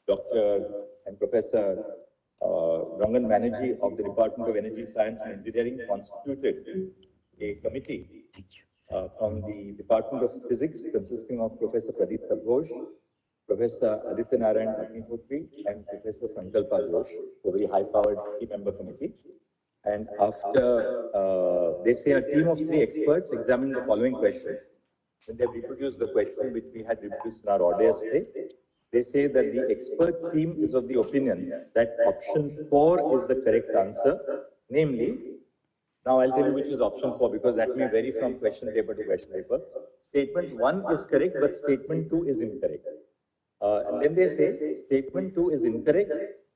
Dr. and Professor Rangan Banerjee of the Department of Energy Science and Engineering constituted a committee from the Department of Physics consisting of Professor Pradeep Ghosh, Professor Aditya Narayan Agnihotri, and Professor Sankalpa Ghosh, a very high-powered three-member committee. And after, they say a team of 3 experts examined the following question. When they reproduced the question, which we had reproduced in our order yesterday, they say that the expert team is of the opinion that option 4 is the correct answer, namely, now I'll tell you which is option 4 because that may vary from question paper to question paper. Statement 1 is correct, but statement 2 is incorrect. And then they say statement 2 is incorrect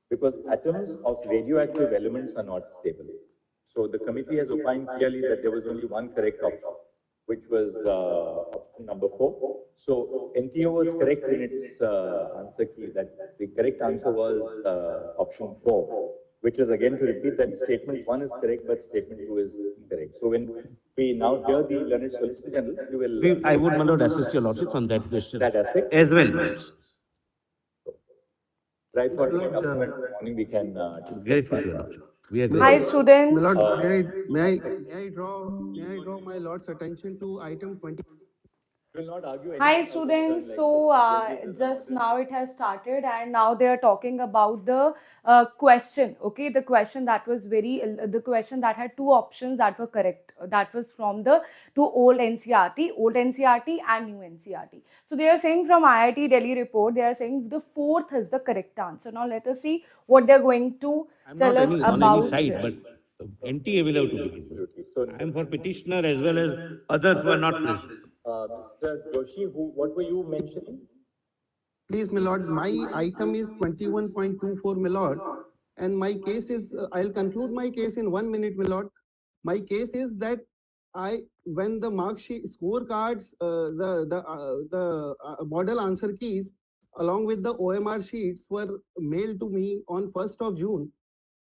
because atoms of radioactive elements are not stable. So the committee has opined clearly that there was only one correct option, which was option number 4. So NTO was correct in its answer key that the correct answer was option 4, which is again to repeat that statement 1 is correct, but statement 2 is incorrect. So when we now hear the learned Solicitor General, you will... I would, my lord, assist your lordship on that question. That aspect? As well, my lords. Right for morning we can... Grateful to your lordship. Hi, students. My lord, may I draw my lord's attention to item 20. Will not argue. Hi, students. So just now it has started, and now they are talking about the question. Okay, the question that was the question that had 2 options that were correct. That was from the 2 old NCERT and new NCERT. So they are saying from IIT Delhi report, they are saying the 4th is the correct answer. Now let us see what they are going to tell us about on any side, this. but NTA will have to begin. So I am for petitioner as well as others who are not present. Mr. Joshi, what were you mentioning? Please, my lord, my item is 21.24, my lord, and my case is, I'll conclude my case in 1 minute, my lord. My case is that when the mark sheet scorecards, the model answer keys, along with the OMR sheets were mailed to me on 1st of June.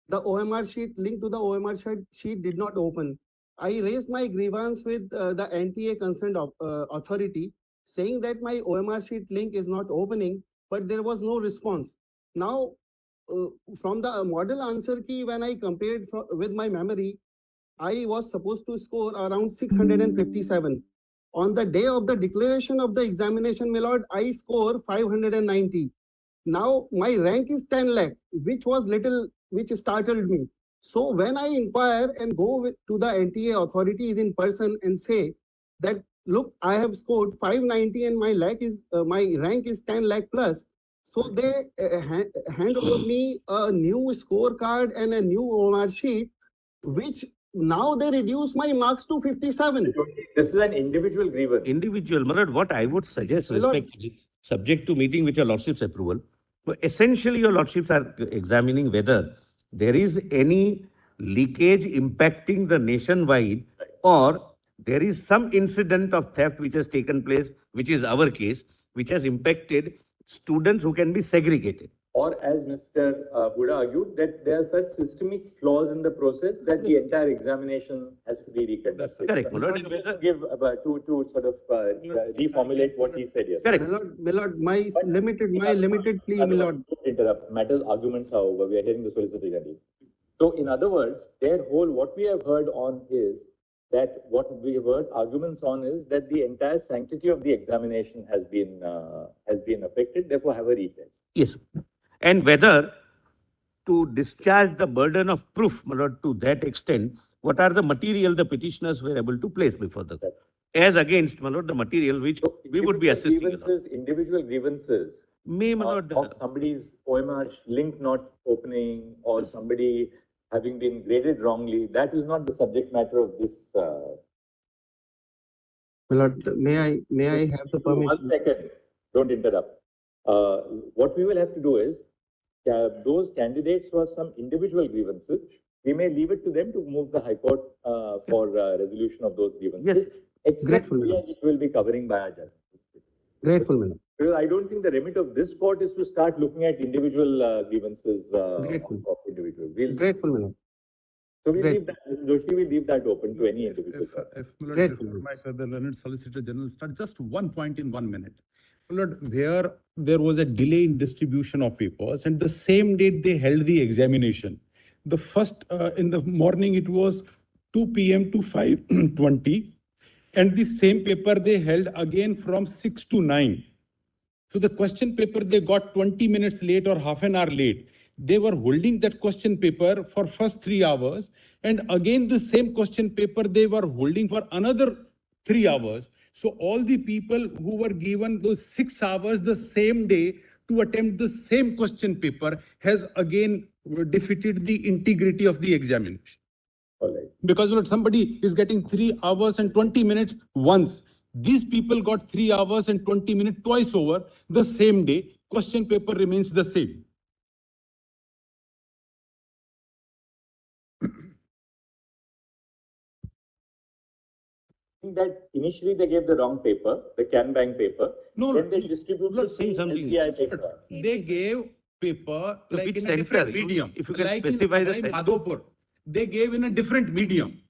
The OMR sheet, link to the OMR sheet did not open. I raised my grievance with the NTA concerned authority, saying that my OMR sheet link is not opening, but there was no response. Now, from the model answer key, when I compared with my memory, I was supposed to score around 657. On the day of the declaration of the examination, my lord, I score 590. Now, my rank is 10 lakh, which startled me. So when I inquire and go to the NTA authorities in person and say that, look, I have scored 590 and my rank is 10 lakh plus. So they hand over me a new scorecard and a new OMR sheet, which now they reduce my marks to 57. This is an individual grievance. Individual, my lord, what I would suggest, respectfully, subject to meeting with your lordship's approval, essentially your lordships are examining whether there is any leakage impacting the nationwide, or there is some incident of theft which has taken place, which is our case, which has impacted students who can be segregated. Or as Mr. Buddha argued, that there are such systemic flaws in the process that the entire examination has to be reconducted. Correct. Give to sort of reformulate what he said yesterday. Correct. My lord, my limited plea, my lord. Interrupt. Matters arguments are over. We are hearing the Solicitor General. So, in other words, what we have heard on is that arguments on is that the entire sanctity of the examination has been affected. Therefore, have a retest. Yes. And whether to discharge the burden of proof, my lord, to that extent, what are the material the petitioners were able to place before the court, as against, my lord, the material which we would be assisting. Individual grievances of somebody's OMR link not opening or somebody having been graded wrongly, that is not the subject matter of this. My lord, may I have the permission? 1 second. Don't interrupt. What we will have to do is, those candidates who have some individual grievances, we may leave it to them to move the High Court for resolution of those grievances. Yes. Except which will be covering by our judge. Grateful, my lord. Because I don't think the remit of this court is to start looking at individual grievances of individuals. Grateful, my lord. So we leave that, Joshi, we leave that open to any individual. Grateful. The learned Solicitor General start just one point in 1 minute. Lord, where there was a delay in distribution of papers, and the same date they held the examination. The first in the morning it was 2 p.m. to 5:20, and the same paper they held again from 6 to 9. So the question paper they got 20 minutes late or half an hour late. They were holding that question paper for first 3 hours, and again the same question paper they were holding for another 3 hours. So all the people who were given those 6 hours the same day to attempt the same question paper has again defeated the integrity of the examination. All right. Because somebody is getting 3 hours and 20 minutes once. These people got 3 hours and 20 minutes twice over the same day. Question paper remains the same. That initially they gave the wrong paper, the Can Bank paper. No, then they distributed Lord, say the something. NTA paper. They gave paper like which in a center? different medium. If you can like specify the in center. Madhopur, they gave in a different medium.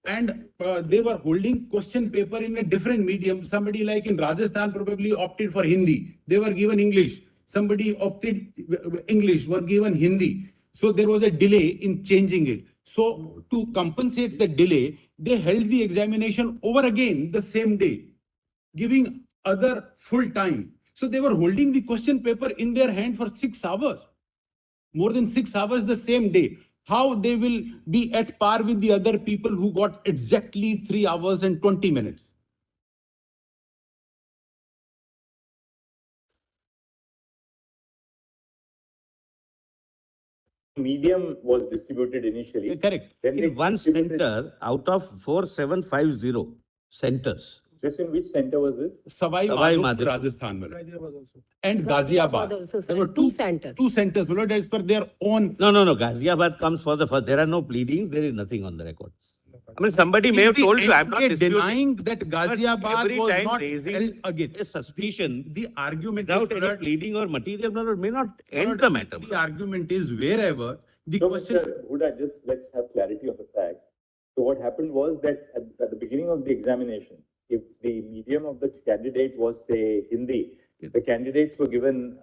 And they were holding question paper in a different medium. Somebody like in Rajasthan probably opted for Hindi. They were given English. Somebody opted English, were given Hindi. So there was a delay in changing it. So to compensate the delay, they held the examination over again the same day, giving other full time. So they were holding the question paper in their hand for 6 hours, more than 6 hours the same day. How they will be at par with the other people who got exactly 3 hours and 20 minutes? Medium was distributed initially. Correct. Then they In one distributed- center out of 4750 centers. Just in which center was this? Savai Savai Madhopur, Madhopur. Rajasthan. And Ghaziabad. also, sir. There were Two centers. Two centers, as per their own. No. Ghaziabad comes for the first. There are no pleadings. There is nothing on the record. I mean, somebody may Is have the told you. I'm not NTA disputing. denying that But Ghaziabad every was time not raising held again. a suspicion The argument without is any pleading or material may not end the matter. The argument is wherever the No, question. Mr. Huda, just let's have clarity of the facts. So what happened was that at the beginning of the examination, if the medium of the candidate was, say, Hindi, the candidates were given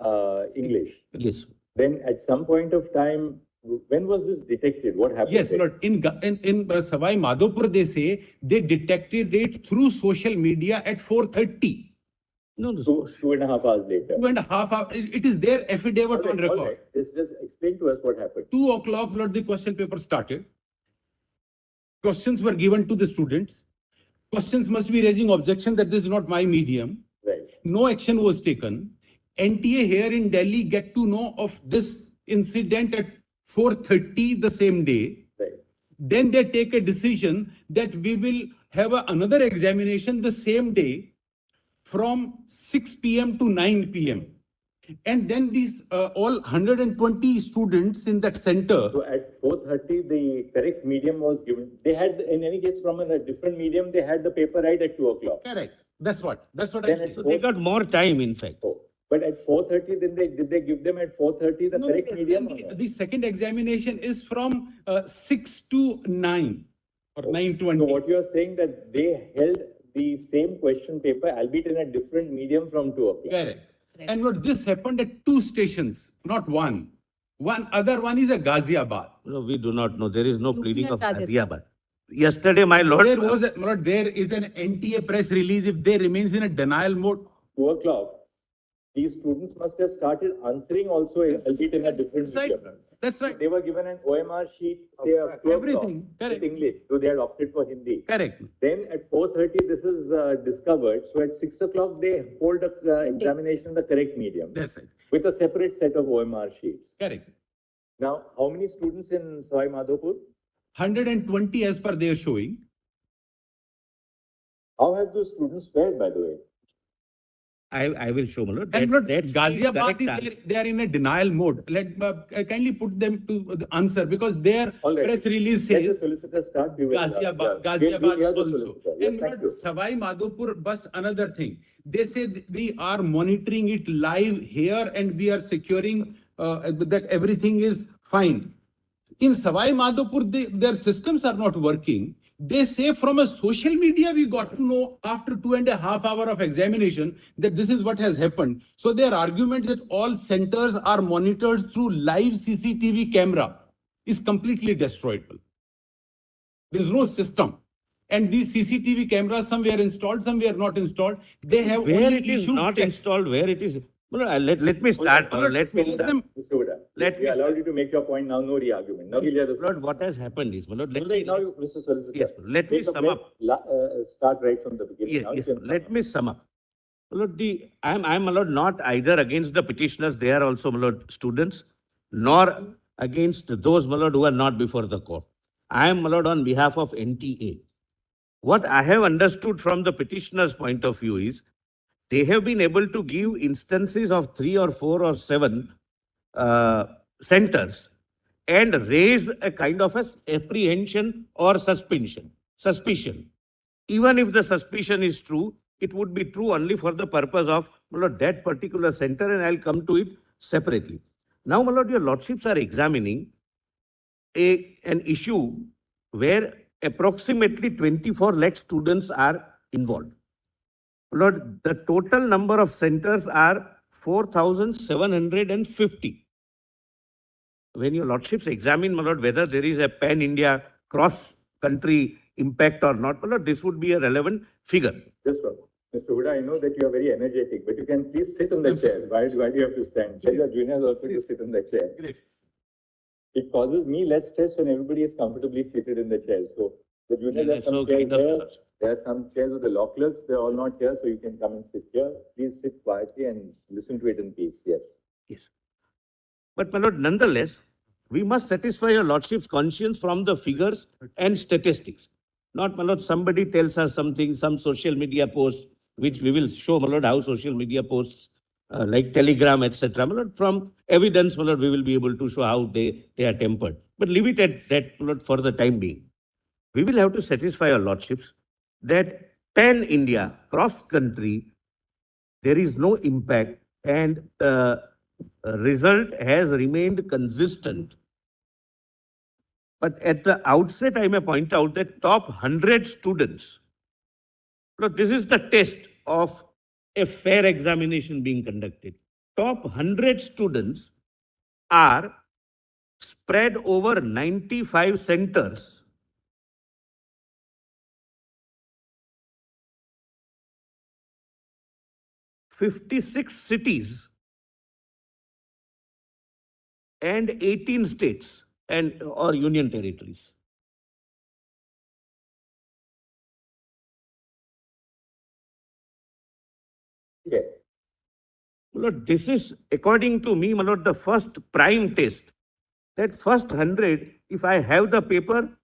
English. Yes. Then at some point of time, when was this detected? What happened? Yes, there? Lord. In Savai Madhopur, they say they detected it through social media at 4:30. No. 2.5 hours later. 2.5 hours. It is their affidavit on All record. right. Just explain to us what happened. 2 o'clock, Lord, the question paper started. Questions were given to the students. Questions must be raising objection that this is not my medium. Right. No action was taken. NTA here in Delhi get to know of this incident at 4:30 the same day. Right. Then they take a decision that we will have another examination the same day from 6 p.m. to 9 p.m. And then these all 120 students in that center. So at 4:30, the correct medium was given. They had, in any case, from a different medium, they had the paper right at 2 o'clock. Correct. That's what Then I'm at saying. So they got more time, in fact. Oh, but at 4:30, then did they give them at 4:30 the No, correct no, medium? the second examination is from 6 to 9 or 9:20. So what you are saying that they held the same question paper, albeit in a different medium from 2 o'clock. Correct. And what this happened at 2 stations, not one. Other one is a Ghaziabad. No, we do not know. There is no pleading of Rajasthan. Ghaziabad. Yesterday, my lord. There is an NTA press release if they remains in a denial mode. 2 o'clock. These students must have started answering also, albeit in a different That's right. medium. That's right. They were given an OMR sheet, say, of 2 Everything. o'clock Correct. with English, so they had opted for Hindi. Correct. Then at 4:30, this is discovered. So at 6 o'clock, they hold a examination in the correct medium That's right. with a separate set of OMR sheets. Correct. Now, how many students in Savai Madhopur? 120 as per their showing. How have those students fared, by the way? I will show, my lord. And not That's the Ghaziabad, correct they are in a denial mode. Kindly put them to the answer because their All right. press release Let the says solicitor start. We will, Ghaziabad, yeah. Ghaziabad We'll hear the also. solicitor. Yes, And thank you. Savai Madhopur, bust another thing. They say we are monitoring it live here and we are securing that everything is fine. In Savai Madhopur, their systems are not working. They say from a social media, we got to know after 2.5 hours of examination that this is what has happened. So their argument that all centers are monitored through live CCTV camera is completely destroyed. There is no system. And these CCTV cameras, some were installed, some were not installed. They have Where only it is issued not checks. installed, where it is. No, no, let me start. Let me start. Mr. Huda, Let we me allowed you to make your point now, no re-argument. Now we'll hear the. Lord, what has happened is, Lord, let No, me, now, Mr. Solicitor. yes, let me take a sum up. Start right from the beginning. Yes, Now you yes, can sum let up. me sum up. Lord, I'm Lord, not either against the petitioners, they are also Lord, students, nor against those Lord, who are not before the court. I am Lord, on behalf of NTA. What I have understood from the petitioner's point of view is, they have been able to give instances of 3 or 4 or 7 centers and raise a kind of apprehension or suspicion. Even if the suspicion is true, it would be true only for the purpose of that particular center, and I'll come to it separately. Now, my lord, your lordships are examining an issue where approximately 24 lakh students are involved. Lord, the total number of centers are 4,750. When your lordships examine, my lord, whether there is a pan-India cross-country impact or not, my lord, this would be a relevant figure. Just one. Mr. Huda, I know that you are very energetic, but you can please sit on the chair. Why do you have to stand? Tell your juniors also to sit on the chair. Great. It causes me less stress when everybody is comfortably seated in the chair. So the juniors have some So chairs kind of- there. There are some chairs with the law clerks. They're all not here, so you can come and sit here. Please sit quietly and listen to it in peace. Yes. Yes. But, my lord, nonetheless, we must satisfy your lordship's conscience from the figures and statistics. Not, my lord, somebody tells us something, some social media post, which we will show, my lord, how social media posts like Telegram, etc. My lord, from evidence, my lord, we will be able to show how they are tempered. But leave it at that, my lord, for the time being. We will have to satisfy our lordships that pan-India, cross-country, there is no impact, and result has remained consistent. But at the outset, I may point out that top 100 students, look, this is the test of a fair examination being conducted. Top 100 students are spread over 95 centers. '56 cities and 18 states and or union territories. Yes. My lord, this is, according to me, my lord, the first prime test. That first 100, if I have the paper,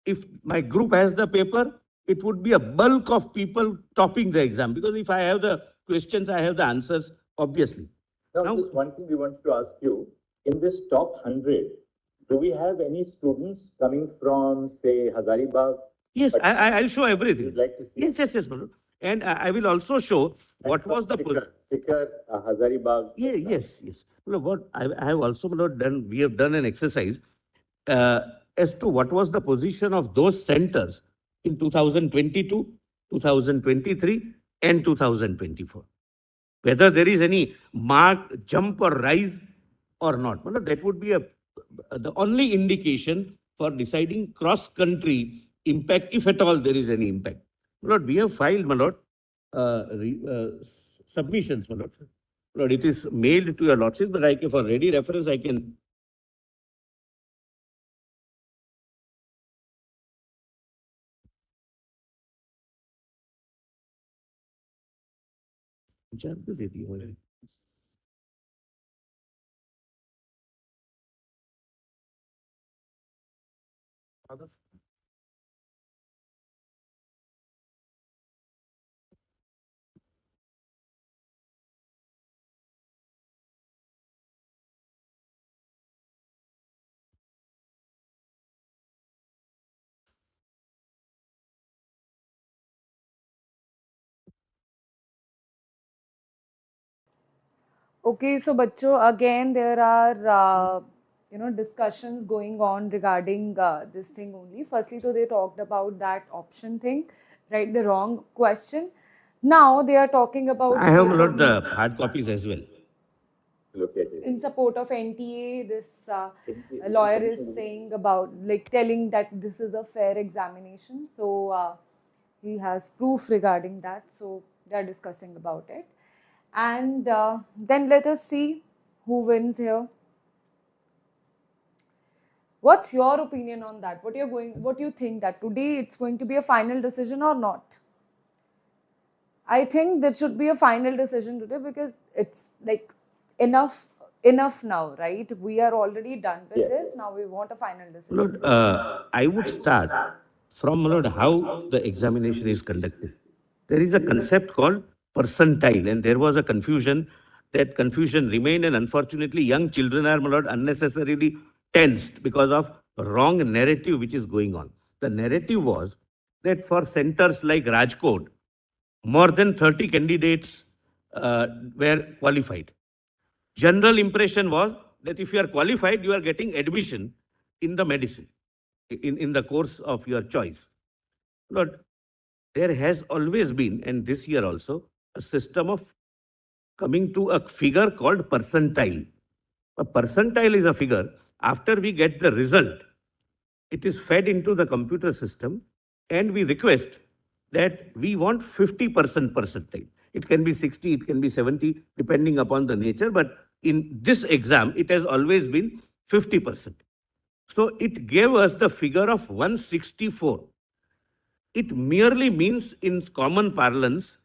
if my group has the paper, it would be a bulk of people topping the exam. Because if I have the questions, I have the answers, obviously. Now, just one thing we want to ask you. In this top 100, do we have any students coming from, say, Hazaribagh? Yes, But I'll show everything. you'd like to see? Yes, my lord. And I will also show what was the... Sikar, Hazaribagh. Yes. Look, what I have also, my lord, done, we have done an exercise as to what was the position of those centers in 2022, 2023, and 2024. Whether there is any marked jump or rise or not. My lord, that would be the only indication for deciding cross-country impact, if at all there is any impact. My lord, we have filed, my lord, submissions, my lord. Lord, it is mailed to your lordships, but for ready reference, I can. Okay, so बच्चों, again there are discussions going on regarding this thing only. Firstly, so they talked about that option thing, right? The wrong question. Now they are talking about I have not the hard copies as well. Look at it. in support of NTA. This NTA lawyer is saying about, like, telling that this is a fair examination. So he has proof regarding that. So they are discussing about it. And then let us see who wins here. What's your opinion on that? What do you think, that today it's going to be a final decision or not? I think there should be a final decision today, because it's like enough now, right? We are already done with Yes. this. Now we want a final decision. Lord, I would start from, Lord, how the examination is conducted. There is a concept called percentile, and there was a confusion. That confusion remained, and unfortunately, young children are, Lord, unnecessarily tensed because of wrong narrative which is going on. The narrative was that for centers like Rajkot, more than 30 candidates were qualified. General impression was that if you are qualified, you are getting admission in the medicine, in the course of your choice. Lord, there has always been, and this year also, a system of coming to a figure called percentile. A percentile is a figure. After we get the result, it is fed into the computer system, and we request that we want 50% percentile. It can be 60, it can be 70, depending upon the nature. But in this exam, it has always been 50%. So it gave us the figure of 164. It merely means, in common parlance,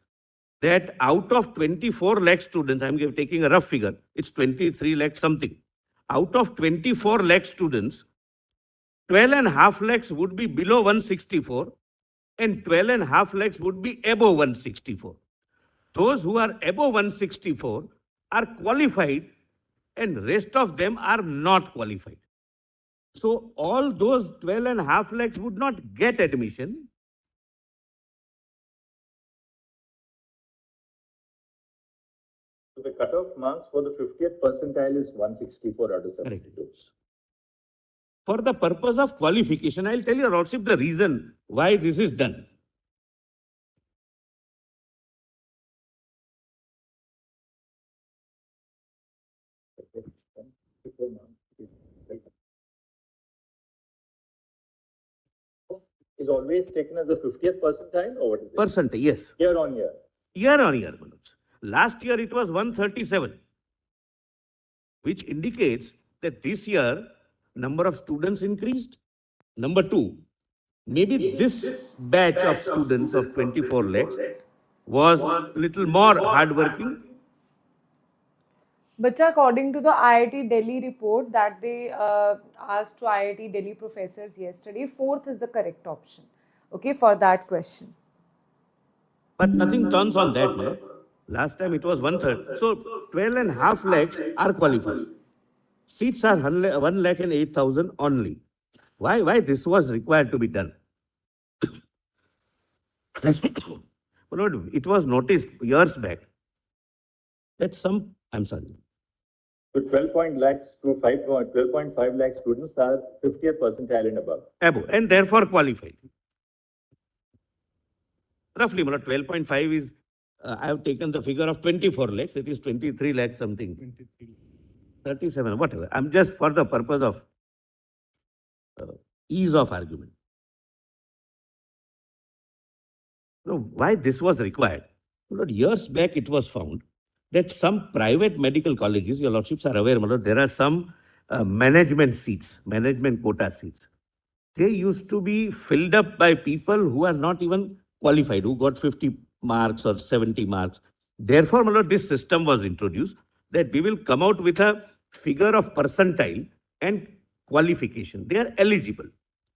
that out of 24 lakh students, I'm taking a rough figure, it's 23 lakh something. Out of 24 lakh students, 12.5 lakhs would be below 164, and 12.5 lakhs would be above 164. Those who are above 164 are qualified, and rest of them are not qualified. So all those 12.5 lakhs would not get admission. So the cutoff marks for the 50th percentile is 164 out of 72. For the purpose of qualification, I'll tell you, Lordship, the reason why this is done. Is always taken as a 50th percentile, or what is it? Percentile, yes. Year on year. Year on year, Manoj. Last year it was 137, which indicates that this year number of students increased. Number two, maybe this batch of students of 24 lakhs was little more hardworking. But according to the IIT Delhi report that they asked to IIT Delhi professors yesterday, fourth is the correct option, okay, for that question. But nothing turns on that, Manoj. Last time it was 1/3. So 12.5 lakhs are qualified. Seats are 1 lakh and 8,000 only. Why this was required to be done? Manoj, it was noticed years back that some, I'm sorry. So 12.5 lakh students are 50th percentile and above. Above, and therefore qualified. Roughly, 12.5 is, I have taken the figure of 24 lakhs, it is 23 lakhs something. 37, whatever. I'm just for the purpose of ease of argument. Why this was required? Years back it was found that some private medical colleges, your lordships are aware, there are some management seats, management quota seats. They used to be filled up by people who are not even qualified, who got 50 marks or 70 marks. Therefore, this system was introduced that we will come out with a figure of percentile and qualification. They are eligible.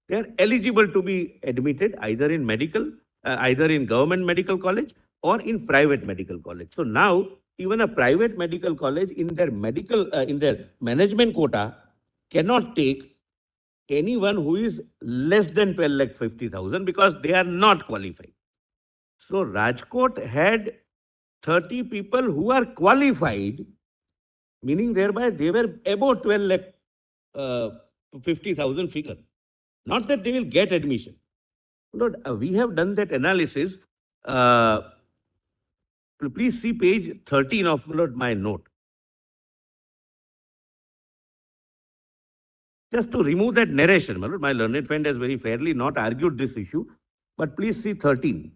They are eligible to be admitted either in medical, either in government medical college or in private medical college. So now, even a private medical college in their management quota cannot take anyone who is less than 12,50,000 because they are not qualified. So Rajkot had 30 people who are qualified, meaning thereby they were above 12 lakh 50,000 figure. Not that they will get admission. Lord, we have done that analysis. Please see page 13 of Lord, my note. Just to remove that narration, my Lord, my learned friend has very fairly not argued this issue, but please see 13.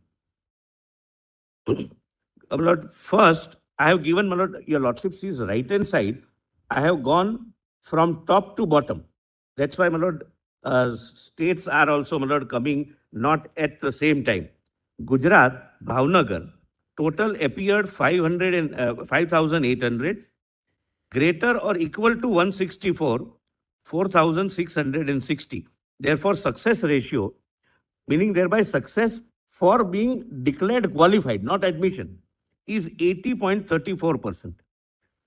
My Lord, first, I have given, my Lord, your Lordship sees right hand side. I have gone from top to bottom. That's why, my Lord, states are also, my Lord, coming not at the same time. Gujarat, Bhavnagar, total appeared 5,800, greater or equal to 164, 4,660. Therefore, success ratio, meaning thereby success for being declared qualified, not admission, is 80.34%.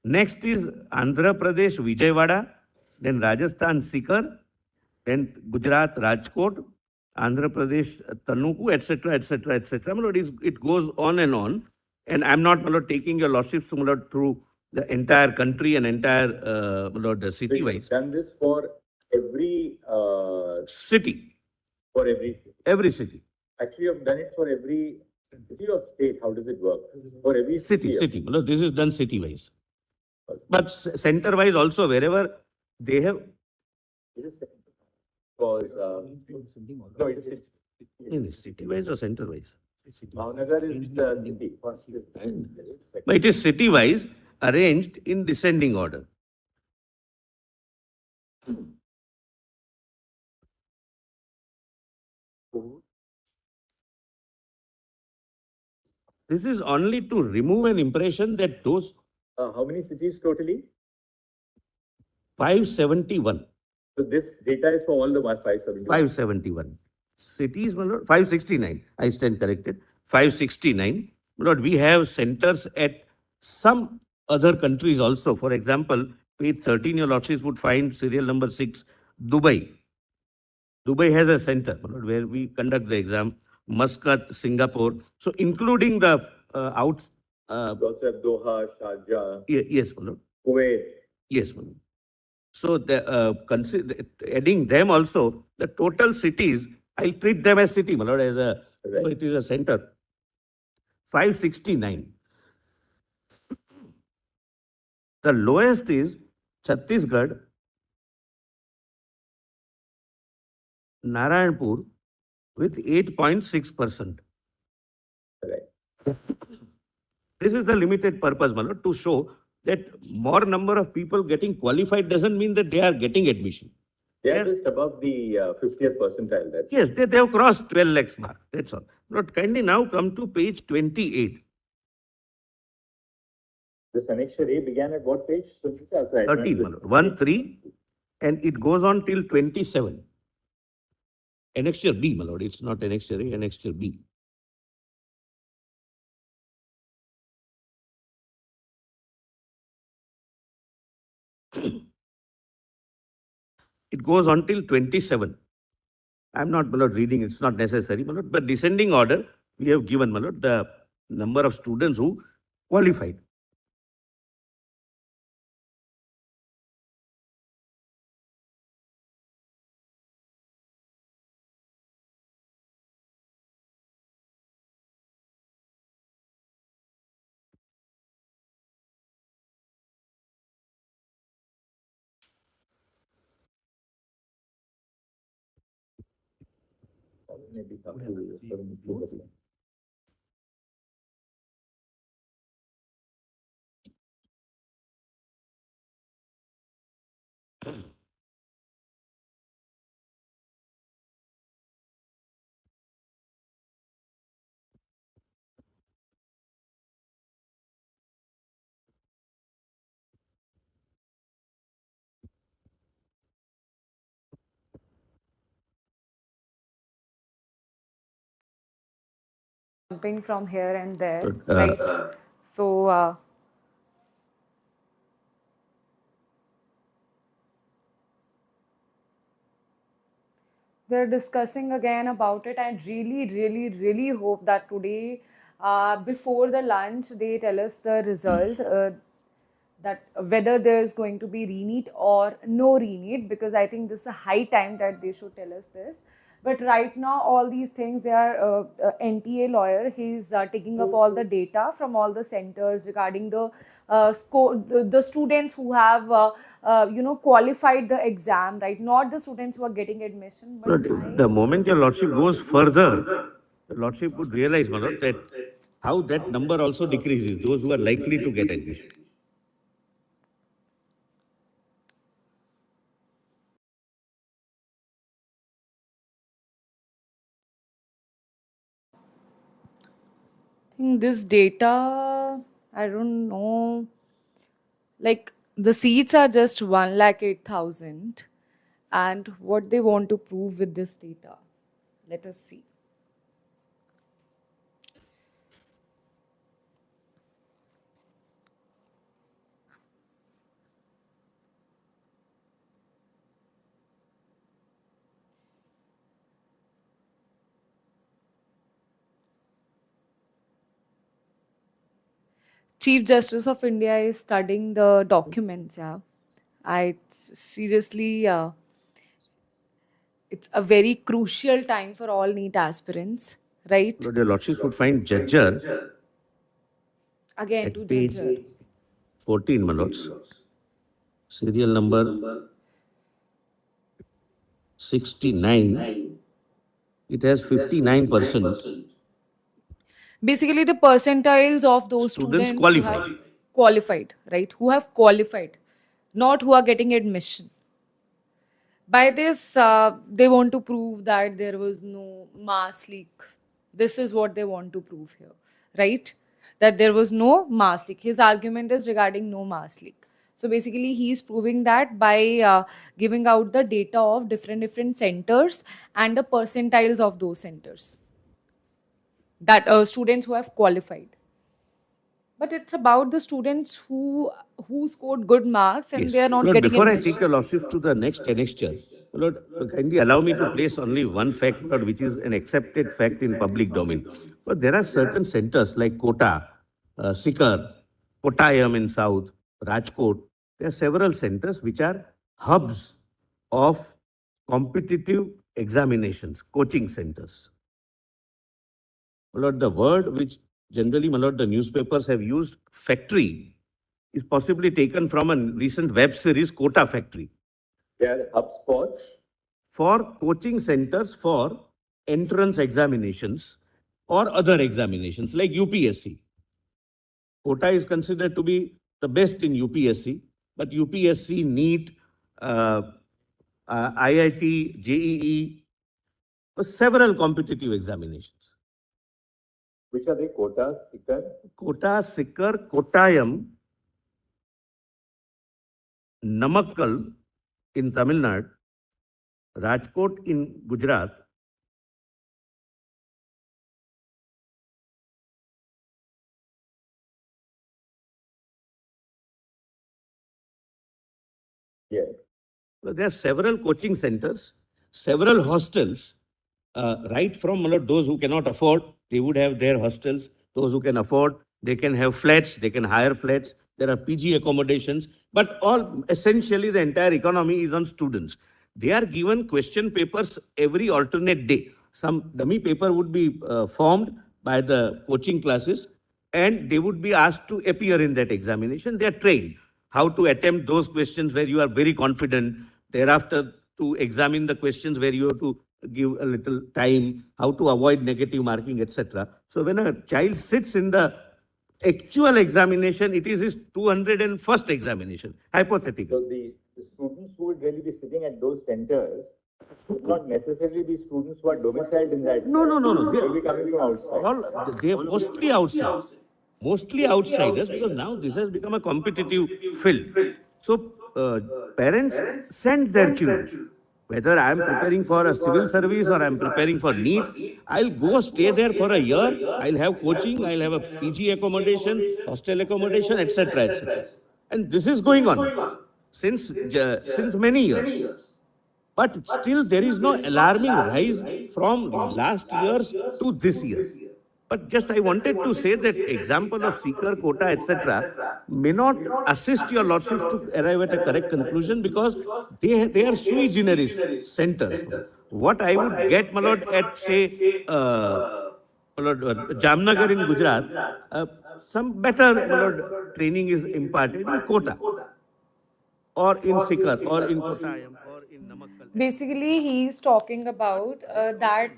Next is Andhra Pradesh, Vijayawada, then Rajasthan, Sikar, then Gujarat, Rajkot, Andhra Pradesh, Tanuku, etc., etc., etc. It goes on, and I'm not, my Lord, taking your Lordships, my Lord, through the entire country and entire, my Lord, city-wise. Done this for every City, for every city. every city. Actually, you've done it for every city or state. How does it work? For every City. My Lord, this is done city-wise. But center-wise also, wherever they have. Because no, it is City-wise or center-wise? Bhavnagar is the city. But it is city-wise arranged in descending order. This is only to remove an impression that those How many cities totally? 571. So this data is for all the 571. 571. Cities, my Lord, 569. I stand corrected. 569. My Lord, we have centers at some other countries also. For example, page 13, your Lordships would find serial number 6, Dubai. Dubai has a center, my Lord, where we conduct the exam. Muscat, Singapore. So including the outs. We also have Doha, Sharjah, Yes, my Lord. Kuwait. Yes, my Lord. So adding them also, the total cities, I'll treat them as city, my Lord, as a, Right. so it is a center. 569. The lowest is Chhattisgarh, Narayanpur with 8.6%. Right. This is the limited purpose, my Lord, to show that more number of people getting qualified doesn't mean that they are getting admission. They are just above the 50th percentile. That's Yes, they have crossed 12 lakhs mark. That's all. Lord, kindly now come to page 28. This annexure A began at what page? 13, my Lord. 1, 3, and it goes on till 27. Annexure B, my Lord. It's not annexure A, annexure B. It goes on till 27. I'm not, my Lord, reading, it's not necessary, my Lord, but descending order, we have given, my Lord, the number of students who qualified. maybe up to 72%. Jumping from here and there, But, right? So, they're discussing again about it. I really hope that today, before the lunch, they tell us the result. that whether there is going to be ReNEET or no ReNEET, because I think this is a high time that they should tell us this. But right now, all these things, they are NTA lawyer. He's taking up all the data from all the centers regarding the the students who have qualified the exam, right? Not the students who are getting admission. But the moment your lordship goes further, the lordship would realize, my lord, that how that number also decreases, those who are likely to get admission. I think this data, I don't know. Like the seats are just 1,08,000, and what they want to prove with this data. Let us see. Chief Justice of India is studying the documents. Yeah, I seriously, it's a very crucial time for all NEET aspirants, right? Lord, your lordships would find judger Again, at to page judge. 14, my lords. Serial number 69. It has 59%. Basically, the percentiles of those Students students who have qualified. qualified, right? Who have qualified, not who are getting admission. By this, they want to prove that there was no mass leak. This is what they want to prove here, right? That there was no mass leak. His argument is regarding no mass leak. So basically, he is proving that by giving out the data of different centers and the percentiles of those centers, that students who have qualified. But it's about the students who scored good marks and Yes. they are not Lord, getting before I admission. take your lordships to the next annexure, Lord, kindly allow me to place only one fact, Lord, which is an accepted fact in public domain. But there are certain centers like Kota, Sikar, Kottayam in south, Rajkot. There are several centers which are hubs of competitive examinations, coaching centers. My lord, the word which generally, my lord, the newspapers have used, factory, is possibly taken from a recent web series, Kota Factory. They are HubSpot. For coaching centers for entrance examinations or other examinations like UPSC. Kota is considered to be the best in UPSC, but UPSC, NEET, IIT, JEE, several competitive examinations. Which are they? Kota, Sikar? Kota, Sikar, Kottayam, Namakkal in Tamil Nadu, Rajkot in Gujarat, Yeah. there are several coaching centers, several hostels, right from those who cannot afford, they would have their hostels. Those who can afford, they can have flats, they can hire flats. There are PG accommodations, but all essentially the entire economy is on students. They are given question papers every alternate day. Some dummy paper would be formed by the coaching classes and they would be asked to appear in that examination. They are trained how to attempt those questions where you are very confident, thereafter to examine the questions where you have to give a little time, how to avoid negative marking, etc. So when a child sits in the actual examination, it is his 201st examination, hypothetical. So the students who would really be sitting at those centers would not necessarily be students who are domiciled in that. No. They will be coming from outside. They are mostly outside. Mostly outsiders, because now this has become a competitive field. So parents send their children. Whether I am preparing for a civil service or I am preparing for NEET, I'll go stay there for a year. I'll have coaching, I'll have a PG accommodation, hostel accommodation, etc., etc. And this is going on since many years. But still, there is no alarming rise from last year's to this year. But just I wanted to say that example of seeker, quota, etc. may not assist your lordships to arrive at a correct conclusion because they are sui generis centers. What I would get, my lord, at say my lord, Jamnagar in Gujarat, some better, my lord, training is imparted in quota or in Sikar or in Kottayam or in Namakkal. Basically, he's talking about that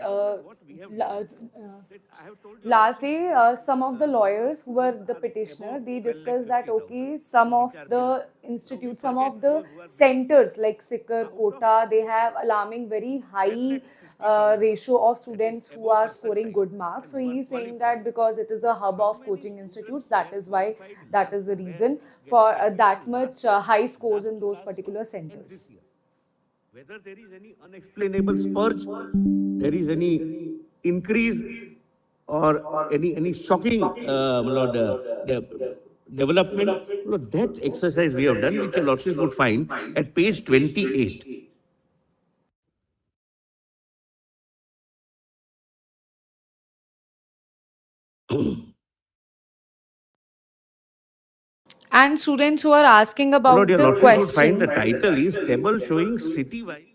last day, some of the lawyers who were the petitioner, they discussed that, okay, some of the institutes, some of the centers like Sikar, Kota, they have alarming very high ratio of students who are scoring good marks. So he is saying that because it is a hub of coaching institutes, that is why, that is the reason for that much high scores in those particular centers. Whether there is any unexplainable spurge, there is any increase or any shocking development, that exercise we have done, which your lordships would find at page 28. And students who are asking about Your the lordships would find the question, title is table showing city-wide.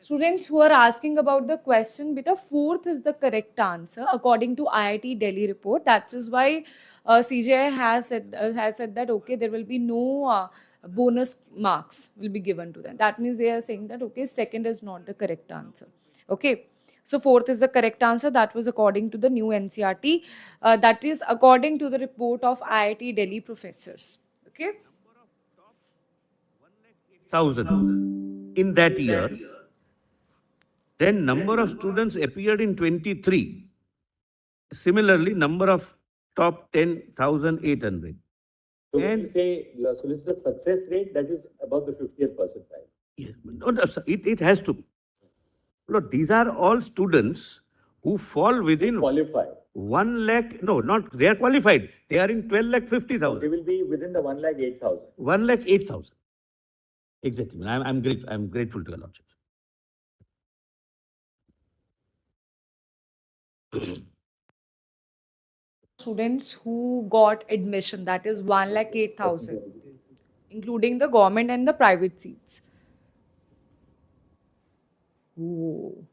students who are asking about the question, beta, fourth is the correct answer according to IIT Delhi report. That is why CJI has said that, okay, there will be no bonus marks will be given to them. That means they are saying that, okay, second is not the correct answer. Okay. So fourth is the correct answer. That was according to the new NCRT. That is according to the report of IIT Delhi professors. Okay. 1,000 in that year. Then number of students appeared in 23. Similarly, number of top 10,800. So when you say your solicitor success rate, that is above the 50th percentile. Yes, no, it has to be. Look, these are all students who fall within Qualify. 1 lakh, no, not, they are qualified. They are in 12 lakh 50,000. They will be within the 1,08,000. 1 lakh 8,000. Exactly. I'm grateful to your lordships. Students who got admission, that is 1,08,000, including the government and the private seats. Ooh.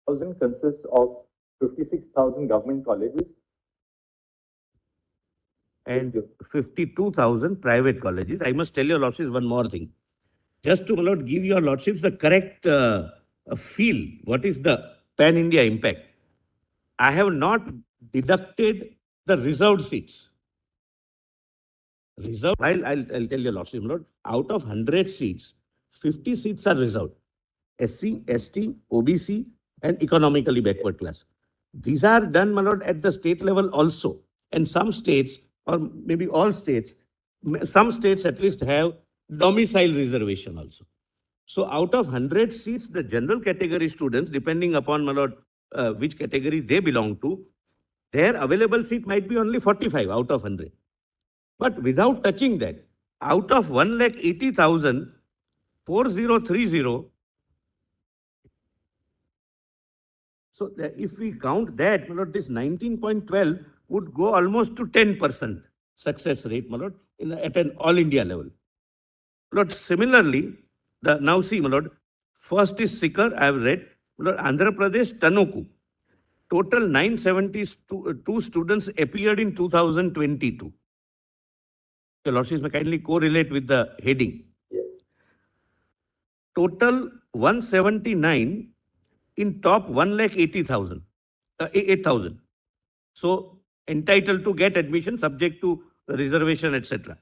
Thousand consists of 56,000 government colleges And 52,000 private colleges. I must tell your lordships one more thing. Just to, my lord, give your lordships the correct feel, what is the pan-India impact? I have not deducted the reserved seats. Reserved, I'll tell your lordship, my lord, out of 100 seats, 50 seats are reserved. SC, ST, OBC, and economically backward class. These are done, my lord, at the state level also. And some states, or maybe all states, some states at least have domicile reservation also. So out of 100 seats, the general category students, depending upon, my lord, which category they belong to, their available seat might be only 45 out of 100. But without touching that, out of 1,80,000, 4030. So if we count that, my lord, this 19.12 would go almost to 10% success rate, my lord, at an all India level. Lord, similarly, now see, my lord, first is Sikar, I have read, my lord, Andhra Pradesh, Tanuku. Total 972 students appeared in 2022. Your lordships may kindly correlate with the heading. Yes. Total 179 in top 1,80,000, 8,000. So entitled to get admission subject to reservation, etc.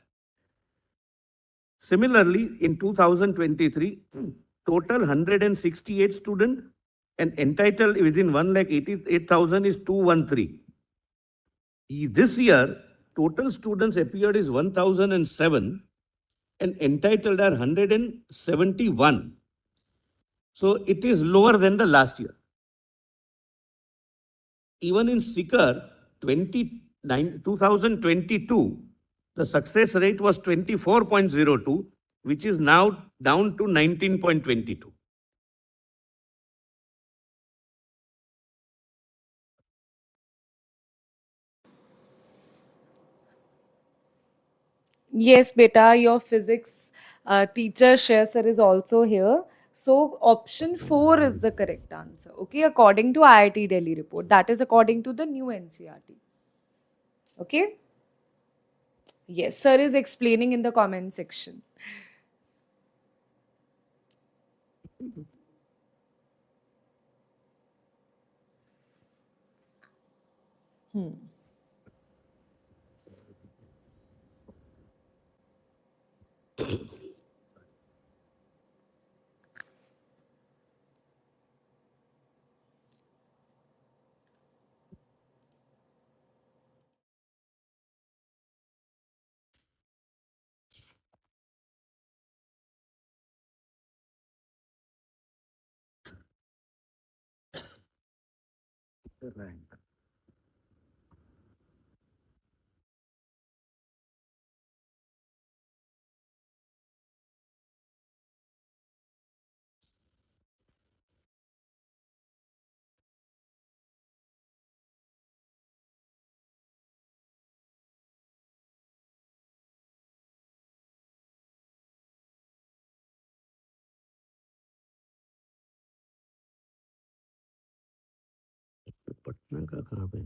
Similarly, in 2023, total 168 students and entitled within 1,88,000 is 213. This year, total students appeared is 1,007 and entitled are 171. So it is lower than the last year. Even in Sikar, 2022, the success rate was 24.02, which is now down to 19.22. Yes, beta, your physics teacher Shreya sir is also here. So option 4 is the correct answer. Okay, according to IIT Delhi report. That is according to the new NCRT. Okay. Yes, sir is explaining in the comment section. Patna का कहाँ पे है?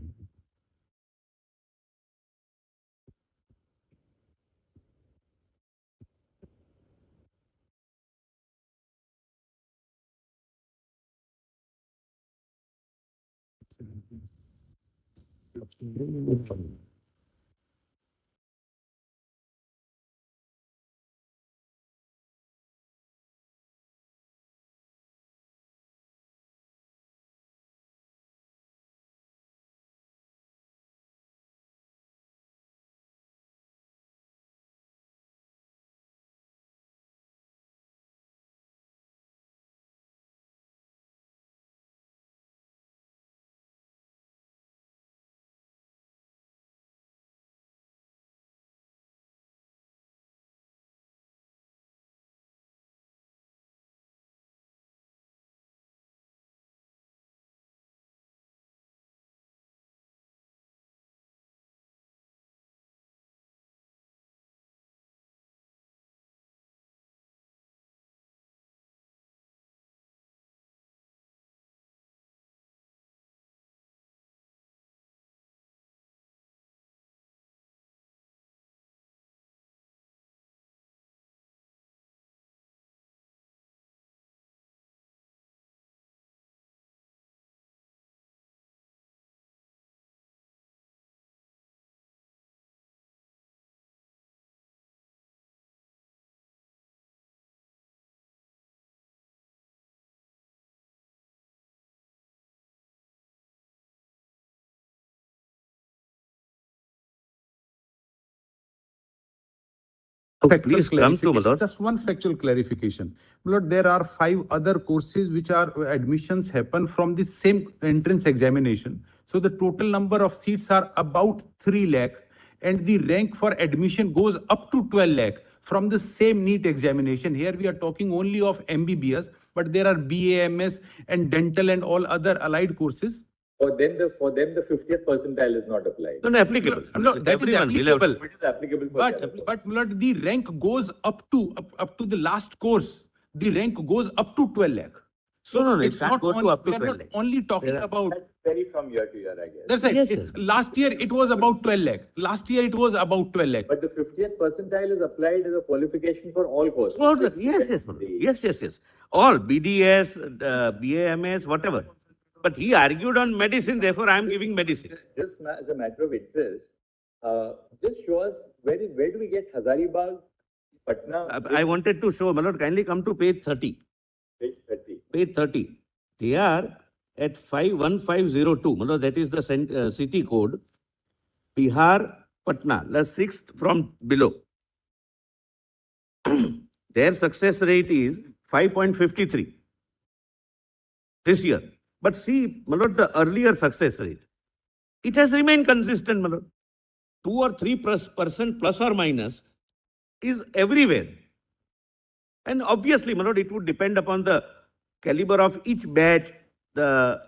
Please come to Malad. Just one factual clarification. Lord, there are 5 other courses which are admissions happen from the same entrance examination. So the total number of seats are about 3 lakh and the rank for admission goes up to 12 lakh from the same NEET examination. Here we are talking only of MBBS, but there are BAMS and dental and all other allied courses. For them, the 50th percentile is not applied. No, applicable. No, that is applicable. It is applicable for them. But Lord, the rank goes up to the last course. The rank goes up to 12 lakh. So No, it it's can't not go to only, up to we are 12 not lakh. only talking about. That's vary from year to year, I guess. That's right. Yes, yes. Last year it was about 12 lakh. Last year it was about 12 lakh. But the 50th percentile is applied as a qualification for all courses. Yes. Yes. All BDS, BAMS, whatever. But he argued on medicine, therefore I am giving medicine. Just as a matter of interest, just show us where do we get Hazaribagh, Patna? I wanted to show, Malad, kindly come to page 30. Page 30. Page 30. They are at 51502. Malad, that is the city code. Bihar, Patna, the 6th from below. Their success rate is 5.53 this year. But see, Malad, the earlier success rate, it has remained consistent, Malad. 2 or 3% plus or minus is everywhere. And obviously, my lord, it would depend upon the caliber of each batch, the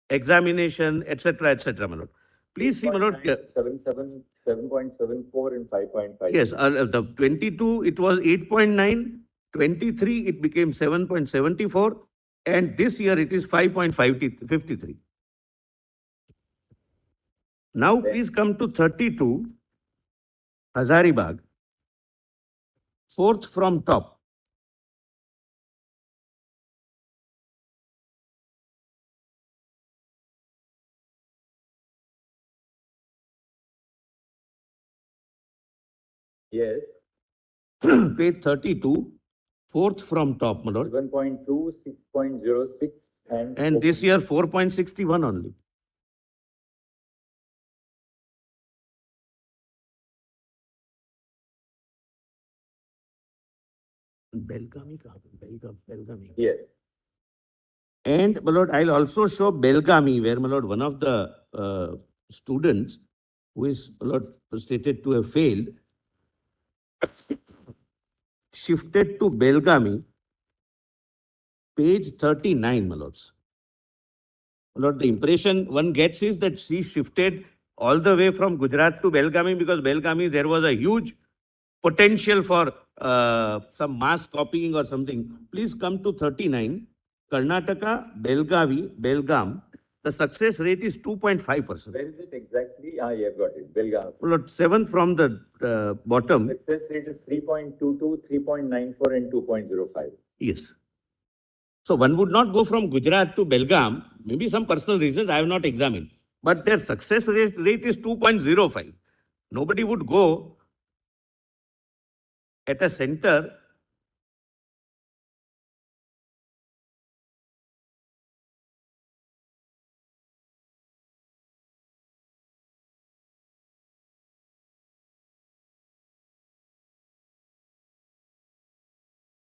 examination, etc., my lord. Please see, my lord. 7.74 and 5.5. Yes, the 22, it was 8.9, 23, it became 7.74, and this year it is 5.53. Now, please come to 32, Hazaribagh, fourth from top. Yes. Page 32, fourth from top, my lord. 7.2, 6.06 And this year 4.61 only. Belgavi. Yes. And, my lord, I'll also show Belgavi, where, my lord, one of the students who is, my lord, stated to have failed, shifted to Belgavi, page 39, my lords. My lord, the impression one gets is that she shifted all the way from Gujarat to Belgavi because Belgavi, there was a huge potential for some mass copying or something. Please come to 39. Karnataka, Belgavi, Belgaum. The success rate is 2.5%. Where is it exactly? Ah, you have got it. Belgaum. Lord, seventh from the bottom. Success rate is 3.22, 3.94 and 2.05. Yes. So one would not go from Gujarat to Belgaum, maybe some personal reasons I have not examined. But their success rate is 2.05. Nobody would go at a center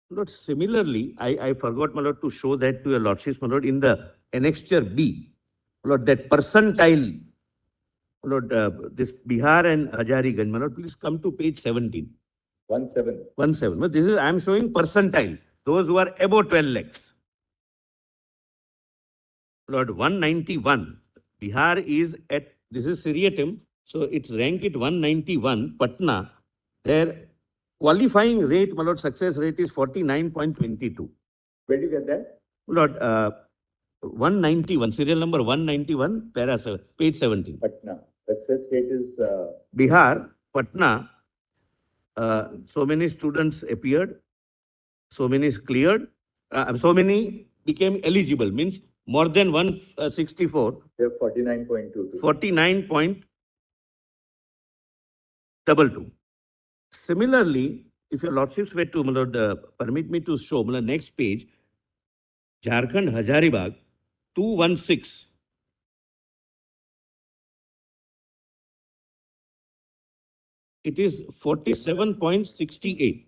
Lord, similarly, I forgot, my lord, to show that to your lordships, my lord, in the annexure B, my lord, that percentile, my lord, this Bihar and Hazarigans, my lord, please come to page 17. 17. 17. But this is, I am showing percentile, those who are above 12 lakhs. Lord, 191. Bihar is at, this is seriatim, so it's ranked at 191. Patna, their qualifying rate, my lord, success rate is 49.22. Where do you get that? Lord, 191, serial number 191, page 17. Patna. Success rate is... Bihar, Patna, so many students appeared, so many cleared, so many became eligible, means more than 164. They have 49.22. 49.22. Similarly, if your lordships were to, my lord, permit me to show, my lord, next page, Jharkhand Hazaribagh, 216. It is 47.68.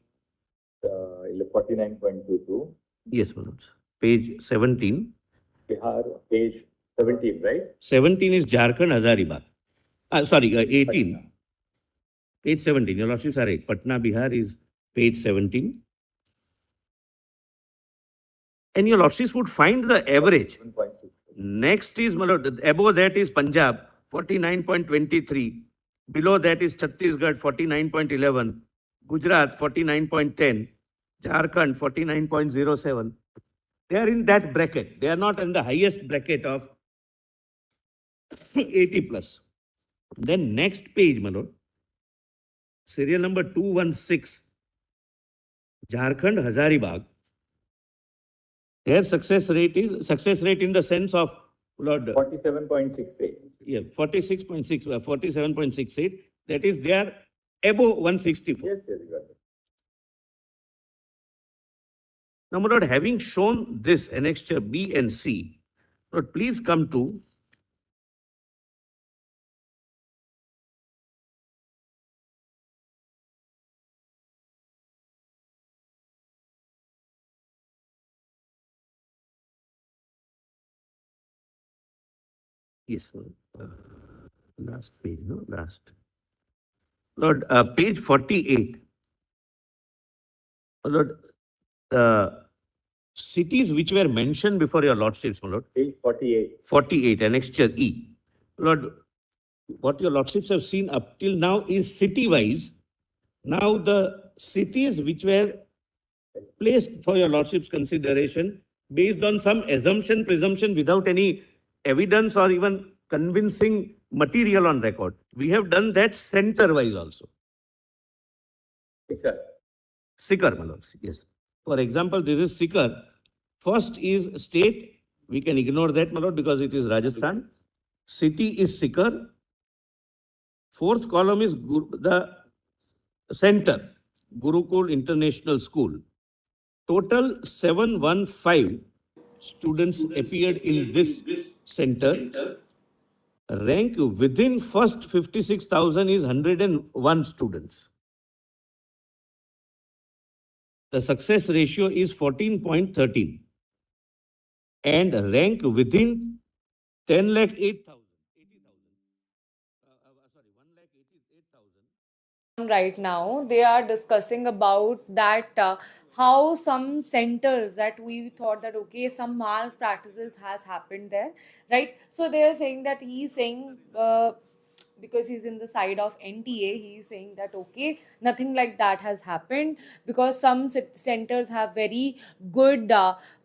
49.22. Yes, my lords. Page 17. Bihar, page 17, right? 17 is Jharkhand Hazaribagh. 18. Patna. Page 17. Your lordships are right. Patna, Bihar is page 17. And your lordships would find the average. 7.6. Next is, my lord, above that is Punjab, 49.23. Below that is Chhattisgarh, 49.11. Gujarat, 49.10. Jharkhand, 49.07. They are in that bracket. They are not in the highest bracket of 80 plus. Then next page, my lord, serial number 216, Jharkhand Hazaribagh. Their success rate in the sense of, Lord, 47.68. yeah, 47.68. That is, they are above 164. Yes, yes, you got it. Now, my lord, having shown this annexure B and C, Lord, please come to yes, Last page, no? Last. Lord, page 48. Lord, cities which were mentioned before your lordships, my lord. Page 48. 48, annexure E. Lord, what your lordships have seen up till now is city-wise. Now the cities which were placed for your lordship's consideration based on some assumption, presumption without any evidence or even convincing material on record. We have done that center-wise also. Sikar. Sikar, my lords, yes. For example, this is Sikar. First is state. We can ignore that, my lord, because it is Rajasthan. City is Sikar. Fourth column is the center, Gurukul International School. Total 715 students appeared in this center. Rank within first 56,000 is 101 students. The success ratio is 14.13. And rank within 10 lakh 8,000. 1,88,000. Right now they are discussing about that how some centers that we thought that okay, some malpractices has happened there, right? So they are saying that he's saying because he's in the side of NTA, he's saying that okay, nothing like that has happened, because some centers have very good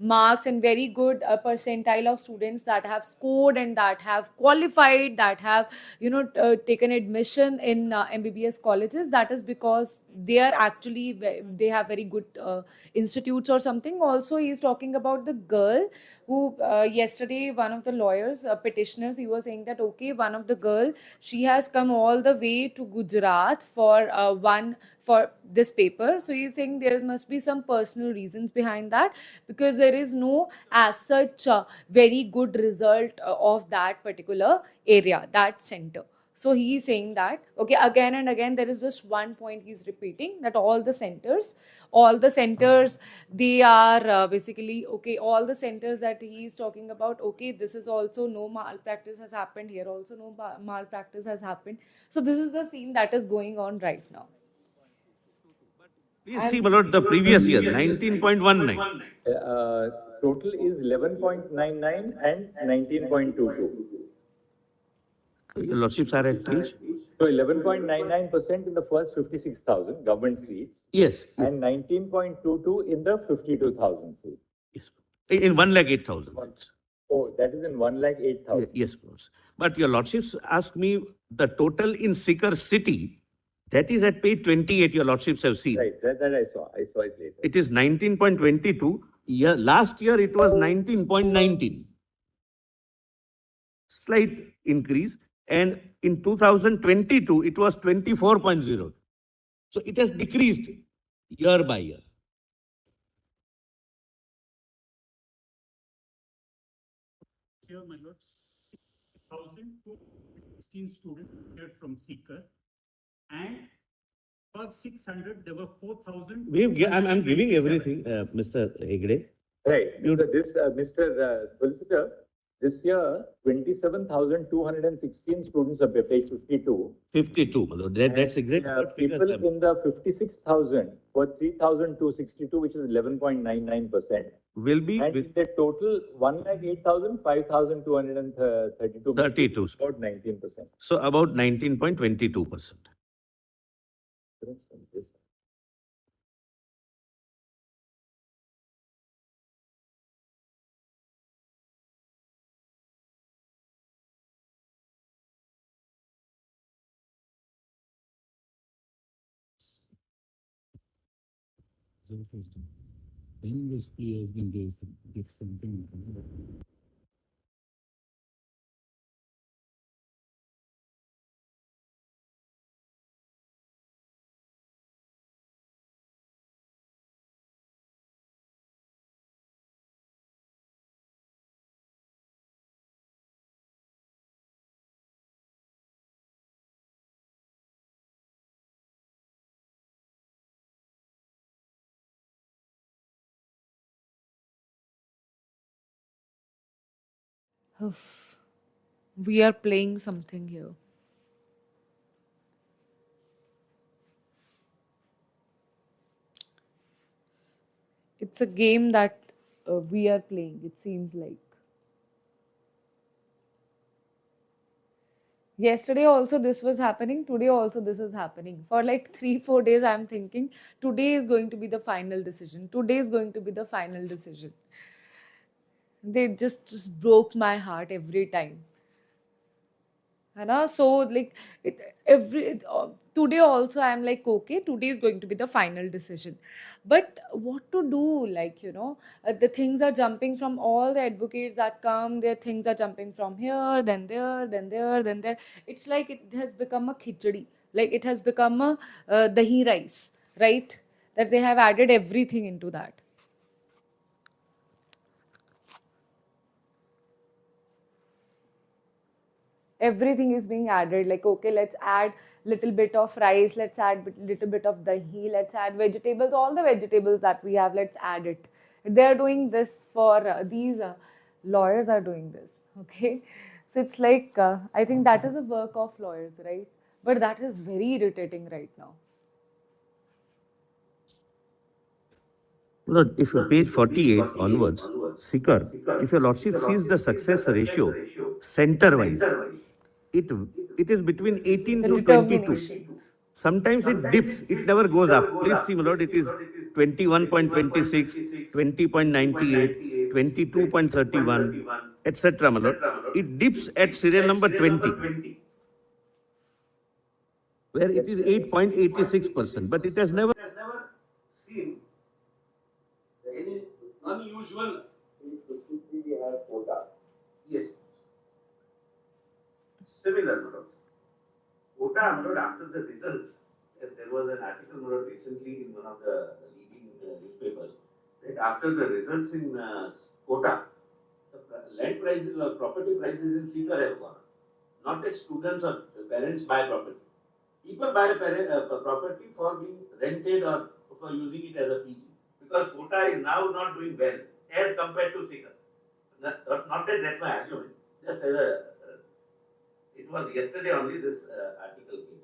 marks and very good percentile of students that have scored and that have qualified, that have taken admission in MBBS colleges. That is because they are actually they have very good institutes or something. Also, he is talking about the girl who yesterday, one of the lawyers, petitioners, he was saying that okay, one of the girl, she has come all the way to Gujarat for this paper. So he's saying there must be some personal reasons behind that, because there is no as such very good result of that particular area, that center. So he is saying that okay, again and again there is just one point he's repeating, that all the centers, they are basically okay, all the centers that he is talking about, okay, this is also no malpractice has happened here, also no malpractice has happened. So this is the scene that is going on right now. Please see, my lord, the previous year, 19.19. Total is 11.99 and 19.22. Your lordships are at page? So 11.99% in the first 56,000 government seats. Yes. And 19.22 in the 52,000 seats. Yes. In 1,08,000. Oh, that is in 1,08,000. Yes, course. But your lordships asked me the total in Sikar city. That is at page 28, your lordships have seen. Right, that I saw. I saw it later. It is 19.22. Last year it was 19.19. Slight increase. And in 2022, it was 24.0. So it has decreased year by year. Here, my lords, 1,216 students appeared from Seeker, and for 600, there were 4,000. I'm giving everything, Mr. Hegde. Right. Mr. Solicitor, this year, 27,216 students are page 52. 52, my lord. That's exactly what figures people have. in the 56,000 were 3,262, which is 11.99%. Will be And in the total 1,08,000, 5,232. 32. About 19%. So about 19.22%. When this plea has been raised, it's something. We are playing something here. It's a game that we are playing, it seems like. Yesterday also this was happening, today also this is happening. For like 3-4 days I'm thinking today is going to be the final decision. Today is going to be the final decision. They just broke my heart every time. है ना? So like today also I'm like, okay, today is going to be the final decision. But what to do? Like, the things are jumping from all the advocates that come, their things are jumping from here, then there, then there, then there. It's like it has become a khichdi. Like it has become a dahi rice, right? That they have added everything into that. Everything is being added, like, okay, let's add little bit of rice, let's add little bit of dahi, let's add vegetables, all the vegetables that we have, let's add it. They're doing this for these lawyers are doing this, okay? So it's like, I think that is the work of lawyers, right? But that is very irritating right now. Lord, if you page 48 onwards, Sikar, if your lordship sees the success ratio center-wise, it is between 18 The to 22. determination. Sometimes it dips, it never goes up. Please see, my lord, it is 21.26, 20.98, 22.31, etc., my lord. It dips at serial number 20, where it is 8.86%, but it has never seen any unusual. We have quota. Yes. Similar, my lord. Quota, my lord, after the results, there was an article, my lord, recently in one of the leading newspapers, that after the results in quota, the land prices or property prices in Sikar have gone up. Not that students or parents buy property. People buy property for being rented or for using it as a PG. Because quota is now not doing well as compared to Sikar. Not that that's my argument. Just as it was yesterday only this article came.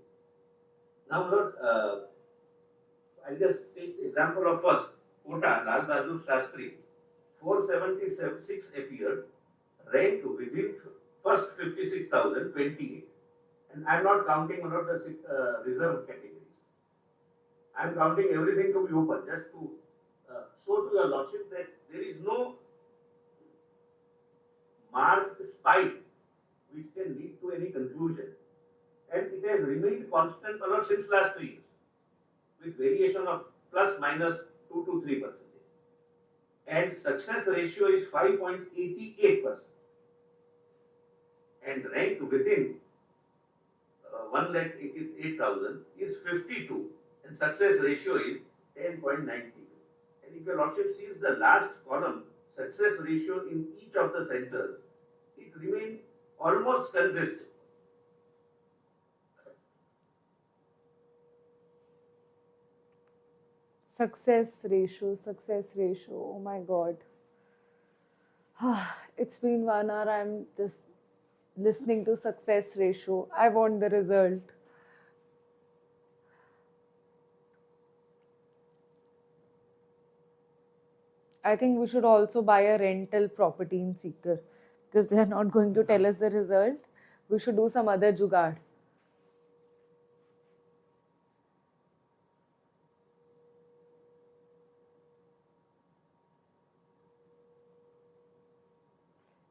Now, Lord, I'll just take example of first quota, Lal Bahadur Shastri, 476 appeared, ranked within first 56,028. And I'm not counting one of the reserve categories. I'm counting everything to be open, just to show to your lordship that there is no marked spike which can lead to any conclusion. And it has remained constant since last 3 years, with variation of plus minus 2 to 3%. And success ratio is 5.88%. And ranked within 1,88,000 is 52, and success ratio is 10.92. And if your lordship sees the last column, success ratio in each of the centers, it remains almost consistent. Success ratio, oh my god. It's been 1 hour, I'm just listening to success ratio. I want the result. I think we should also buy a rental property in Sikar, because they are not going to tell us the result. We should do some other jugaad.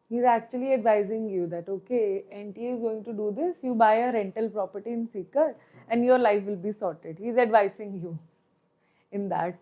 He's actually advising you that, okay, NTA is going to do this, you buy a rental property in Sikar and your life will be sorted. He's advising you in that.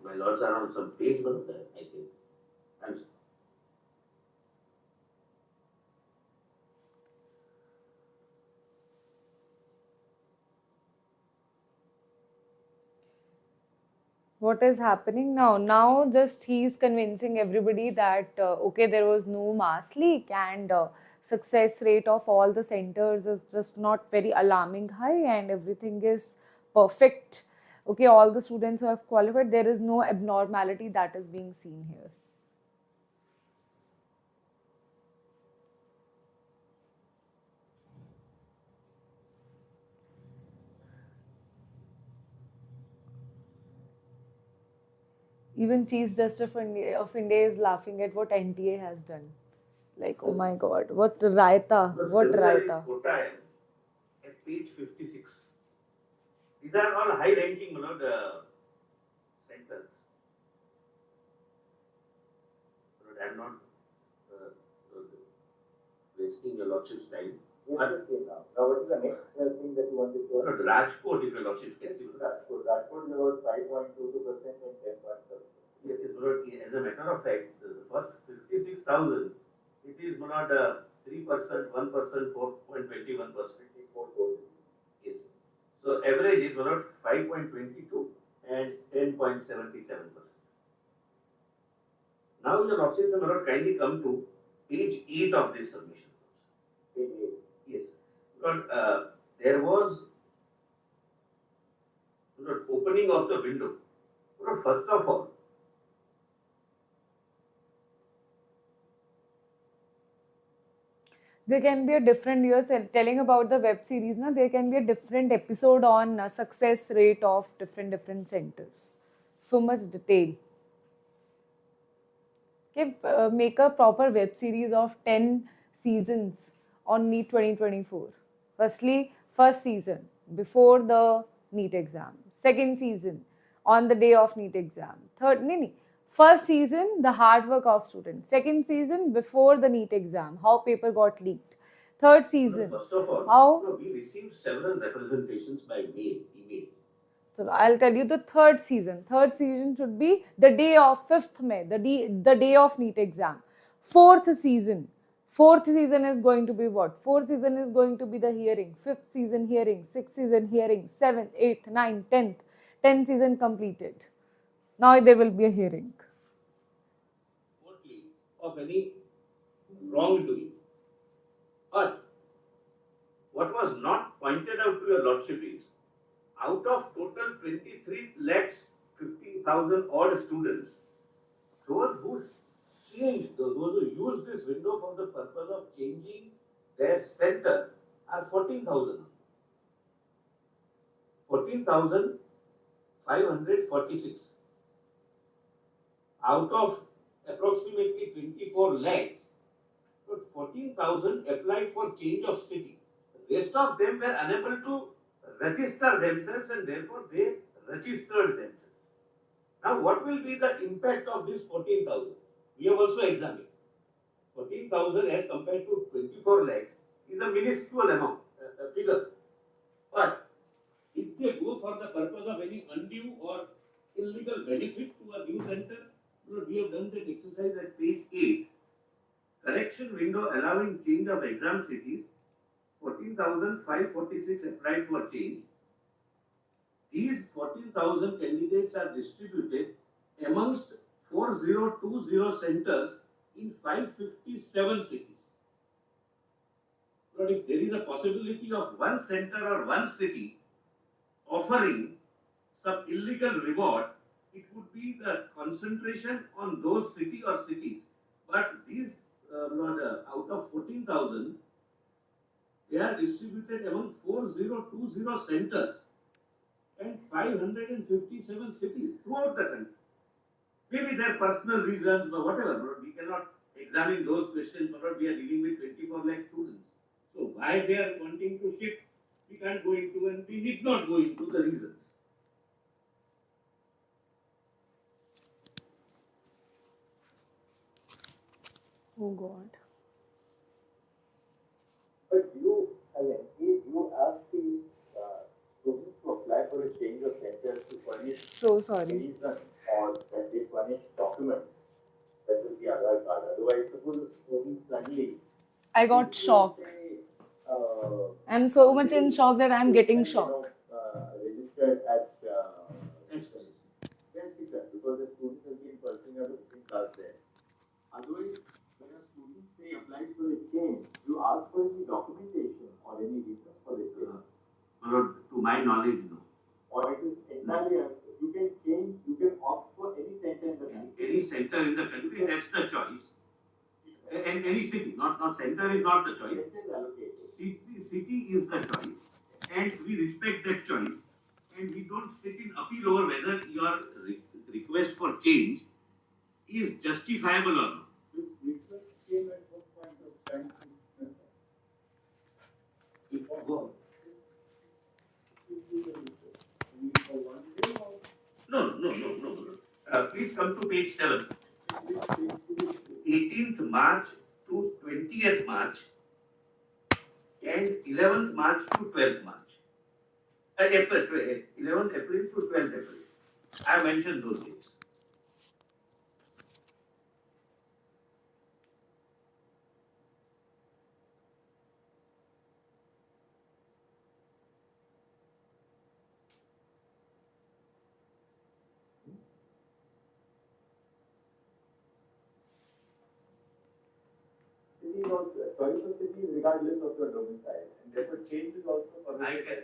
My lords are on some page, I think. I'm What is happening now? Now just he's convincing everybody that okay, there was no mass leak, and success rate of all the centers is just not very alarming high, and everything is perfect. Okay, all the students who have qualified, there is no abnormality that is being seen here. Even Chief Justice of India is laughing at what NTA has done. Like, oh my God, what raita, what raita. At page 56. These are all high-ranking, the centers. But I'm not wasting your lordship's time. Yes, now. Now, what is the next thing that you wanted to ask? Rajkot, if your lordship can see. Rajkot is about 5.22% and 10.7%. It is as a matter of fact, the first 56,000, it is not 3%, 1%, 4.21%. Yes. So average is about 5.22 and 10.77%. Now your lordships have kindly come to page 8 of this submission. Page 8. Yes. Because there was opening of the window. First of all, there can be a different, you are telling about the web series, na? There can be a different episode on success rate of different centers. So much detail. Okay, make a proper web series of 10 seasons on NEET 2024. Firstly, first season before the NEET exam. Second season on the day of NEET exam. First season, the hard work of students. Second season, before the NEET exam, how paper got leaked. Third season, first of all, how we received several representations by email. So I'll tell you the third season. Third season should be the day of 5th May, the day of NEET exam. Fourth season is going to be what? Fourth season is going to be the hearing. Fifth season hearing. Sixth season hearing. 7th, 8th, 9th, 10th. 10th season completed. Now there will be a hearing. Only of any wrongdoing. But what was not pointed out to your lordship is, out of total 23 lakhs 15,000 odd students, those who changed, those who used this window for the purpose of changing their center are 14,000. 14,546. Out of approximately 24 lakhs, but 14,000 applied for change of city. The rest of them were unable to register themselves, and therefore they registered themselves. Now, what will be the impact of this 14,000? We have also examined. 14,000 as compared to 24 lakhs is a minuscule amount, figure. But if they go for the purpose of any undue or illegal benefit to a new center, we have done that exercise at page 8. Correction window allowing change of exam cities, 14,546 applied for change. These 14,000 candidates are distributed amongst 4020 centers in 557 cities. But if there is a possibility of one center or one city offering some illegal reward, it would be the concentration on those city or cities. But these, out of 14,000, they are distributed among 4020 centers and 557 cities throughout the country. Maybe their personal reasons or whatever, we cannot examine those questions, but we are dealing with 24 lakh students. So why they are wanting to shift, we can't go into, and we need not go into the reasons. Oh God. But you ask these students to apply for a change of center to furnish So sorry. reason, or that they furnish documents that will be Aadhaar card. Otherwise, suppose the student suddenly. I got shocked. I'm so much in shock that I'm getting shocked. Registered at then because the student has been pursuing a visiting class there. Otherwise, when a student say applies for a change, you ask for any documentation or any reason for the change. To my knowledge, no. Or it is entirely, you can change, you can opt for any center in the country. Any center in the country, that's the choice. And any city, not center is not the choice. Center is allocated. City is the choice, and we respect that choice, and we don't sit in appeal over whether your request for change is justifiable or not. This request came at what point of time? Go. For 1 day or? No. Please come to page 7. 18th March to 20th March and 11th March to 12th March. April, 11th April to 12th April. I mentioned those dates. City is also, choice of city is regardless of your domicile, and therefore change is also for I can,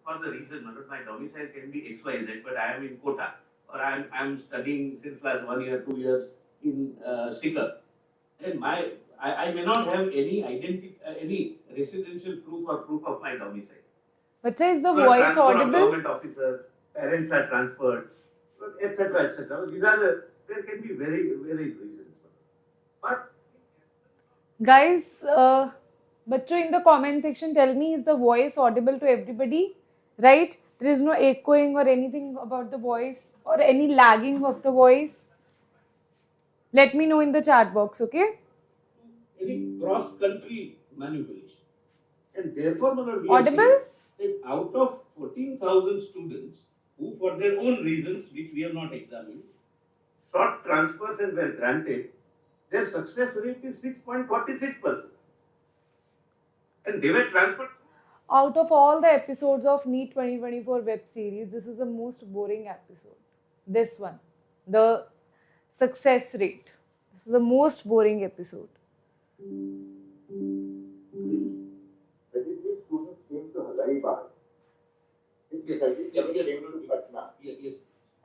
for the reason, my domicile can be XYZ, but I am in Kota, or I am studying since last 1 year, 2 years in Sikar. And I may not have any any residential proof or proof of my domicile. But is the Or voice transfer of audible? government officers, parents are transferred, etc., etc. These are there can be very reasons. But Guys, bachcho in the comment section, tell me, is the voice audible to everybody? Right? There is no echoing or anything about the voice or any lagging of the voice. Let me know in the chat box, okay? any cross-country manipulation. And therefore, we are Audible? saying that out of 14,000 students who, for their own reasons, which we have not examined, sought transfers and were granted, their success rate is 6.46%. And they were transferred. Out of all the episodes of NEET 2024 web series, this is the most boring episode. This one, the success rate. This is the most boring episode. 33 students came to Hazaribagh, 37 Yes. came to Patna, Yes.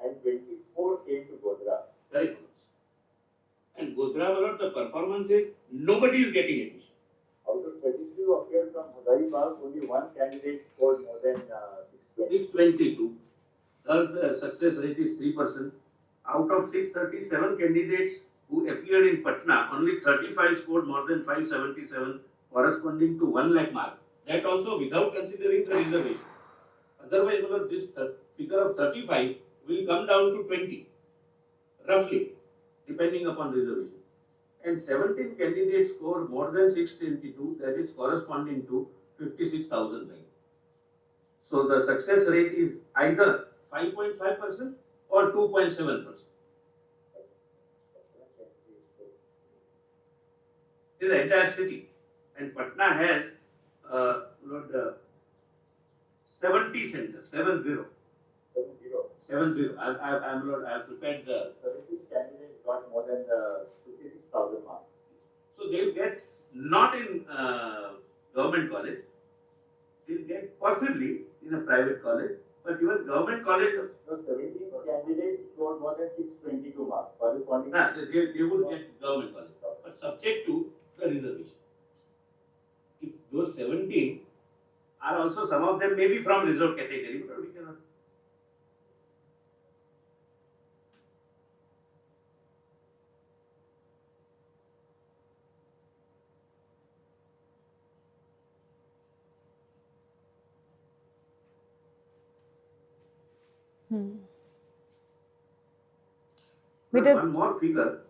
and 24 came to Godhra. Correct. And Godhra, the performance is nobody is getting admission. Out of 33 who appeared from Hazaribagh, only one candidate scored more than 620. 622. The success rate is 3%. Out of 637 candidates who appeared in Patna, only 35 scored more than 577, corresponding to 1 lakh mark. That also without considering the reservation. Otherwise, this figure of 35 will come down to 20, roughly, depending upon reservation. And 17 candidates scored more than 622, that is corresponding to 56,000 rank. So the success rate is either 5.5% or 2.7%. In the entire city. And Patna has 70 centers, 70. 70. I have prepared the. 17 candidates got more than 56,000 marks. So they'll get not in government college, they'll get possibly in a private college, but even government college. So 17 candidates scored more than 622 marks, corresponding. They would get government college, but subject to the reservation. If those 17 are also, some of them may be from reserved category, but we cannot. But One more figure.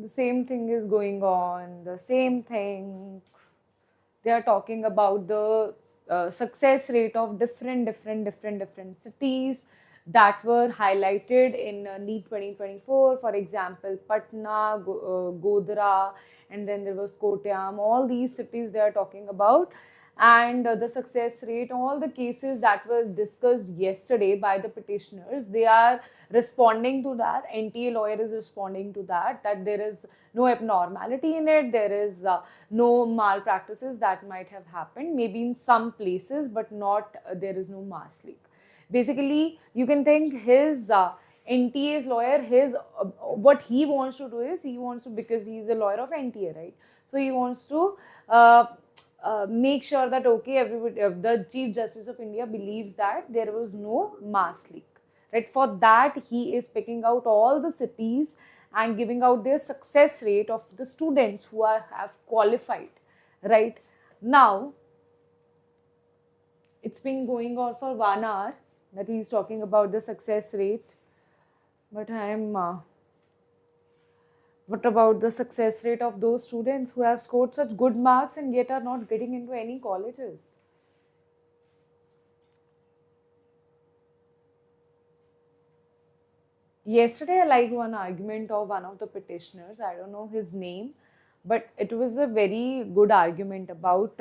the same thing is going on, the same thing. They are talking about the success rate of different cities that were highlighted in NEET 2024. For example, Patna, Godhra, and then there was Kottayam, all these cities they are talking about. And the success rate, all the cases that were discussed yesterday by the petitioners, they are responding to that. NTA lawyer is responding to that, that there is no abnormality in it, there is no malpractices that might have happened, maybe in some places, but not, there is no mass leak. Basically, you can think his NTA's lawyer, his what he wants to do is, he wants to, because he is a lawyer of NTA, right? So he wants to make sure that, okay, everybody, the Chief Justice of India believes that there was no mass leak, right? For that, he is picking out all the cities and giving out their success rate of the students who have qualified, right? Now, it's been going on for 1 hour that he is talking about the success rate, but what about the success rate of those students who have scored such good marks and yet are not getting into any colleges? Yesterday, I liked one argument of one of the petitioners. I don't know his name, but it was a very good argument about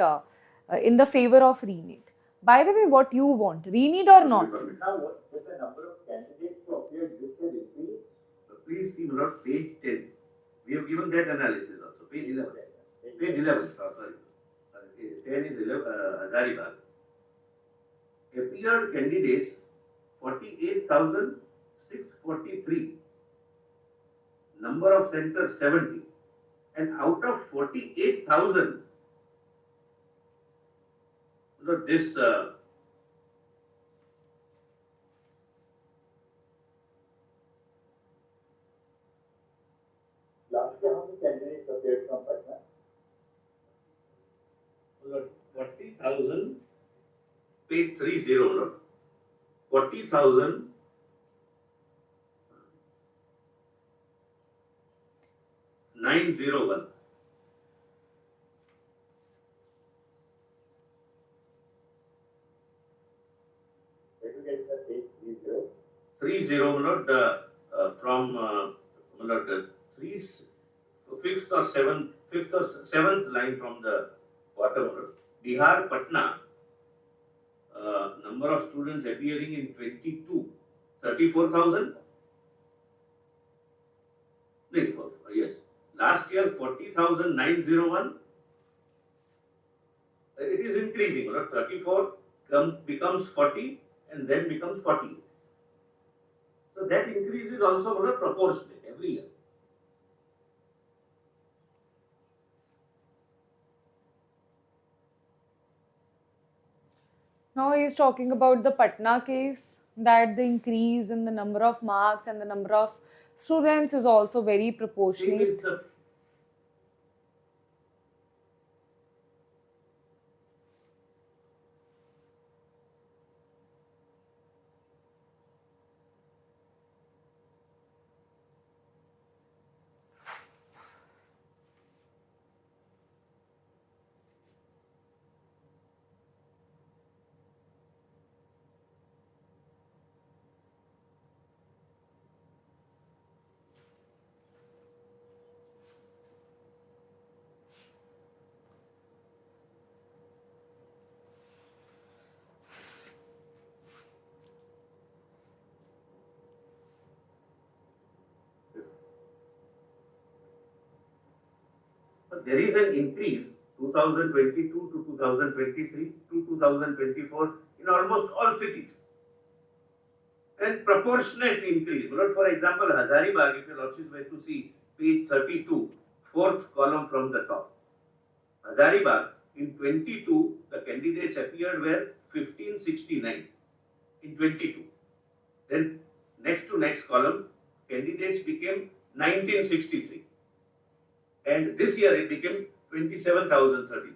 in the favor of ReNEET. By the way, what you want, ReNEET or not? Now, with the number of candidates to appear, this will increase. Please see note page 10. We have given that analysis also. Page 11. Page 11, sorry. 10 is 11, Hazaribagh. Appeared candidates 48,643. Number of centers 70. And out of 48,000, this Last year, how many candidates appeared from Patna? 40,000, page 30, no? 40,000. Nine zero one. Where to get the page 30? 30, not from fifth or seventh line from the bottom. Bihar, Patna, number of students appearing in 22, 34,000. Yes. Last year, 40,901. It is increasing. 34 becomes 40 and then becomes 48. So that increase is also proportionate every year. Now he is talking about the Patna case, that the increase in the number of marks and the number of students is also very proportionate. There is an increase 2022 to 2023 to 2024 in almost all cities. And proportionate increase. For example, Hazaribagh, if your lordships were to see page 32, fourth column from the top. Hazaribagh, in 22, the candidates appeared were 1569 in 22. Then next to next column, candidates became 1963. And this year it became 27,033.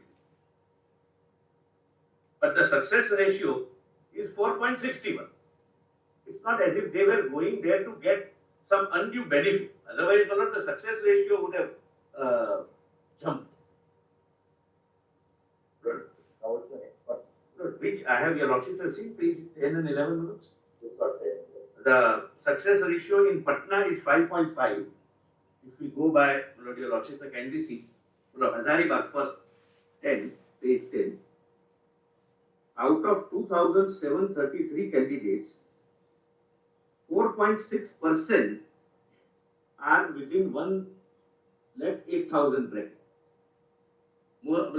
But the success ratio is 4.61. It's not as if they were going there to get some undue benefit. Otherwise, the success ratio would have jumped. Now, what's the next one? Which I have, your lordships have seen, page 10 and 11 minutes. This got 10. The success ratio in Patna is 5.5. If we go by, your lordships can kindly see, Hazaribagh first 10, page 10. Out of 2,733 candidates, 4.6% are within 1,08,000 bracket.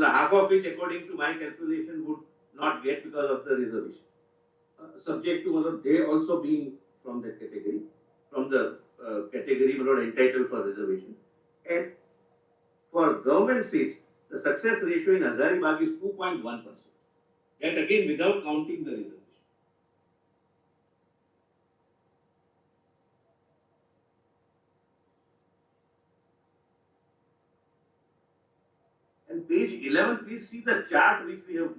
Half of which, according to my calculation, would not get because of the reservation. Subject to they also being from that category, from the category entitled for reservation. And for government seats, the success ratio in Hazaribagh is 2.1%. That again without counting the reservation. And page 11, please see the chart which we have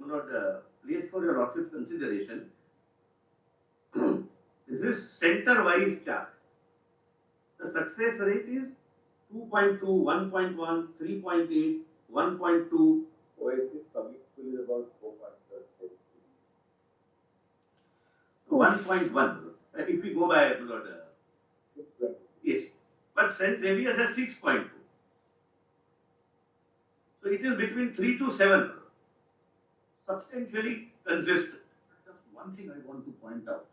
placed for your lordship's consideration. This is center-wise chart. The success rate is 2.2, 1.1, 3.8, 1.2. OSC public school is about 4.3. 1.1. If we go by yes, but St. Xavier's has 6.2. So it is between 3 to 7. Substantially consistent. Just one thing I want to point out.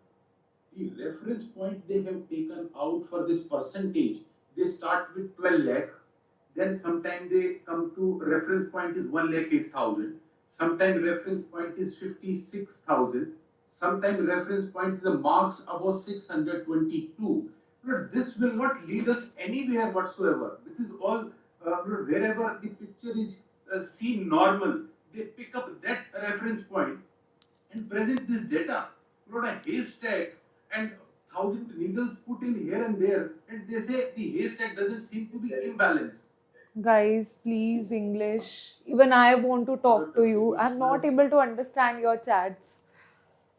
The reference point they have taken out for this percentage, they start with 12 lakh, then sometime they come to reference point is 1,08,000, sometime reference point is 56,000, sometime reference point is the marks above 622. But this will not lead us anywhere whatsoever. This is all wherever the picture is seen normal, they pick up that reference point and present this data. Not a haystack and 1,000 needles put in here and there, and they say the haystack doesn't seem to be imbalanced. Guys, please, English. Even I want to talk to you. I'm not able to understand your chats.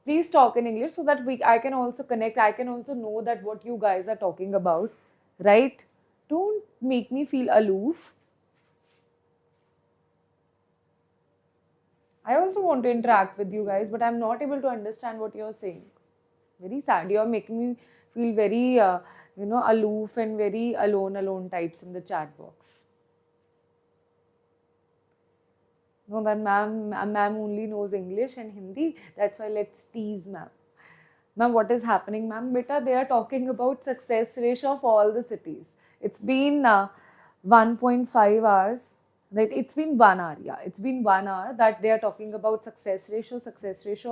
Please talk in English so that I can also connect. I can also know that what you guys are talking about, right? Don't make me feel aloof. I also want to interact with you guys, but I'm not able to understand what you're saying. Very sad. You're making me feel very, aloof and very alone types in the chat box. No, that ma'am only knows English and Hindi. That's why let's tease ma'am. Ma'am, what is happening, ma'am? Beta, they are talking about success ratio of all the cities. It's been 1.5 hours. Right? It's been 1 hour. Yeah, it's been 1 hour that they are talking about success ratio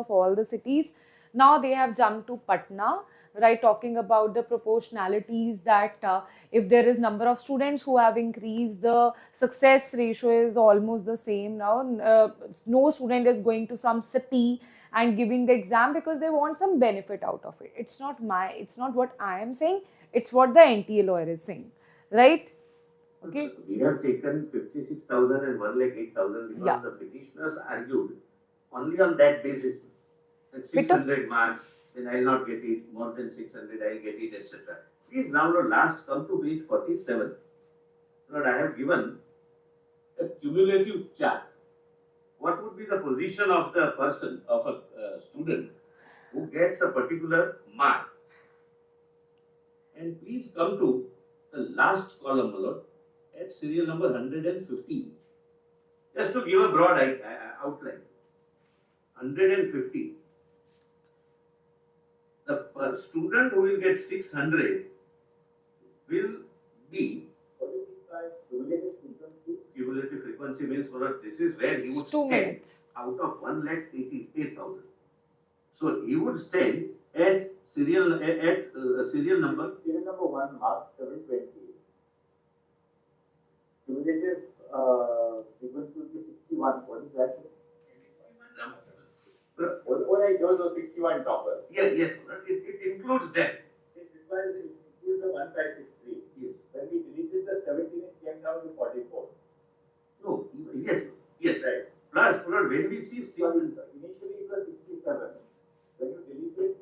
of all the cities. Now they have jumped to Patna, right? Talking about the proportionalities that if there is number of students who have increased, the success ratio is almost the same now. No student is going to some city and giving the exam because they want some benefit out of it. It's not what I am saying. It's what the NTA lawyer is saying, right? Okay. We have taken 56,000 and 1,08,000 because the petitioners argued only on that basis. At 600 marks, then I will not get it. More than 600, I will get it, etc. Please now, last come to page 47. Lord, I have given a cumulative chart. What would be the position of the person, of a student who gets a particular mark? And please come to the last column, Lord, at serial number 150. Just to give a broad outline. 150. The student who will get 600 will be cumulative frequency means this is where he would stand out of 1,88,000. So he would stand at serial number 1 mark 720. Cumulative frequency would be 61. What is that? What I chose was 61 topper. Yes, it includes that. It includes the 1563. Yes. When we deleted the 17, it came down to 44. No, yes. Right. Plus, when we see initially it was 67. When you deleted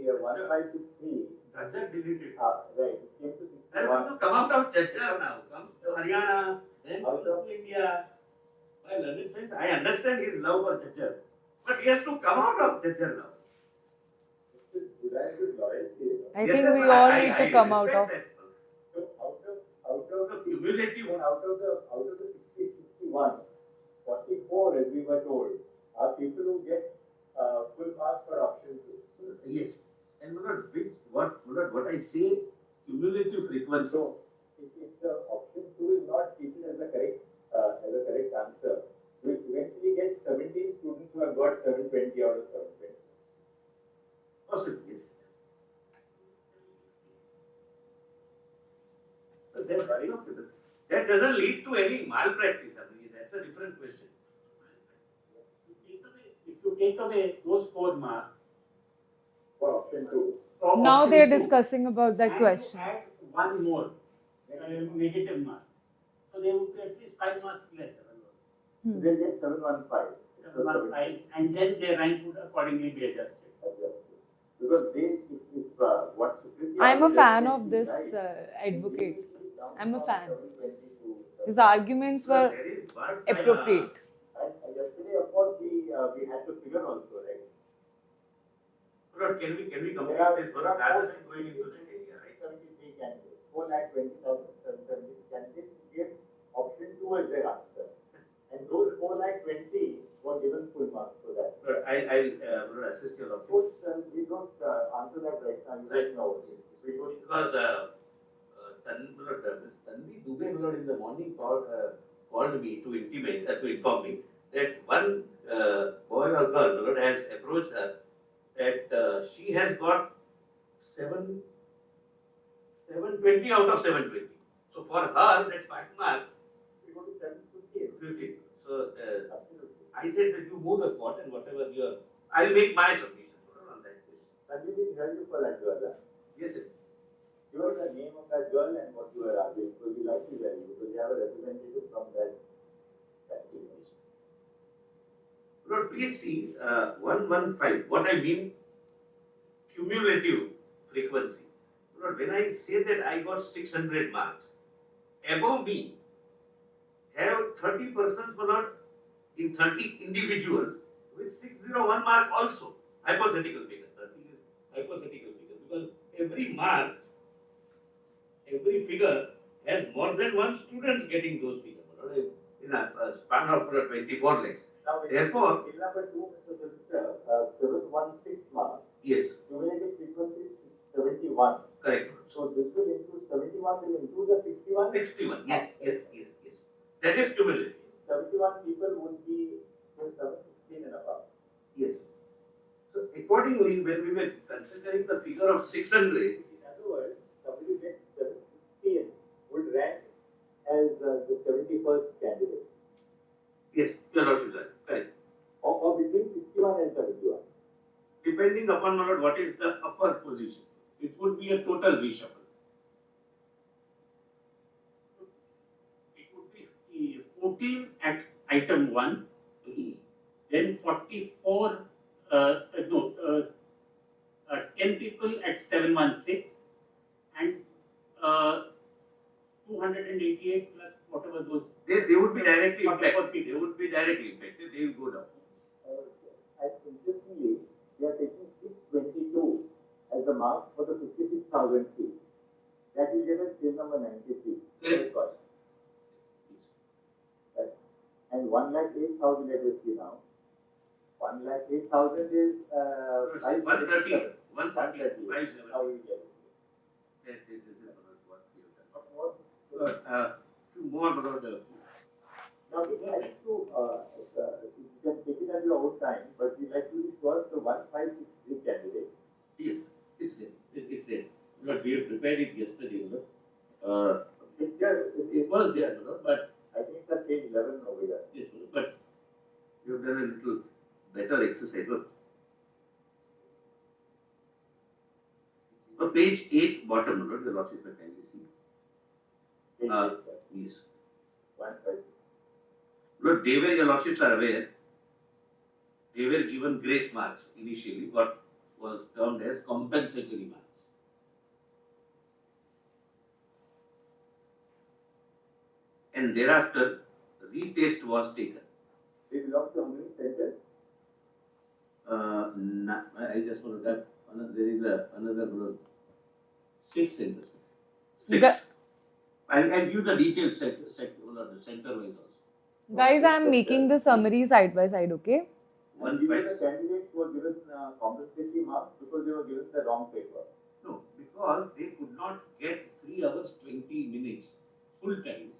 the 1563, that deleted. Right, it came to 61. Come out of Chhattisgarh now. Come to Haryana, then come to India. My learned friends, I understand his love for Chhattisgarh, but he has to come out of Chhattisgarh now. I think we all need to come out of. Out of the cumulative, out of the 66 41, 44, as we were told, are people who get full marks for option 2. Yes. And what I say, cumulative frequency. So, if the option 2 is not treated as a correct answer, we will eventually get 17 students who have got 720 out of 720. Possibly, yes. But then, that doesn't lead to any malpractice. I mean, that's a different question. If you take away those 4 marks For option 2. from Now option they are 2, discussing about that and question. you add 1 more negative mark, so they would be at least 5 marks less. They get 715. 715, and then their rank would accordingly be adjusted. Because if what Sukriti I'm a argued fan yesterday of is this right, advocate. down I'm a from fan. 720 to His arguments were There is one appropriate. And yesterday, of course, we had to figure also, right? Lord, can we complete this one rather than going into that area, right? 73 candidates, 4,20,770 candidates gave option 2 as their answer. And those 4,20,000 were given full marks for that. But I'll assist your Of office. course, we don't answer that right now. You guys know. We don't. Because Miss Tanvi Dubey, Lord, in the morning called me to inform me that one boy or girl, Lord, has approached her that she has got 720 out of 720. So for her, that's 5 marks. We go to 750. 50. So Absolutely. I said that you move the court and whatever I'll make my submission on that question. And we didn't hear you for that girl. Huh? Yes, yes. Give us the name of that girl and what you are arguing, because we like to hear you, because we have a representative from that team. Lord, please see 115. What I mean, cumulative frequency. Lord, when I say that I got 600 marks, above me have 30 persons, Lord, in 30 individuals with 601 mark also. Hypothetical figure. 30 is hypothetical figure, because every figure has more than one students getting those figures, Lord, in a span of 24 lakhs. Now, Therefore, in number 2, Mr. Solicitor, 716 marks, yes, cumulative frequency is 71. correct. So this will include 71, will include the 61. 61, yes. That is cumulative. 71 people would be still 716 and above. Yes. So accordingly, when we were considering the figure of 600, In other words, somebody who gets 716 would rank as the 71st candidate, yes, your lordship, sir, correct. or between 61 and 71. Depending upon, my lord, what is the upper position, it would be a total reshuffle. It would be 14 at item 1, then 44, 10 people at 716, and 288 plus whatever those. They would be directly 44 impacted. people. They would be directly impacted. They will go down. And interestingly, we are taking 622 as the mark for the 56,000 seats. That will get us seal number 93. Correct. Right. And 1,08,000 let us see now. 1,08,000 is 130. 130. 570. How we get it? This is what we have done. Few more, my lord. Now, we like to, you can take it at your own time, but we like to discuss the 1563 candidates. Yes, it's there. It's there. Lord, we have prepared it yesterday, Lord. It's there. It was there, Lord, but I think it's at page 11 over here. yes, Lord, but you have done a little better exercise. Look. Page 8, bottom, Lord, the lordship may kindly see. Page Yes. 156. Lord, they were, your lordships are aware, they were given grace marks initially, what was termed as compensatory marks. And thereafter, retest was taken. They belong to how many centers? I just want to have another, there is another 6 centers. 6. I'll give the details center wise also. Guys, I'm making the summary side by side, okay? And these are the candidates who were given compensatory marks because they were given the wrong paper. No, because they could not get 3 hours 20 minutes full time.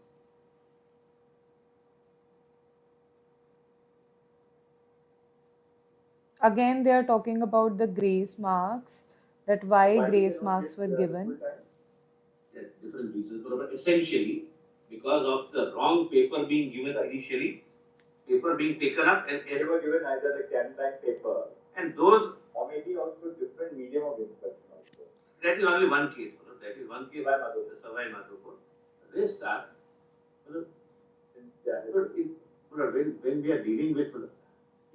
Again, they are talking about the grace marks, that why Why did grace they not marks get, were full given. time? There are different reasons, but essentially, because of the wrong paper being given initially, paper being taken up and They were given either the can-bank paper and those, or maybe also different medium of inspection also. that is only one case. That is one case. Savai Madhopur. The Savai Madhopur. The rest are, Yeah. when we are dealing with The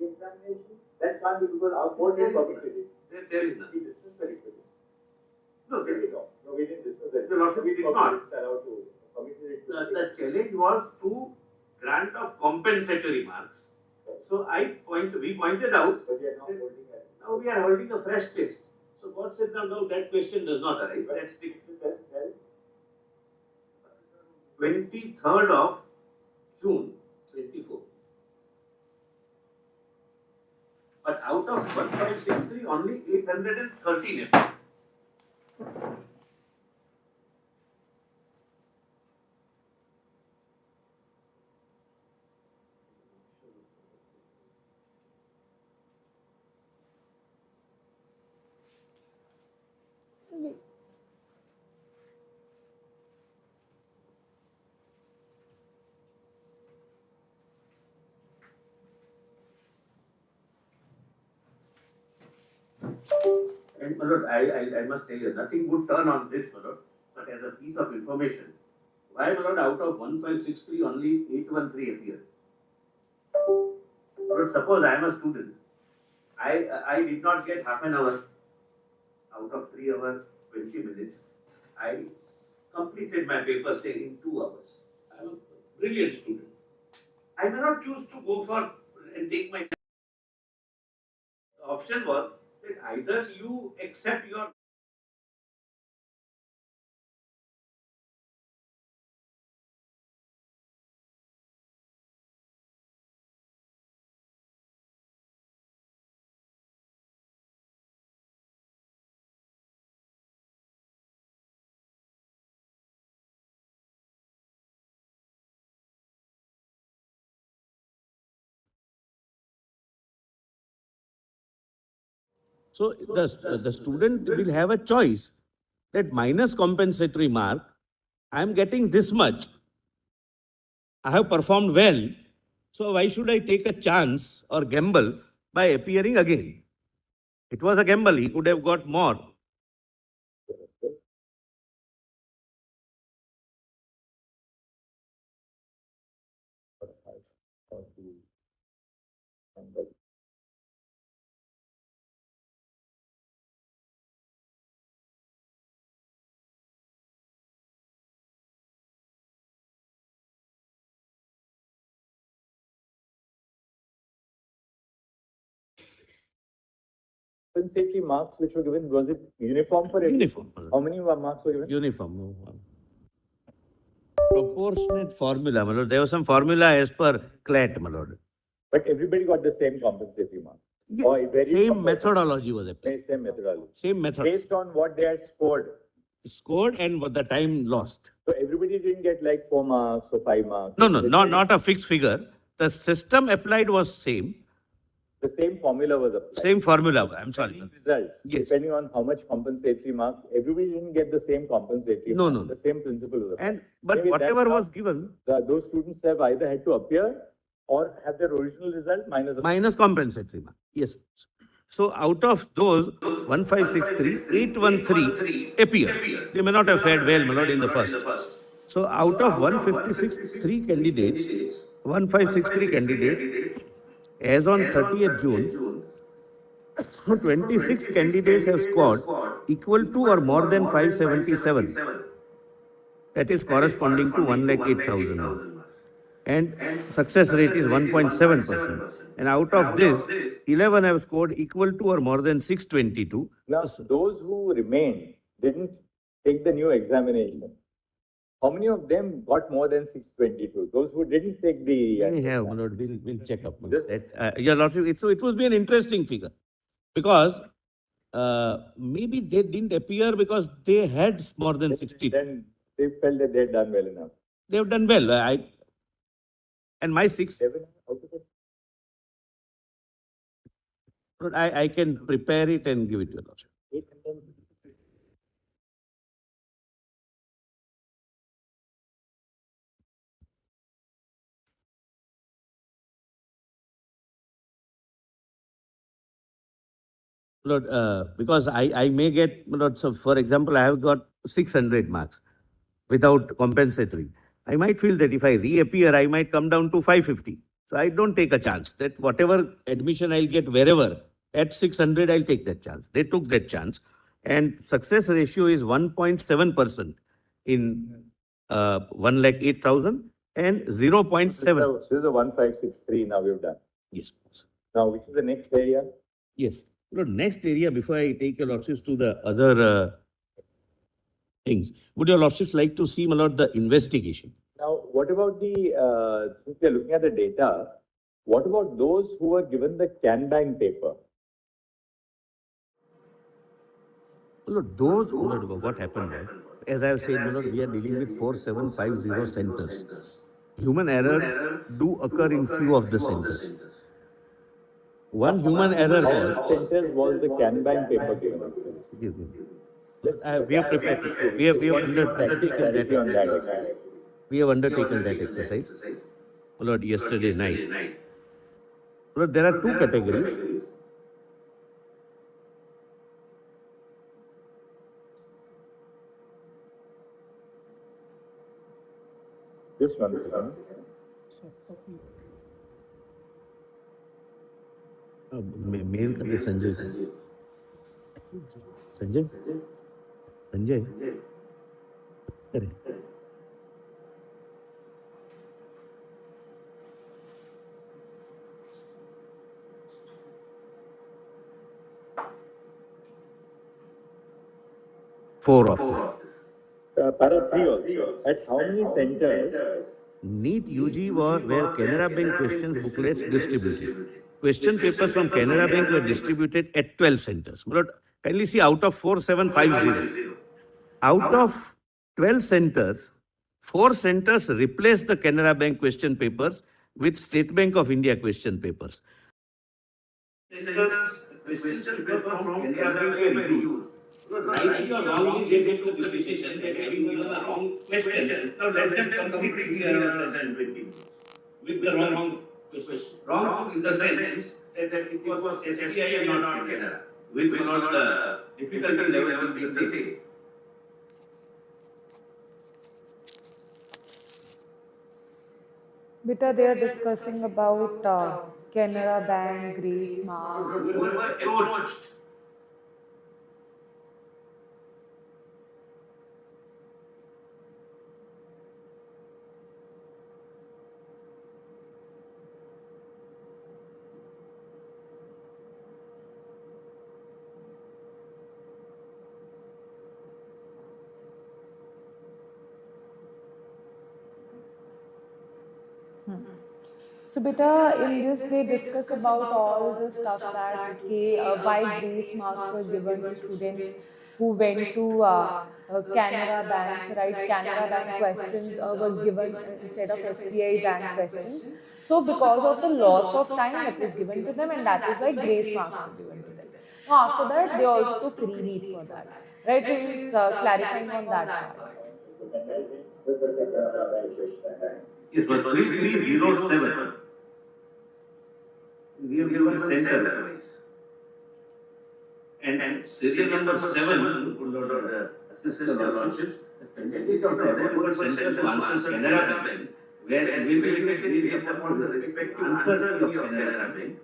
examination, that can't be because our board is permitted it. there is We nothing. dismissed the request. No, there is No, we didn't dismiss it. The lordship did not. Allowed to, permitted it to. The challenge was to grant of compensatory marks. So we pointed out, But we are now holding it. now we are holding a fresh test. So God said, now that question does not arise. Let's take The test held 23rd of June 24. But out of 1563, only 813 appeared. And my lord, I must tell you, nothing would turn on this, my lord, but as a piece of information, why, my lord, out of 1563, only 813 appeared? My lord, suppose I am a student, I did not get half an hour out of 3 hours 20 minutes. I completed my paper, say, in 2 hours. I am a brilliant student. I may not choose to go for and take my. The option was that either you accept your So the student will have a choice that minus compensatory mark, I am getting this much. I have performed well. So why should I take a chance or gamble by appearing again? It was a gamble. He could have got more. Compensatory marks which were given, was it uniform for everyone? Uniform. How many marks were given? Uniform. No. Proportionate formula, my lord. There was some formula as per CLAT, my lord. But everybody got the same compensatory mark. Or it varied Same from methodology was applied. Same methodology. Same method. Based on what they had scored. Scored and what the time lost. So everybody didn't get like 4 marks or 5 marks. No, not a fixed figure. The system applied was same. The same formula was applied. Same formula. I'm sorry. Results. Yes. Depending on how much compensatory mark, everybody didn't get the same compensatory mark. No. The same principle was applied. But Maybe whatever that's was how given, those students have either had to appear or have their original result minus compensatory mark. Yes. So out of those 1563, 813 appear. They may not have fared well, my lord, in the first. So out of 156, 1563 candidates, as on 30th June, 26 candidates have scored equal to or more than 577. That is corresponding to 1,08,000. And success rate is 1.7%. And out of this, 11 have scored equal to or more than 622. Now, those who remained didn't take the new examination. How many of them got more than 622? Those who didn't take the. We have, my lord, we'll check up. Yes. That, Your Lordship, it would be an interesting figure because maybe they didn't appear because they had more than 60. Then they felt that they had done well enough. They have done well. And my 6. 7 out of it. Lord, I can prepare it and give it to Your Lordship. 8 and 10. Lord, because I may get, Lord, so for example, I have got 600 marks without compensatory. I might feel that if I reappear, I might come down to 550. So I don't take a chance that whatever admission I'll get wherever, at 600, I'll take that chance. They took that chance. And success ratio is 1.7% in 1,08,000 and 0.7. This is the 1563 now we've done. Yes. Now, which is the next area? Yes. Lord, next area, before I take your lordships to the other things, would your lordships like to see, my lord, the investigation? Now, what about the, since we are looking at the data, what about those who were given the CanBank paper? Lord, those, Lord, what happened was, as I have said, my lord, we are dealing with 4750 centers. Human errors do occur in few of the centers. One human error How many was, centers was the CanBank paper given? we have prepared, we have undertaken that exercise. We have undertaken that exercise, Lord, yesterday night. Lord, there are two categories. Just one second. Mail कर दे संजय संजय संजय करे 4 of this. Para 3 also. At how many centers? NEET UG were Canara Bank questions booklets distributed. Question papers from Canara Bank were distributed at 12 centers. Lord, kindly see out of 4750. Out of 12 centers, 4 centers replaced the Canara Bank question papers with State Bank of India question papers. Centers question paper from Canara Bank were used. Rightly or wrongly, they took the decision that having given the wrong question, now let them complete 320 minutes with the wrong question. Wrong in the sense that it was SBI and not Canara. With not the difficulty level being the same. Beta, they are discussing about Canara Bank, grace marks. We were approached. So beta, in this they discuss about all the stuff that why grace marks were given to students who went to Canara Bank, right? Canara Bank questions were given instead of SBI Bank questions. So because of the loss of time that was given to them, and that is why grace marks were given to them. Now after that, they also took ReNEET for that, right? So he's clarifying on that part. It was 3307. We have given center. And serial number 7 would not assist the lordships. The candidate of the available centers who answers Canara Bank, where we will based upon the respective answers of Canara Bank.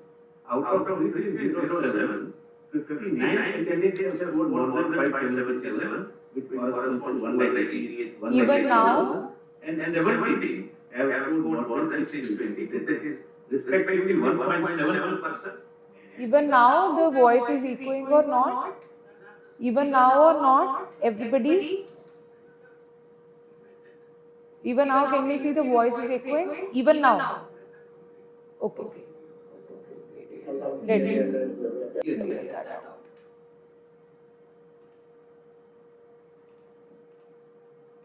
Out of 3307, 59 candidates have scored more than 577, which corresponds to 198. Even now? And 17 have scored more than 620. This is respectively 1.7%. Even now the voice is echoing or not? Even now or not? Everybody? Even now, can you see the voice is echoing? Even now. Okay. Let me clear that out.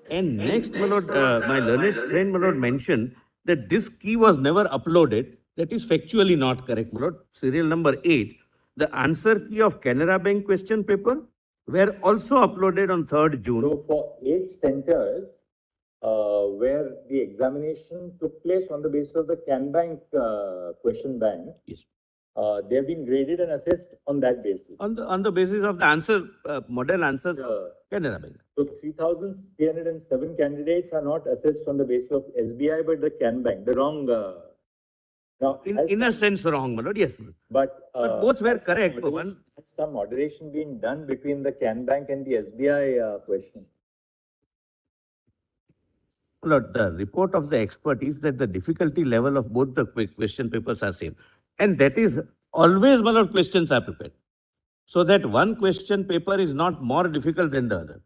And next, my lord, my learned friend, my lord, mentioned that this key was never uploaded. That is factually not correct, my lord. Serial number 8, the answer key of Canara Bank question paper were also uploaded on 3rd June. So for 8 centers, where the examination took place on the basis of the CanBank question bank, Yes. they have been graded and assessed on that basis. On the basis of the answer, model answers of Canara Bank. So 3,307 candidates are not assessed on the basis of SBI, but the CanBank, the wrong. Now, In a sense, wrong, my lord. Yes, my lord. But both were correct. But one, has some moderation being done between the CanBank and the SBI question? my lord, the report of the expert is that the difficulty level of both the question papers are same. And that is always, my lord, questions are prepared. So that one question paper is not more difficult than the other.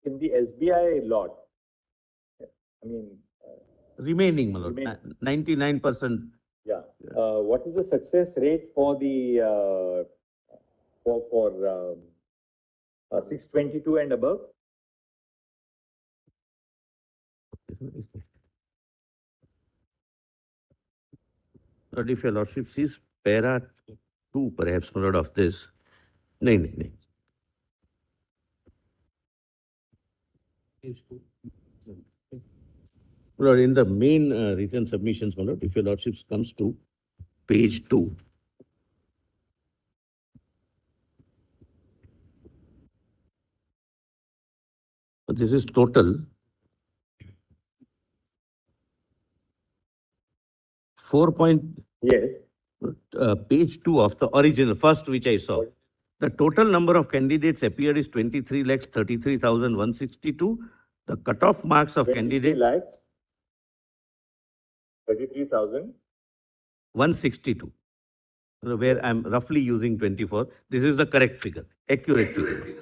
In the SBI lot, I mean, Remaining, my lord, 99%. yeah. What is the success rate for the 622 and above? But if your lordship sees para 2, perhaps, my lord, of this. No. Lord, in the main written submissions, my lord, if your lordship comes to page 2. This is total 4 point, Yes. page 2 of the original, first which I saw. The total number of candidates appeared is 23,33,162. The cutoff marks of 23 candidate lakhs, 33,000. 162. Where I'm roughly using 24. This is the correct figure, accurate figure.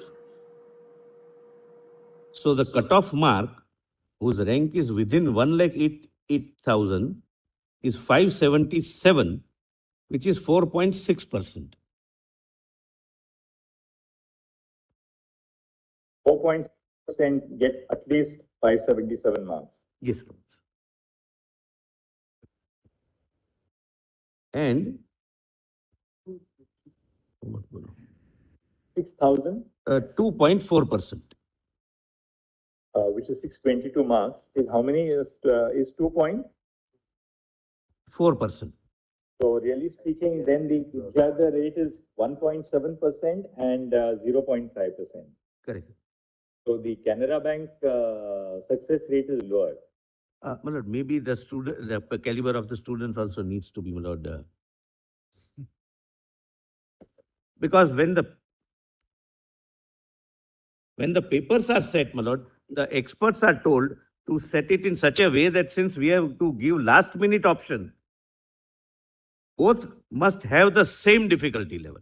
So the cutoff mark, whose rank is within 1,08,000, is 577, which is 4.6%. 4% get at least 577 marks. Yes, Lord. And 6,000, 2.4%. which is 622 marks, is how many? Is 2 4%. So really speaking, then the rate is 1.7% and 0.5%. Correct. So the Canara Bank success rate is lower. My lord, maybe the caliber of the students also needs to be, my lord. Because when the papers are set, my lord, the experts are told to set it in such a way that since we have to give last minute option, both must have the same difficulty level.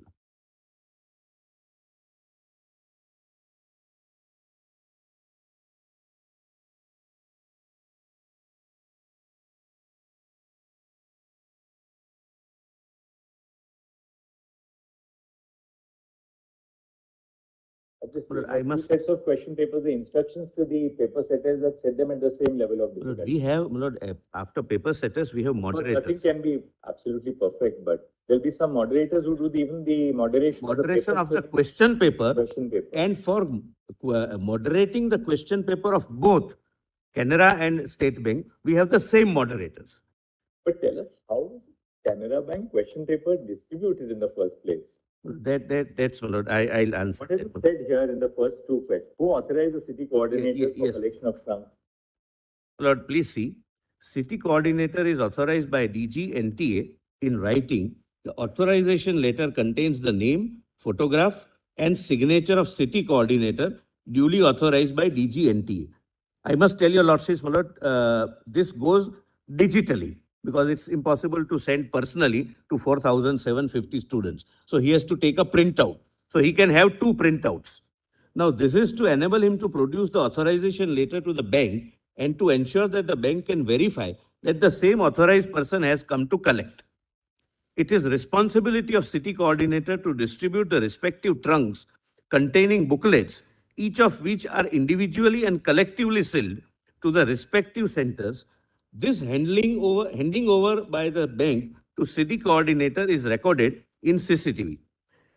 Obviously, I two must- sets of question papers, the instructions to the paper setters that set them at the same level of My lord, difficulty. we have, my lord, after paper setters, we have Of course, moderators. nothing can be absolutely perfect, but there'll be some moderators who do even the moderation. Moderation of the paper question paper, question paper. and for moderating the question paper of both Canara and State Bank, we have the same moderators. But tell us, how is Canara Bank question paper distributed in the first place? That's my lord. I'll answer. What is it said here in the first two questions? Who authorized the city coordinator for yes. collection of trunks? Lord, please see. City coordinator is authorized by DG NTA in writing. The authorization letter contains the name, photograph, and signature of city coordinator duly authorized by DG NTA. I must tell your lordships, my lord, this goes digitally because it's impossible to send personally to 4,750 students. So he has to take a printout. So he can have two printouts. Now, this is to enable him to produce the authorization letter to the bank and to ensure that the bank can verify that the same authorized person has come to collect. It is responsibility of city coordinator to distribute the respective trunks containing booklets, each of which are individually and collectively sealed to the respective centers. This handing over by the bank to city coordinator is recorded in CCTV.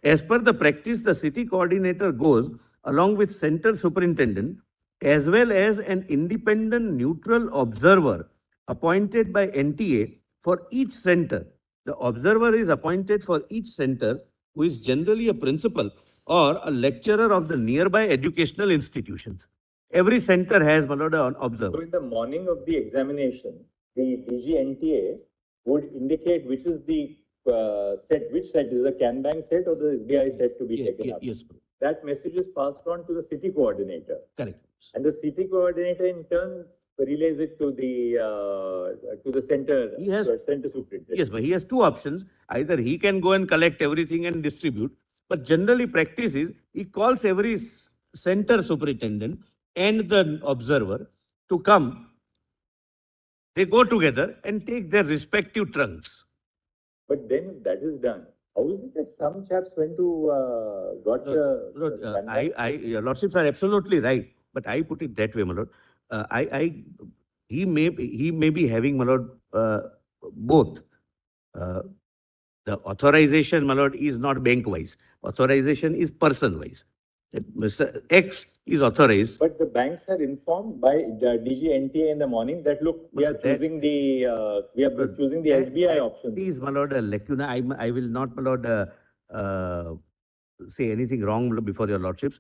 As per the practice, the city coordinator goes along with center superintendent as well as an independent neutral observer appointed by NTA for each center. The observer is appointed for each center, who is generally a principal or a lecturer of the nearby educational institutions. Every center has an observer. So in the morning of the examination, the DG NTA would indicate which is the set, which set is the CanBank set or the SBI set to be taken up. Yes. That message is passed on to the city coordinator. Correct. And the city coordinator in turn relays it to the center, He has, center superintendent. Yes, but he has two options. Either he can go and collect everything and distribute, but generally practice is he calls every center superintendent and the observer to come. They go together and take their respective trunks. But then if that is done, how is it that some chaps went to got your lordships are absolutely right, but I put it that way, my lord. He may be having, my lord, both. The authorization, my lord, is not bank wise. Authorization is person wise. Mr. X is authorized. But the banks are informed by DG NTA in the morning that look, we are choosing the SBI option. Please, my lord, lacuna. I will not, my lord, say anything wrong before your lordships.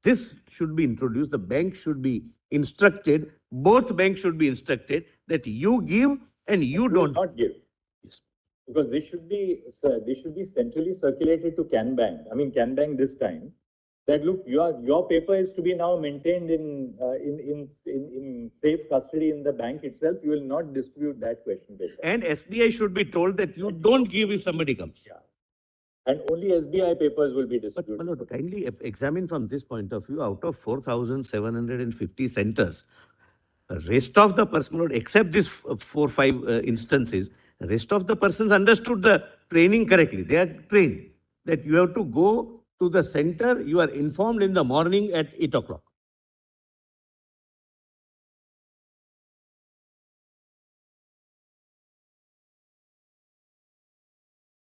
This should be introduced. The bank should be instructed. Both banks should be instructed that you give and you don't not give. Yes. Because they should be centrally circulated to CanBank this time. That look, your paper is to be now maintained in safe custody in the bank itself. You will not distribute that question paper. And SBI should be told that you don't give if somebody comes. Yeah. And only SBI papers will be distributed. But Lord, kindly examine from this point of view, out of 4,750 centers, rest of the person, except these 4-5 instances, rest of the persons understood the training correctly. They are trained that you have to go to the center, you are informed in the morning at 8 o'clock.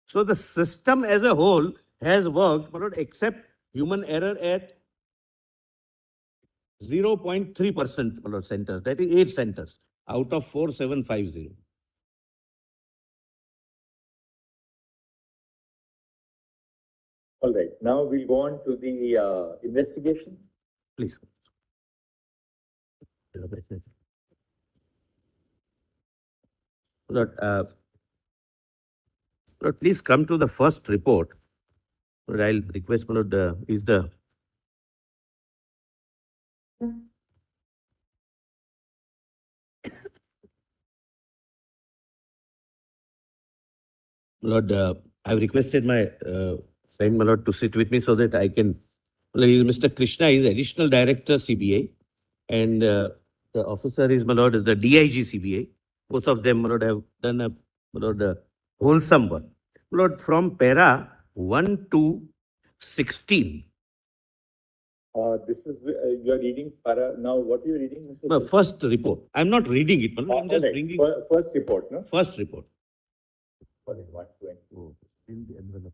So the system as a whole has worked, but except human error at 0.3% centers, that is 8 centers out of 4,750. All right, now we'll go on to the investigation. Please. Lord, please come to the first report. Lord, I'll request, Lord, is the Lord, I've requested my friend, my lord, to sit with me so that I can. Well, he is Mr. Krishna, he is additional director CBI, and the officer is, my lord, the DIG CBI. Both of them, my lord, have done a, my lord, wholesome work. My lord, from para 1 to 16. This is you are reading para. Now, what are you reading, Mr. No, first report. I'm not reading it, my lord. I'm just bringing first report, no? First report. What is 120? Oh, in the envelope.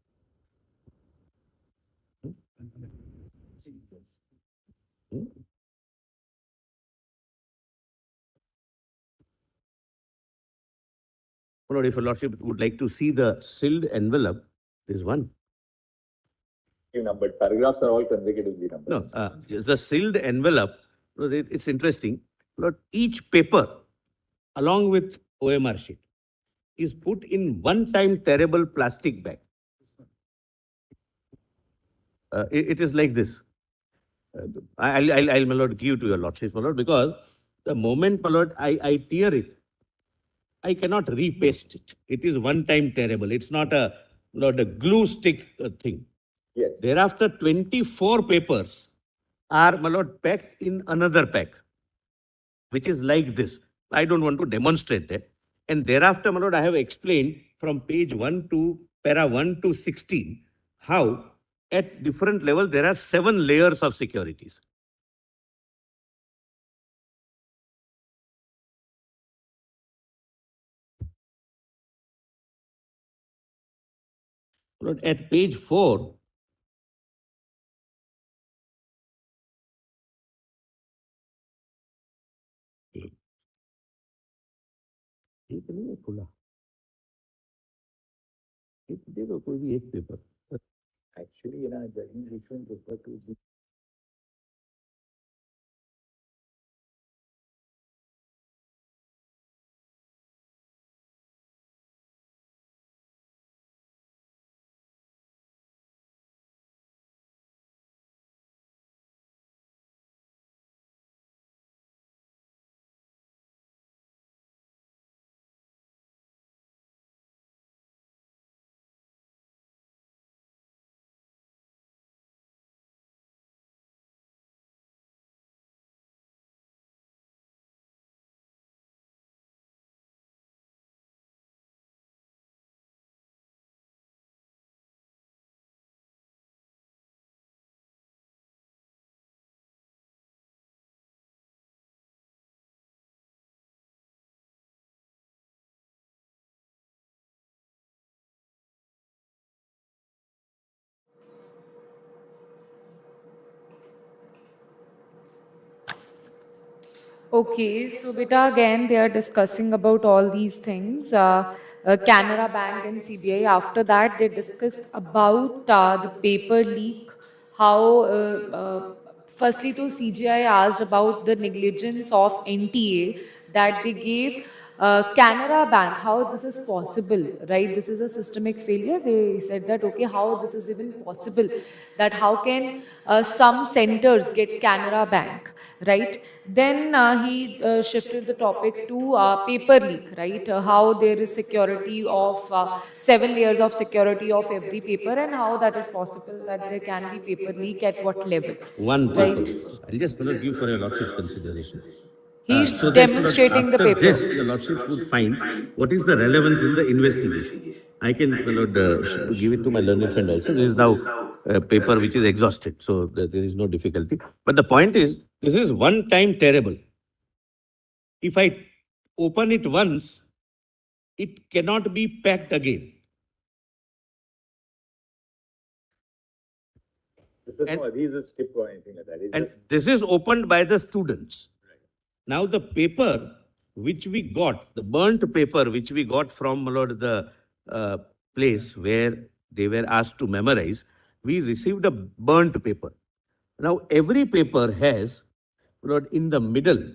My lord, if your lordship would like to see the sealed envelope, there is one. Numbered paragraphs are all consecutively numbered. No, the sealed envelope, it's interesting. Lord, each paper, along with OMR sheet, is put in one-time terrible plastic bag. It is like this. I'll, my lord, give to your lordship, my lord, because the moment, my lord, I tear it, I cannot repaste it. It is one-time terrible. It's not a, not a glue stick thing. Yes. Thereafter, 24 papers are, my lord, packed in another pack, which is like this. I don't want to demonstrate that. And thereafter, my lord, I have explained from page 1 to para 1 to 16 how at different levels there are 7 layers of securities. Lord, at page 4, Actually, judging which one paper to be. Okay, so beta again they are discussing about all these things. Canara Bank and CBI. After that, they discussed about the paper leak. How firstly, to CGI asked about the negligence of NTA that they gave. Canara Bank, how this is possible, right? This is a systemic failure. They said that, okay, how this is even possible, that how can some centers get Canara Bank, right? Then he shifted the topic to paper leak, right? How there is security of 7 layers of security of every paper, and how that is possible that there can be paper leak at what level, one paper. right? I'll just, my lord, give for your lordship's consideration. He's So that, my lord, demonstrating the after paper. this, your lordships would find what is the relevance in the investigation. I can, my lord, give it to my learned friend also. This is now a paper which is exhausted, so there is no difficulty. But the point is, this is one time terrible. If I open it once, it cannot be packed again. This is no adhesive strip or anything like that. It's And just this is opened by the students. Now the paper which we got, the burnt paper which we got from, my lord, the place where they were asked to memorize, we received a burnt paper. Now every paper has, my lord, in the middle,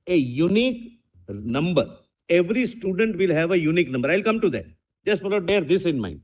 a unique number. Every student will have a unique number. I'll come to that. Just, my lord, bear this in mind.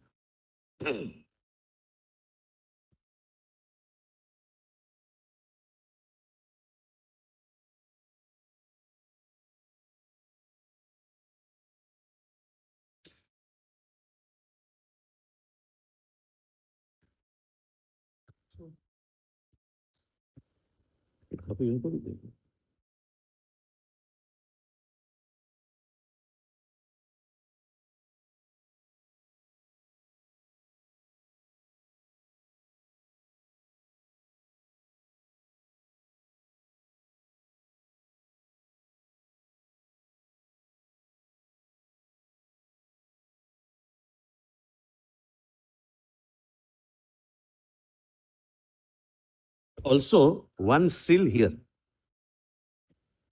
Also, one seal here.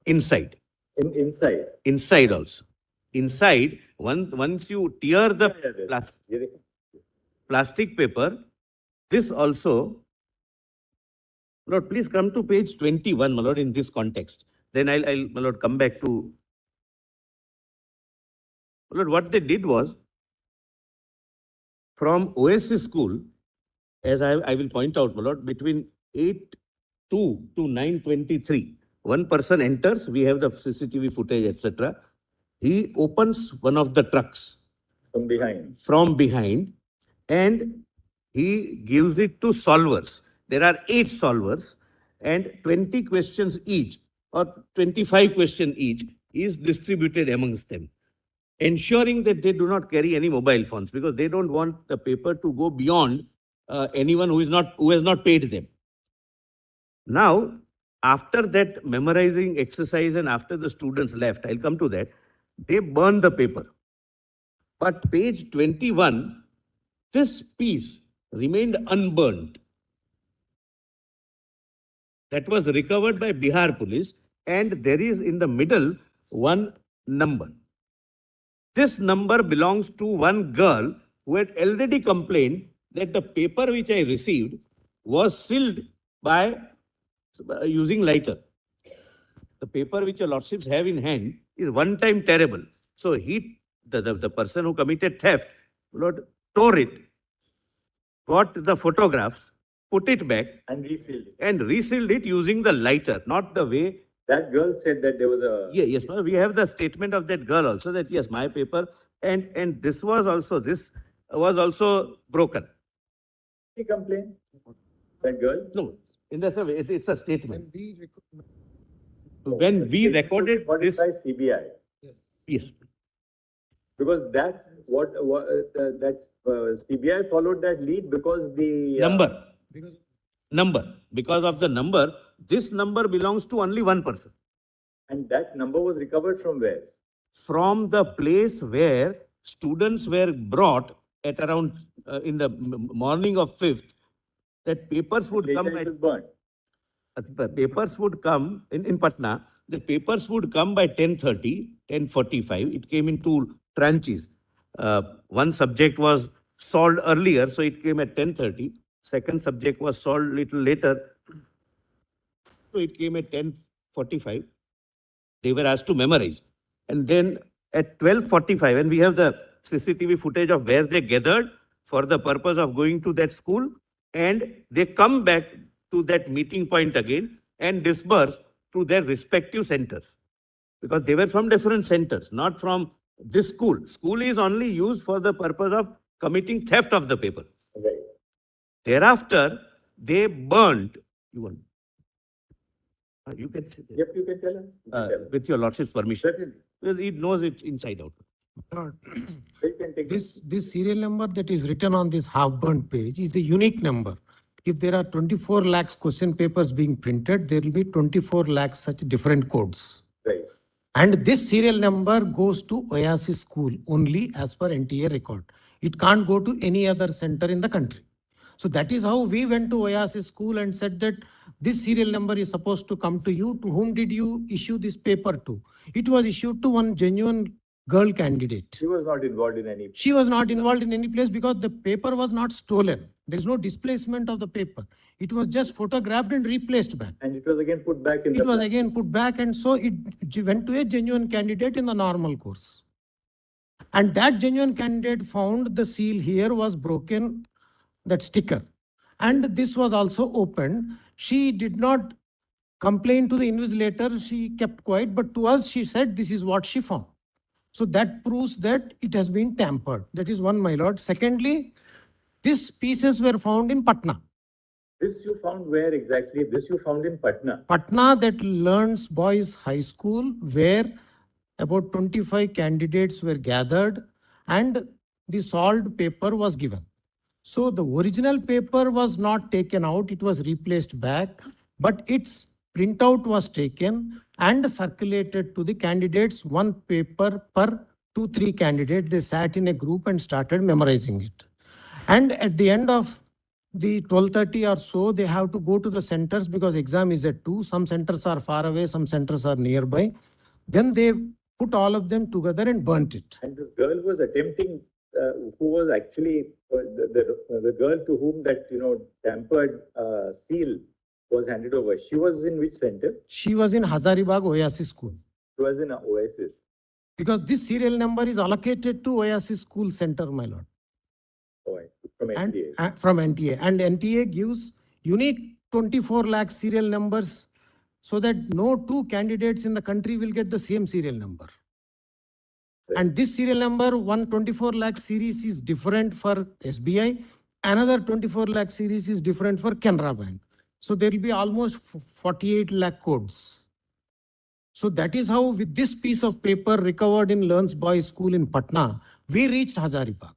Inside. inside. Inside also. inside, once you tear the ये देखो. plastic paper, this also, Lord, please come to page 21, my lord, in this context. Then I'll, my lord, come back to, my lord, what they did was, from Oasis school, as I will point out, my lord, between 8:02 to 9:23, one person enters, we have the CCTV footage, etc. He opens one of the trucks from behind, and he gives it to solvers. There are 8 solvers and 20 questions each or 25 questions each is distributed amongst them, ensuring that they do not carry any mobile phones because they don't want the paper to go beyond anyone who has not paid them. Now, after that memorizing exercise and after the students left, I'll come to that, they burn the paper. But page 21, this piece remained unburned. That was recovered by Bihar police, and there is in the middle one number. This number belongs to one girl who had already complained that the paper which I received was sealed by using lighter. The paper which your lordships have in hand is one time terrible. So the person who committed theft, Lord, tore it, got the photographs, put it back and resealed it. and resealed it using the lighter, not the way. That girl said that there was a... Yeah, yes, we have the statement of that girl also that yes, my paper and this was also broken. She complained, that girl? No, in the survey, it's a statement. When we recorded this, by CBI. yes, Because that's what CBI followed that lead because the... number, because of the number, this number belongs to only one person. And that number was recovered from where? From the place where students were brought at around in the morning of 5th, that papers would come. Later it was burnt. Papers would come in Patna. The papers would come by 10:30, 10:45. It came in 2 tranches. One subject was solved earlier, so it came at 10:30. Second subject was solved little later, so it came at 10:45. They were asked to memorize. And then at 12:45, and we have the CCTV footage of where they gathered for the purpose of going to that school, and they come back to that meeting point again and disperse to their respective centers. Because they were from different centers, not from this school. School is only used for the purpose of committing theft of the paper. Right. Thereafter, they burned. You can say that. Yep, you can tell us. With your lordship's permission. Certainly. Because it knows it inside out. Lord, You can take this serial number that is written on this half-burnt page is a unique number. If there are 24 lakhs question papers being printed, there will be 24 lakhs such different codes. Right. And this serial number goes to Oasis school only as per NTA record. It can't go to any other center in the country. So that is how we went to Oasis school and said that this serial number is supposed to come to you. To whom did you issue this paper to? It was issued to one genuine girl candidate. She was not involved in any... She was not involved in any place because the paper was not stolen. There is no displacement of the paper. It was just photographed and replaced back. And it was again put back in It was again put back, and so it went to a genuine candidate in the normal course. And that genuine candidate found the seal here was broken, that sticker. And this was also opened. She did not complain to the invigilator. She kept quiet, but to us, she said this is what she found. So that proves that it has been tampered. That is one, my lord. Secondly, these pieces were found in Patna. This you found where exactly? This you found in Patna. Patna, that Learns Boys High School, where about 25 candidates were gathered and the solved paper was given. So the original paper was not taken out, it was replaced back, but its printout was taken and circulated to the candidates, one paper per 2-3 candidates. They sat in a group and started memorizing it. And at the end of the 12:30 or so, they have to go to the centers because exam is at 2. Some centers are far away, some centers are nearby. Then they put all of them together and burnt it. And this girl was attempting, who was actually the girl to whom that, tampered seal was handed over. She was in which center? She was in Hazaribagh Oasis School. She was in Oasis. Because this serial number is allocated to Oasis School Center, my lord. Oh, from And NTA. from NTA. And NTA gives unique 24 lakh serial numbers so that no two candidates in the country will get the same serial number. Right. And this serial number, 124 lakh series is different for SBI. Another 24 lakh series is different for Canara Bank. So there will be almost 48 lakh codes. So that is how with this piece of paper recovered in Learns Boys School in Patna, we reached Hazaribagh.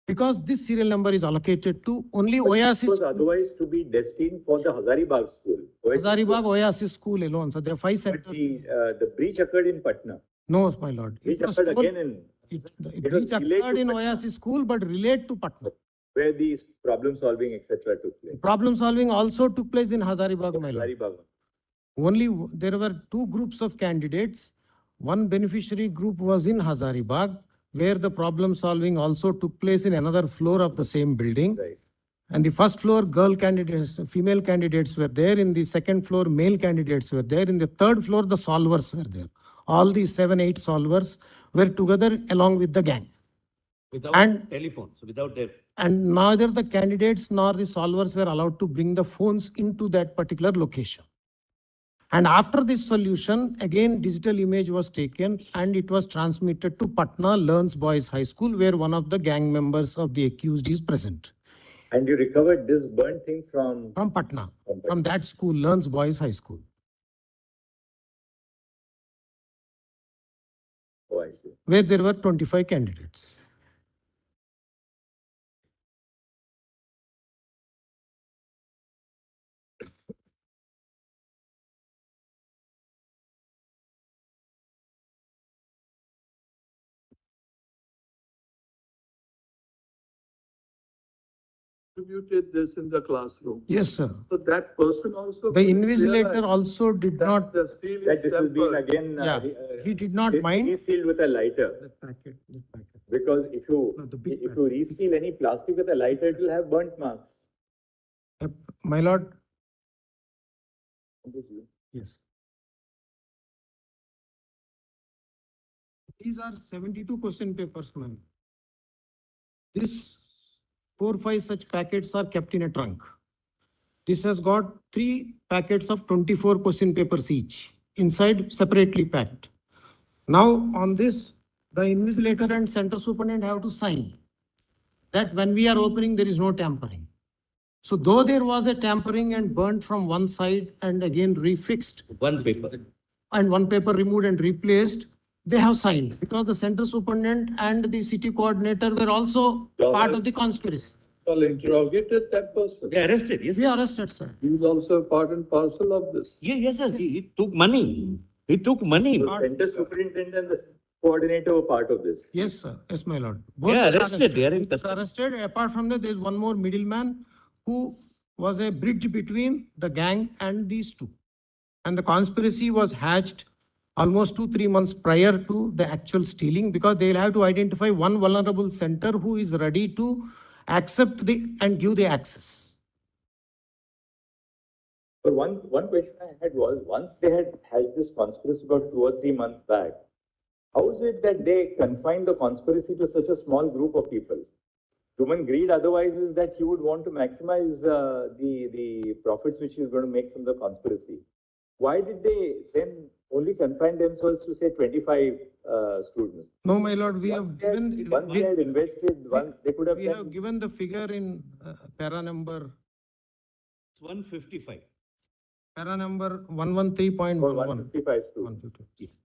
Because this serial number is allocated to only Oasis. It was otherwise to be destined for the Hazaribagh school. Hazaribagh Oasis School alone. So there are 5 But centers. the breach occurred in Patna. No, my lord. Breach It was occurred told- again in the it was breach delayed occurred to in Patna. Oasis School, but relate to Patna. where these problem solving, etc. took place. Problem solving also took place in Hazaribagh, my lord. Hazaribagh. Only there were 2 groups of candidates. One beneficiary group was in Hazaribagh, where the problem solving also took place in another floor of the same building. Right. And the first floor, girl candidates, female candidates were there. In the second floor, male candidates were there. In the third floor, the solvers were there. All the 7, 8 solvers were together along with the gang. Without And- telephones, without their. And neither the candidates nor the solvers were allowed to bring the phones into that particular location. And after this solution, again, digital image was taken and it was transmitted to Patna Learns Boys High School, where one of the gang members of the accused is present. And you recovered this burnt thing from From Patna, From Patna. from that school, Learns Boys High School. oh, I see. Where there were 25 candidates. Distributed this in the classroom. Yes, sir. So that person also. The couldn't invigilator realize also did that not. The seal That is this will be tempered. again. Yeah, he did not mind. Resealed with a lighter. The packet. Because if you No, the big if you reseal any plastic with a lighter, it will have burnt marks. My lord, yes. These are 72 question papers, ma'am. This 4, 5 such packets are kept in a trunk. This has got 3 packets of 24 question papers each, inside separately packed. Now on this, the invigilator and center superintendent have to sign that when we are opening, there is no tampering. So though there was a tampering and burnt from one side and again refixed, One paper. and one paper removed and replaced, they have signed because the center superintendent and the city coordinator were also part of the conspiracy. Well, interrogated that person. They arrested, yes. We arrested, sir. He was also part and parcel of this. Yes, yes, he took money. He took money. The center superintendent and the coordinator were part of this. Yes, sir. Yes, my lord. They are were arrested. They are in Both were custody. arrested. Apart from that, there is one more middleman who was a bridge between the gang and these two. And the conspiracy was hatched almost 2-3 months prior to the actual stealing, because they will have to identify one vulnerable center who is ready to accept and give the access. But one question I had was, once they had this conspiracy about 2 or 3 months back, how is it that they confined the conspiracy to such a small group of people? Human greed otherwise is that he would want to maximize the profits which he's going to make from the conspiracy. Why did they then only confine themselves to say 25 students? No, my lord, we have given, Once they had invested, once they could have we done. have given the figure in para number 155. Para number For 113.11. 155 students. 150. Yes.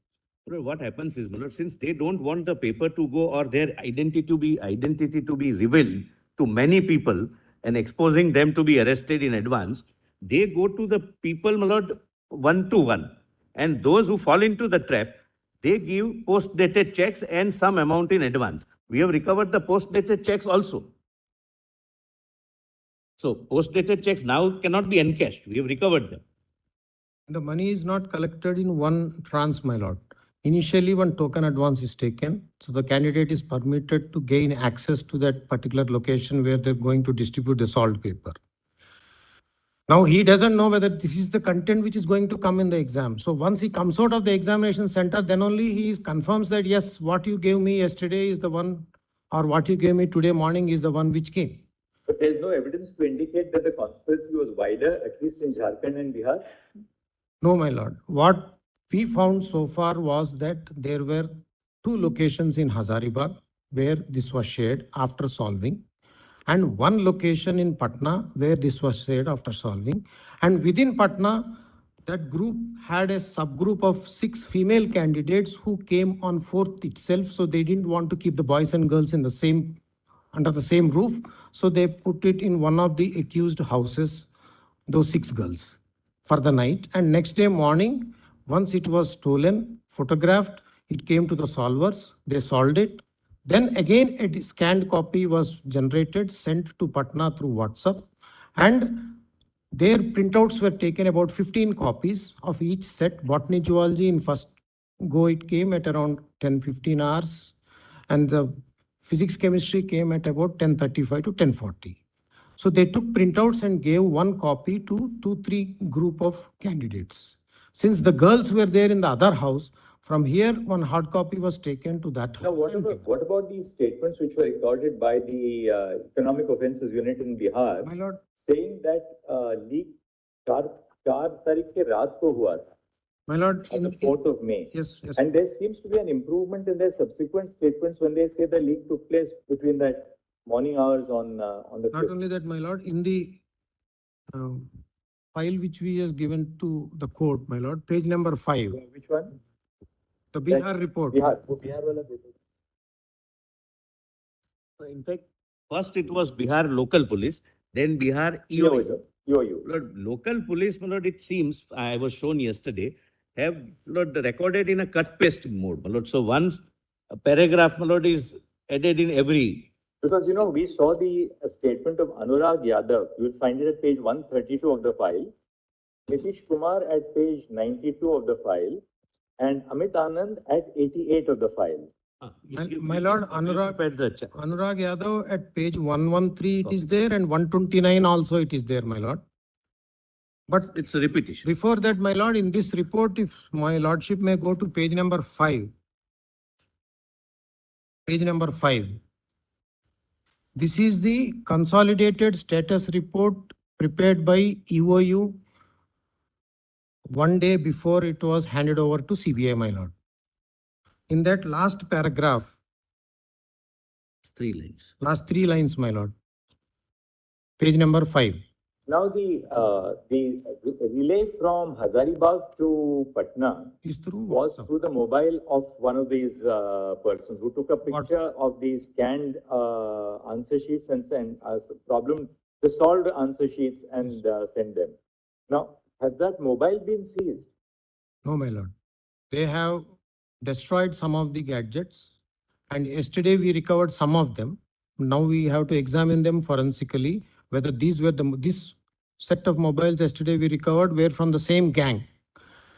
Well, what happens is, my lord, since they don't want the paper to go or their identity to be revealed to many people and exposing them to be arrested in advance, they go to the people, my lord, 1-to-1. And those who fall into the trap, they give post-dated checks and some amount in advance. We have recovered the post-dated checks also. So post-dated checks now cannot be encashed. We have recovered them. The money is not collected in one trance, my lord. Initially, one token advance is taken. So the candidate is permitted to gain access to that particular location where they're going to distribute the solved paper. Now he doesn't know whether this is the content which is going to come in the exam. So once he comes out of the examination center, then only he confirms that yes, what you gave me yesterday is the one, or what you gave me today morning is the one which came. But there's no evidence to indicate that the conspiracy was wider, at least in Jharkhand and Bihar. No, my lord. What we found so far was that there were 2 locations in Hazaribagh where this was shared after solving, and 1 location in Patna where this was shared after solving. And within Patna, that group had a subgroup of 6 female candidates who came on 4th itself. So they didn't want to keep the boys and girls in the same, under the same roof. So they put it in one of the accused houses, those 6 girls, for the night. And next day morning, once it was stolen, photographed, it came to the solvers, they solved it. Then again, a scanned copy was generated, sent to Patna through WhatsApp, and their printouts were taken, about 15 copies of each set. Botany zoology in first go, it came at around 10-15 hours, and the physics chemistry came at about 10:35 to 10:40. So they took printouts and gave 1 copy to 2-3 group of candidates. Since the girls were there in the other house, from here 1 hard copy was taken to that Now, house. what about these statements which were recorded by the Economic Offences Unit in Bihar, My lord, saying that leak 4 तारीख के रात को हुआ था, my lord, on the 4th of May. yes, yes. And there seems to be an improvement in their subsequent statements when they say the leak took place between that morning hours on the Not 5th. only that, my lord, in the file which we has given to the court, my lord, page number 5, Which one? the Bihar report. Bihar wala paper. In fact, first it was Bihar local police, then Bihar EOU. Lord, local police, my lord, it seems, I was shown yesterday, have, Lord, recorded in a cut paste mode, my lord. So once a paragraph, my lord, is added in every. Because, you know, we saw the statement of Anurag Yadav. You will find it at page 132 of the file. Nitish Kumar at page 92 of the file. And Amit Anand at 88 of the file. My lord, Anurag Yadav at page 113 it is there, and 129 also it is there, my lord. But It's a repetition. before that, my lord, in this report, if my lordship may go to page number 5. Page number 5. This is the consolidated status report prepared by EOU 1 day before it was handed over to CBI, my lord. In that last paragraph, It's 3 lines. last 3 lines, my lord. Page number 5. Now the relay from Hazaribagh to Patna Is through was WhatsApp. through the mobile of one of these persons who took a picture of the scanned answer sheets and sent us the solved answer sheets and sent them. Now, has that mobile been seized? No, my lord. They have destroyed some of the gadgets, and yesterday we recovered some of them. Now we have to examine them forensically, whether these were this set of mobiles yesterday we recovered were from the same gang.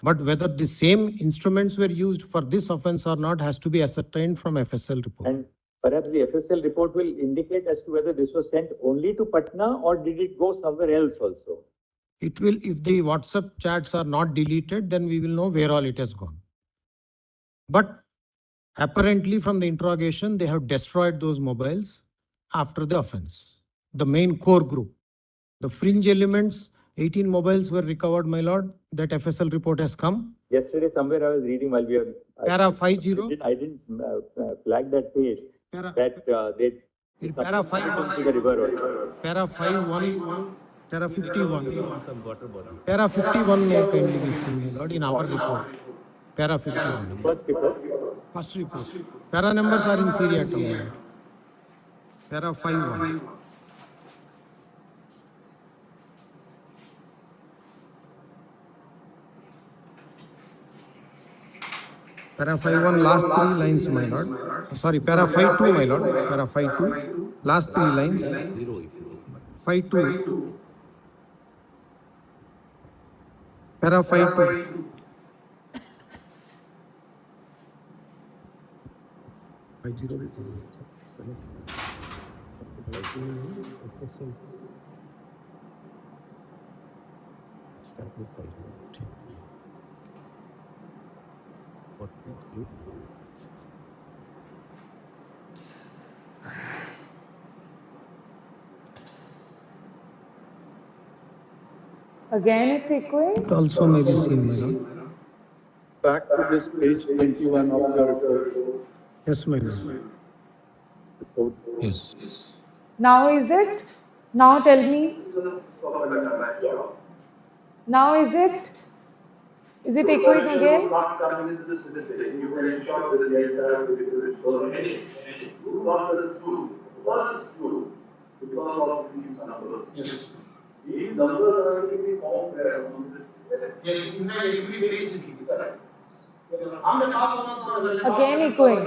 But whether the same instruments were used for this offense or not has to be ascertained from FSL report. And perhaps the FSL report will indicate as to whether this was sent only to Patna or did it go somewhere else also? It will, if the WhatsApp chats are not deleted, then we will know where all it has gone. But apparently from the interrogation, they have destroyed those mobiles after the offense. The main core group. The fringe elements, 18 mobiles were recovered, my lord. That FSL report has come. Yesterday, somewhere I was reading while we were. Para 50. I didn't flag that page. Para, That they. in para 5. To the river also. Para 51. Para 51. Some water bottle. Para 51 may kindly be seen, my lord, in our report. Para 51. First report. First report. Para numbers are in seriatim. Para 51. Para 51, last 3 lines, my lord. Sorry, para 52, my lord. Para 52, last 3 lines. 52. Para 52. Again, it's echoing. It also may be seen, my lord. Back to this page 21 of your report. Yes, my lord. report. Yes. Now is it? Now tell me. Now is it? Is it echoing again? Yes. These numbers are to be found there on this. Yes, inside every page it is. On the top also, the Again echoing.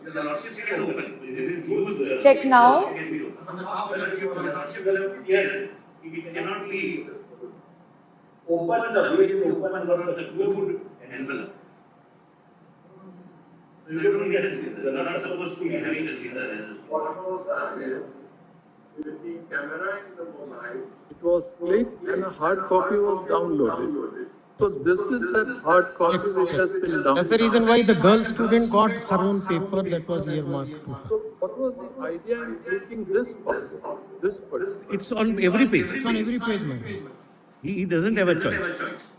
The lordship can open. This is used. Check now. It can be open. On the top, the lordship will have put here. It cannot be open the way you open the code envelope. You don't need a scissor. You are not supposed to be having a scissor as a student. With the camera in the mobile, it was clicked and a hard copy was downloaded. So this is that hard copy which has been downloaded. That's the reason why the girl student got her own paper that was earmarked to her. So what was the idea in clicking this also? This particular? It's on every page. It's on every page, my lord. He doesn't have a choice.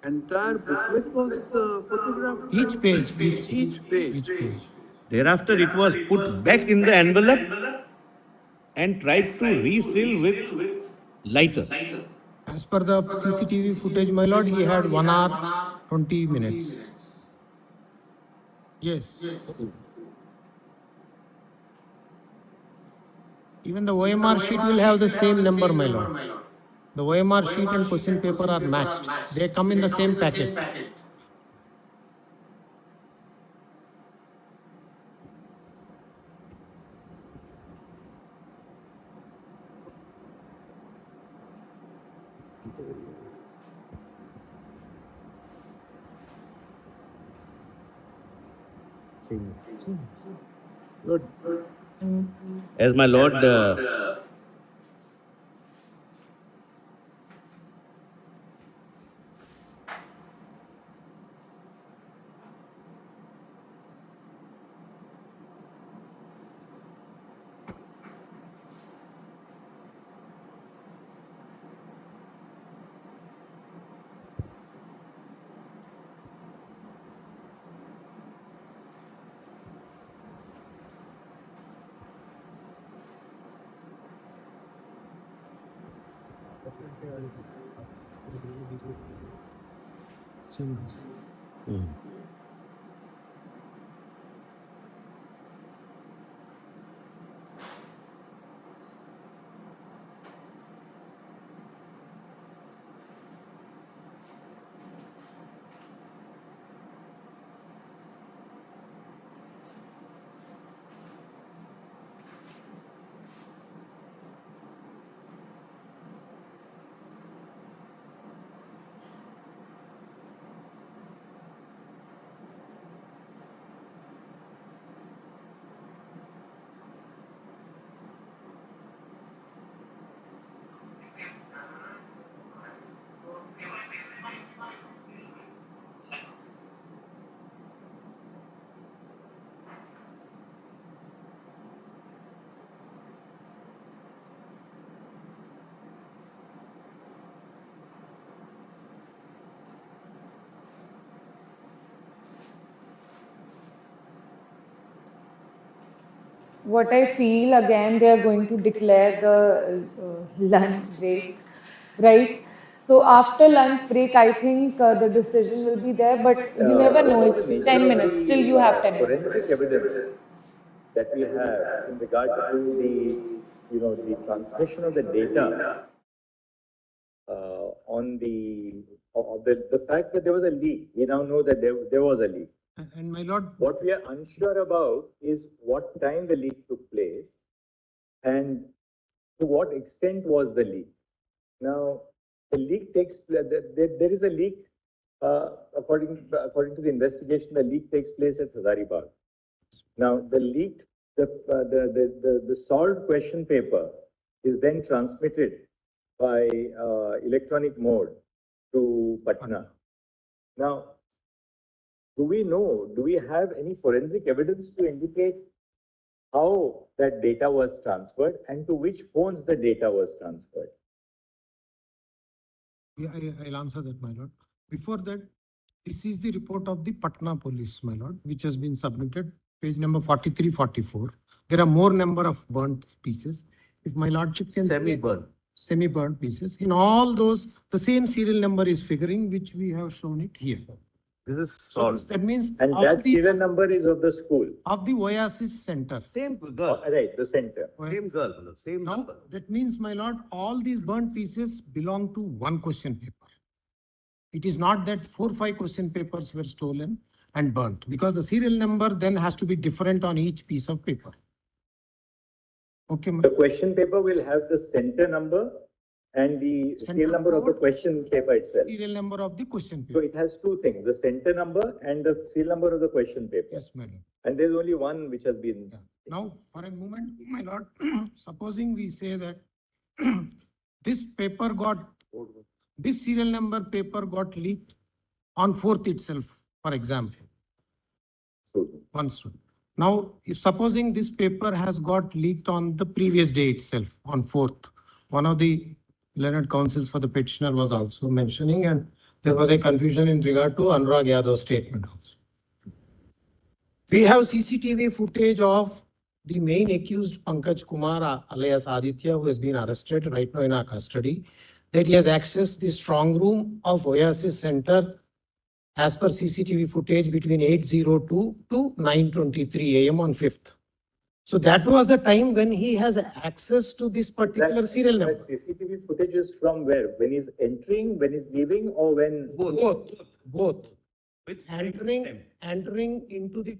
Entire booklet was photographed. Each page, Each page. each page. Thereafter, it was put back in the envelope and tried to reseal with lighter. As per the CCTV footage, my lord, he had 1 hour, 20 minutes. Yes. Even the OMR sheet will have the same number, my lord. The OMR sheet and question paper are matched. They come in the same packet. Good. As my lord What I feel, again, they are going to declare the lunch break, right? So after lunch break, I think the decision will be there, but you never know. What was It's the nature 10 of minutes. the, Still, you have 10 forensic minutes. evidence that we have in regard to the transmission of the data on the fact that there was a leak. We now know that there was a leak. And my lord, What we are unsure about is what time the leak took place and to what extent was the leak. Now, the leak takes, there is a leak, according to the investigation, the leak takes place at Hazaribagh. Now, the leaked, the solved question paper is then transmitted by electronic mode to Patna. Now, do we have any forensic evidence to indicate how that data was transferred and to which phones the data was transferred? Yeah, I'll answer that, my lord. Before that, this is the report of the Patna police, my lord, which has been submitted, page number 43, 44. There are more number of burnt pieces. If my lordship can... Semi-burnt pieces. In all those, the same serial number is figuring, which we have shown it here. This is So solved. that means... And that serial number is of the school? Of the Oasis Center. Same girl. Right, the center. Same girl, same Now, number. that means, my lord, all these burnt pieces belong to one question paper. It is not that 4 or 5 question papers were stolen and burnt, because the serial number then has to be different on each piece of paper. Okay, The question paper will have the center number and the serial number of the question paper itself. Serial number of the question So paper. it has two things, the center number and the serial number of the question paper. Yes, my lord. And there's only one which has been... Yeah. Now, for a moment, my lord, supposing we say that this serial number paper got leaked on 4th itself, for example. One student. Now, if supposing this paper has got leaked on the previous day itself, on 4th, one of the learned counsels for the petitioner was also mentioning, and there was a confusion in regard to Anurag Yadav's statement also. We have CCTV footage of the main accused Pankaj Kumar alias Aditya, who has been arrested right now in our custody, that he has accessed the strong room of Oasis Center as per CCTV footage between 8:02 to 9:23 AM on 5th. So that was the time when he has access to this particular serial number. That CCTV footage is from where? When he's entering, when he's leaving, or when? Both. With Entering into the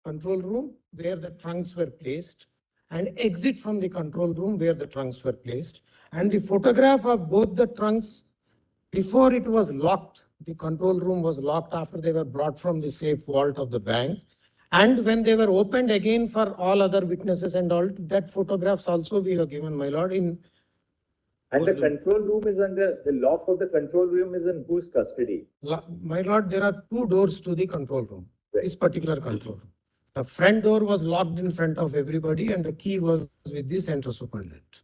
control room where the trunks were placed and exit from the control room where the trunks were placed. And the photograph of both the trunks before it was locked, the control room was locked after they were brought from the safe vault of the bank. And when they were opened again for all other witnesses and all, that photographs also we have given, my lord, in... And the control room is under, the lock of the control room is in whose custody? My lord, there are 2 doors to the control room, Right. this particular control room. The front door was locked in front of everybody and the key was with the center superintendent.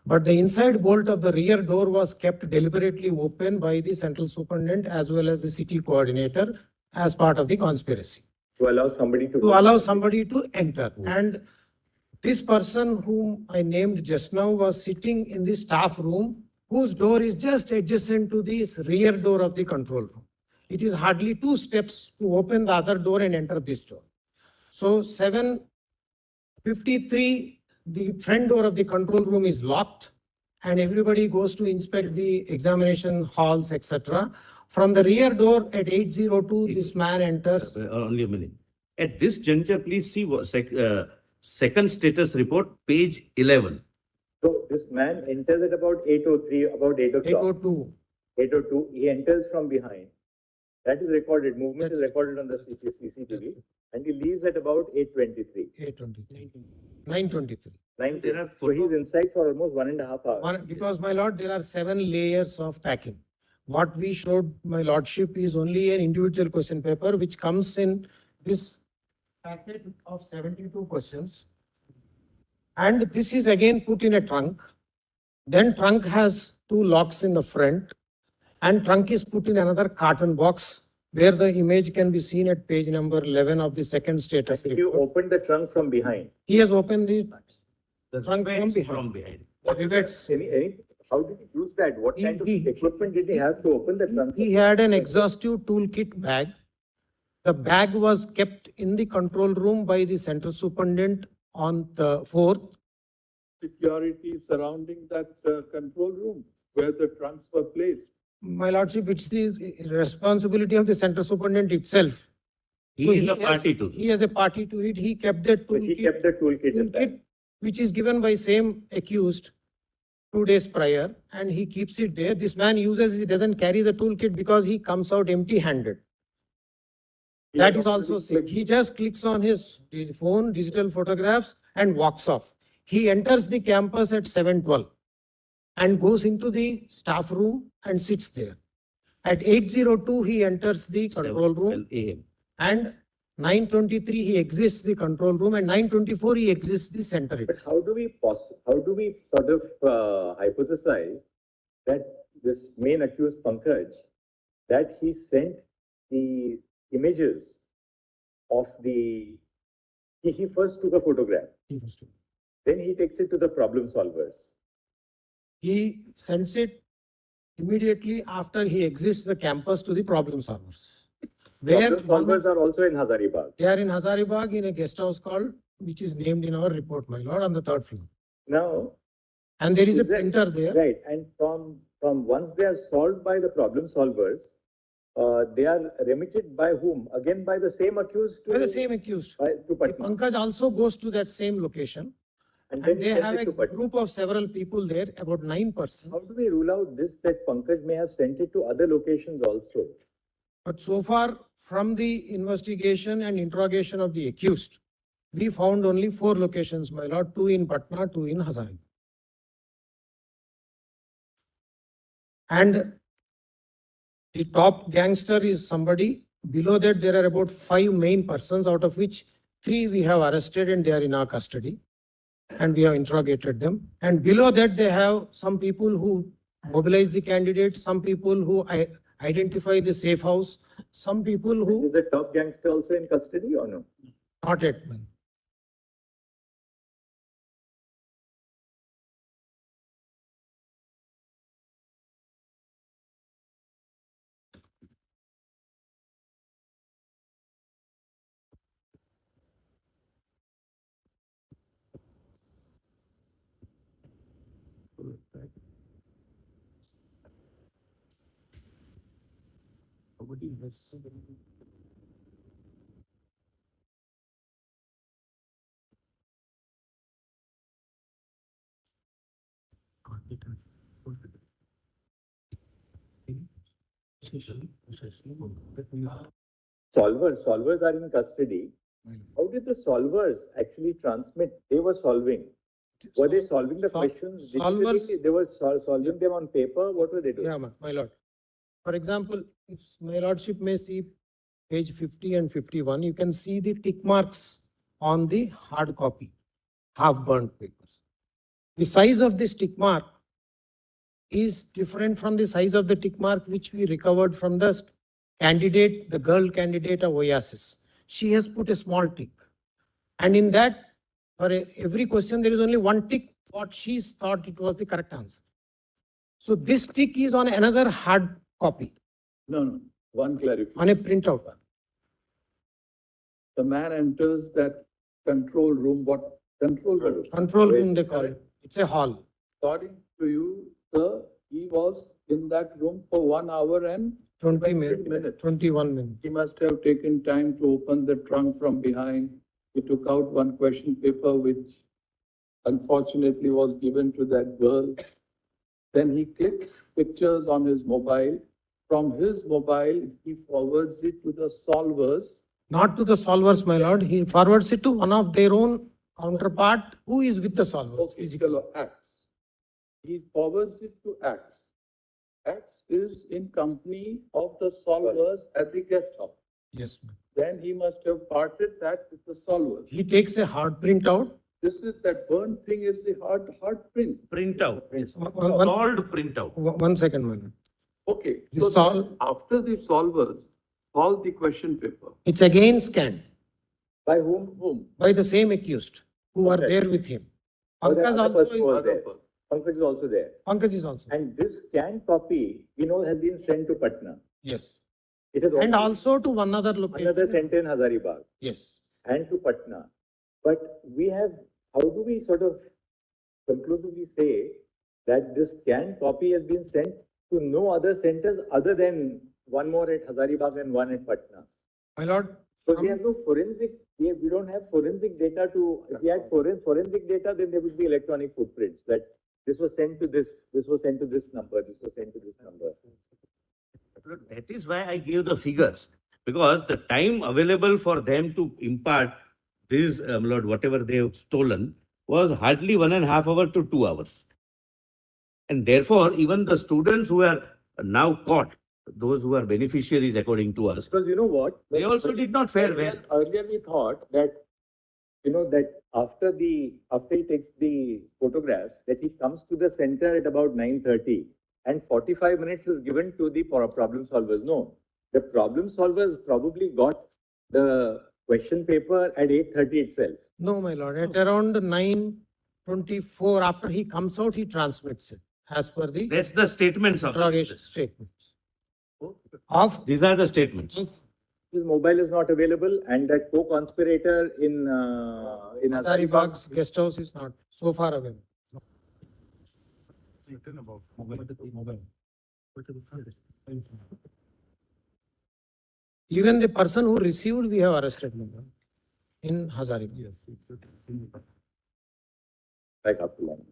But the inside bolt of the rear door was kept deliberately open by the central superintendent as well as the city coordinator as part of the conspiracy. To allow somebody to... To allow somebody to enter. And this person whom I named just now was sitting in the staff room, whose door is just adjacent to this rear door of the control room. It is hardly 2 steps to open the other door and enter this door. So 7:53, the front door of the control room is locked and everybody goes to inspect the examination halls, etc. From the rear door at 8:02, this man enters. Only a minute. At this juncture, please see second status report, page 11. So this man enters at about 8:03, about 8 o'clock. 8:02. 8:02, he enters from behind. That is recorded, movement is recorded on the CCTV. And he leaves at about 8:23. 8:23. 9:23. So he's inside for almost 1.5 hours. Because, my lord, there are 7 layers of packing. What we showed, my lordship, is only an individual question paper which comes in this packet of 72 questions. And this is again put in a trunk. Then trunk has 2 locks in the front and trunk is put in another carton box where the image can be seen at page number 11 of the second status If you report. open the trunk from behind. He has opened the trunk Rivets from behind. from behind. The rivets. How did he use that? What kind of equipment did he have to open the trunk? He had an exhaustive toolkit bag. The bag was kept in the control room by the center superintendent on the 4th. Security surrounding that control room where the trunks were placed. My lordship, it's the responsibility of the center superintendent itself. He is a party to He has a party to it. He kept that But he kept the toolkit in that. which is given by same accused 2 days prior, and he keeps it there. This man uses, he doesn't carry the toolkit because he comes out empty-handed. That is also safe. He just clicks on his phone, digital photographs, and walks off. He enters the campus at 7:12 and goes into the staff room and sits there. At 8:02, he enters the control room, 7 a.m. and 9:23, he exits the control room, and 9:24, he exits the center. But how do we sort of hypothesize that this main accused Pankaj, that he sent the images of he first took a photograph, then he takes it to the problem solvers. He sends it immediately after he exits the campus to the problem solvers. Where Problem solvers are also in Hazaribagh. they are in Hazaribagh in a guest house which is named in our report, my lord, on the 3rd floor. Now, And there is a Is that- printer there. right, and from once they are solved by the problem solvers, they are remitted by whom? Again, by the same accused By the same accused. to Patna. Pankaj also goes to that same location. And then And they sends have it a to Patna. group of several people there, about 9 persons. How do we rule out this, that Pankaj may have sent it to other locations also? But so far, from the investigation and interrogation of the accused, we found only 4 locations, my lord, 2 in Patna, 2 in Hazaribagh. And the top gangster is somebody. Below that, there are about 5 main persons, out of which 3 we have arrested and they are in our custody. And we have interrogated them. And below that, they have some people who mobilize the candidates, some people who identify the safe house, some people who Is the top gangster also in custody or no? not yet. Man. Solvers are in custody. How did the solvers actually transmit? They were solving. Were they solving the questions Solvers, digitally? They were solving them on paper. What were they doing? yeah, my lord. For example, if my lordship may see page 50 and 51, you can see the tick marks on the hard copy, half burnt papers. The size of this tick mark is different from the size of the tick mark which we recovered from the candidate, the girl candidate of Oasis. She has put a small tick. And in that, for every question, there is only one tick, what she thought it was the correct answer. So this tick is on another hard copy, No, one clarification. on a printout. The man enters that control room, what control room? Control room they call it. It's a hall. According to you, sir, he was in that room for 1 hour and 20 minutes, minutes. 21 minutes. He must have taken time to open the trunk from behind. He took out one question paper, which unfortunately was given to that girl. Then he clicks pictures on his mobile. From his mobile, he forwards it to the solvers. Not to the solvers, my lord. He forwards it to one of their own counterpart who is with the solvers. Physical acts. He forwards it to acts. Acts is in company of the solvers at the guest house. Yes, ma'am. Then he must have parted that with the solvers. He takes a hard printout. This is that burnt thing is the hard print. Printout. One Called printout. 1 second, my lord. Okay. The So sol- after the solvers solve the question paper, It's again scanned By whom? by the same accused who are there with him. Pankaj also is, there. Pankaj is also there. Pankaj is also. And this scanned copy, we know, has been sent to Patna. Yes. It is And also to one other location. another sent in Hazaribagh Yes. and to Patna. But we have, how do we sort of conclusively say that this scanned copy has been sent to no other centers other than one more at Hazaribagh and one at Patna? My lord, So we have no forensic, we don't have forensic data to, if we had forensic data, then there would be electronic footprints that this was sent to this was sent to this number, this was sent to this number. That is why I gave the figures. because the time available for them to impart this, Lord, whatever they have stolen was hardly 1.5 hours to 2 hours. And therefore, even the students who are now caught, those who are beneficiaries according to us, Because you know what? they also did not fare well. Earlier we thought that, that after he takes the photographs, that he comes to the center at about 9:30 and 45 minutes is given to the problem solvers. No, the problem solvers probably got the question paper at 8:30 itself. No, my lord, at around 9:24, after he comes out, he transmits it as per the That's the statements of interrogation statements. Of these are the statements. His mobile is not available, and that co-conspirator in Hazaribag's guest house is not so far away. Even the person who received, we have arrested him in Hazaribagh. Yes. Right up to line.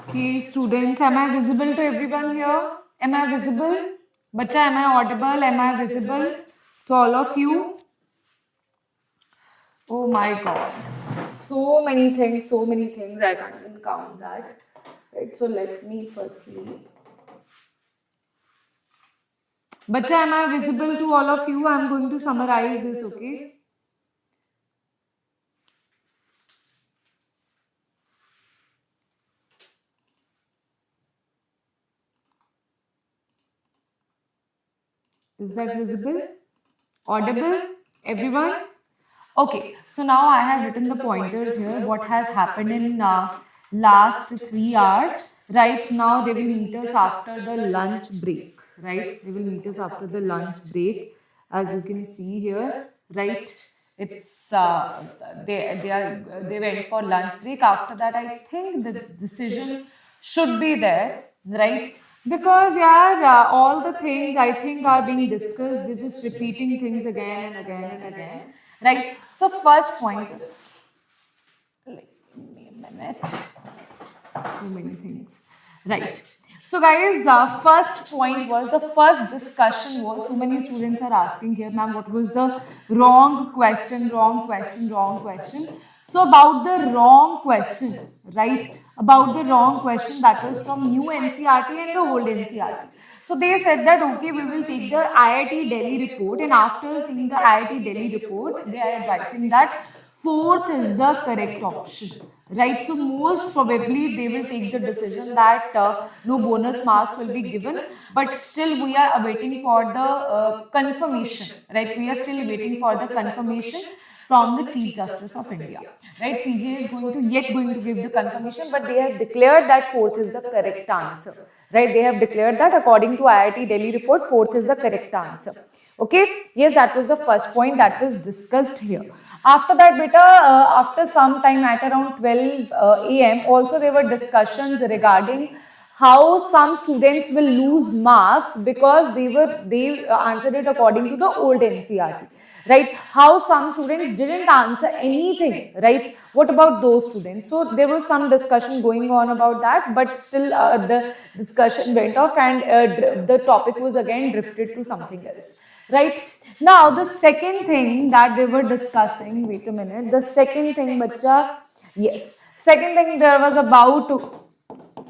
Okay, students, am I visible to everyone here? Am I visible? Bacha, am I audible? Am I visible to all of you? Oh my God. So many things, I can't even count that. Right, so let me firstly. Bacha, am I visible to all of you? I'm going to summarize this, okay? Is that visible? Audible? Everyone? Okay, so now I have written the pointers here, what has happened in last 3 hours. Right now, they will meet us after the lunch break. Right? They will meet us after the lunch break. As you can see here, right? It's they went for lunch break. After that, I think the decision should be there, right? Because yeah, all the things I think are being discussed, they're just repeating things again and again and again, right? So first point, just give me a minute. So many things, right? So guys, first point was, the first discussion was, so many students are asking here, ma'am, what was the wrong question, wrong question, wrong question. So about the wrong question, right? About the wrong question, that was from new NCRT and the old NCRT. So they said that, okay, we will take the IIT Delhi report, and after seeing the IIT Delhi report, they are advising that fourth is the correct option, right? So most probably they will take the decision that no bonus marks will be given, but still we are awaiting for the confirmation, right? We are still waiting for the confirmation from the Chief Justice of India, right? CJ is going to give the confirmation, but they have declared that fourth is the correct answer, right? They have declared that according to IIT Delhi report, fourth is the correct answer. Okay, yes, that was the first point that was discussed here. After that, beta, after some time at around 12 a.m., also there were discussions regarding how some students will lose marks because they answered it according to the old NCRT. Right? How some students didn't answer anything, right? What about those students? So there was some discussion going on about that, but still the discussion went off, and the topic was again drifted to something else, right? Now the second thing that they were discussing, wait a minute, the second thing, bacha, yes, second thing, there was about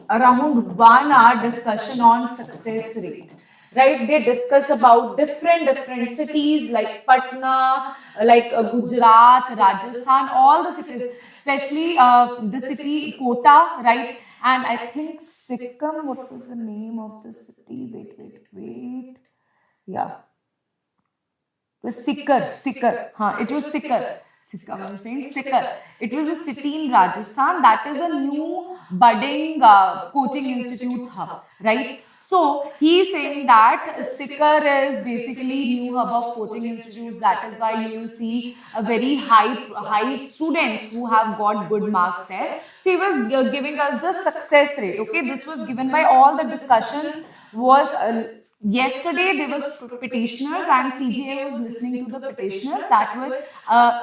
around 1 hour discussion on success rate. Right, they discuss about different cities like Patna, like Gujarat, Rajasthan, all the cities, especially the city Kota, right? And I think Sikkim, what was the name of the city? Wait. Yeah. It was Sikar. It was Sikar. I'm saying Sikar. It was a city in Rajasthan that is a new budding coaching institute hub, right? So he's saying that Sikar is basically new hub of coaching institutes. That is why you will see a very high students who have got good marks there. So he was giving us the success rate. Okay, this was given by all the discussions was. Yesterday there was petitioners and CGI was listening to the petitioners that were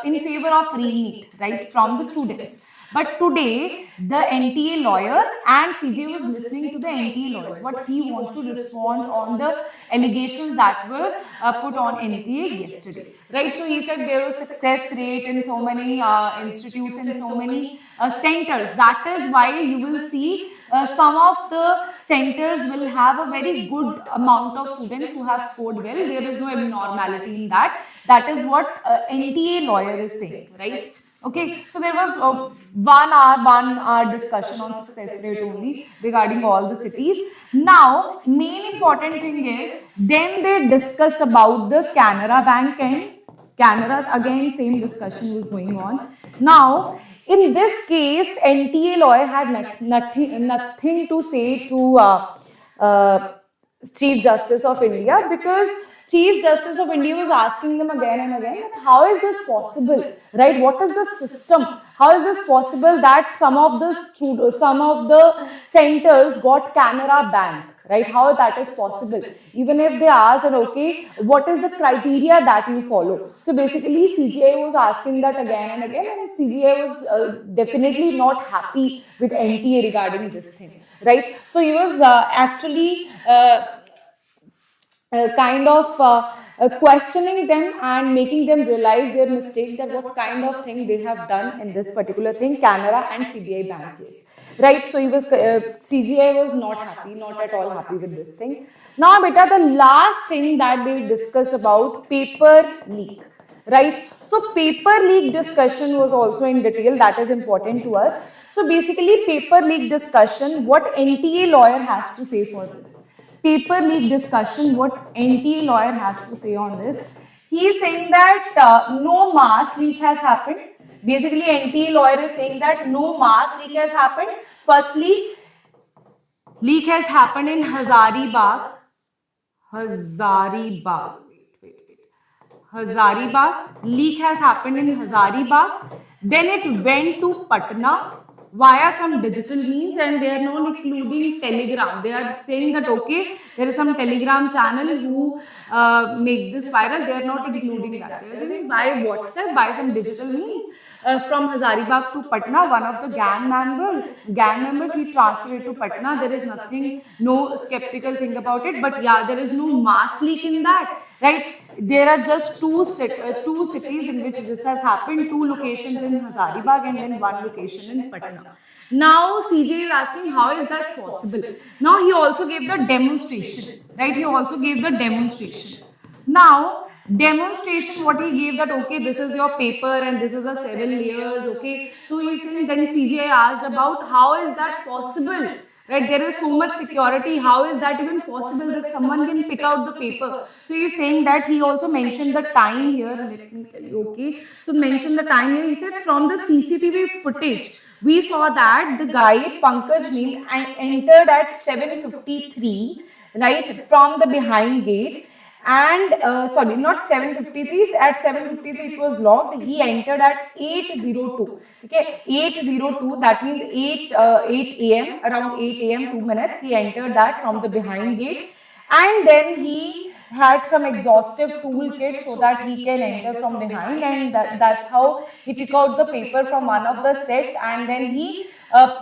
in favor of ReNEET, right, from the students. But today the NTA lawyer and CGI was listening to the NTA lawyers, what he wants to respond on the allegations that were put on NTA yesterday, right? So he said there was success rate in so many institutes and so many centers. That is why you will see some of the centers will have a very good amount of students who have scored well. There is no abnormality in that. That is what NTA lawyer is saying, right? Okay, so there was 1 hour discussion on success rate only regarding all the cities. Now, main important thing is, then they discuss about the Canara Bank and Canara, again same discussion was going on. Now, in this case, NTA lawyer had nothing to say to Chief Justice of India, because Chief Justice of India was asking them again and again that how is this possible, right? What is the system? How is this possible that some of the centers got Canara Bank, right? How that is possible? Even if they ask, and okay, what is the criteria that you follow? So basically, CGI was asking that again and again, and CGI was definitely not happy with NTA regarding this thing, right? So he was actually kind of questioning them and making them realize their mistake, that what kind of thing they have done in this particular thing, Canara and CBI bank case, right? So he was CGI was not happy, not at all happy with this thing. Now beta, the last thing that they discussed about paper leak, right? So paper leak discussion was also in detail. That is important to us. So basically, paper leak discussion, what NTA lawyer has to say for this? Paper leak discussion, what NTA lawyer has to say on this? He is saying that no mass leak has happened. Basically, NTA lawyer is saying that no mass leak has happened. Firstly, leak has happened in Hazaribagh. Hazaribagh. Leak has happened in Hazaribagh. Then it went to Patna via some digital means, and they are not including Telegram. They are saying that okay, there is some Telegram channel who make this viral. They are not including that. They are saying by WhatsApp, by some digital means. From Hazaribagh to Patna, one of the gang members, he transferred to Patna. There is nothing, no skeptical thing about it, but yeah, there is no mass leak in that, right? There are just two cities in which this has happened, 2 locations in Hazaribagh and then 1 location in Patna. Now CJ is asking how is that possible? Now he also gave the demonstration, right? He also gave the demonstration. Now demonstration, what he gave, that okay, this is your paper and this is a 7 layers, okay? So he's saying, then CGI asked about how is that possible, right? There is so much security, how is that even possible that someone can pick out the paper? So he's saying that he also mentioned the time here, let me tell you, okay? So mention the time here, he said from the CCTV footage, we saw that the guy Pankaj Neil entered at 7:53, right, from the behind gate. And sorry, not 7:53, at 7:53 it was locked. He entered at 8:02. Okay, 8:02, that means 8 a.m. around 8 a.m. 2 minutes. He entered that from the behind gate, and then he had some exhaustive toolkit so that he can enter from behind, and that's how he took out the paper from one of the sets, and then he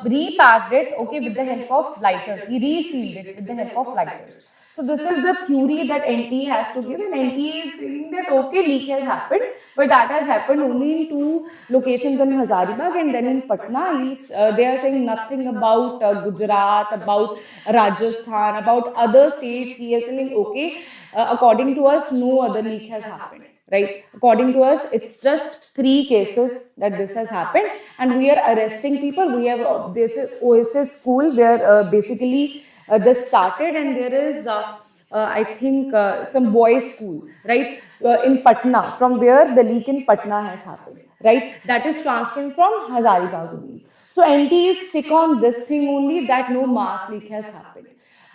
repacked it, okay, with the help of lighters. He resealed it with the help of lighters. So this is the theory that NTA has to give, and NTA is saying that okay, leak has happened, but that has happened only in 2 locations in Hazaribagh and then in Patna. They are saying nothing about Gujarat, about Rajasthan, about other states. He is saying okay, according to us, no other leak has happened. Right? According to us, it's just 3 cases that this has happened, and we are arresting people. We have this is OSS school where basically this started, and there is I think some boys school, right? in Patna, from where the leak in Patna has happened, right? That is transferring from Hazaribagh only. So NTA stick on this thing only, that no mass leak has happened.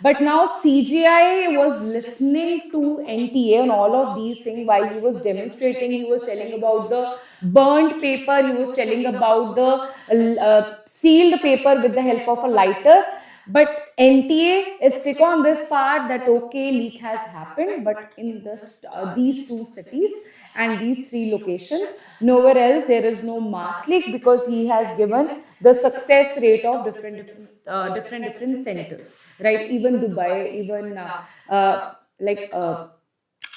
But now CGI was listening to NTA on all of these things while he was demonstrating. He was telling about the burnt paper. He was telling about the sealed paper with the help of a lighter. But NTA is stick on this part that okay, leak has happened, but in these two cities and these three locations, nowhere else there is no mass leak, because he has given the success rate of different centers, right? Even Dubai, even like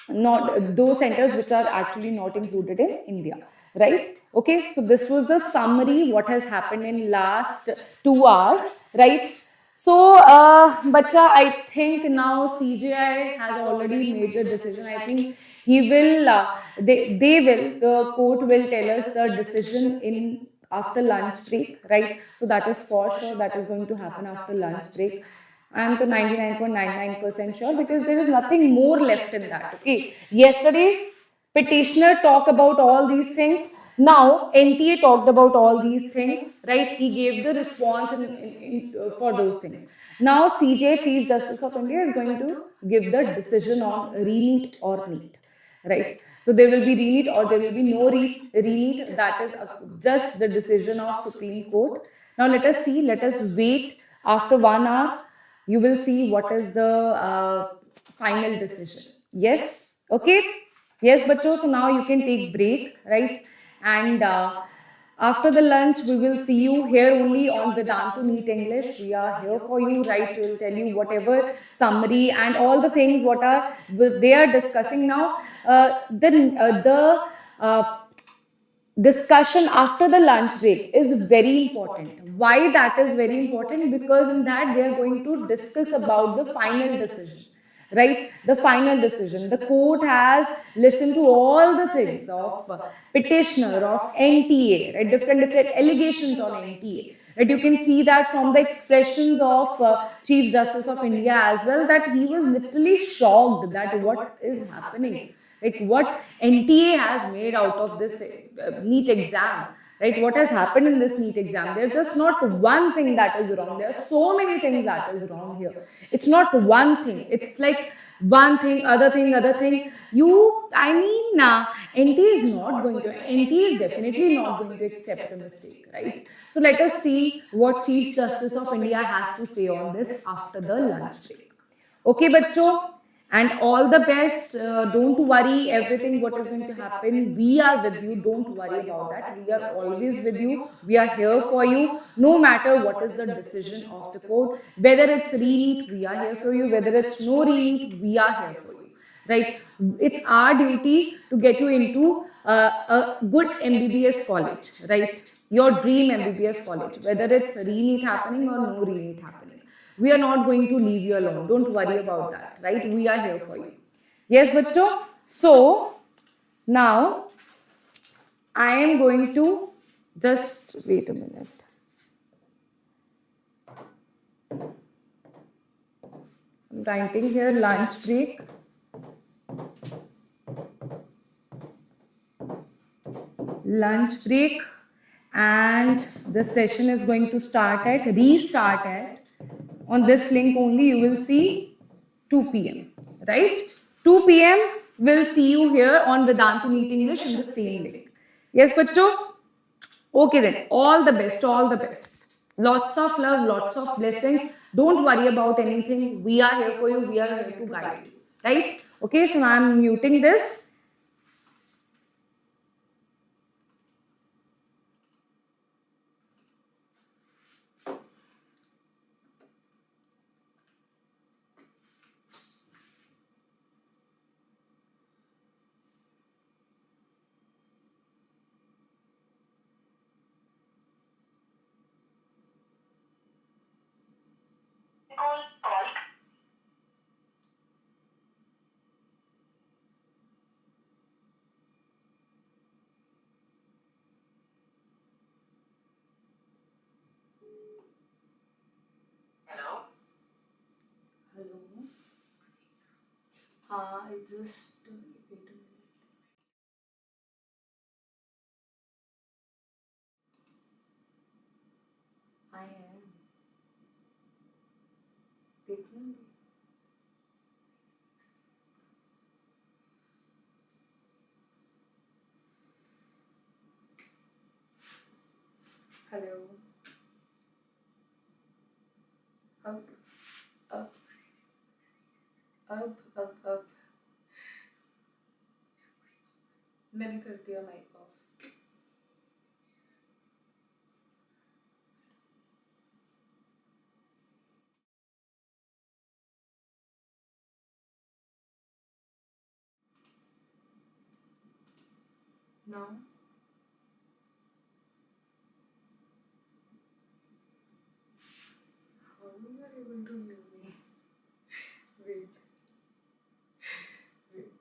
not those centers which are actually not included in India, right? Okay, so this was the summary what has happened in last 2 hours, right? So, Bacha, I think now CGI has already made the decision. I think he will, the court will tell us the decision in after lunch break, right? So that is for sure, that is going to happen after lunch break. I am to 99.99% sure, because there is nothing more left in that. Okay. Yesterday, petitioner talked about all these things. Now, NTA talked about all these things, right? He gave the response for those things. Now, CJ, Chief Justice of India, is going to give the decision on ReNEET or NEET, right? So there will be ReNEET or there will be no ReNEET. That is just the decision of Supreme Court. Now, let us see. Let us wait after 1 hour. You will see what is the final decision. Yes? Okay? Yes, Bacho. So now you can take break, right? And after the lunch, we will see you here only on Vedantu NEET English. We are here for you, right? We will tell you whatever summary and all the things what are they are discussing now. The discussion after the lunch break is very important. Why that is very important? Because in that they are going to discuss about the final decision, right? The final decision. The court has listened to all the things of petitioner, of NTA, right? Different allegations on NTA. Right? You can see that from the expressions of Chief Justice of India as well, that he was literally shocked that what is happening. Like what NTA has made out of this NEET exam, right? What has happened in this NEET exam? There's just not one thing that is wrong. There are so many things that is wrong here. It's not one thing. It's like one thing, other thing, other thing. NTA is not going to, NTA is definitely not going to accept a mistake, right? So let us see what Chief Justice of India has to say on this after the lunch break. Okay, bachcho? And all the best. Don't worry, everything what is going to happen, we are with you. Don't worry about that. We are always with you. We are here for you. No matter what is the decision of the court, whether it's ReNEET, we are here for you. Whether it's no ReNEET, we are here for you. Right? It's our duty to get you into a good MBBS college, right? Your dream MBBS college, whether it's ReNEET happening or no ReNEET happening. We are not going to leave you alone. Don't worry about that, right? We are here for you. Yes, bachcho? So, now, I am going to just wait a minute. I'm writing here lunch break. Lunch break. And the session is going to restart at, on this link only you will see 2 p.m. right? 2 p.m. we'll see you here on Vedantu NEET English in the same link. Yes, bachcho? Okay then, all the best, all the best. Lots of love, lots of blessings. Don't worry about anything. We are here for you. We are here to guide you, right? Okay, so now I'm muting this. I just wait a minute. I am. देखना भी. Hello. Up, up, up. मैंने कर दिया mic off. Now. How you are able to hear me? Wait. Wait.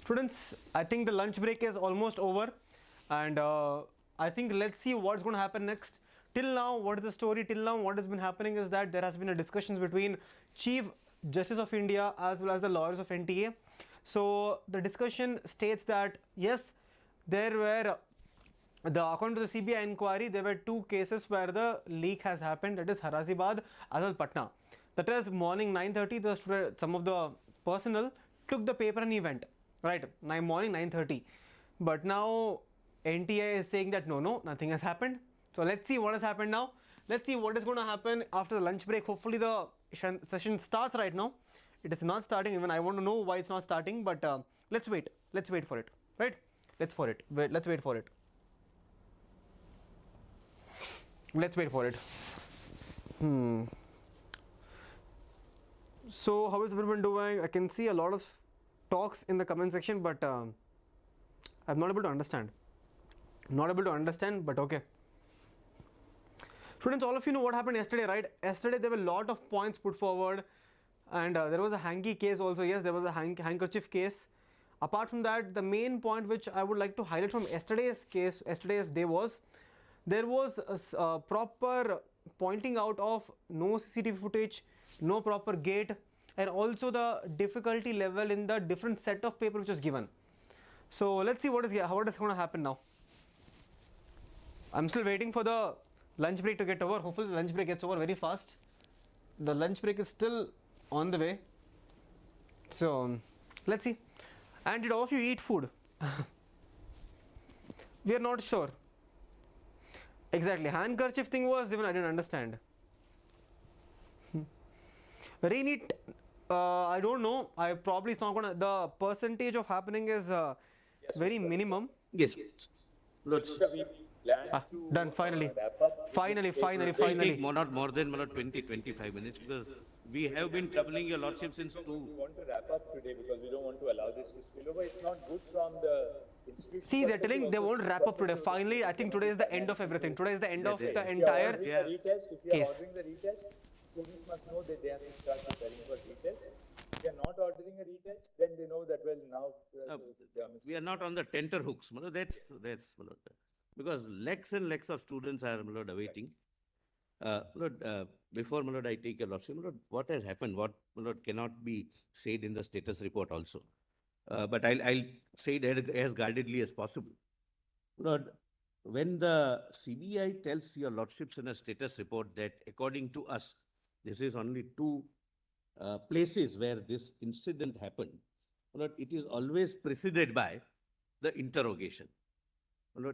Students, I think the lunch break is almost over, and I think let's see what's going to happen next. Till now, what is the story? Till now, what has been happening is that there has been a discussion between Chief Justice of India as well as the lawyers of NTA. So the discussion states that yes, there were according to the CBI inquiry, there were two cases where the leak has happened. That is Harazibad as well as Patna. That is morning 9:30. Some of the personnel took the paper and he went. Right, morning 9:30. But now NTA is saying that no, nothing has happened. So let's see what has happened now. Let's see what is going to happen after the lunch break. Hopefully the session starts right now. It is not starting. Even I want to know why it's not starting. But let's wait. Let's wait for it. Right? Let's wait for it. Let's wait for it. So how is everyone doing? I can see a lot of talks in the comment section, but I'm not able to understand. But okay. Students, all of you know what happened yesterday, right? Yesterday there were a lot of points put forward, and there was a hanky case also. Yes, there was a handkerchief case. Apart from that, the main point which I would like to highlight from yesterday's day was there was a proper pointing out of no CCTV footage, no proper gate, and also the difficulty level in the different set of paper which was given. So let's see what is going to happen now. I'm still waiting for the lunch break to get over. Hopefully the lunch break gets over very fast. The lunch break is still on the way. So let's see. And did all of you eat food? We are not sure. Exactly. Handkerchief thing was even I didn't understand. ReNEET, I don't know. I probably it's not gonna. The percentage of happening is very minimum. Yes. Let's Done. Finally. Finally. take not more than 20-25 minutes, because we have been troubling your lordship since We want to wrap up today because we don't want to allow this to spill over. It's not good from the institution. See, they're telling they won't wrap up today. Finally, I think today is the end of everything. Today is the end of the entire If you are case. ordering the retest, students must know that they have to start preparing for retest. If they are not ordering a retest, then they know that, well, now we are not on the tenterhooks. That's because lakhs and lakhs of students are awaiting. Before I take your lordship, what has happened, what cannot be said in the status report also. But I'll say it as guardedly as possible. When the CBI tells your lordships in a status report that according to us, this is only two places where this incident happened, it is always preceded by the interrogation.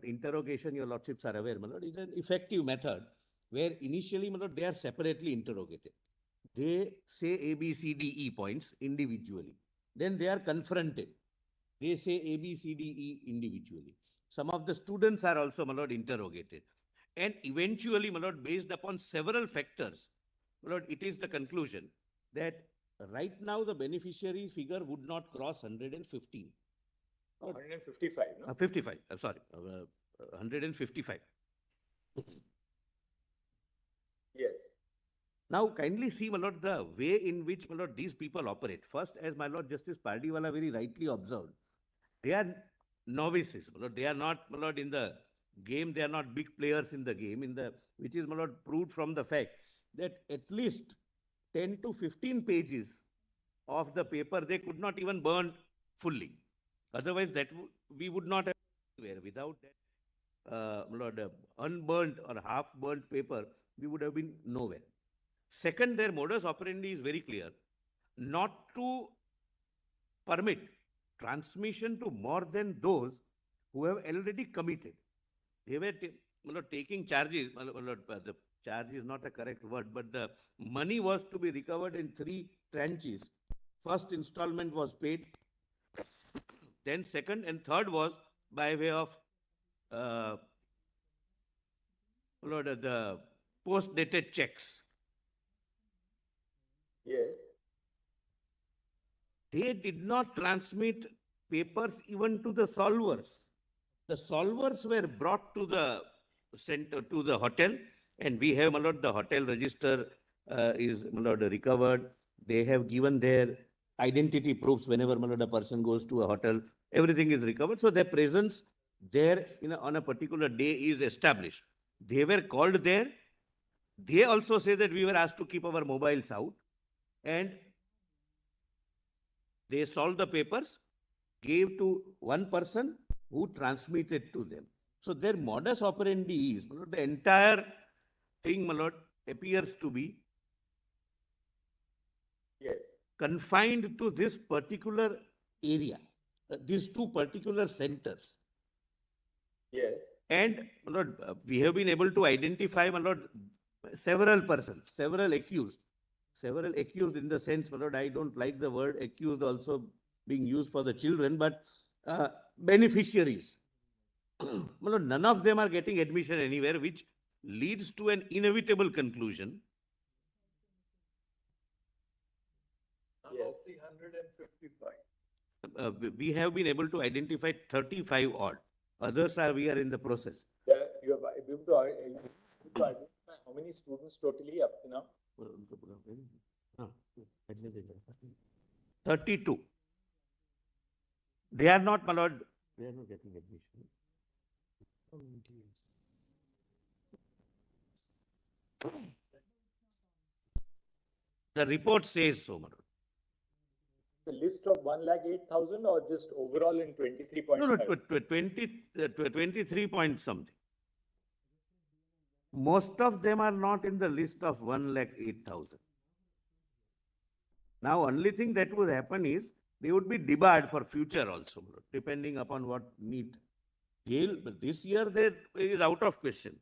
Interrogation, your lordships are aware, is an effective method where initially they are separately interrogated. They say A, B, C, D, E points individually. Then they are confronted. They say A, B, C, D, E individually. Some of the students are also interrogated. And eventually, based upon several factors, it is the conclusion that right now the beneficiary figure would not cross 115. 155, no? 55, sorry, 155. Yes. Now, kindly see, the way in which, these people operate. First, as my Lord Justice Pardiwala very rightly observed, they are novices. They are not, in the game. They are not big players in the game, which is, proved from the fact that at least 10 to 15 pages of the paper, they could not even burn fully. Otherwise, that we would not have anywhere. Without that unburnt or half-burnt paper, we would have been nowhere. Second, their modus operandi is very clear. Not to permit transmission to more than those who have already committed. They were taking charges. The charge is not a correct word, but the money was to be recovered in 3 tranches. First installment was paid. Then second and third was by way of the post-dated checks. Yes. They did not transmit papers even to the solvers. The solvers were brought to the center, to the hotel, and we have the hotel register is recovered. They have given their identity proofs whenever my lord, a person goes to a hotel, everything is recovered. So their presence there on a particular day is established. They were called there. They also say that we were asked to keep our mobiles out, and they solved the papers, gave to one person who transmitted to them. So their modus operandi is, my lord, the entire thing, my lord, appears to be confined to this particular area, these two particular centers. Yes. And my lord, we have been able to identify, my lord, several persons, several accused in the sense, my lord, I don't like the word accused also being used for the children, but beneficiaries. My lord, none of them are getting admission anywhere, which leads to an inevitable conclusion. Yes. Of the 155. We have been able to identify 35 odd. Others we are in the process. You have able to identify how many students totally up to now? 32. They are not, my lord, they are not getting admission. The report says so, my lord. The list of 1,08,000 or just overall in 23.5? No, 23 point something. Most of them are not in the list of 1,08,000. Now, only thing that would happen is they would be debarred for future also, depending upon what NEET. But this year there is out of question.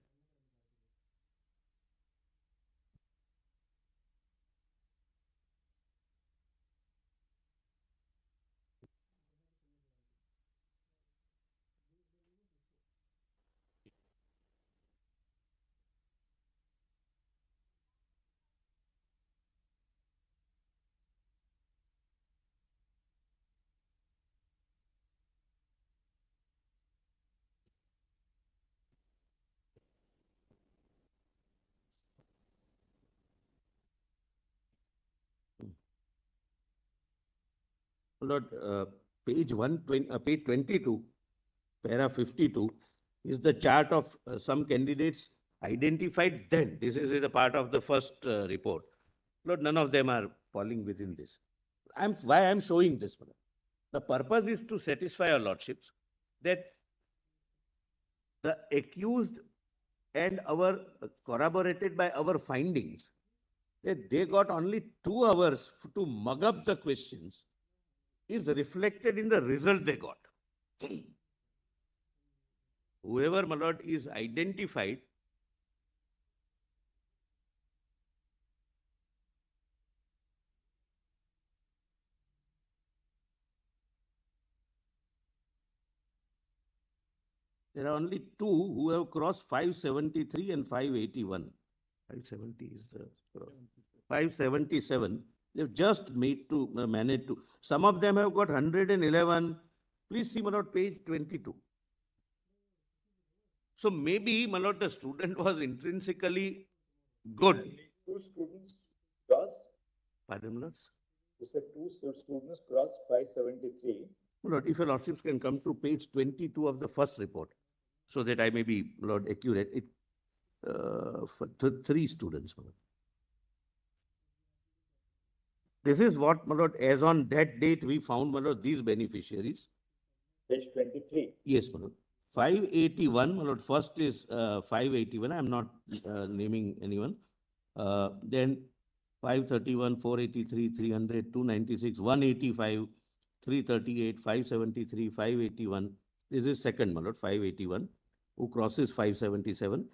Lord, page 22, para 52 is the chart of some candidates identified then. This is a part of the first report. Lord, none of them are falling within this. Why I'm showing this. The purpose is to satisfy your lordships that the accused and our corroborated by our findings that they got only 2 hours to mug up the questions is reflected in the result they got. Whoever, my lord, is identified, there are only 2 who have crossed 573 and 581. 570 is the 577. They've just made to manage to. Some of them have got 111. Please see, my lord, page 22. So maybe, my lord, the student was intrinsically good. 2 students crossed? Pardon, my lord? You said 2 students crossed 573. My lord, if your lordships can come to page 22 of the first report, so that I may be, my lord, accurate. For 3 students, my lord. This is what, my lord, as on that date we found, my lord, these beneficiaries. Page 23. Yes, my lord. 581, my lord, first is 581. I'm not naming anyone. Then 531, 483, 300, 296, 185, 338, 573, 581. This is second, my lord, 581, who crosses 577.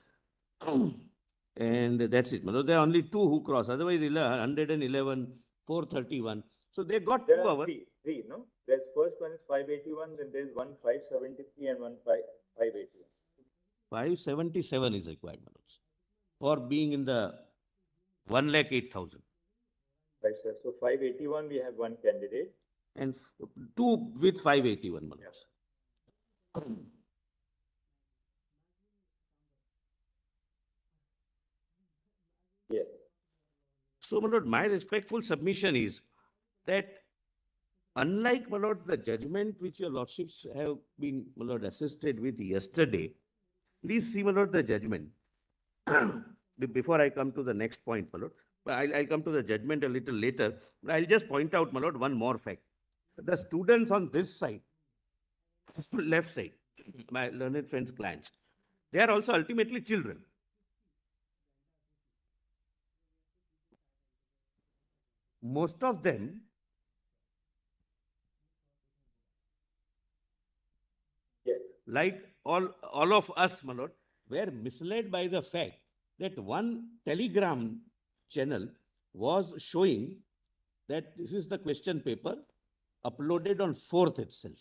And that's it, my lord. There are only 2 who cross. Otherwise, 111, 431. So they got 2 hours. Three, no? There's first one is 581, then there's one 573 and one 581. 577 is required, my lords, for being in the 1,08,000. Right, sir. So 581, we have one candidate. And 2 with 581, my lords. Yes. So, my lord, my respectful submission is that Unlike, my lord, the judgment which your lordships have been, my lord, assisted with yesterday, please see, my lord, the judgment. Before I come to the next point, my lord, I'll come to the judgment a little later. But I'll just point out, my lord, one more fact. The students on this side, left side, my learned friends' clients, they are also ultimately children. Most of them, Yes. like all of us, my lord, were misled by the fact that one telegram channel was showing that this is the question paper uploaded on 4th itself.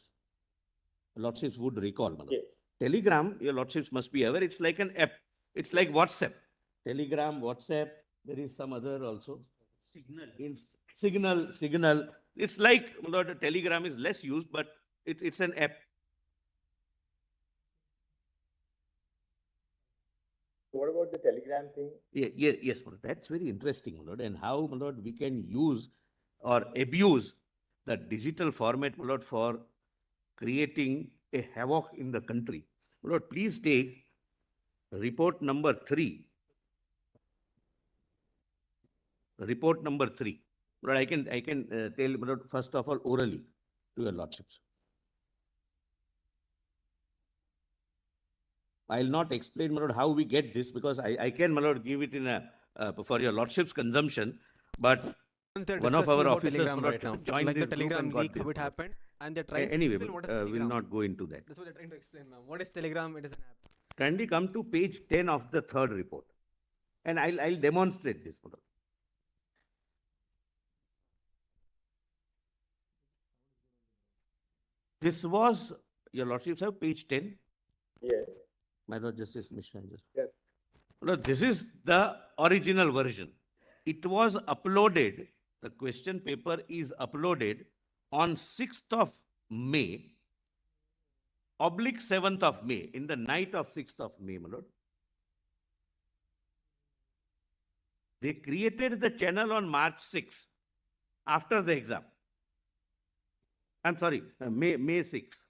Lordships would recall, my lord. Yes. Telegram, your lordships must be aware, it's like an app. It's like WhatsApp. Telegram, WhatsApp, there is some other also. Signal. It's like, my lord, Telegram is less used, but it's an app. What about the telegram thing? Yes, my lord. That's very interesting, my lord. And how, my lord, we can use or abuse the digital format, my lord, for creating a havoc in the country. My lord, please take report number 3. Report number 3. But I can tell, my lord, first of all, orally to your lordships. I'll not explain, my lord, how we get this, because I can, my lord, give it in a for your lordship's consumption. But They're one of discussing our about officers, Telegram my lord, right now. joined Like the this group Telegram and got leak, this, how it my lord. happened, and they're trying to Anyway, explain what is we'll Telegram. not go into that. That's what they're trying to explain, ma'am. What is Telegram? It is an app. Kindly come to page 10 of the 3rd report. And I'll demonstrate this, my lord. This was, your lordships have page 10. Yes. My lord Justice Mishra. Yes. Lord, this is the original version. It was uploaded, the question paper is uploaded on 6th of May, oblique 7th of May, in the night of 6th of May, my lord. They created the channel on March 6th, after the exam. I'm sorry, May 6th.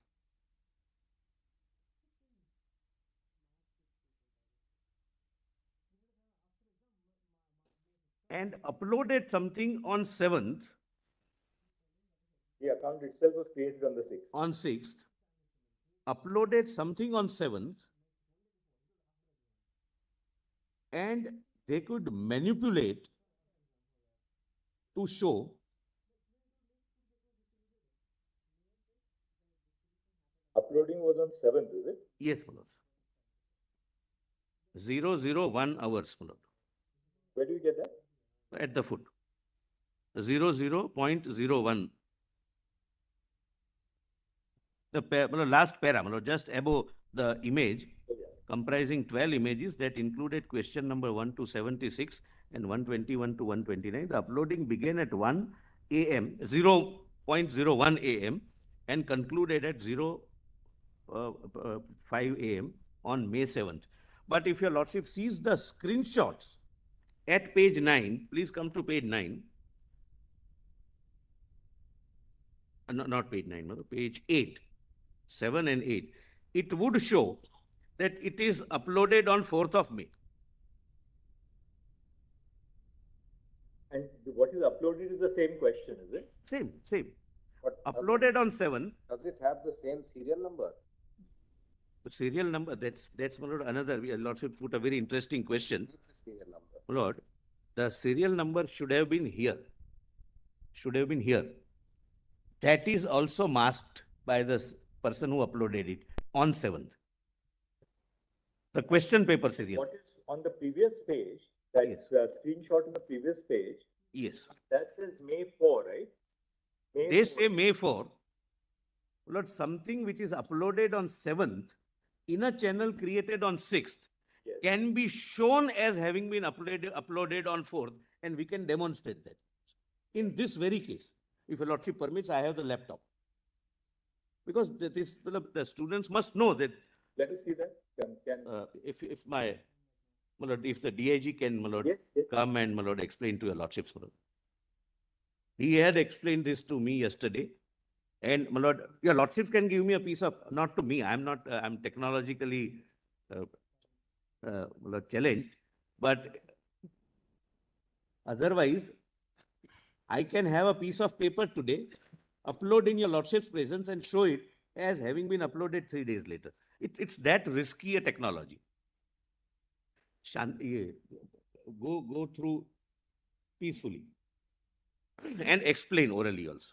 And uploaded something on 7th. The account itself was created on the 6th. On 6th. Uploaded something on 7th. And they could manipulate to show Uploading was on 7th, is it? yes, my lord. 001 hours, my lord. Where do you get that? At the foot. 00.01. The last para, my lord, just above the image, comprising 12 images that included question number 1 to 76 and 121 to 129. The uploading began at 1 a.m., 0.01 a.m. and concluded at 5 a.m. on May 7th. But if your lordship sees the screenshots at page 9, please come to page 9. Not page 9, no, page 8, 7 and 8. It would show that it is uploaded on 4th of May. And what is uploaded is the same question, is it? Same. But Uploaded on 7th. does it have the same serial number? The serial number, that's my lord, another, your lordship put a very interesting question. The serial number. My lord, the serial number should have been here. That is also masked by the person who uploaded it on 7th. The question paper serial. What is on the previous page, that Yes. Screenshot on the previous page, Yes. that says May 4, right? They say May 4. Lord, something which is uploaded on 7th in a channel created on 6th Yes. can be shown as having been uploaded on 4th, and we can demonstrate that. In this very case, if your lordship permits, I have the laptop. Because the students must know that. Let us see that. If my lord, if the DIG can, my lord, Yes. come and, my lord, explain to your lordships, my lord. He had explained this to me yesterday. And my lord, your lordships can give me a piece of, not to me, I'm not, I'm technologically my lord, challenged, but otherwise, I can have a piece of paper today, upload in your lordship's presence and show it as having been uploaded 3 days later. It's that risky a technology. Go through peacefully and explain orally also.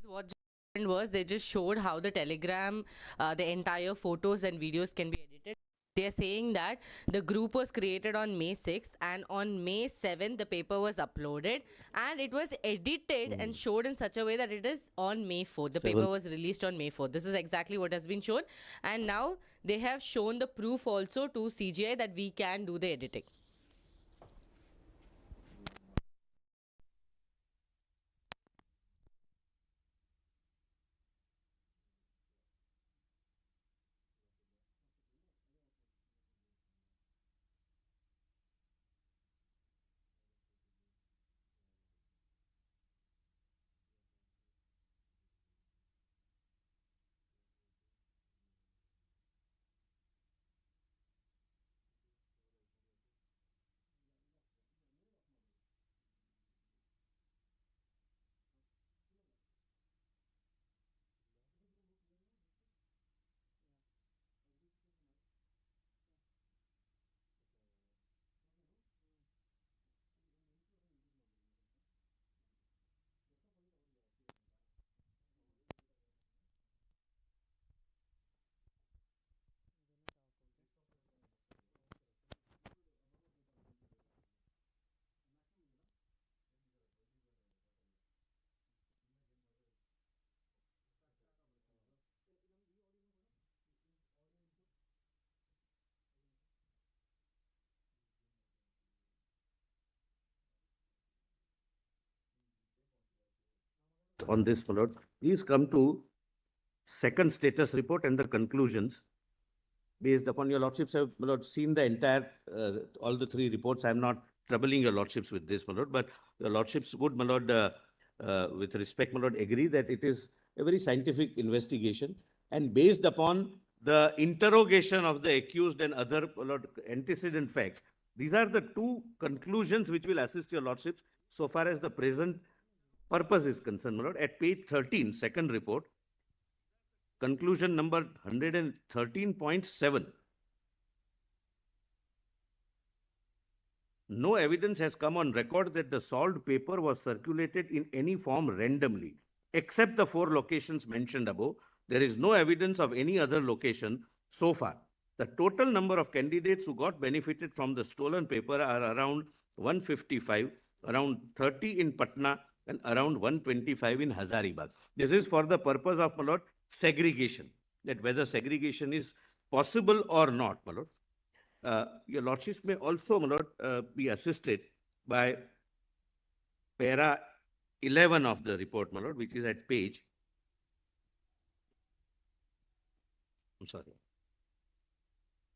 What just happened was they just showed how the telegram, the entire photos and videos can be edited. They're saying that the group was created on May 6th and on May 7th the paper was uploaded and it was edited and showed in such a way that it is on May 4th. The paper was released on May 4th. This is exactly what has been shown, and now they have shown the proof also to CGI that we can do the editing. On this, my lord, please come to second status report and the conclusions. Based upon your lordships have, my lord, seen the entire, all the 3 reports. I'm not troubling your lordships with this, my lord, but your lordships would, my lord, with respect, my lord, agree that it is a very scientific investigation and based upon the interrogation of the accused and other, my lord, antecedent facts. These are the 2 conclusions which will assist your lordships so far as the present purpose is concerned, my lord. At page 13, second report, conclusion number 113.7. No evidence has come on record that the solved paper was circulated in any form randomly. Except the 4 locations mentioned above, there is no evidence of any other location so far. The total number of candidates who got benefited from the stolen paper are around 155, around 30 in Patna, and around 125 in Hazaribagh. This is for the purpose of, my lord, segregation, that whether segregation is possible or not, my lord. Your lordships may also, my lord, be assisted by para 11 of the report, my lord, which is at page, I'm sorry,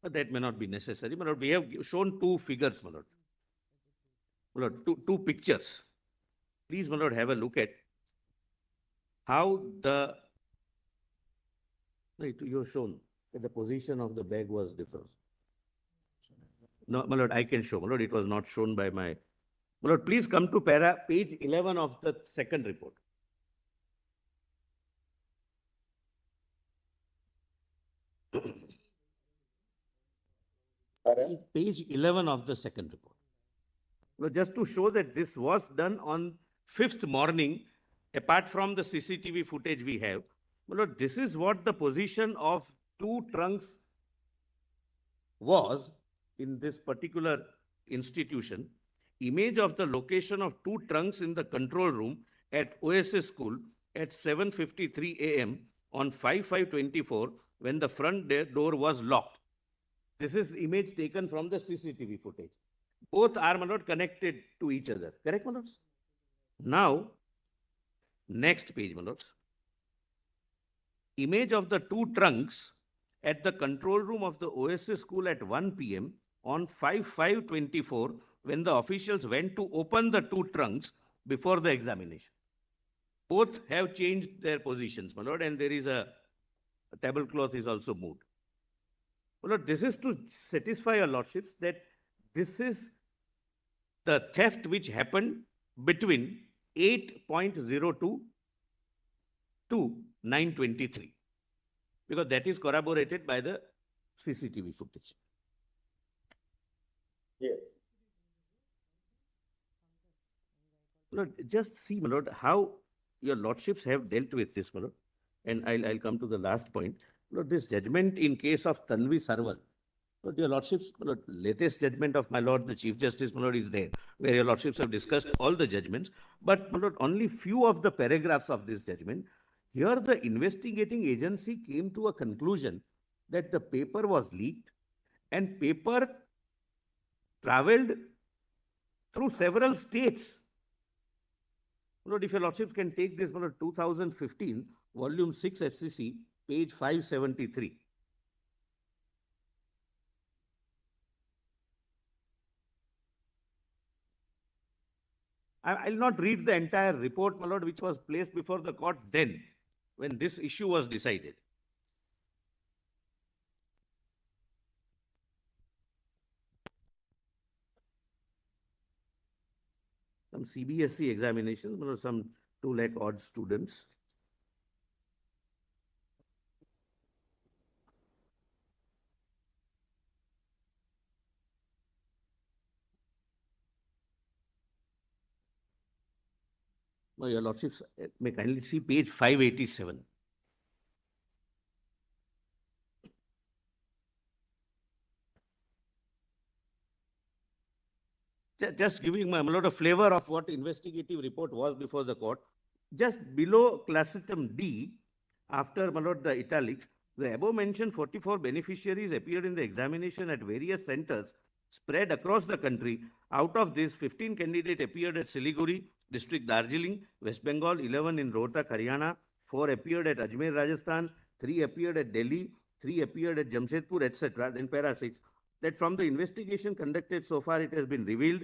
but that may not be necessary, my lord. We have shown two figures, my lord. My lord, two pictures. Please, my lord, have a look at how the, you have shown that the position of the bag was different. No, my lord, I can show, my lord, it was not shown by my lord. Please come to page 11 of the second report. Page 11 of the second report. Well, just to show that this was done on 5th morning, apart from the CCTV footage we have, well, this is what the position of two trunks was in this particular institution. Image of the location of two trunks in the control room at OSS school at 7:53 a.m. on 5/5/24 when the front door was locked. This is image taken from the CCTV footage. Both are, my lord, connected to each other. Correct, my lords? Now, next page, my lords. Image of the two trunks at the control room of the OSS school at 1 p.m. on 5/5/24 when the officials went to open the two trunks before the examination. Both have changed their positions, my lord, and there is a tablecloth is also moved. My lord, this is to satisfy your lordships that this is the theft which happened between 8:02 to 9:23, because that is corroborated by the CCTV footage. Yes. Lord, just see, my lord, how your lordships have dealt with this, my lord. And I'll come to the last point. Lord, this judgment in case of Tanvi Sarwal, Lord, your lordships, my lord, latest judgment of my lord, the Chief Justice, my lord, is there, where your lordships have discussed all the judgments, but my lord, only few of the paragraphs of this judgment. Here, the investigating agency came to a conclusion that the paper was leaked and paper traveled through several states. My lord, if your lordships can take this, my lord, 2015, volume 6 SCC, page 573. I'll not read the entire report, my lord, which was placed before the court then, when this issue was decided. Some CBSE examinations, my lord, some 2 lakh odd students. Now, your lordships may kindly see page 587. Just giving my lord a flavor of what investigative report was before the court. Just below classitum D, after, my lord, the italics, the above mentioned 44 beneficiaries appeared in the examination at various centers spread across the country. Out of this, 15 candidates appeared at Siliguri, district Darjeeling, West Bengal, 11 in Rohtak, Haryana, 4 appeared at Ajmer, Rajasthan, 3 appeared at Delhi, 3 appeared at Jamshedpur, etc. Then para 6, that from the investigation conducted so far, it has been revealed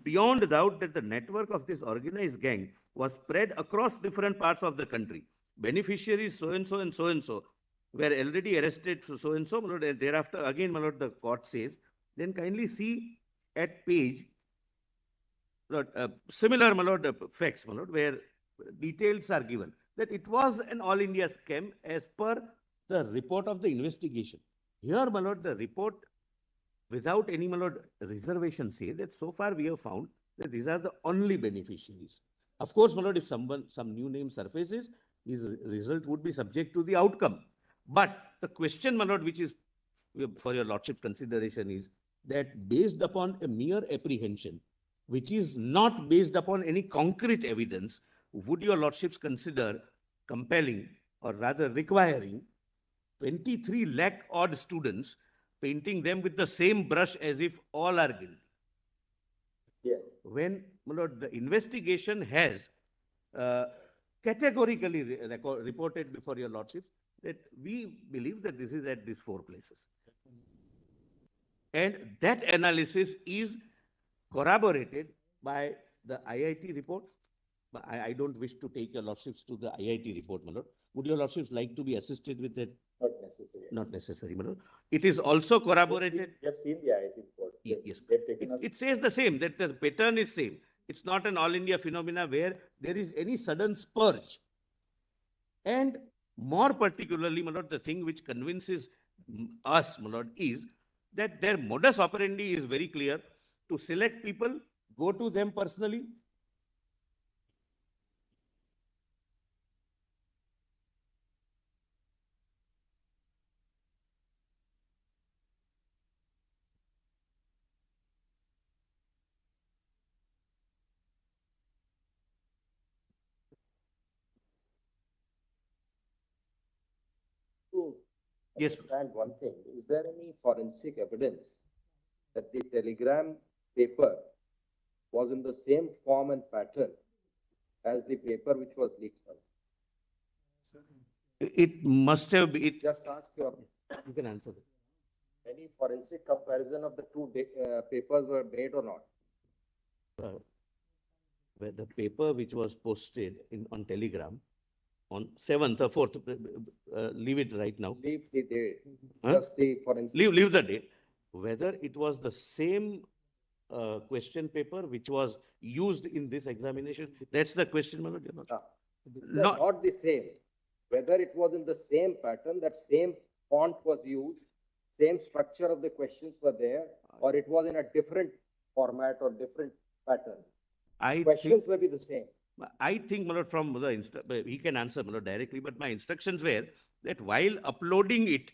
beyond doubt that the network of this organized gang was spread across different parts of the country. Beneficiaries so-and-so and so-and-so were already arrested so-and-so, my lord, and thereafter, again, my lord, the court says, then kindly see at page, lord, similar, my lord, facts, my lord, where details are given, that it was an all India scam as per the report of the investigation. Here, my lord, the report, without any, my lord, reservation, say that so far we have found that these are the only beneficiaries. Of course, my lord, if some new name surfaces, his result would be subject to the outcome. But the question, my lord, which is for your lordship's consideration is that based upon a mere apprehension, which is not based upon any concrete evidence, would your lordships consider compelling or rather requiring 23 lakh odd students, painting them with the same brush as if all are guilty? Yes. When, my lord, the investigation has categorically reported before your lordships that we believe that this is at these 4 places. And that analysis is corroborated by the IIT report. But I don't wish to take your lordships to the IIT report, my lord. Would your lordships like to be assisted with that? Not necessary. Not necessary, my lord. It is also corroborated. We have seen the IIT report. Yes. They've taken us. It says the same, that the pattern is same. It's not an all India phenomena where there is any sudden spurge. And more particularly, my lord, the thing which convinces us, my lord, is that their modus operandi is very clear: to select people, go to them personally. To Yes. understand one thing, is there any forensic evidence that the telegram paper was in the same form and pattern as the paper which was leaked out? It must have been, Just ask your, you can answer that. any forensic comparison of the two papers were made or not? Where the paper which was posted on Telegram on 7th or 4th, leave it right now. Leave the date, Huh? just the forensic. Leave the date. Whether it was the same question paper which was used in this examination, that's the question, my lord. Not the same. Whether it was in the same pattern, that same font was used, same structure of the questions were there, or it was in a different format or different pattern. Questions may be the same. I think, my lord, from the he can answer, my lord, directly, but my instructions were that while uploading it,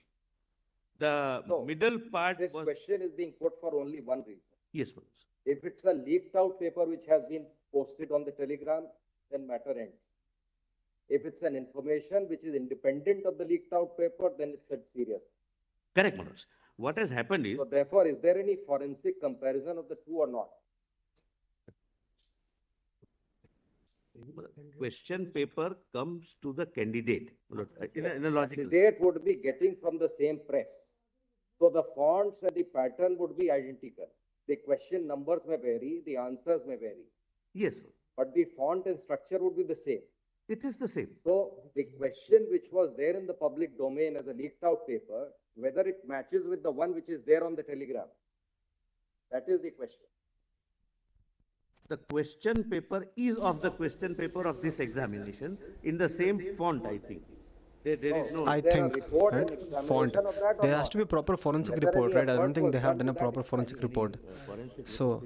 the middle part This was. question is being put for only one reason. Yes, my lord. If it's a leaked out paper which has been posted on the Telegram, then matter ends. If it's an information which is independent of the leaked out paper, then it's serious. Correct, my lords. What has happened is. So therefore, is there any forensic comparison of the two or not? Question paper comes to the candidate in a logical. Candidate would be getting from the same press. So the fonts and the pattern would be identical. The question numbers may vary, the answers may vary. Yes, sir. But the font and structure would be the same. It is the same. So the question which was there in the public domain as a leaked out paper, whether it matches with the one which is there on the Telegram, that is the question. The question paper is of the question paper of this examination in the same font, I think. There is no. I think font. There has to be a proper forensic report, right? I don't think they have done a proper forensic report. So,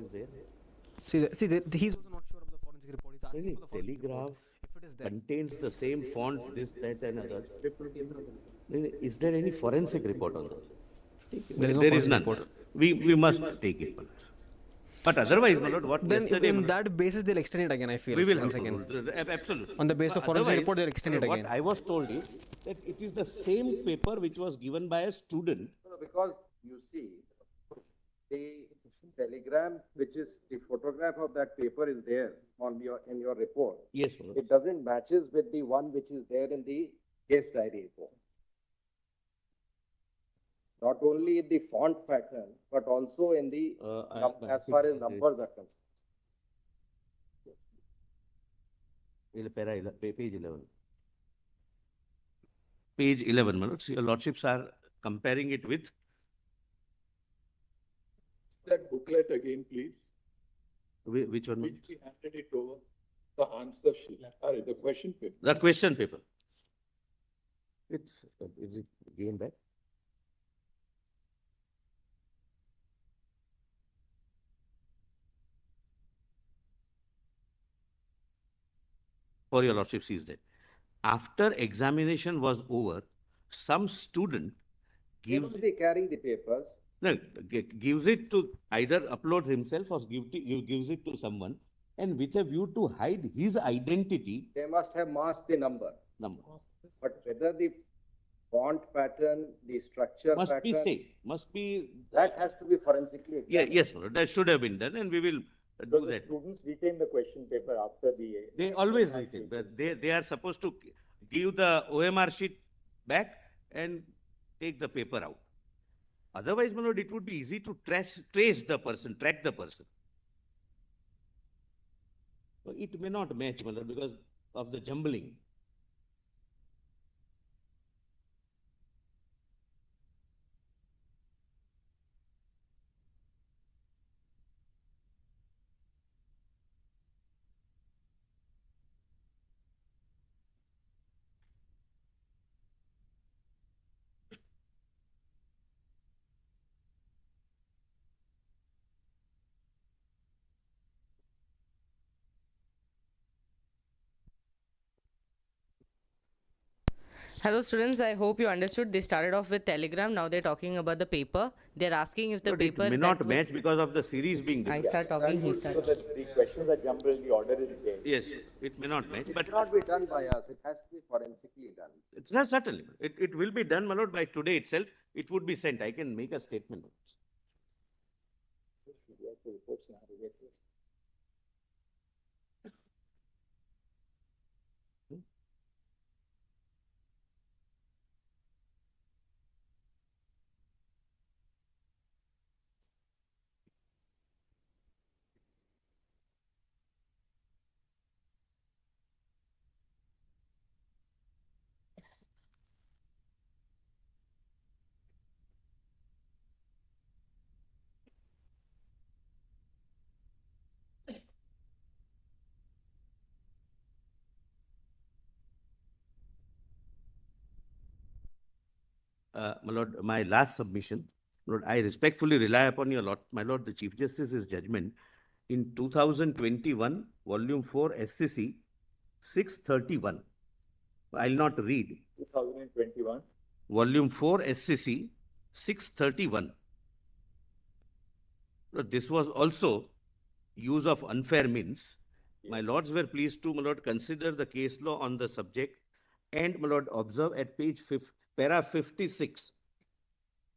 see, he's also not sure of the forensic report. He's asking for the forensic Telegraph report. If it is there. contains the same font, this, that, and others. Is there any forensic report on that? There is no There forensic is none. report. We must take it. But otherwise, my lord, what Then yesterday, in my lord, that basis, they'll extend it again, I feel. we will once have again. to do, absolutely. On the basis of forensic Otherwise, report, they'll extend it what again. I was told is that it is the same paper which was given by a student. No, because you see, the telegram, which is the photograph of that paper is there on in your report. Yes, my lord. It doesn't matches with the one which is there in the case diary report. Not only in the font pattern, but also in the, as far as numbers are concerned. Page 11. Page 11, my lord. So your lordships are comparing it with. That booklet again, please. Which one? Which we handed it over. The answer sheet. Sorry, the question paper. The question paper. Is it again back? For your lordship sees that. After examination was over, some student They gives. will be carrying the papers. No, gives it to either uploads himself or gives it to someone, and with a view to hide his identity. They must have masked the number. But whether the font pattern, the structure Must be pattern, safe, must be. that has to be forensically examined. Yes, that should have been done, and we will do that. Students retain the question paper after the. They always retain, but they are supposed to give the OMR sheet back and take the paper out. Otherwise, my lord, it would be easy to trace the person, track the person. So it may not match, my lord, because of the jumbling. Hello students, I hope you understood. They started off with Telegram, now they're talking about the paper. They're asking if the But paper it may that not was... match because of the series being I different. start talking, he So starts. that the questions are jumbled, the order is there. Yes, it may not match, It but cannot be done by us. It has to be forensically done. it's certainly, it will be done, my lord, by today itself. It would be sent. I can make a statement. My lord, my last submission, Lord, I respectfully rely upon your lord, my lord, the Chief Justice's judgment in 2021, Volume 4, SCC 631. I'll not read. 2021. Volume 4, SCC 631. Lord, this was also use of unfair means. My lords were pleased to, my lord, consider the case law on the subject and, my lord, observe at page para 56.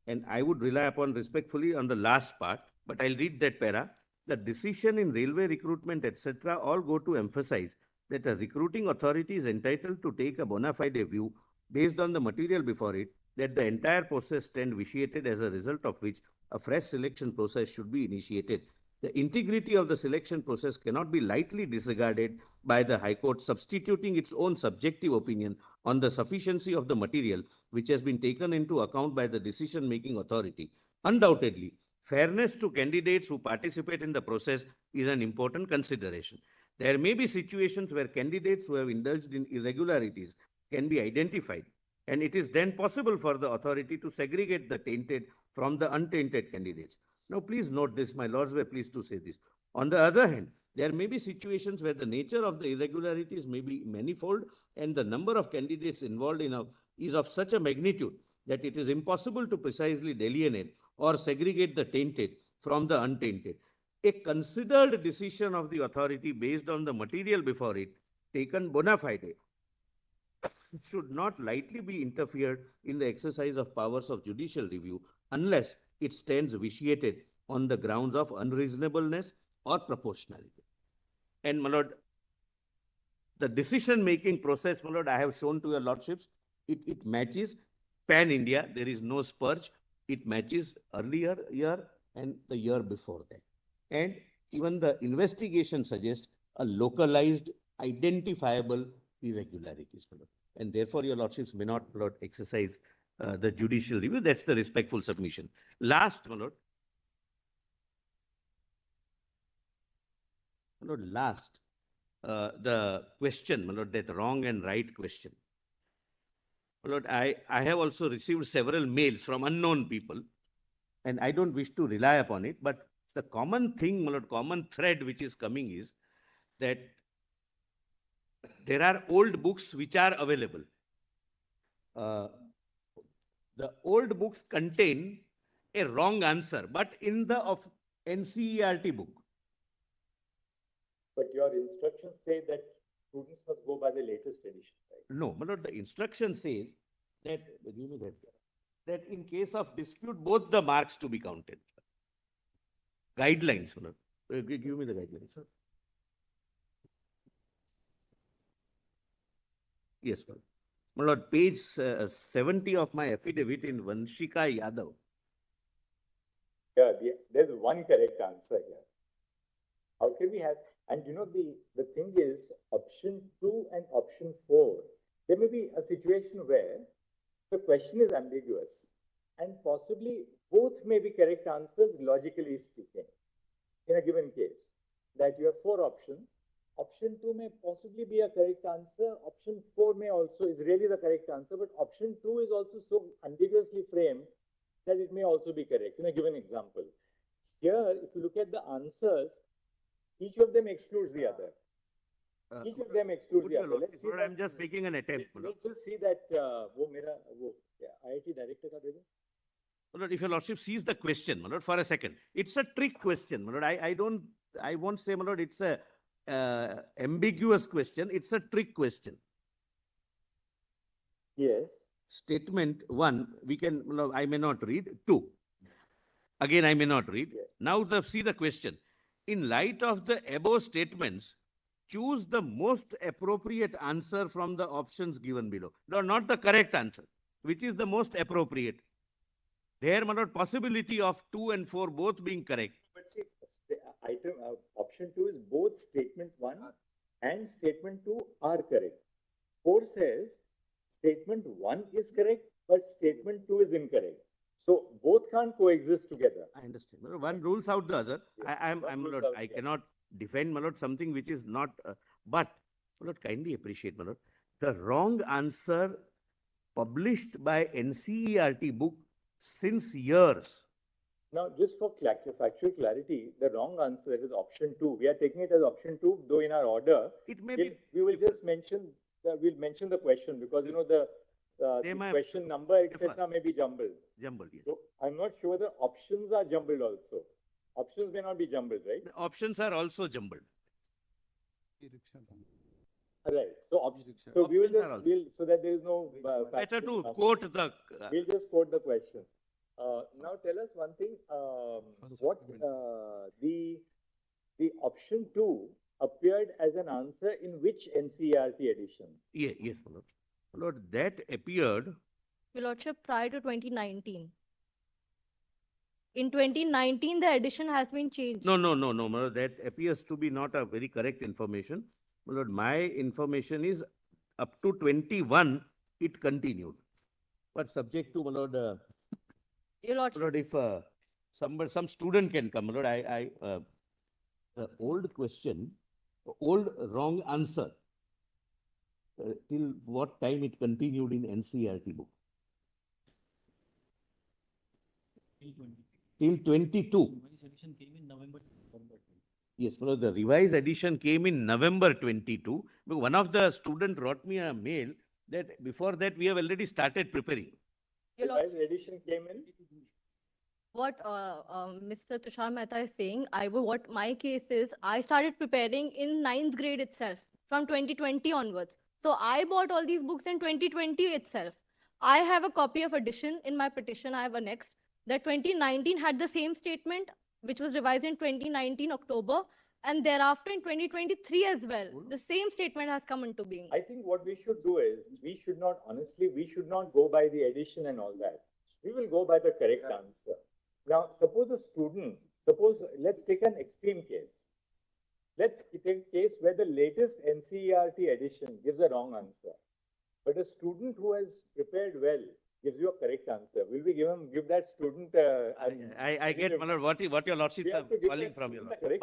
And I would rely upon respectfully on the last part, but I'll read that para. The decision in railway recruitment, etc., all go to emphasize that a recruiting authority is entitled to take a bona fide view based on the material before it, that the entire process stand vitiated, as a result of which a fresh selection process should be initiated. The integrity of the selection process cannot be lightly disregarded by the High Court, substituting its own subjective opinion on the sufficiency of the material which has been taken into account by the decision-making authority. Undoubtedly, fairness to candidates who participate in the process is an important consideration. There may be situations where candidates who have indulged in irregularities can be identified, and it is then possible for the authority to segregate the tainted from the untainted candidates. Now, please note this, my lords were pleased to say this. On the other hand, there may be situations where the nature of the irregularities may be manifold and the number of candidates involved is of such a magnitude that it is impossible to precisely delineate or segregate the tainted from the untainted. A considered decision of the authority based on the material before it, taken bona fide, should not lightly be interfered in the exercise of powers of judicial review unless it stands vitiated on the grounds of unreasonableness or proportionality. And, my lord, the decision-making process, my lord, I have shown to your lordships, it matches pan-India. There is no spurge. It matches earlier year and the year before that. And even the investigation suggests a localized, identifiable irregularities, my lord. And therefore, your lordships may not, my lord, exercise the judicial review. That's the respectful submission. Last, my lord. My lord, last, the question, my lord, that wrong and right question. My lord, I have also received several mails from unknown people, and I don't wish to rely upon it, but the common thing, my lord, common thread which is coming is that there are old books which are available. The old books contain a wrong answer, but in the of NCERT book. But your instructions say that students must go by the latest edition, right? No, my lord, the instruction says that, give me that in case of dispute, both the marks to be counted. Guidelines, my lord. Give me the guidelines, sir. Yes, sir. My lord, page 70 of my affidavit in Vanshika Yadav. Yeah, there's one correct answer here. How can we have, and you know, the thing is, option 2 and option 4, there may be a situation where the question is ambiguous and possibly both may be correct answers, logically speaking, in a given case, that you have 4 options. Option 2 may possibly be a correct answer. Option 4 may also is really the correct answer, but option 2 is also so ambiguously framed that it may also be correct in a given example. Here, if you look at the answers, each of them excludes the other. Each of them excludes the other. Let's see. I'm just making an attempt. Let's just see that. IIT director ka dega? My lord, if your lordship sees the question, my lord, for a second, it's a trick question, my lord. I won't say, my lord, it's a ambiguous question. It's a trick question. Yes. Statement 1, we can, I may not read. 2, again, I may not read. Yes. Now, see the question. In light of the above statements, choose the most appropriate answer from the options given below. No, not the correct answer. Which is the most appropriate? There, my lord, possibility of 2 and 4 both being correct. But see, option 2 is both statement 1 and statement 2 are correct. 4 says statement 1 is correct, but statement 2 is incorrect. So both can't coexist together. I understand. My lord, one rules out the other. Yes, My lord, I cannot defend, my lord, something which is not, but, my lord, kindly appreciate, my lord, the wrong answer published by NCERT book since years. Now, just for factual clarity, the wrong answer is option 2. We are taking it as option 2, though in our order, It may be. we will just mention, we'll mention the question because, you know, the question number, etc. may be jumbled. Jumbled, yes. So I'm not sure the options are jumbled also. Options may not be jumbled, right? The options are also jumbled. Right. So we will Options are just, so that there is no. Better to quote the. We'll just quote the question. Now tell us one thing, what the option 2 appeared as an answer in which NCERT edition? Yeah, yes, my lord. My lord, that appeared. Your Lordship, prior to 2019. In 2019, the edition has been changed. No, my lord, that appears to be not a very correct information. My lord, my information is up to 21, it continued. But subject to, my lord, Your Lordship. my lord, if some student can come, my lord, the old question, old wrong answer, till what time it continued in NCERT book? Till 22. Yes, my lord, the revised edition came in November 22. But one of the student wrote me a mail that before that we have already started preparing. Your Revised Lordship. edition came in? What Mr. Tushar Mehta is saying, what my case is, I started preparing in 9th grade itself, from 2020 onwards. So I bought all these books in 2020 itself. I have a copy of edition in my petition I have annexed that 2019 had the same statement, which was revised in 2019 October, and thereafter in 2023 as well. The same statement has come into being. I think what we should do is, we should not go by the edition and all that. We will go by the correct answer. Now, suppose a student, let's take an extreme case. Let's take a case where the latest NCERT edition gives a wrong answer. But a student who has prepared well gives you a correct answer. Will we give that student? I get, my lord, what your lordships are calling from your lordship.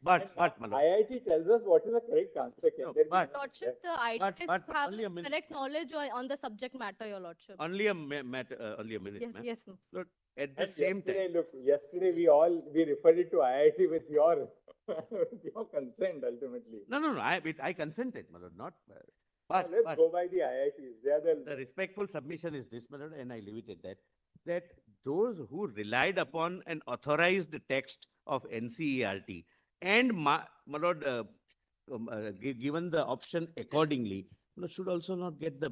But, my lord. IIT tells us what is the correct answer. No, but, Lordship, the IIT have only a minute. correct knowledge on the subject matter, Your Lordship. Only a minute, Yes, ma'am. yes, ma'am. Lord, at the same time. Look, yesterday we referred it to IIT with your consent ultimately. No, I consented, my lord, not. Let's go by the IITs. They are the respectful submission is this, my lord, and I leave it at that. That those who relied upon an authorized text of NCERT and my lord, given the option accordingly, my lord, should also not get the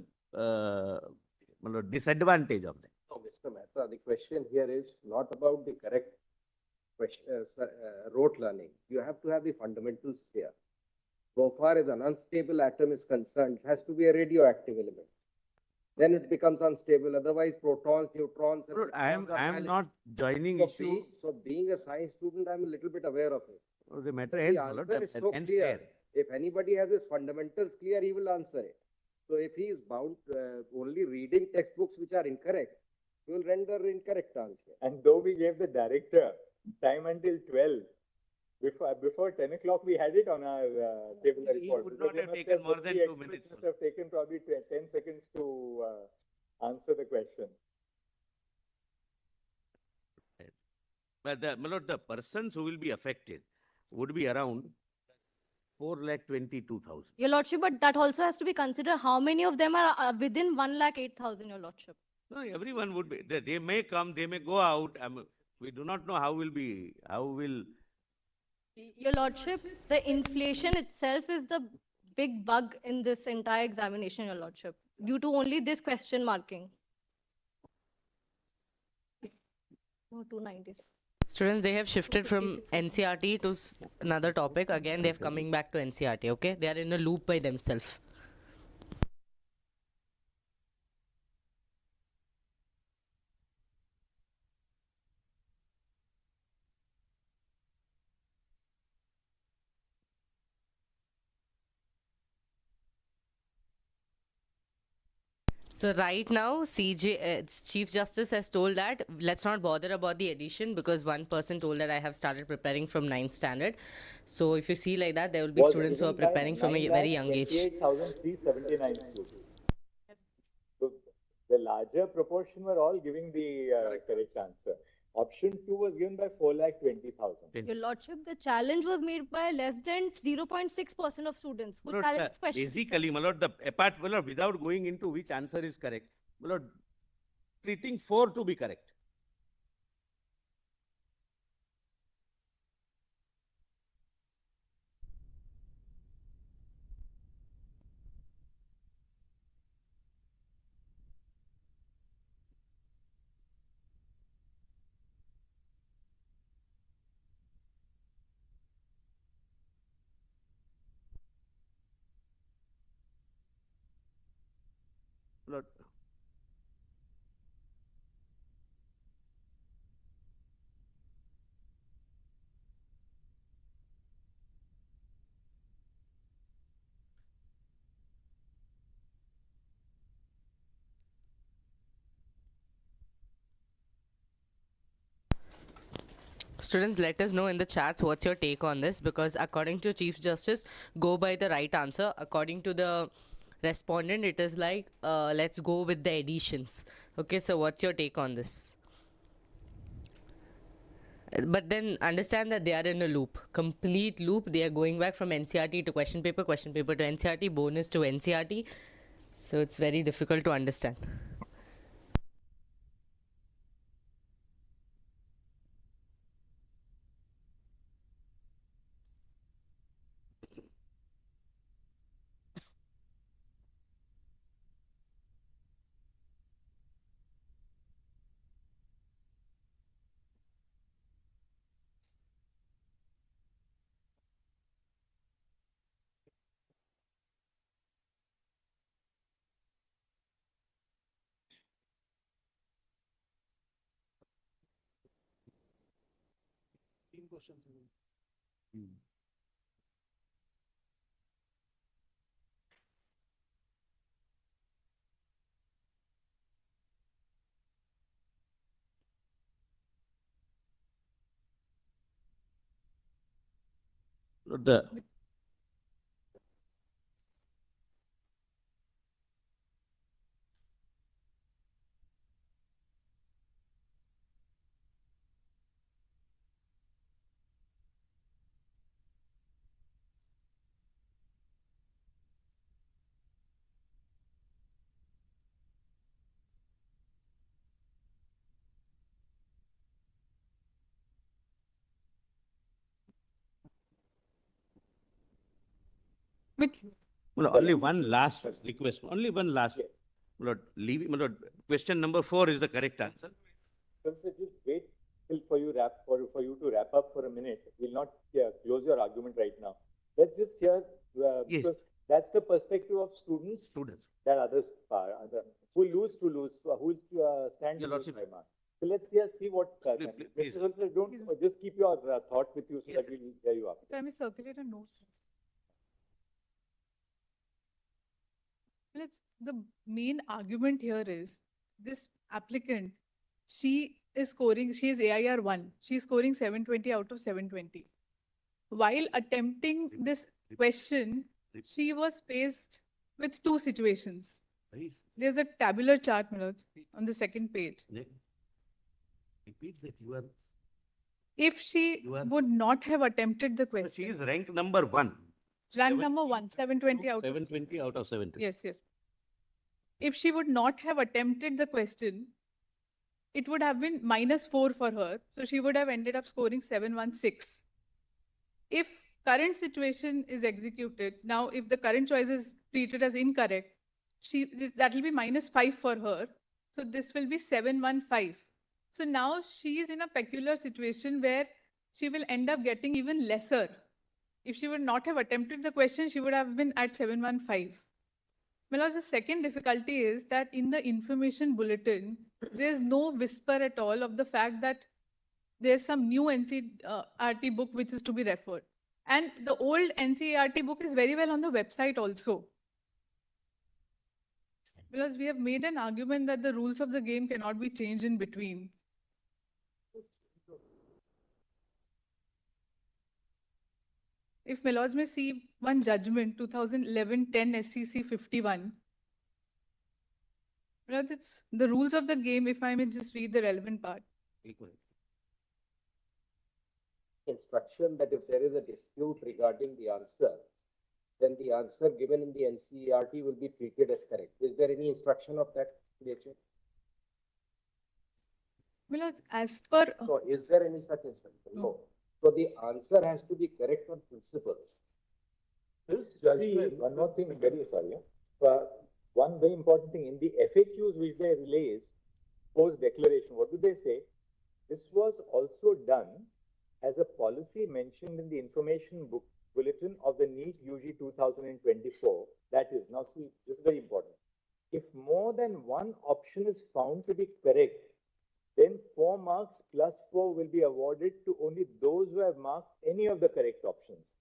my lord, disadvantage of that. No, Mr. Mehta, the question here is not about the correct question, rote learning. You have to have the fundamentals clear. So far as an unstable atom is concerned, it has to be a radioactive element. Then it becomes unstable. Otherwise, protons, neutrons, and Lord, I am valid. not joining So, issue. so being a science student, I'm a little bit aware of it. The matter But ends, the my lord, answer is so ends clear. there. If anybody has his fundamentals clear, he will answer it. So if he is bound only reading textbooks which are incorrect, he will render incorrect answer. And though we gave the director time until 12, before 10 o'clock, we had it on our table He report. would not have taken more than 2 minutes. Must have taken probably 10 seconds to answer the question. But my lord, the persons who will be affected would be around 4,22,000. Your Lordship, but that also has to be considered. How many of them are within 1,08,000, Your Lordship? No, everyone would be. They may come, they may go out. We do not know how will. Your Lordship, the inflation itself is the big bug in this entire examination, Your Lordship, due to only this question marking. No, 290. Students, they have shifted from NCRT to another topic. Again, they're coming back to NCRT, okay? They are in a loop by themselves. So right now, Chief Justice has told that let's not bother about the addition because one person told that I have started preparing from 9th standard. So if you see like that, there will be students who are preparing from a very young age. 28,379 students. So the larger proportion were all giving the correct answer. Option 2 was given by 4,20,000. Your Lordship, the challenge was made by less than 0.6% of students who challenged this question. Basically, my lord, my lord, without going into which answer is correct, my lord, treating 4 to be correct. Lord, Students, let us know in the chats what's your take on this because according to Chief Justice, go by the right answer. According to the respondent, it is like, let's go with the additions. Okay, so what's your take on this? But then understand that they are in a loop, complete loop. They are going back from NCRT to question paper to NCRT, bonus to NCRT. So it's very difficult to understand. the Well, only one last request, only one last. Well, question number 4 is the correct answer. Professor, just wait till for you to wrap up for a minute. We'll not close your argument right now. Let's just hear, because that's the perspective of students. That others who lose to lose, who stand to lose by marks. So let's see what. Please. Mr. Solicitor, don't just keep your thought with you so that we'll hear you up. Can we circulate a note? Well, the main argument here is this applicant, she is AIR 1. She is scoring 720 out of 720. While attempting this question, she was faced with two situations. There's a tabular chart, Manoj, on the second page. Repeat that you are. If she would not have attempted the question. She is ranked number 1. Rank number 1, 720 out of 720 out of 720. Yes. If she would not have attempted the question, it would have been -4 for her. So she would have ended up scoring 716. If current situation is executed, now if the current choice is treated as incorrect, that will be -5 for her. So this will be 715. So now she is in a peculiar situation where she will end up getting even lesser. If she would not have attempted the question, she would have been at 715. Well, the second difficulty is that in the information bulletin, there's no whisper at all of the fact that there's some new NCERT book which is to be referred. And the old NCERT book is very well on the website also. Because we have made an argument that the rules of the game cannot be changed in between. If my lords may see one judgment, 2011-10 SCC 51. My lords, it's the rules of the game, if I may just read the relevant part. Instruction that if there is a dispute regarding the answer, then the answer given in the NCERT will be treated as correct. Is there any instruction of that nature? My lords, as per... So is there any such instruction? No. So the answer has to be correct on principles. This judgment, one more thing, very sorry. One very important thing in the FAQs which they released post declaration, what do they say? This was also done as a policy mentioned in the information bulletin of the NEET UG 2024. That is, now see, this is very important. If more than one option is found to be correct, then 4 marks plus 4 will be awarded to only those who have marked any of the correct options.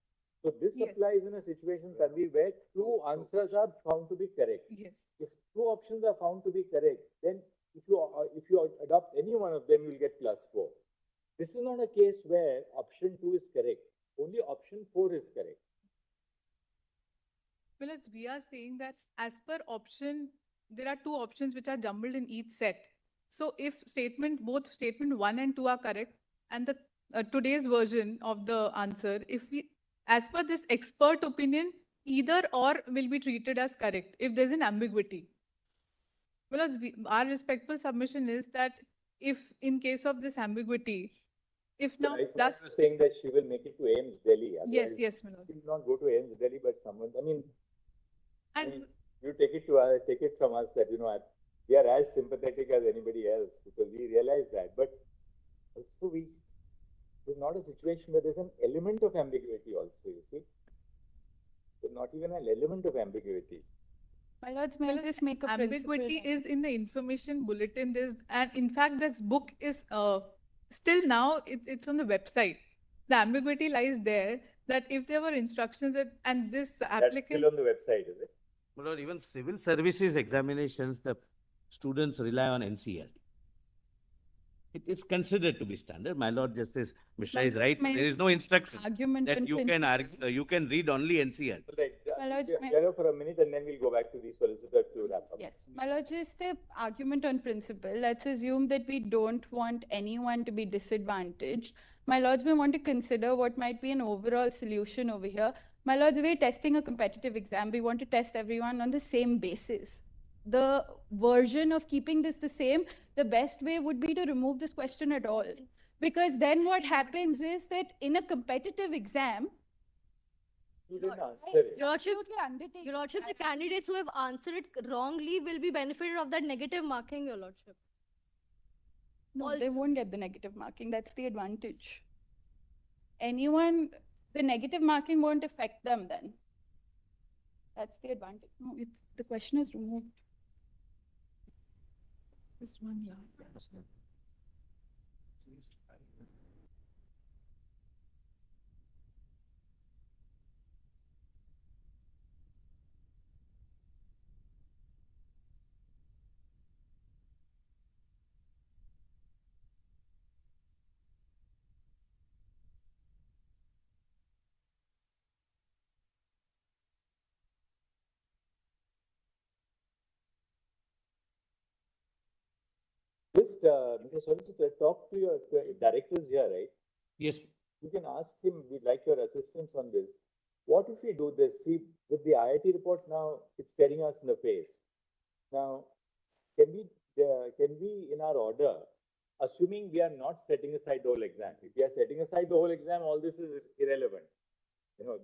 So this applies in a situation, Tanvi, where 2 answers are found to be correct. Yes. If 2 options are found to be correct, then if you adopt any one of them, you'll get +4. This is not a case where option 2 is correct. Only option 4 is correct. Well, as we are saying that as per option, there are 2 options which are jumbled in each set. So if both statement 1 and 2 are correct, and the today's version of the answer, as per this expert opinion, either or will be treated as correct if there's an ambiguity. Well, our respectful submission is that if in case of this ambiguity, if now plus saying that she will make it to AIMS Delhi. Yes, my lord. She will not go to AIMS Delhi, but someone. I mean, you take it from us that we are as sympathetic as anybody else because we realize that. But also there's not a situation where there's an element of ambiguity also, you see. There's not even an element of ambiguity. My lords, may I just make a ambiguity is in the information bulletin. And in fact, this book is still now it's on the website. The ambiguity lies there that if there were instructions and this applicant... That's still on the website, is it? Well, even civil services examinations, the students rely on NCERT. It's considered to be standard. My Lord Justice Mishra is right. There is no instruction that you can read only NCERT. Right. For a minute and then we'll go back to the solicitor to wrap up. Yes. My Lord, just the argument on principle. Let's assume that we don't want anyone to be disadvantaged. My Lords, we want to consider what might be an overall solution over here. My Lords, we're testing a competitive exam. We want to test everyone on the same basis. The version of keeping this the same, the best way would be to remove this question at all. Because then what happens is that in a competitive exam, You didn't answer it. Your Lordship, Absolutely undertake. Your Lordship, the candidates who have answered it wrongly will be benefited of that negative marking, Your Lordship. No, they Also- won't get the negative marking. That's the advantage. Anyone, the negative marking won't affect them then. That's the advantage. No, it's the question is removed. Just one, yeah. Just, Mr. Solicitor, talk to your directors here, right? Yes. You can ask him, we'd like your assistance on this. What if we do this? See, with the IIT report now, it's staring us in the face. Now, can we in our order, assuming we are not setting aside the whole exam, if we are setting aside the whole exam, all this is irrelevant.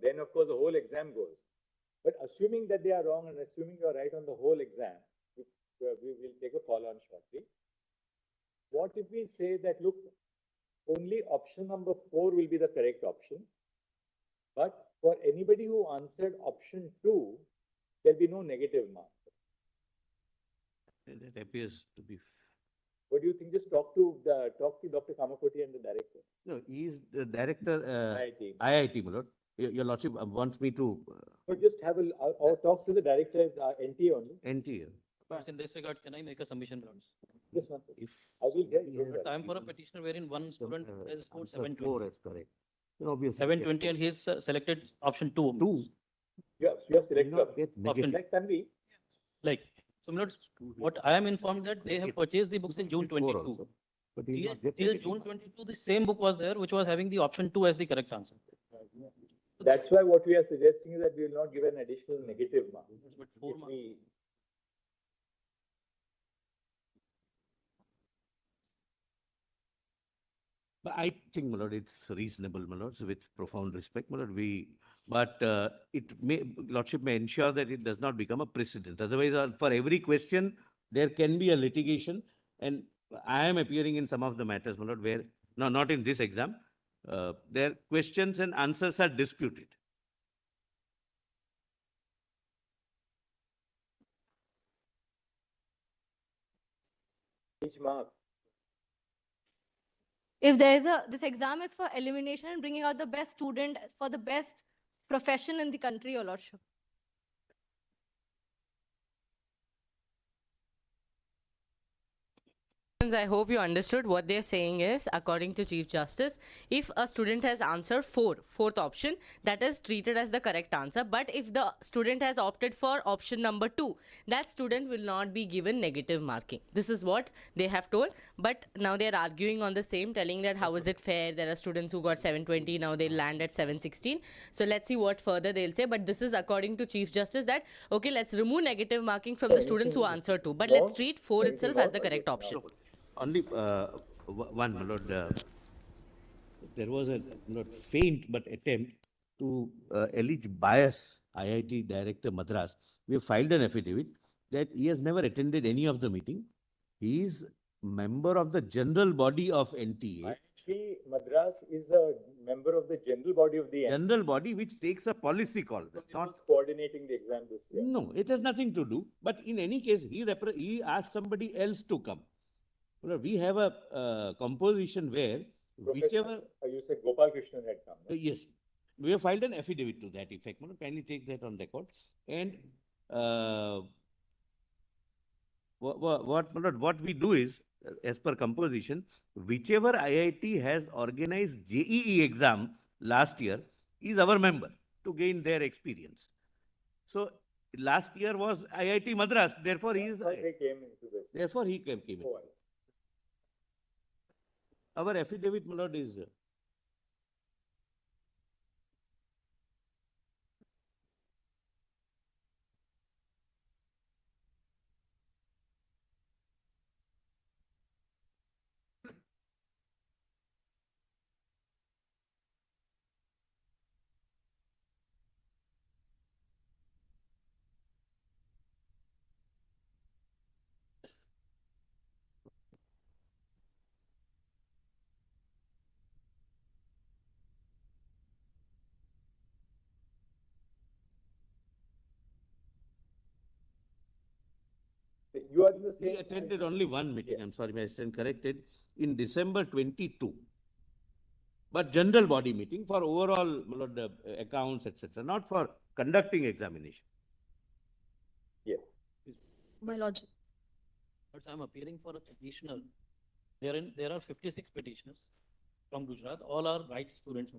Then of course the whole exam goes. But assuming that they are wrong and assuming you are right on the whole exam, we will take a call on shortly. What if we say that, look, only option number 4 will be the correct option, but for anybody who answered option 2, there'll be no negative mark. That appears to be. What do you think? Just talk to Dr. 𝐂𝐤 and the director. No, he is the director, IIT. IIT, my lord. Your lordship wants me to. But just have or talk to the director, NTA only. NTA. In this regard, can I make a submission, Lords? This one. If I will get you. I am for a petitioner wherein one student has scored 720. 4 is correct. Obviously. 720 and he's selected option 2. 2. You have selected Option. That can be. Like, so my lords, what I am informed that they have purchased the books in June 22. Also. But Till June 22, the same book was there, which was having the option 2 as the correct answer. That's why what we are suggesting is that we will not give an additional negative mark. But 4 marks. But I think, my lord, it's reasonable, my lord, with profound respect, my lord. But lordship may ensure that it does not become a precedent. Otherwise, for every question, there can be a litigation. And I am appearing in some of the matters, my lord, where, no, not in this exam, their questions and answers are disputed. Each mark. If this exam is for elimination and bringing out the best student for the best profession in the country, Your Lordship. I hope you understood what they're saying is, according to Chief Justice, if a student has answered fourth option, that is treated as the correct answer. But if the student has opted for option number 2, that student will not be given negative marking. This is what they have told. But now they're arguing on the same, telling that how is it fair? There are students who got 720, now they land at 716. So let's see what further they'll say. But this is according to Chief Justice that, okay, let's remove negative marking from the students who answered 2. But let's treat 4 itself as the correct option. Only one, my lord. There was a not faint but attempt to allege bias. IIT Director Madras. We have filed an affidavit that he has never attended any of the meeting. He is member of the general body of NTA. IIT Madras is a member of the general body of the General body which takes a policy call. Not coordinating the exam this year. No, it has nothing to do. But in any case, he asked somebody else to come. We have a composition where whichever. You said 𝐂𝐴𝐤 had come. No? Yes, we have filed an affidavit to that effect. Kindly take that on record. And what we do is, as per composition, whichever IIT has organized JEE exam last year is our member to gain their experience. So last year was IIT Madras. Therefore, he is. They came into this. Therefore, he came in. Our affidavit, my lord, is. you are in the We same. attended only one meeting, I'm sorry, I stand corrected, in December 22. But general body meeting for overall accounts, etc., not for conducting examination. Yes. My lord. But I'm appearing for a petitioner. There are 56 petitioners from Gujarat. All are right students.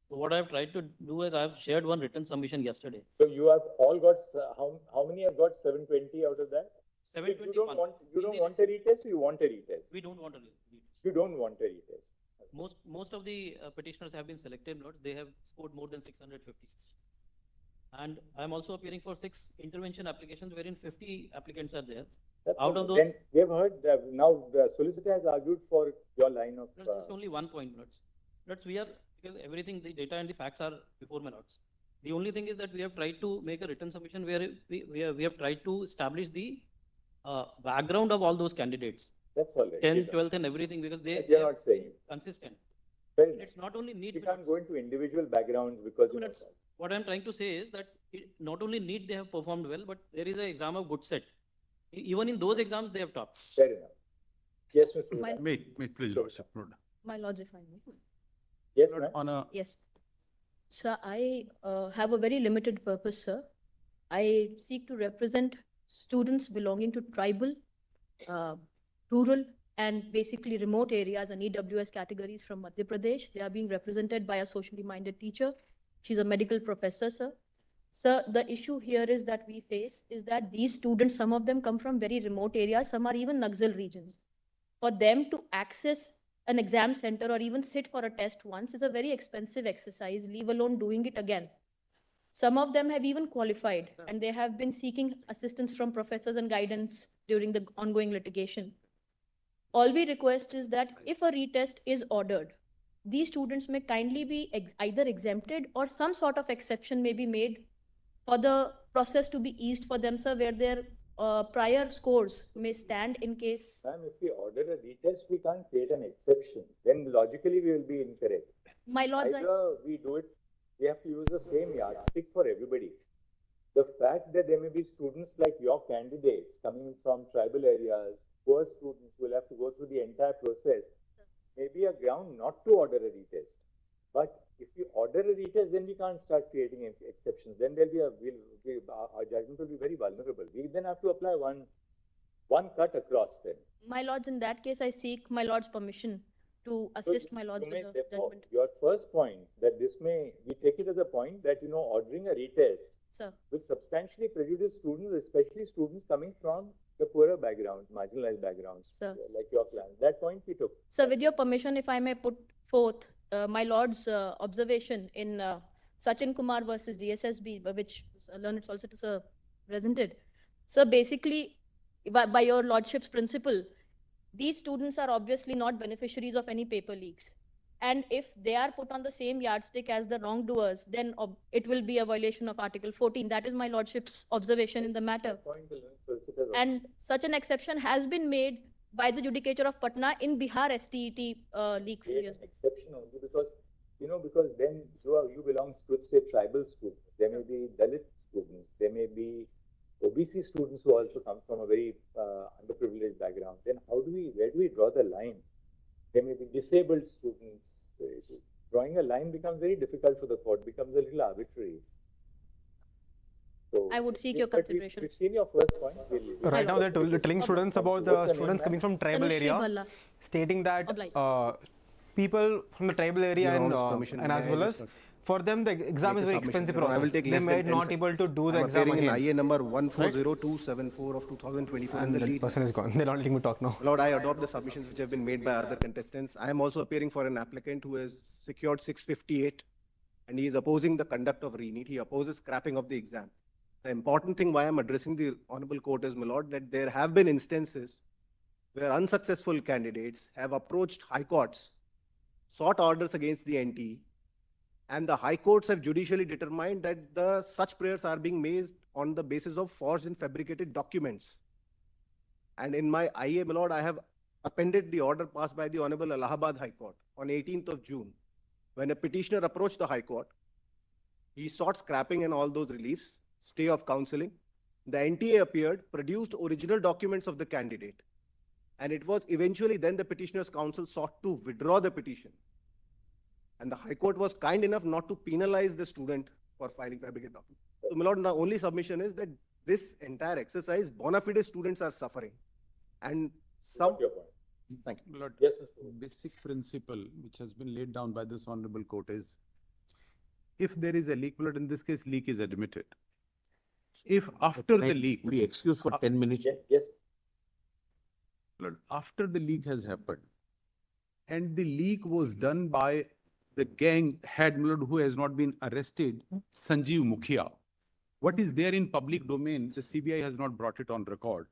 So what I've tried to do is I've shared one written submission yesterday. So you have all got, how many have got 720 out of that? 721. You don't want a retest, you want a retest? We don't want a retest. You don't want a retest? Most of the petitioners have been selected, Lord. They have scored more than 650. And I'm also appearing for 6 intervention applications wherein 50 applicants are there. Out of those, then we have heard that now the solicitor has argued for your line of. Just only one point, Lords. Lords, because everything, the data and the facts are before my Lords. The only thing is that we have tried to make a written submission where we have tried to establish the background of all those candidates. That's all right. 10th, 12th and everything, because they are not saying consistent. Well, it's not only NEET. You can't go into individual backgrounds because what I'm trying to say is that not only NEET they have performed well, but there is an exam of good set. Even in those exams, they have topped. Fair enough. Yes, Mr. Wait, please, Lordship. My lords, if I may. Yes, ma'am. Yes. Sir, I have a very limited purpose, sir. I seek to represent students belonging to tribal, rural, and basically remote areas and EWS categories from Madhya Pradesh. They are being represented by a socially minded teacher. She's a medical professor, sir. Sir, the issue here is that we face is that these students, some of them come from very remote areas, some are even Naxal regions. For them to access an exam center or even sit for a test once is a very expensive exercise, leave alone doing it again. Some of them have even qualified and they have been seeking assistance from professors and guidance during the ongoing litigation. All we request is that if a retest is ordered, these students may kindly be either exempted or some sort of exception may be made for the process to be eased for them, sir, where their prior scores may stand in case. Ma'am, if we order a retest, we can't create an exception. Then logically we will be incorrect. My lords, either we do it, we have to use the same yardstick for everybody. The fact that there may be students like your candidates coming from tribal areas, poor students will have to go through the entire process, may be a ground not to order a retest. But if you order a retest, then we can't start creating exceptions. Then there'll be our judgment will be very vulnerable. We then have to apply one cut across them. My lords, in that case, I seek my lord's permission to assist my lords with the judgment. Your first point that we take it as a point that, ordering a retest will substantially prejudice students, especially students coming from the poorer backgrounds, marginalized backgrounds, like your class. That point we took. Sir, with your permission, if I may put forth my lord's observation in Sachin Kumar versus DSSB, which learned solicitor presented. So basically, by your lordship's principle, these students are obviously not beneficiaries of any paper leaks. And if they are put on the same yardstick as the wrongdoers, then it will be a violation of Article 14. That is my lordship's observation in the matter. And such an exception has been made by the Judicature of Patna in Bihar STET leak. Exception only because, because then you belong to, say, tribal students. There may be Dalit students. There may be OBC students who also come from a very underprivileged background. Then where do we draw the line? There may be disabled students. Drawing a line becomes very difficult for the court, becomes a little arbitrary. So I would seek your consideration. We've seen your first point. Right now, they're telling students about the students coming from tribal area, stating that people from the tribal area and as well as for them the exam is very expensive process. They may not able to do the exam again. IA number 140274 of 2024 and the lead person is gone. They're not letting me talk now. Lord, I adopt the submissions which have been made by other contestants. I am also appearing for an applicant who has secured 658 and he is opposing the conduct of ReNEET. He opposes scrapping of the exam. The important thing why I'm addressing the Honorable Court is, my Lord, that there have been instances where unsuccessful candidates have approached high courts, sought orders against the NTA, and the high courts have judicially determined that such prayers are being made on the basis of forged and fabricated documents. And in my IA, my Lord, I have appended the order passed by the Honorable Allahabad High Court on 18th of June. When a petitioner approached the High Court, he sought scrapping and all those reliefs, stay of counseling, The NTA appeared, produced original documents of the candidate, and it was eventually then the petitioner's counsel sought to withdraw the petition. And the High Court was kind enough not to penalize the student for filing fabricated documents. So, my lord, the only submission is that this entire exercise, bona fide students are suffering. And some... Thank you. Lord, Yes, basic principle which has been laid down by this honorable court is, if there is a leak, Lord, in this case, leak is admitted. If after the leak... Be excused for 10 minutes. Yes. Lord, after the leak has happened, and the leak was done by the gang head, Lord, who has not been arrested, 𝐂𝐡𝐞𝐤 𝐎𝐿. What is there in public domain, the CBI has not brought it on record.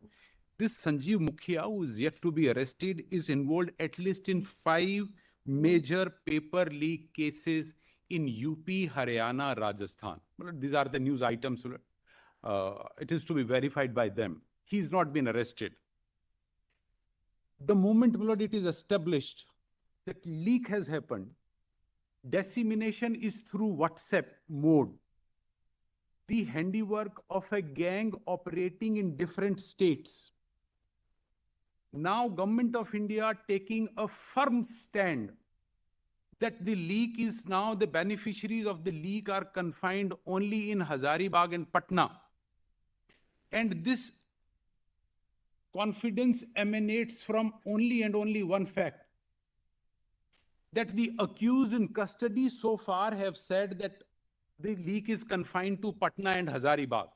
This 𝐂𝐡𝐞𝐤 𝐎𝐿, who is yet to be arrested, is involved at least in 5 major paper leak cases in UP, Haryana, Rajasthan. Lord, these are the news items. It is to be verified by them. He's not been arrested. The moment, Lord, it is established that leak has happened, dissemination is through WhatsApp mode. The handiwork of a gang operating in different states. Now, Government of India taking a firm stand that the leak is now, the beneficiaries of the leak are confined only in Hazaribagh and Patna. And this confidence emanates from only and only one fact, that the accused in custody so far have said that the leak is confined to Patna and Hazaribagh.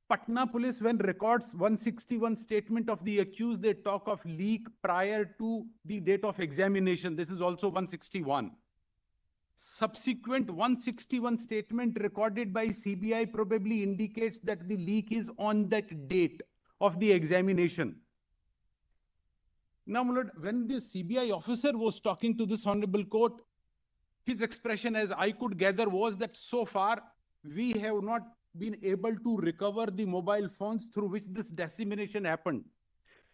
Patna police, when records 161 statement of the accused, they talk of leak prior to the date of examination. This is also 161. Subsequent 161 statement recorded by CBI probably indicates that the leak is on that date of the examination. Now, my lord, when the CBI officer was talking to this honorable court, his expression, as I could gather, was that so far we have not been able to recover the mobile phones through which this dissemination happened.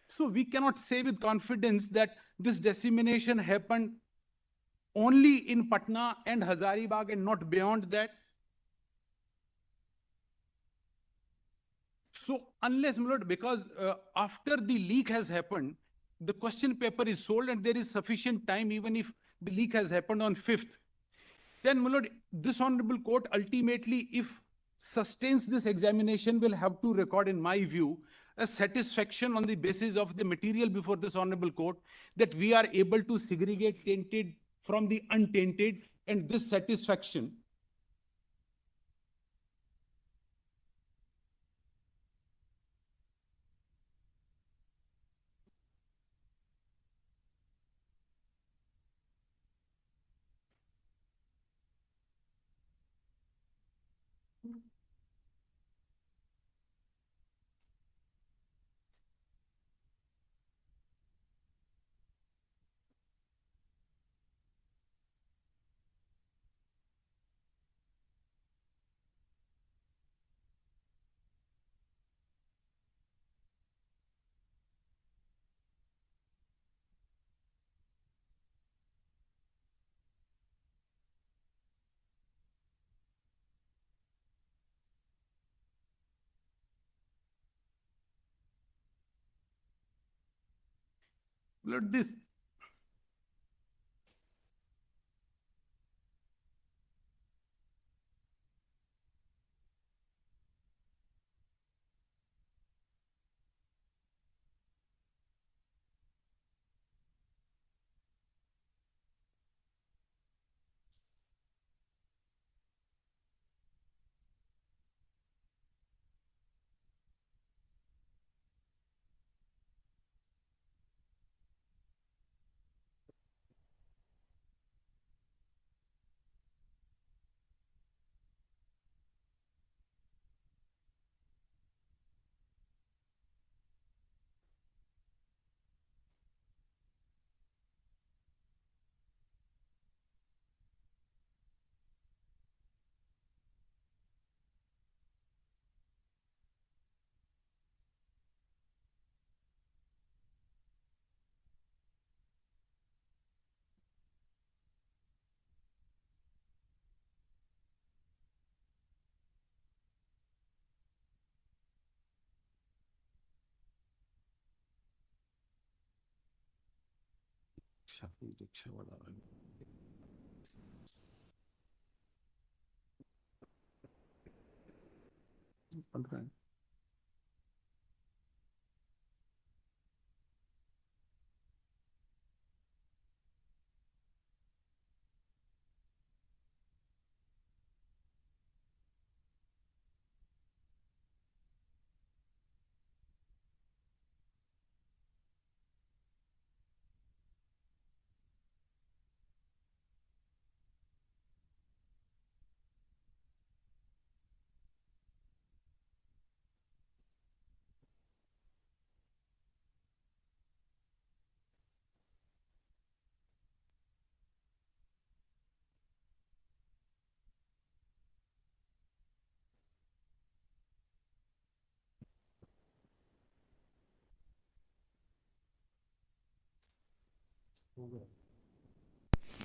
So we cannot say with confidence that this dissemination happened only in Patna and Hazaribagh and not beyond that. So unless, my lord, because after the leak has happened, the question paper is sold and there is sufficient time, even if the leak has happened on 5th. Then, my lord, this honorable court ultimately, if sustains this examination, will have to record, in my view, a satisfaction on the basis of the material before this honorable court that we are able to segregate tainted from the untainted, and this satisfaction Lord, this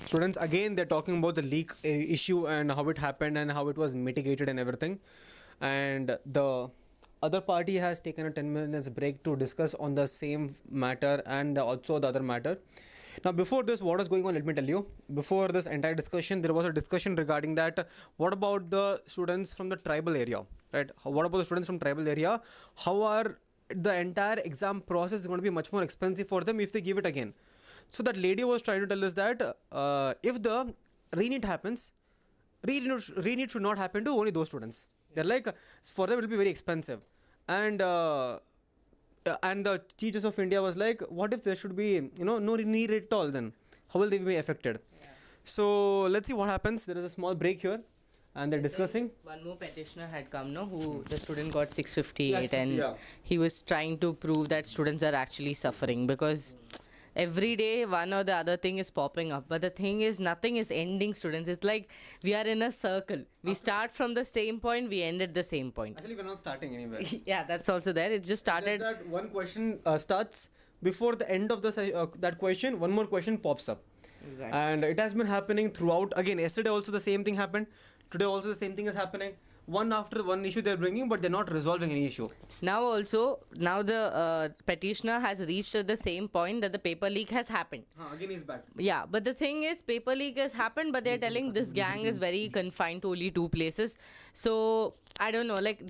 Students, again, they're talking about the leak issue and how it happened and how it was mitigated and everything. And the other party has taken a 10 minutes break to discuss on the same matter and also the other matter. Now, before this, what is going on, let me tell you. Before this entire discussion, there was a discussion regarding that. What about the students from the tribal area, right? What about the students from tribal area? How are the entire exam process is going to be much more expensive for them if they give it again? So that lady was trying to tell us that if the re-NEET happens, re-NEET should not happen to only those students. They're like, for them it will be very expensive. And the Chief Justice of India was like, what if there should be, no re-NEET at all then? How will they be affected? So let's see what happens. There is a small break here and they're discussing. One more petitioner had come, no, who the student got 658 Yes, and yeah. he was trying to prove that students are actually suffering because every day one or the other thing is popping up, but the thing is nothing is ending, students. It's like we are in a circle. We start from the same point, we end at the same point. Actually, we're not starting anywhere. Yeah, that's also there. It just started. Just that one question starts before the end of the that question, one more question pops up. Exactly. And it has been happening throughout. Again, yesterday also the same thing happened. Today also the same thing is happening. One after one issue they're bringing, but they're not resolving any issue. Now the petitioner has reached at the same point that the paper leak has happened. Again he's back. Yeah, but the thing is, paper leak has happened, but they're telling this gang is very confined to only 2 places. So I don't know, like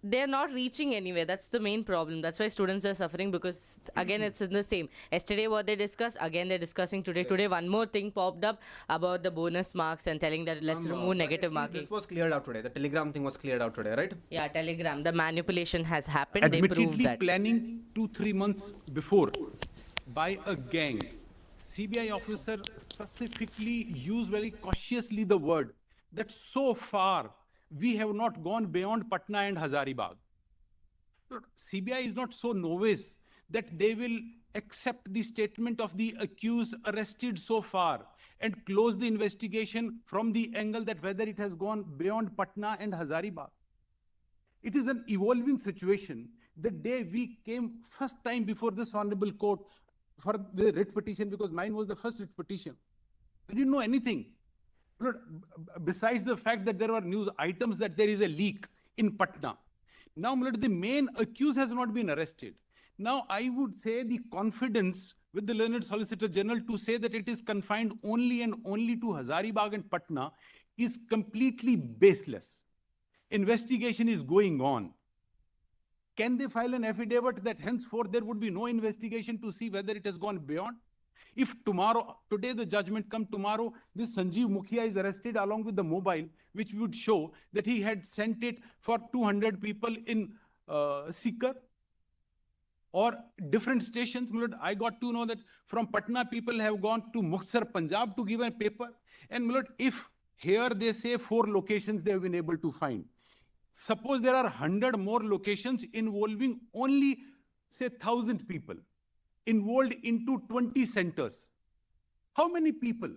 they're not reaching anywhere. That's the main problem. That's why students are suffering, because again it's in the same. Yesterday what they discussed, again they're discussing today. Today one more thing popped up about the bonus marks and telling that let's remove negative marking. This was cleared out today. The Telegram thing was cleared out today, right? Yeah, Telegram. The manipulation has happened. They proved Admittedly that. planning 2-3 months before by a gang. CBI officer specifically used very cautiously the word that so far we have not gone beyond Patna and Hazaribagh. CBI is not so novice that they will accept the statement of the accused arrested so far and close the investigation from the angle that whether it has gone beyond Patna and Hazaribagh. It is an evolving situation. The day we came first time before this honorable court for the writ petition, because mine was the first writ petition, we didn't know anything. Besides the fact that there were news items that there is a leak in Patna. Now, the main accused has not been arrested. Now, I would say the confidence with the learned Solicitor General to say that it is confined only and only to Hazaribagh and Patna is completely baseless. Investigation is going on. Can they file an affidavit that henceforth there would be no investigation to see whether it has gone beyond? If today the judgment come, tomorrow this 𝐂𝐤 𝐏𝐥𝐚𝐲𝐥𝐢 is arrested along with the mobile, which would show that he had sent it for 200 people in Sikar or different stations. I got to know that from Patna people have gone to Muxar, Punjab to give a paper. And if here they say 4 locations they have been able to find. Suppose there are 100 more locations involving only say 1,000 people involved into 20 centers. How many people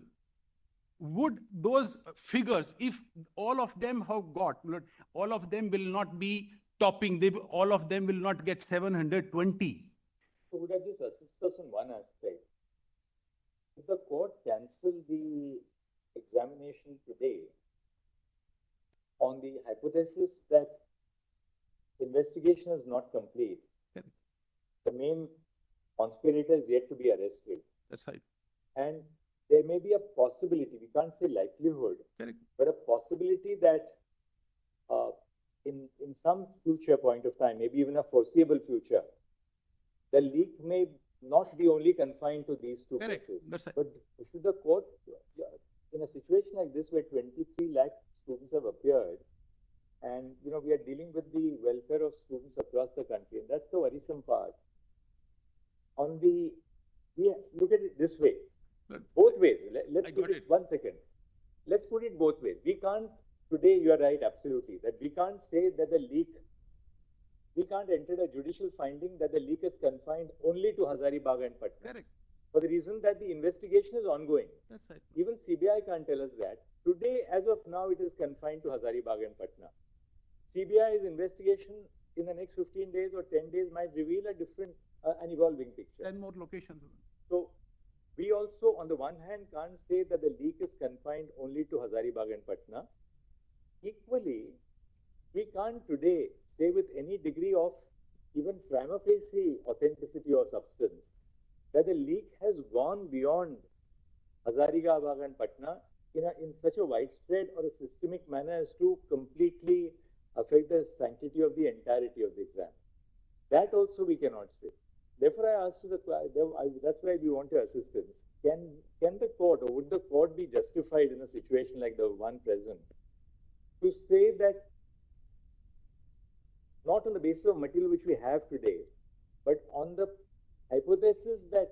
would those figures, if all of them have got, all of them will not be topping, all of them will not get 720. So would I just assist us on one aspect? If the court cancel the examination today on the hypothesis that investigation is not complete, the main conspirator is yet to be arrested. That's right. And there may be a possibility, we can't say likelihood, but a possibility that in some future point of time, maybe even a foreseeable future, the leak may not be only confined to these two cases. But should the court, in a situation like this where 23 lakh students have appeared, and we are dealing with the welfare of students across the country, and that's the worrisome part. We look at it this way, both ways. Let's put it 1 second. Let's put it both ways. We can't today. You are right, absolutely, that we can't say that the leak. We can't enter a judicial finding that the leak is confined only to Hazaribagh and Patna. Correct. For the reason that the investigation is ongoing. That's right. Even CBI can't tell us that. Today, as of now, it is confined to Hazaribagh and Patna. CBI's investigation in the next 15 days or 10 days might reveal a different, an evolving picture. 10 more locations. So, we also, on the one hand, can't say that the leak is confined only to Hazaribagh and Patna. Equally, we can't today say with any degree of even prima facie authenticity or substance that the leak has gone beyond Hazaribagh and Patna in such a widespread or a systemic manner as to completely affect the sanctity of the entirety of the exam. That also we cannot say. Therefore, I asked that's why we want your assistance. Can the court, or would the court be justified in a situation like the one present to say that not on the basis of material which we have today, but on the hypothesis that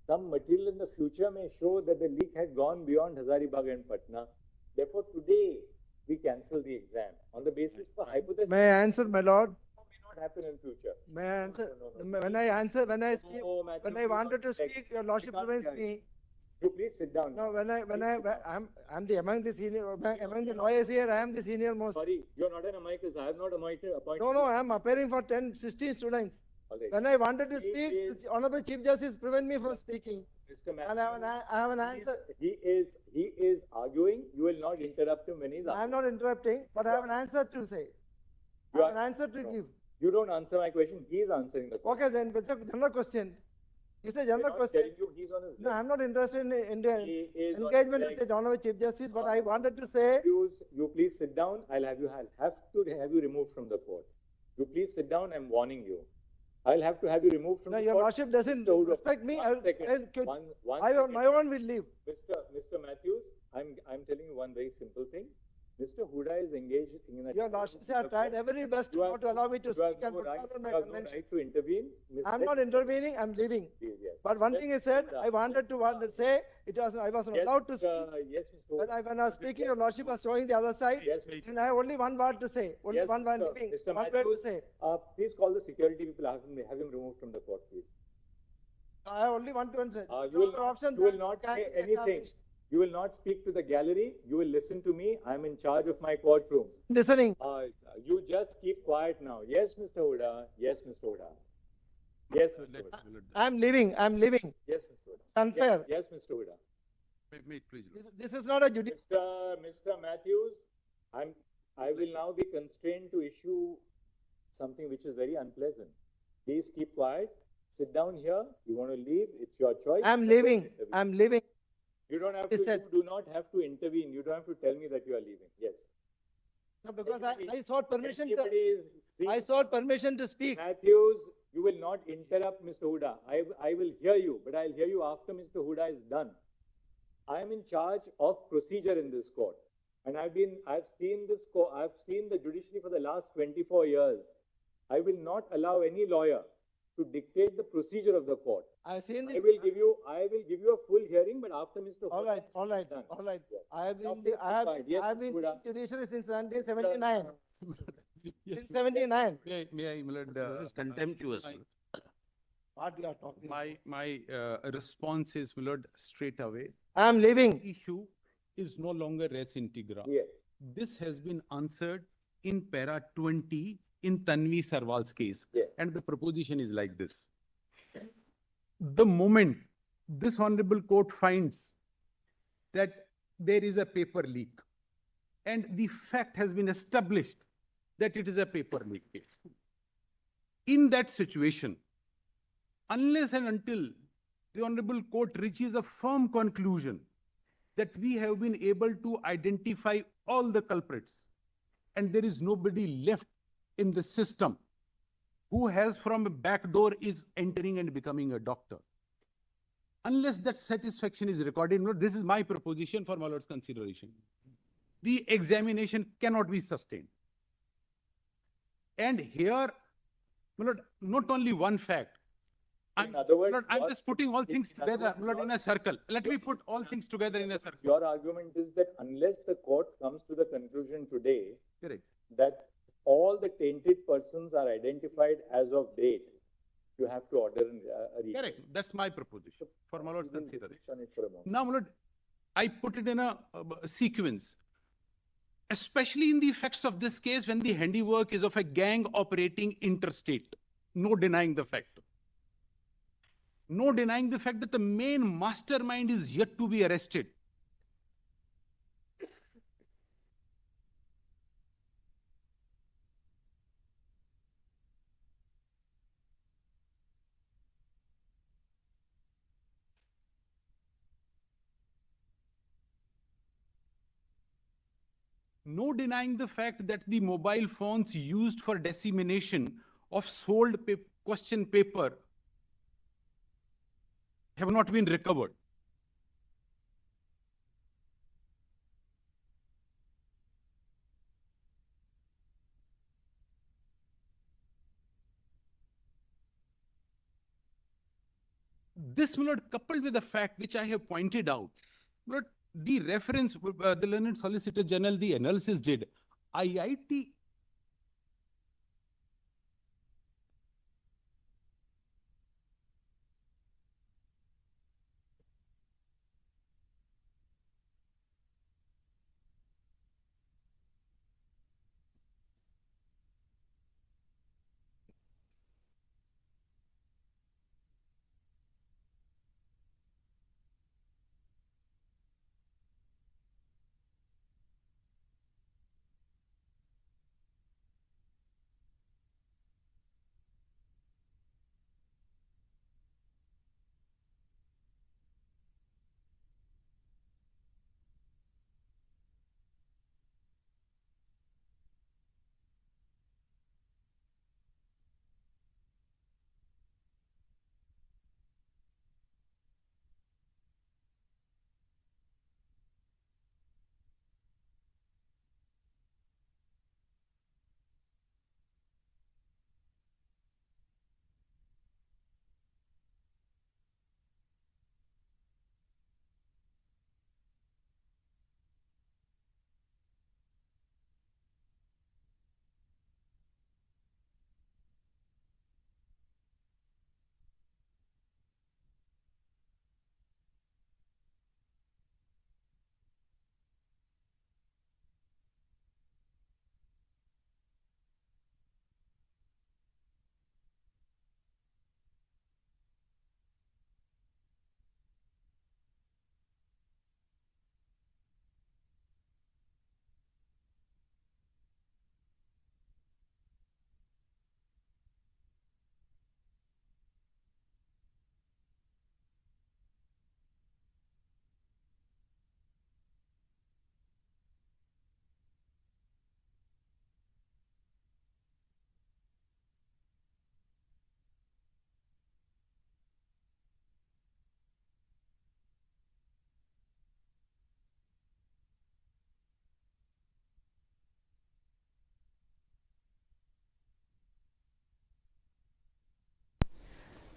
some material in the future may show that the leak had gone beyond Hazaribagh and Patna. Therefore, today we cancel the exam on the basis of hypothesis. May I answer, my lord? May not happen in future. May I answer? No. When I speak, Matthew, when I wanted to speak, your lordship prevents me. You please sit down. No, I'm among the senior, among the lawyers here, I am the senior most. Sorry, you're not an amicus. I have not appointed. No, I am appearing for 16 students. Right. When I wanted to speak, the Honorable Chief Justice prevent me from speaking. Mr. Matthew, and I have an answer. He is arguing. You will not interrupt him when he's arguing. I am not interrupting, but I have an answer to say. I have an answer to give. You don't answer my question. He is answering the question. Okay, then it's a general question. It's a general question. No, I'm not interested in engagement with the Honorable Chief Justice, but I wanted to say. You please sit down. I'll have to have you removed from the court. You please sit down. I'm warning you. I'll have to have you removed from the court. No, your lordship doesn't respect me. I on my own will leave. Mr. Matthews, I'm telling you one very simple thing. Mr. Huda is engaged in a... Your lordship, I have tried every best to allow me to speak and put forward my convention. You have no right to intervene. I'm not intervening, I'm leaving. Yes. But one thing is said, I wanted to say, I wasn't allowed to speak. Yes, Mr. Huda. When I was speaking, your lordship was showing the other side. Yes, and I have only one word to say. Only one word to say. Please call the security people, have him removed from the court, please. I have only one to answer. You will not say anything. You will not speak to the gallery. You will listen to me. I am in charge of my courtroom. Listening. You just keep quiet now. Yes, Mr. Huda. Yes, Mr. Huda. Yes, Mr. Huda. I'm leaving. Yes, Mr. Huda. Unfair. Yes, Mr. Huda. This is not a judicial. Mr. Matthews, I will now be constrained to issue something which is very unpleasant. Please keep quiet. Sit down here. You want to leave? It's your choice. I'm leaving. I'm leaving. You don't have to. You do not have to intervene. You don't have to tell me that you are leaving. Yes. No, because I sought permission. I sought permission to speak. Matthews, you will not interrupt Mr. Huda. I will hear you, but I'll hear you after Mr. Huda is done. I am in charge of procedure in this court, and I've seen this court. I've seen the judiciary for the last 24 years. I will not allow any lawyer to dictate the procedure of the court. I will give you a full hearing, but after Mr. All right. Yeah. I have been judiciary since 1979. Since 79. May I, my lord, this is contemptuous. What we are talking. My response is, my lord, straight away. I am leaving. Issue is no longer res integra. Yes. This has been answered in para 20 in Tanvi Sarwal's case. Yes. And the proposition is like this. The moment this honorable court finds that there is a paper leak and the fact has been established that it is a paper leak case, in that situation, unless and until the Honorable Court reaches a firm conclusion that we have been able to identify all the culprits and there is nobody left in the system who has from a back door is entering and becoming a doctor. Unless that satisfaction is recorded, no, this is my proposition for my Lord's consideration. The examination cannot be sustained. And here, my Lord, not only one fact. In other words, Lord, I'm just putting all things together, my Lord, in a circle. Let me put all things together in a circle. Your argument is that unless the court comes to the conclusion today, correct, that all the tainted persons are identified as of date, you have to order a rehearing. Correct. That's my proposition for my Lord's consideration. On it for a moment. Now, my Lord, I put it in a sequence, especially in the effects of this case when the handiwork is of a gang operating interstate. No denying the fact. No denying the fact that the main mastermind is yet to be arrested. No denying the fact that the mobile phones used for dissemination of sold question paper have not been recovered. This, my Lord, coupled with the fact which I have pointed out, Lord, the reference, the learned Solicitor General, the analysis did, IIT.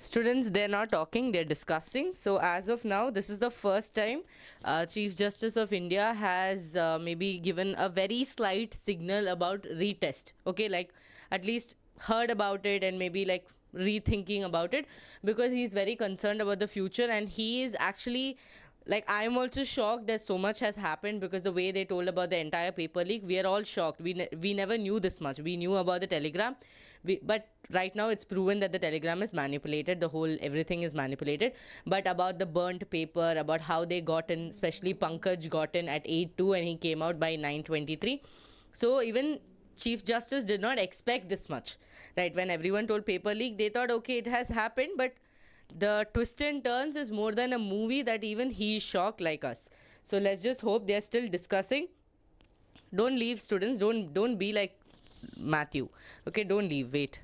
Students, they're not talking, they're discussing. So as of now, this is the first time Chief Justice of India has maybe given a very slight signal about retest. Okay, like at least heard about it and maybe like rethinking about it, because he's very concerned about the future. And he is actually, like, I'm also shocked that so much has happened, because the way they told about the entire paper leak, we are all shocked. We never knew this much. We knew about the telegram, but right now it's proven that the telegram is manipulated. The whole everything is manipulated. But about the burnt paper, about how they got in, especially Pankaj got in at 8:02 and he came out by 9:23. So even Chief Justice did not expect this much, right? When everyone told paper leak, they thought, okay, it has happened, but the twist and turns is more than a movie that even he is shocked like us. So let's just hope they're still discussing. Don't leave, students. Don't be like Matthew. Okay, don't leave. Wait.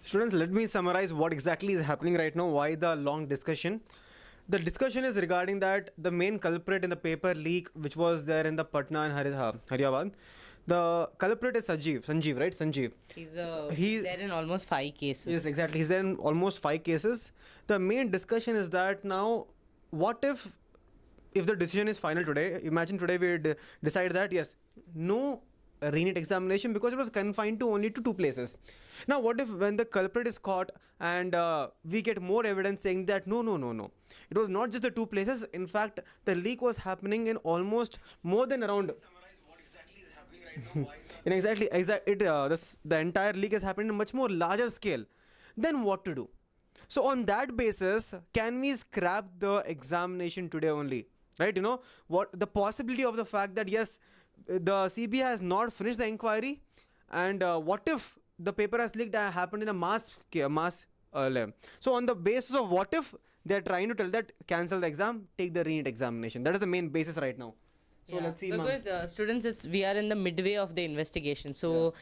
Students, let me summarize what exactly is happening right now. Why the long discussion? The discussion is regarding that the main culprit in the paper leak, which was there in the Patna and Haryabad, the culprit is Sanjeev, right? Sanjeev. He's there in almost 5 cases. Yes, exactly. He's there in almost 5 cases. The main discussion is that now, what if the decision is final today? Imagine today we decide that yes, no ReNEET examination because it was confined to only 2 places. Now, what if when the culprit is caught and we get more evidence saying that no, it was not just the 2 places. In fact, the leak was happening in almost more than around. And the entire leak is happening in a much more larger scale. Then what to do? So on that basis, can we scrap the examination today only? right? You know, what the possibility of the fact that yes, the CBI has not finished the inquiry, and what if the paper has leaked happened in a mass level. So on the basis of what if, they're trying to tell that cancel the exam, take the ReNEET examination. That is the main basis right now. So Yeah, let's see, ma'am. because students, we are in the midway of the investigation. So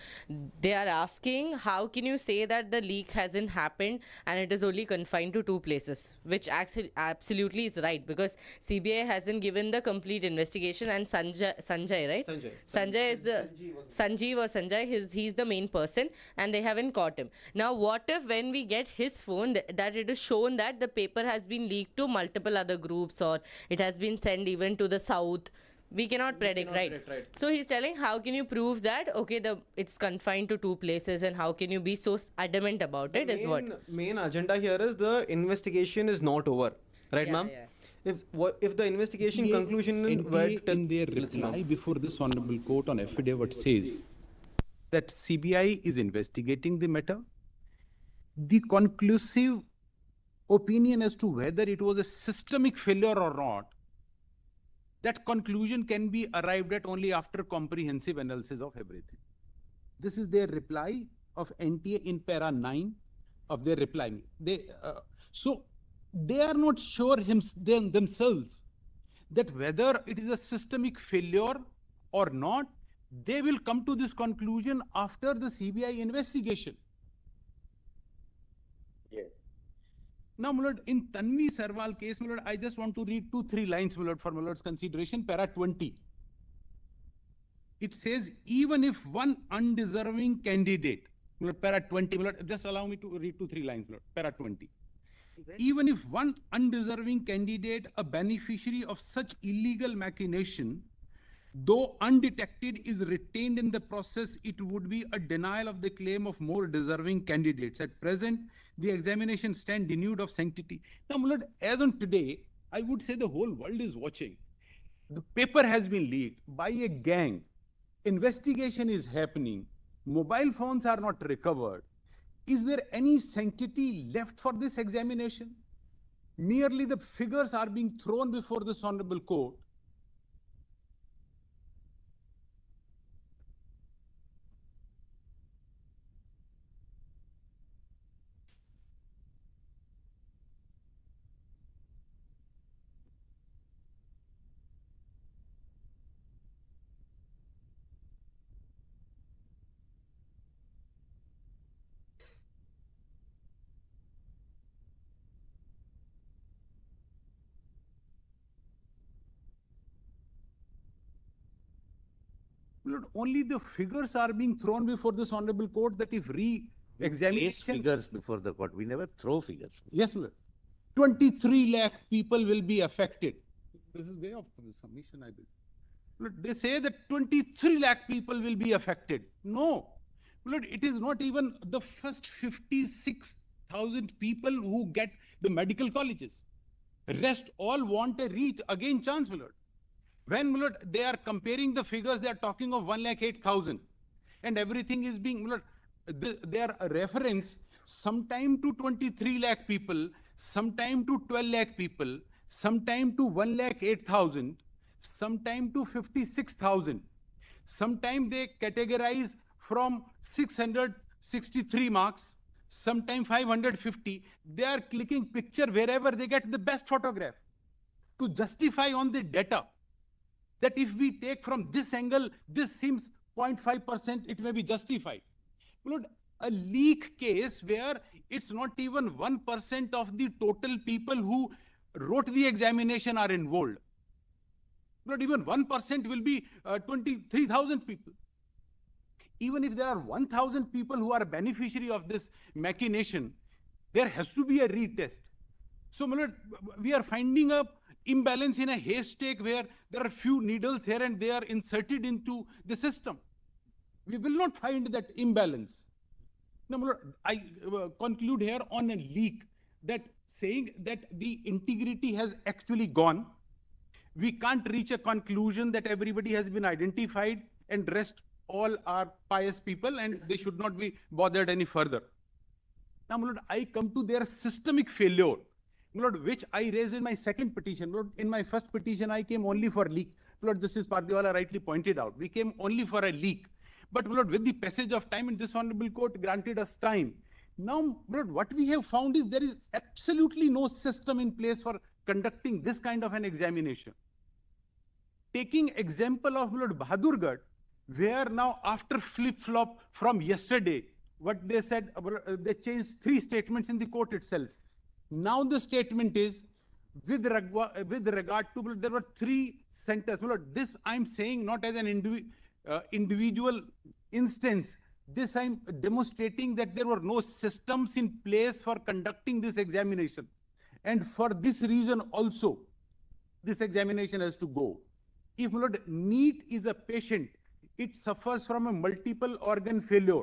they are asking, how can you say that the leak hasn't happened and it is only confined to 2 places? Which absolutely is right, because CBI hasn't given the complete investigation, and Sanjay, right? Sanjay is the Sanjeev or Sanjay. He's the main person, and they haven't caught him. Now, what if when we get his phone, that it is shown that the paper has been leaked to multiple other groups, or it has been sent even to the south? We cannot predict, right? So he's telling, how can you prove that, okay, it's confined to 2 places, and how can you be so adamant about it? Is what main agenda here is the investigation is not over, right, ma'am? If the investigation conclusion NTA in their reply before this honorable court on affidavit says that CBI is investigating the matter. The conclusive opinion as to whether it was a systemic failure or not, that conclusion can be arrived at only after comprehensive analysis of everything. This is their reply of NTA in para 9 of their reply. So they are not sure themselves that whether it is a systemic failure or not. They will come to this conclusion after the CBI investigation. Yes. Now, my lord, in Tanvi Sarwal case, my lord, I just want to read 2-3 lines, my lord, for my lord's consideration, para 20. It says, even if one undeserving candidate, my lord, para 20, my lord, just allow me to read 2-3 lines, my lord, para 20. Even if one undeserving candidate, a beneficiary of such illegal machination, though undetected, is retained in the process, it would be a denial of the claim of more deserving candidates. At present, the examination stand denuded of sanctity. Now, my lord, as on today, I would say the whole world is watching. The paper has been leaked by a gang. Investigation is happening. Mobile phones are not recovered. Is there any sanctity left for this examination? Merely the figures are being thrown before this honorable court. Lord, only the figures are being thrown before this honorable court, that if re-examination... figures before the court. We never throw figures. Yes, Lord. 23 lakh people will be affected. This is way off the submission, I believe. Lord, they say that 23 lakh people will be affected. No. Lord, it is not even the first 56,000 people who get the medical colleges. Rest all want a again chance, my lord. When, my lord, they are comparing the figures, they are talking of 1,08,000. And everything is being, my lord, their reference sometime to 23 lakh people, sometime to 12 lakh people, sometime to 1,08,000, sometime to 56,000. Sometime they categorize from 663 marks, sometime 550. They are clicking picture wherever they get the best photograph to justify on the data that if we take from this angle, this seems 0.5%, it may be justified. Lord, a leak case where it's not even 1% of the total people who wrote the examination are involved. Not even 1% will be 23,000 people. Even if there are 1,000 people who are beneficiary of this machination, there has to be a retest. So, my lord, we are finding a imbalance in a haystack where there are few needles here and they are inserted into the system. We will not find that imbalance. Now, my lord, I conclude here on a leak, that saying that the integrity has actually gone. We can't reach a conclusion that everybody has been identified and rest all are pious people and they should not be bothered any further. Now, my lord, I come to their systemic failure. Lord, which I raised in my second petition. Lord, in my first petition, I came only for leak. Lord, this is Pardiwala rightly pointed out. We came only for a leak. But Lord, with the passage of time, and this Honorable Court granted us time. Now, Lord, what we have found is there is absolutely no system in place for conducting this kind of an examination. Taking example of Lord Bahadurgarh, where now after flip-flop from yesterday, what they said, they changed 3 statements in the court itself. Now the statement is, with regard to, there were 3 centers. This I'm saying not as an individual instance. This I'm demonstrating that there were no systems in place for conducting this examination. And for this reason also, this examination has to go. If NEET is a patient, it suffers from a multiple organ failure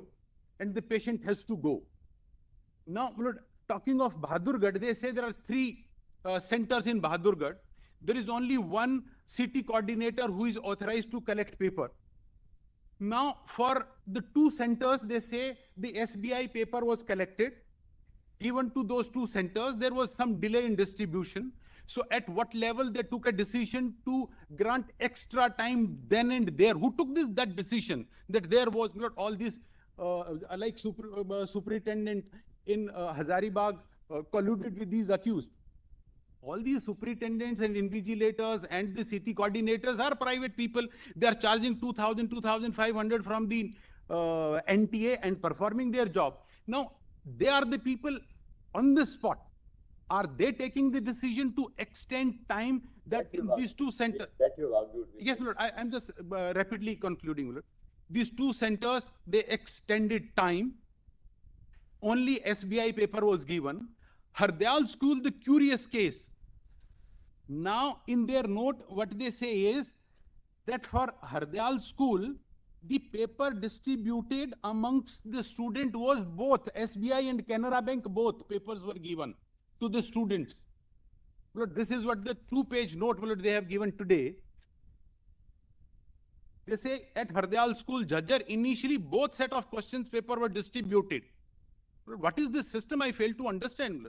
and the patient has to go. Now, talking of Bahadurgarh, they say there are 3 centers in Bahadurgarh. There is only one city coordinator who is authorized to collect paper. Now, for the 2 centers, they say the SBI paper was collected. Even to those 2 centers, there was some delay in distribution. So at what level they took a decision to grant extra time then and there? Who took that decision? That there was not all this, like superintendent in Hazaribagh colluded with these accused. All these superintendents and invigilators and the city coordinators are private people. They are charging 2,000, 2,500 from the NTA and performing their job. Now, they are the people on the spot. Are they taking the decision to extend time that in these 2 centers? That you argued with. Yes, Lord, I'm just rapidly concluding, Lord. These 2 centers, they extended time. Only SBI paper was given. Hardyal School, the curious case. Now, in their note, what they say is that for Hardyal School, the paper distributed amongst the student was both SBI and Canara Bank, both papers were given to the students. This is what the 2-page note they have given today. They say at Hardyal School, Jajjar, initially both set of questions paper were distributed. What is this system? I fail to understand.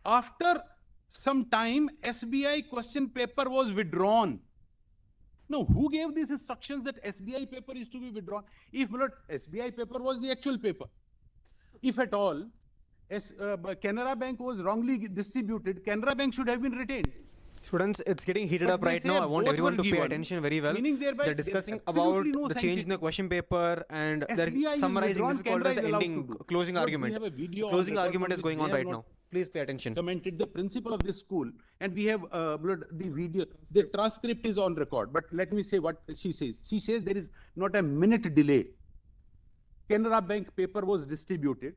After some time, SBI question paper was withdrawn. Now, who gave these instructions that SBI paper is to be withdrawn? If SBI paper was the actual paper, if at all, Canara Bank was wrongly distributed, Canara Bank should have been retained. Students, it's getting heated up right now. I want everyone to pay attention very well. They're discussing about the change in the question paper and they're summarizing. This is called as the ending, closing argument. Closing argument is going on right now. Please pay attention. Commented the principal of this school, and we have the video, the transcript is on record. But let me say what she says. She says there is not a minute delay. Canara Bank paper was distributed.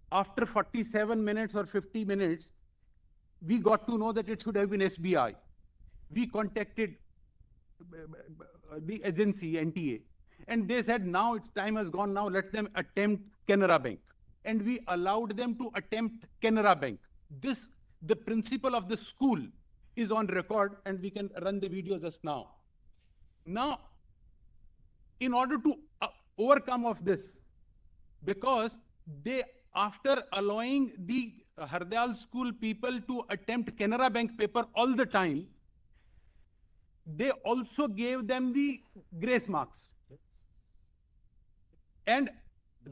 After 47 minutes or 50 minutes, we got to know that it should have been SBI. We contacted the agency, NTA, and they said, now its time has gone, now let them attempt Canara Bank. And we allowed them to attempt Canara Bank. This, the principal of the school is on record, and we can run the video just now. Now, in order to overcome of this, because they, after allowing the Hardyal School people to attempt Canara Bank paper all the time, they also gave them the grace marks. And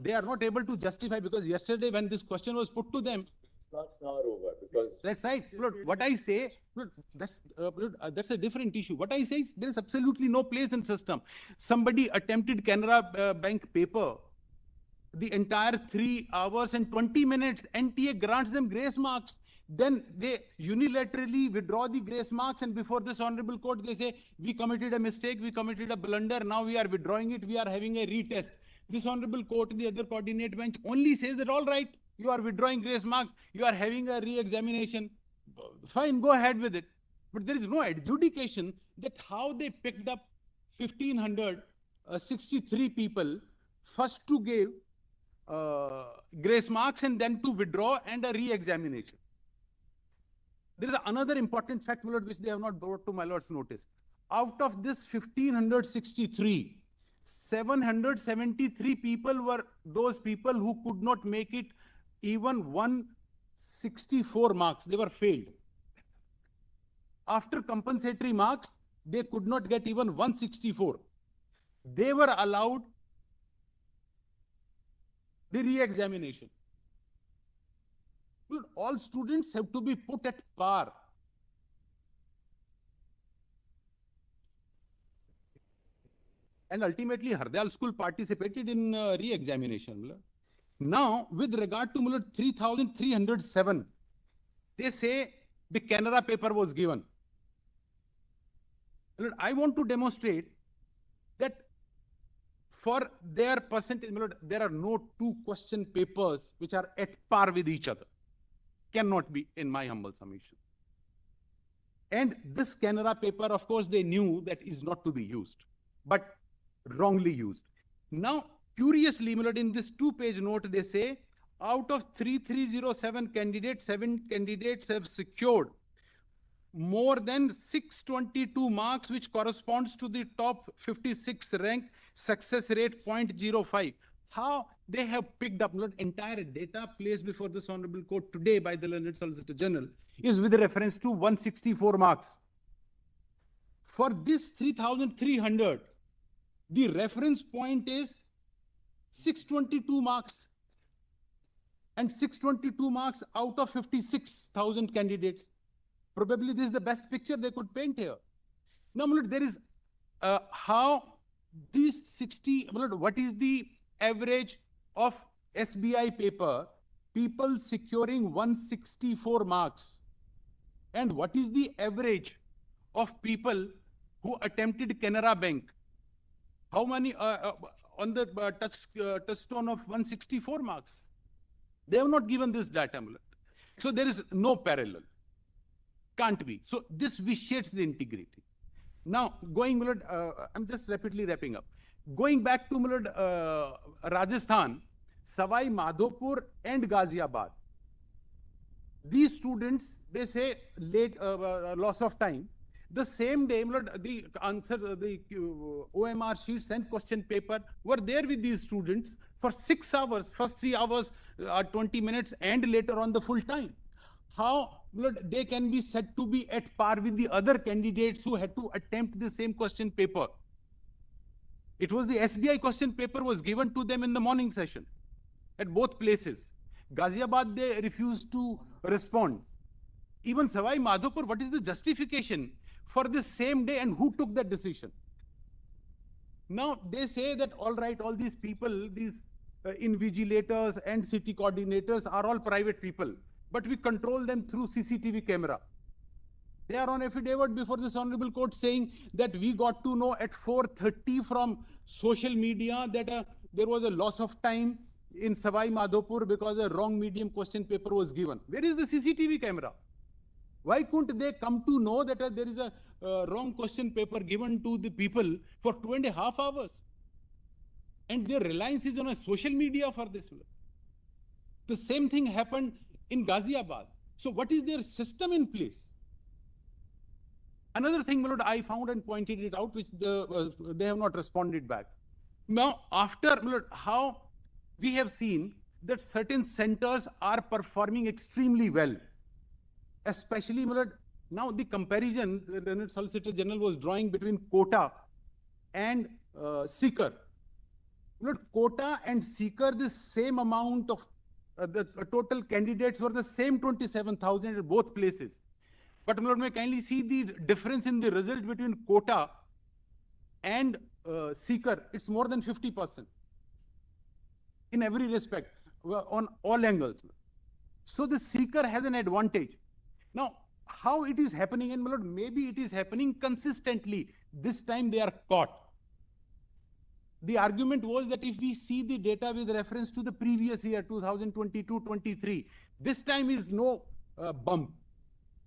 they are not able to justify, because yesterday when this question was put to them, Marks now are over because that's right. Look, what I say, look, that's a different issue. What I say is there is absolutely no place in system. Somebody attempted Canara Bank paper, the entire 3 hours and 20 minutes, NTA grants them grace marks. Then they unilaterally withdraw the grace marks, and before this honorable court, they say, we committed a mistake, we committed a blunder, now we are withdrawing it, we are having a retest. This honorable court, the other coordinate bench, only says that, all right, you are withdrawing grace marks, you are having a re-examination. Fine, go ahead with it. But there is no adjudication that how they picked up 1,563 people, first to give grace marks and then to withdraw and a re-examination. There is another important fact, my lord, which they have not brought to my lord's notice. Out of this 1,563, 773 people were those people who could not make it even one 64 marks, they were failed. After compensatory marks, they could not get even 164. They were allowed the re-examination. All students have to be put at par. And ultimately, Hardayal school participated in re-examination. Now, with regard to 3,307, they say the Canara paper was given. I want to demonstrate that for their percentage, there are no two question papers which are at par with each other. Cannot be, in my humble submission. And this Canara paper, of course, they knew that is not to be used, but wrongly used. Now, curiously, in this 2-page note, they say, out of 3,307 candidates, 7 candidates have secured more than 622 marks, which corresponds to the top 56 rank, success rate 0.05. How they have picked up entire data placed before this Honorable Court today by the Learned Solicitor General is with reference to 164 marks. For this 3,300, the reference point is 622 marks. And 622 marks out of 56,000 candidates. Probably this is the best picture they could paint here. Now, there is how these 60, what is the average of SBI paper, people securing 164 marks? And what is the average of people who attempted Canara Bank? How many on the touchstone of 164 marks? They have not given this data. So there is no parallel. Can't be. So this vitiates the integrity. Now, going, I'm just rapidly wrapping up. Going back to Rajasthan, Savai Madhopur and Ghaziabad. These students, they say late loss of time. The same day, the answer, the OMR sheets and question paper were there with these students for 6 hours, first 3 hours, 20 minutes, and later on the full time. How they can be said to be at par with the other candidates who had to attempt the same question paper? It was the SBI question paper was given to them in the morning session at both places. Ghaziabad, they refused to respond. Even Savai Madhopur, what is the justification for the same day and who took that decision? Now, they say that, all right, all these people, these invigilators and city coordinators are all private people, but we control them through CCTV camera. They are on affidavit before this Honorable Court saying that we got to know at 4:30 from social media that there was a loss of time in Savai Madhopur because a wrong medium question paper was given. Where is the CCTV camera? Why couldn't they come to know that there is a wrong question paper given to the people for 2.5 hours? And their reliance is on a social media for this. The same thing happened in Ghaziabad. So what is their system in place? Another thing, I found and pointed it out, which they have not responded back. Now, after how we have seen that certain centers are performing extremely well, especially now the comparison the Learned Solicitor General was drawing between Quota and Seeker. Quota and Seeker, the same amount of the total candidates were the same 27,000 at both places. But may kindly see the difference in the result between Quota and Seeker. It's more than 50% in every respect, on all angles. So the Seeker has an advantage. Now, how it is happening, and maybe it is happening consistently. This time they are caught. The argument was that if we see the data with reference to the previous year, 2022-23, this time is no bump.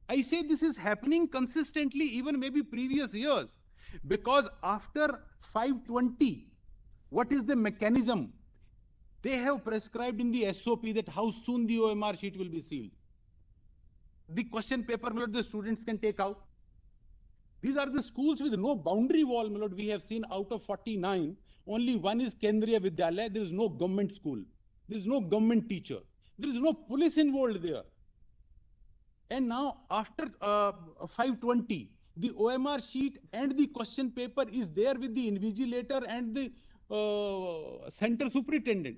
I say this is happening consistently, even maybe previous years, because after 520, what is the mechanism? They have prescribed in the SOP that how soon the OMR sheet will be sealed. The question paper, the students can take out. These are the schools with no boundary wall, we have seen out of 49. Only one is Kendriya Vidyalaya. There is no government school. There is no government teacher. There is no police involved there. And now after 5:20, the OMR sheet and the question paper is there with the invigilator and the center superintendent.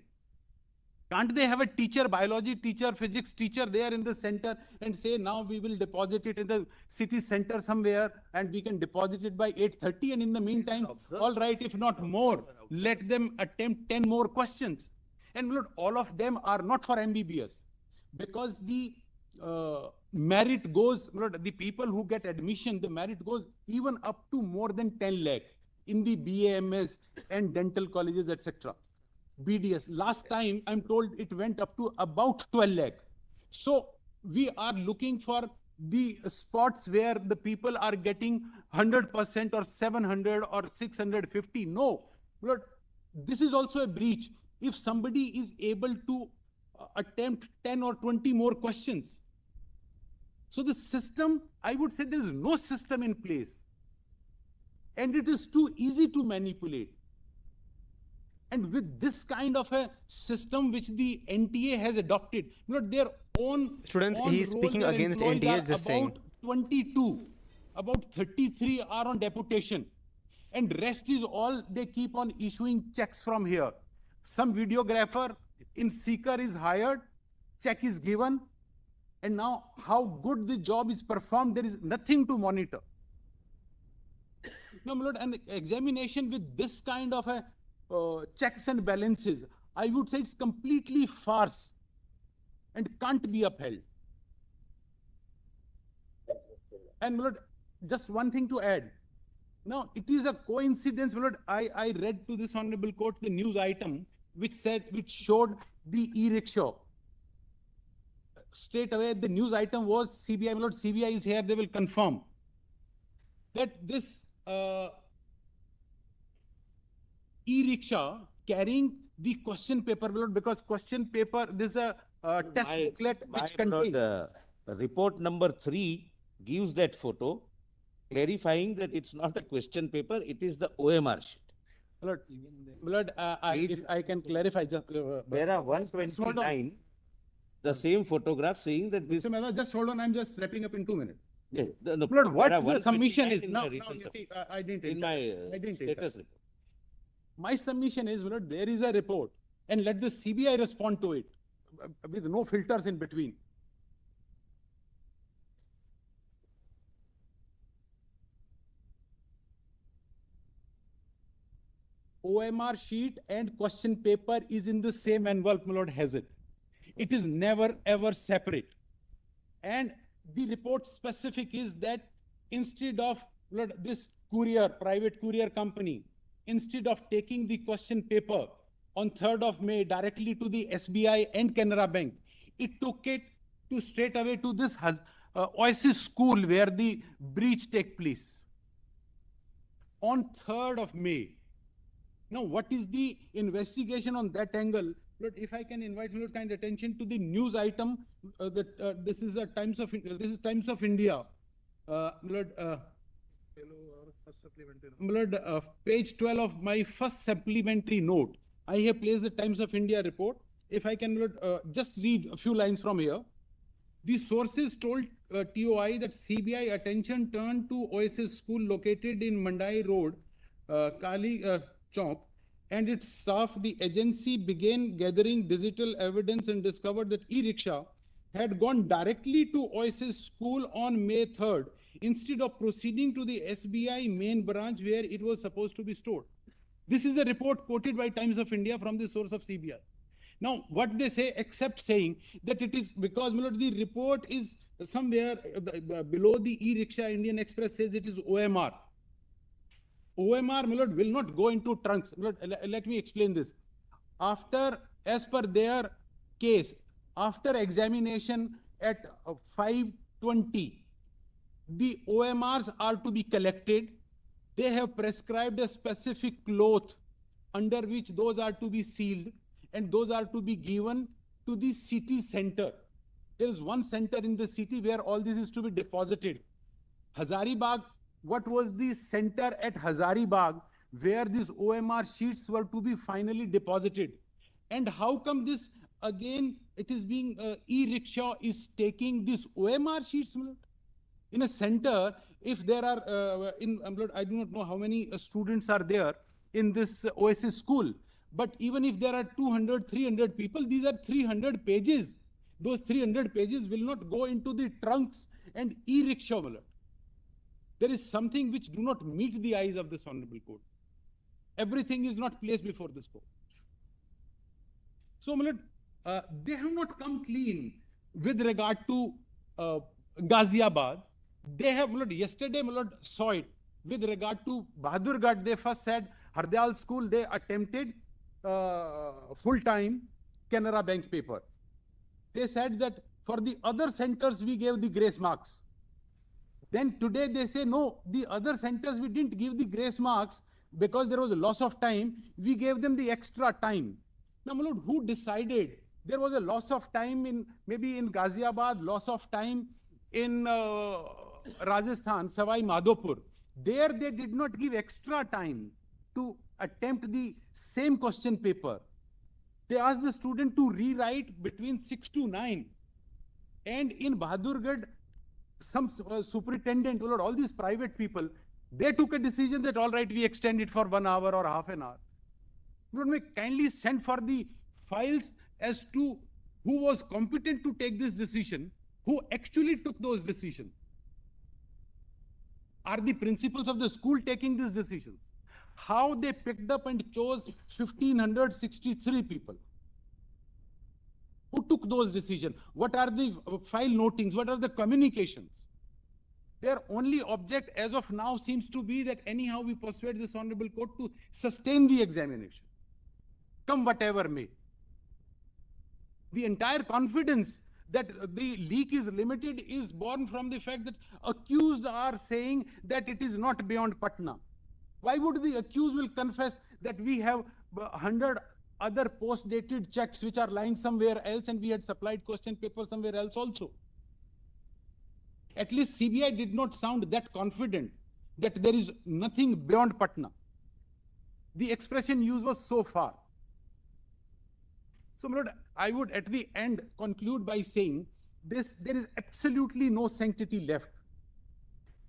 Can't they have a teacher, biology teacher, physics teacher there in the center and say, now we will deposit it in the city center somewhere and we can deposit it by 8:30, and in the meantime, all right, if not more, let them attempt 10 more questions. And look, all of them are not for MBBS, because the merit goes, the people who get admission, the merit goes even up to more than 10 lakh in the BAMS and dental colleges, etc. BDS. Last time, I'm told it went up to about 12 lakh. So we are looking for the spots where the people are getting 100% or 700 or 650. No, Lord, this is also a breach. If somebody is able to attempt 10 or 20 more questions. So the system, I would say there is no system in place. And it is too easy to manipulate. And with this kind of a system which the NTA has adopted, their own students, he is speaking against NTA, just saying. About 22, about 33 are on deputation, and rest is all they keep on issuing checks from here. Some videographer in Seeker is hired, check is given, and now how good the job is performed, there is nothing to monitor. No, my lord, and the examination with this kind of a checks and balances, I would say it's completely farce and can't be upheld. And my lord, just one thing to add. Now, it is a coincidence, my lord, I read to this honorable court the news item which showed the e-rickshaw. Straight away, the news item was CBI, my lord, CBI is here, they will confirm that this e-rickshaw carrying the question paper, because question paper, this is a test booklet which contains. Report number 3 gives that photo, clarifying that it's not a question paper, it is the OMR sheet. Lord, if I can clarify, just there are 129, the same photograph saying that this. Just hold on, I'm just wrapping up in 2 minutes. Yeah, no, Lord, what the submission is now, you see, I didn't in my status report. My submission is, Lord, there is a report, and let the CBI respond to it with no filters in between. OMR sheet and question paper is in the same envelope, my lord, has it. It is never ever separate. And the report specific is that instead of, Lord, this courier, private courier company, instead of taking the question paper on 3rd of May directly to the SBI and Canara Bank, it took it to straight away to this Oasis school where the breach take place on 3rd of May. Now, what is the investigation on that angle? Lord, if I can invite your kind attention to the news item, this is Times of India. Lord, page 12 of my first supplementary note, I have placed the Times of India report. If I can just read a few lines from here. The sources told TOI that CBI attention turned to Oasis School located in Mandai Road, 𝐂𝐤 and its staff. The agency began gathering digital evidence and discovered that e-rickshaw had gone directly to Oasis School on May 3rd instead of proceeding to the SBI main branch where it was supposed to be stored. This is a report quoted by Times of India from the source of CBI. Now, what they say, except saying that it is because the report is somewhere below the e-rickshaw, Indian Express says it is OMR. OMR, my lord, will not go into trunks. Lord, let me explain this. After, as per their case, after examination at 5:20, the OMRs are to be collected. They have prescribed a specific cloth under which those are to be sealed, and those are to be given to the city center. There is one center in the city where all this is to be deposited. Hazaribagh, what was the center at Hazaribagh where these OMR sheets were to be finally deposited? And how come this again it is being, e-rickshaw is taking this OMR sheets, my lord. In a center, if there are, I do not know how many students are there in this Oasis school, but even if there are 200, 300 people, these are 300 pages. Those 300 pages will not go into the trunks and e-rickshaw, my lord. There is something which do not meet the eyes of this honorable court. Everything is not placed before this court. So, my lord, they have not come clean with regard to Ghaziabad. They have, my lord, yesterday, my lord, saw it with regard to Bahadurgarh. They first said Hardayal school, they attempted full-time Canara Bank paper. They said that for the other centers, we gave the grace marks. Then today they say, no, the other centers we didn't give the grace marks because there was a loss of time. We gave them the extra time. Now, my lord, who decided there was a loss of time in, maybe in Ghaziabad, loss of time in Rajasthan, Savai Madhopur. There they did not give extra time to attempt the same question paper. They asked the student to rewrite between 6 to 9. And in Bahadurgarh, some superintendent, all these private people, they took a decision that, all right, we extend it for 1 hour or half an hour. Lord, may kindly send for the files as to who was competent to take this decision, who actually took those decisions. Are the principals of the school taking these decisions? How they picked up and chose 1,563 people? Who took those decisions? What are the file notings? What are the communications? Their only object as of now seems to be that anyhow we persuade this honorable court to sustain the examination, come whatever may. The entire confidence that the leak is limited is born from the fact that accused are saying that it is not beyond Patna. Why would the accused will confess that we have 100 other post-dated checks which are lying somewhere else and we had supplied question paper somewhere else also? At least CBI did not sound that confident that there is nothing beyond Patna. The expression used was so far. So, my lord, I would at the end conclude by saying this: there is absolutely no sanctity left.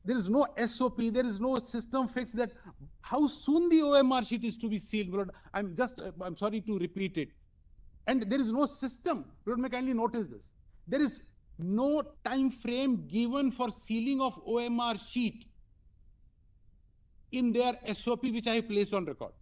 There is no SOP, there is no system fix that how soon the OMR sheet is to be sealed. Lord, I'm sorry to repeat it. And there is no system. Lord, may kindly notice this. There is no time frame given for sealing of OMR sheet in their SOP, which I have placed on record.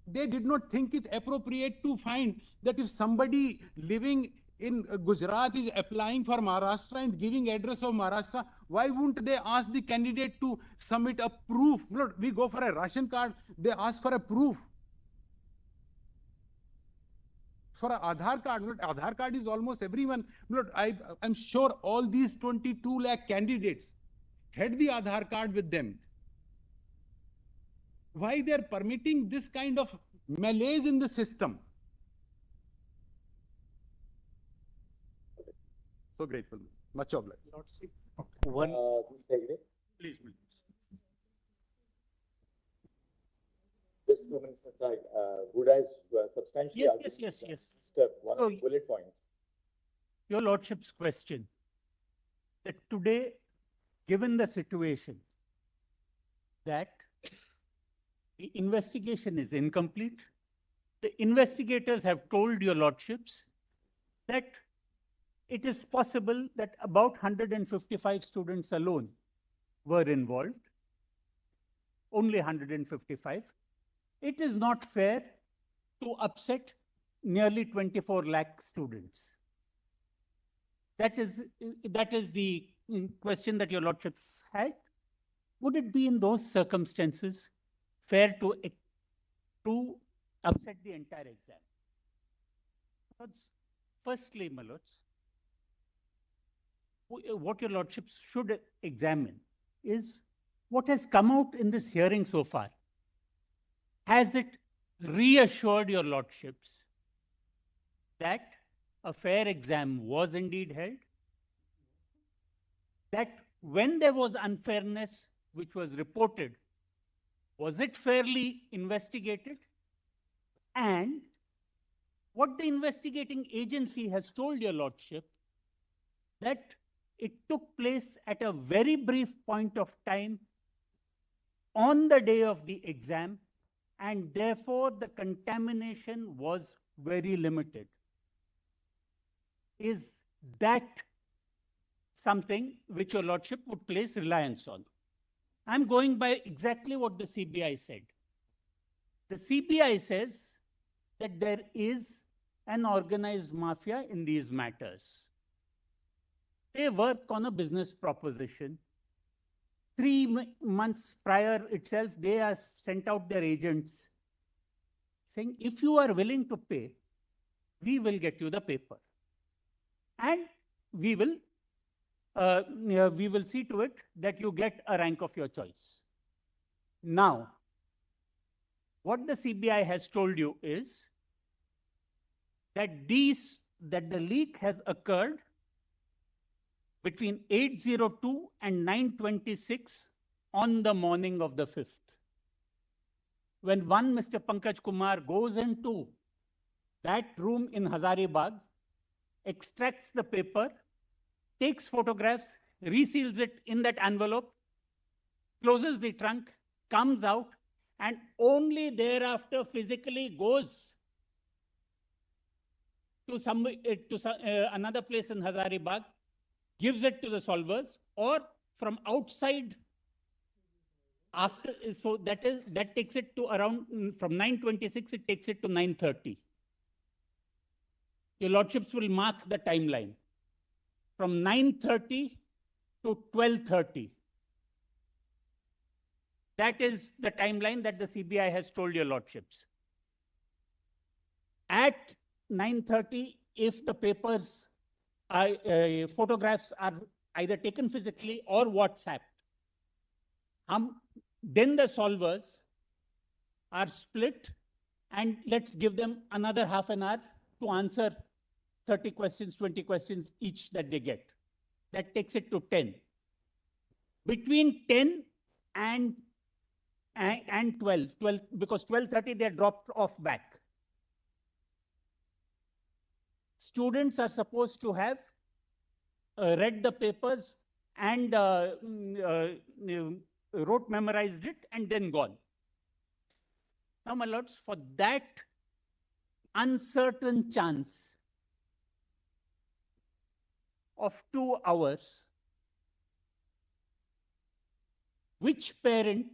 They did not think it appropriate to find that if somebody living in Gujarat is applying for Maharashtra and giving address of Maharashtra, why wouldn't they ask the candidate to submit a proof? Lord, we go for a ration card, they ask for a proof. For an Aadhaar card, Lord, Aadhaar card is almost everyone. Lord, I'm sure all these 22 lakh candidates had the Aadhaar card with them. Why they're permitting this kind of malaise in the system? So grateful. Much obliged. One, please. Just 2 minutes of time. Would I substantially Yes. step one bullet points? Your Lordship's question that today, given the situation that the investigation is incomplete, the investigators have told your Lordships that it is possible that about 155 students alone were involved, only 155. It is not fair to upset nearly 24 lakh students. That is the question that your Lordships had. Would it be in those circumstances fair to upset the entire exam? Firstly, my lords, what your Lordships should examine is what has come out in this hearing so far. Has it reassured your Lordships that a fair exam was indeed held? That when there was unfairness which was reported, was it fairly investigated? And What the investigating agency has told your lordship, that it took place at a very brief point of time on the day of the exam, and therefore the contamination was very limited. Is that something which your lordship would place reliance on? I'm going by exactly what the CBI said. The CBI says that there is an organized mafia in these matters. They work on a business proposition. 3 months prior itself, they have sent out their agents saying, if you are willing to pay, we will get you the paper. And we will see to it that you get a rank of your choice. Now, what the CBI has told you is that the leak has occurred between 8:02 and 9:26 on the morning of the 5th. When one Mr. 𝐂𝐡𝐞𝐤 goes into that room in Hazaribagh, extracts the paper, takes photographs, reseals it in that envelope, closes the trunk, comes out, and only thereafter physically goes to another place in Hazaribagh, gives it to the solvers, or from outside after, so that takes it to around, from 9:26, it takes it to 9:30. Your lordships will mark the timeline. From 9:30 to 12:30. That is the timeline that the CBI has told your lordships. At 9:30, if the papers, photographs are either taken physically or WhatsApped, then the solvers are split, and let's give them another half an hour to answer 30 questions, 20 questions each that they get. That takes it to 10. Between 10 and 12, because 12:30 they are dropped off back. Students are supposed to have read the papers and memorized it, and then gone. Now, my lords, for that uncertain chance of 2 hours, which parent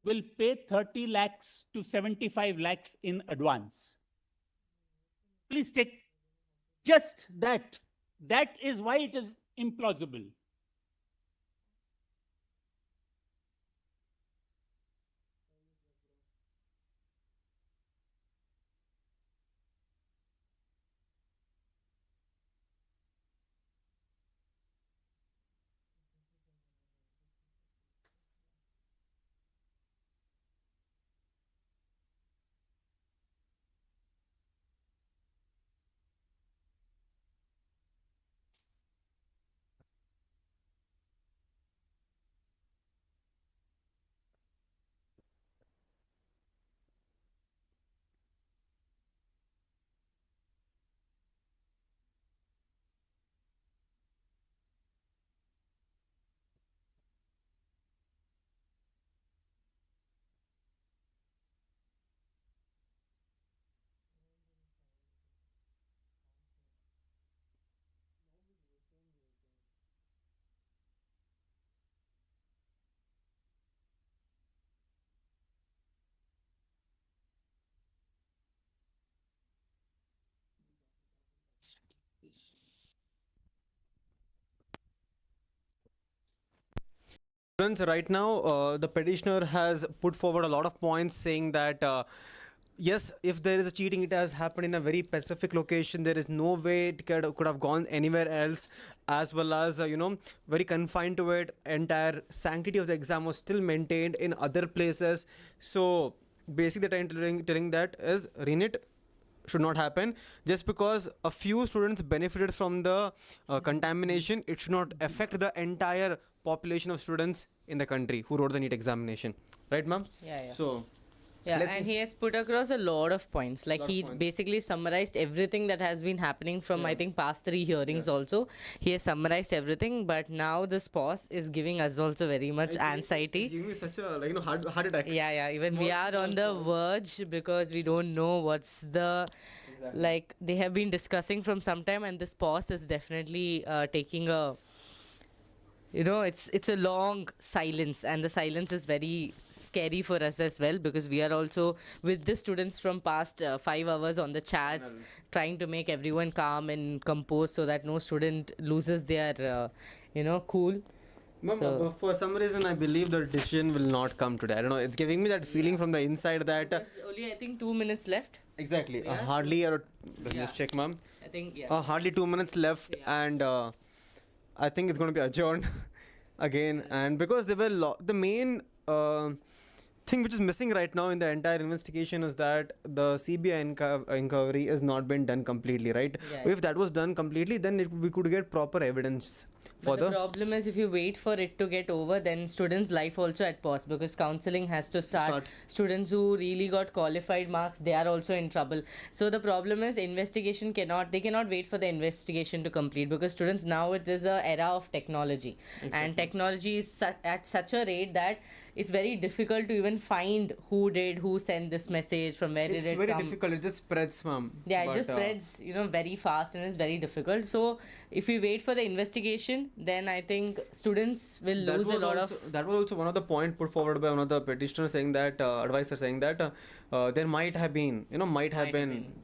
will pay 30 lakhs to 75 lakhs in advance? Please take just that. That is why it is implausible. Students, right now, the petitioner has put forward a lot of points saying that yes, if there is a cheating, it has happened in a very specific location. There is no way it could have gone anywhere else, as well as, very confined to it. Entire sanctity of the exam was still maintained in other places. So basically, telling that is ReNEET should not happen. Just because a few students benefited from the contamination, it should not affect the entire population of students in the country who wrote the NEET examination. Right, ma'am? Yeah. So Yeah, and he has put across a lot of points. Like he basically summarized everything that has been happening from I think past 3 hearings also. He has summarized everything, but now this pause is giving us also very much anxiety. It's giving me such a heart attack. Yeah, even we are on the verge because we don't know what's the like they have been discussing from some time, and this pause is definitely taking a it's a long silence, and the silence is very scary for us as well because we are also with the students from past 5 hours on the chats trying to make everyone calm and composed so that no student loses their cool. But for some reason, I believe the decision will not come today. I don't know. It's giving me that feeling from the inside that There's only I think 2 minutes left. exactly Yeah. hardly. Let's check, ma'am. I think Hardly 2 minutes left, and I think it's going to be adjourned again. And because there were the main thing which is missing right now in the entire investigation is that the CBI inquiry has not been done completely, right? Yeah. If that was done completely, then we could get proper evidence for But the problem is if you wait for it to get over, then students' life also at pause because counseling has to start. Students who really got qualified marks, they are also in trouble. So the problem is they cannot wait for the investigation to complete because students now it is a era of technology. And technology is at such a rate that it's very difficult to even find who sent this message, from where did it come. It's very difficult. It just spreads, ma'am. Yeah, it just spreads, very fast and it's very difficult. So if we wait for the investigation, then I think students will lose a lot of. That was also one of the point put forward by one of the petitioners saying that, advisor saying that there might have been,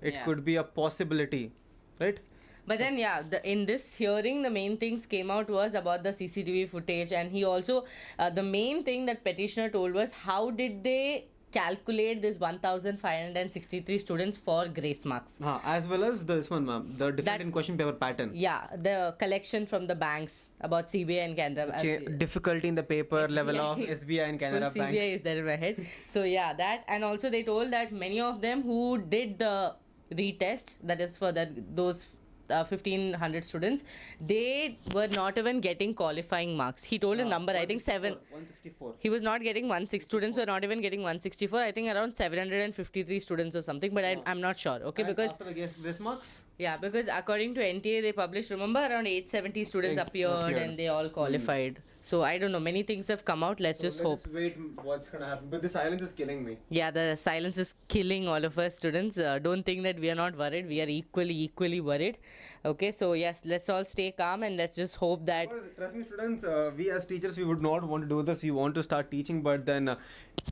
it could be a possibility, right? But then, in this hearing, the main things came out was about the CCTV footage, and he also, the main thing that petitioner told was how did they calculate this 1,563 students for grace marks. As well as this one, ma'am, the different in question paper pattern. Yeah, the collection from the banks about CBI and Canara. Difficulty in the paper level of SBI and Canara Full Bank. CBI is there in my head. So yeah, that, and also they told that many of them who did the retest, that is for those 1,500 students, they were not even getting qualifying marks. He told a number, I think 164. He was not getting 160. Students were not even getting 164. I think around 753 students or something, but I'm not sure. Okay, because after the grace marks. Yeah, because according to NTA, they published, remember, around 870 students appeared and they all qualified. So I don't know, many things have come out. Let's just hope. Let's wait what's gonna happen. But the silence is killing me. Yeah, the silence is killing all of us students. Don't think that we are not worried. We are equally worried. Okay, so yes, let's all stay calm and let's just hope that. Trust me, students, we as teachers, we would not want to do this. We want to start teaching, but then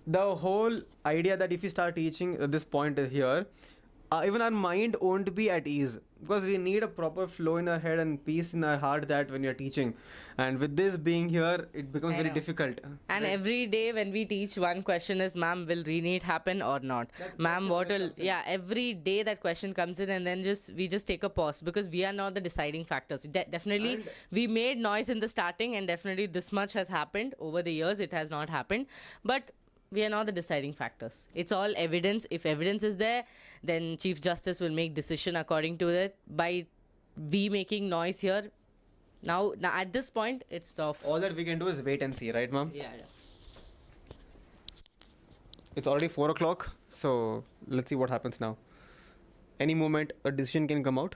the whole idea that if we start teaching at this point here, even our mind won't be at ease because we need a proper flow in our head and peace in our heart that when you're teaching. And with this being here, it becomes very difficult. And every day when we teach, one question is, ma'am, will ReNEET happen or not? Ma'am, what will... Yeah, every day that question comes in and then we just take a pause because we are not the deciding factors. Definitely, we made noise in the starting and definitely this much has happened. Over the years, it has not happened. But we are not the deciding factors. It's all evidence. If evidence is there, then Chief Justice will make decision according to it. By we making noise here, now at this point, it's tough. All that we can do is wait and see, right, ma'am? Yeah. It's already 4 o'clock, so let's see what happens now. Any moment, a decision can come out.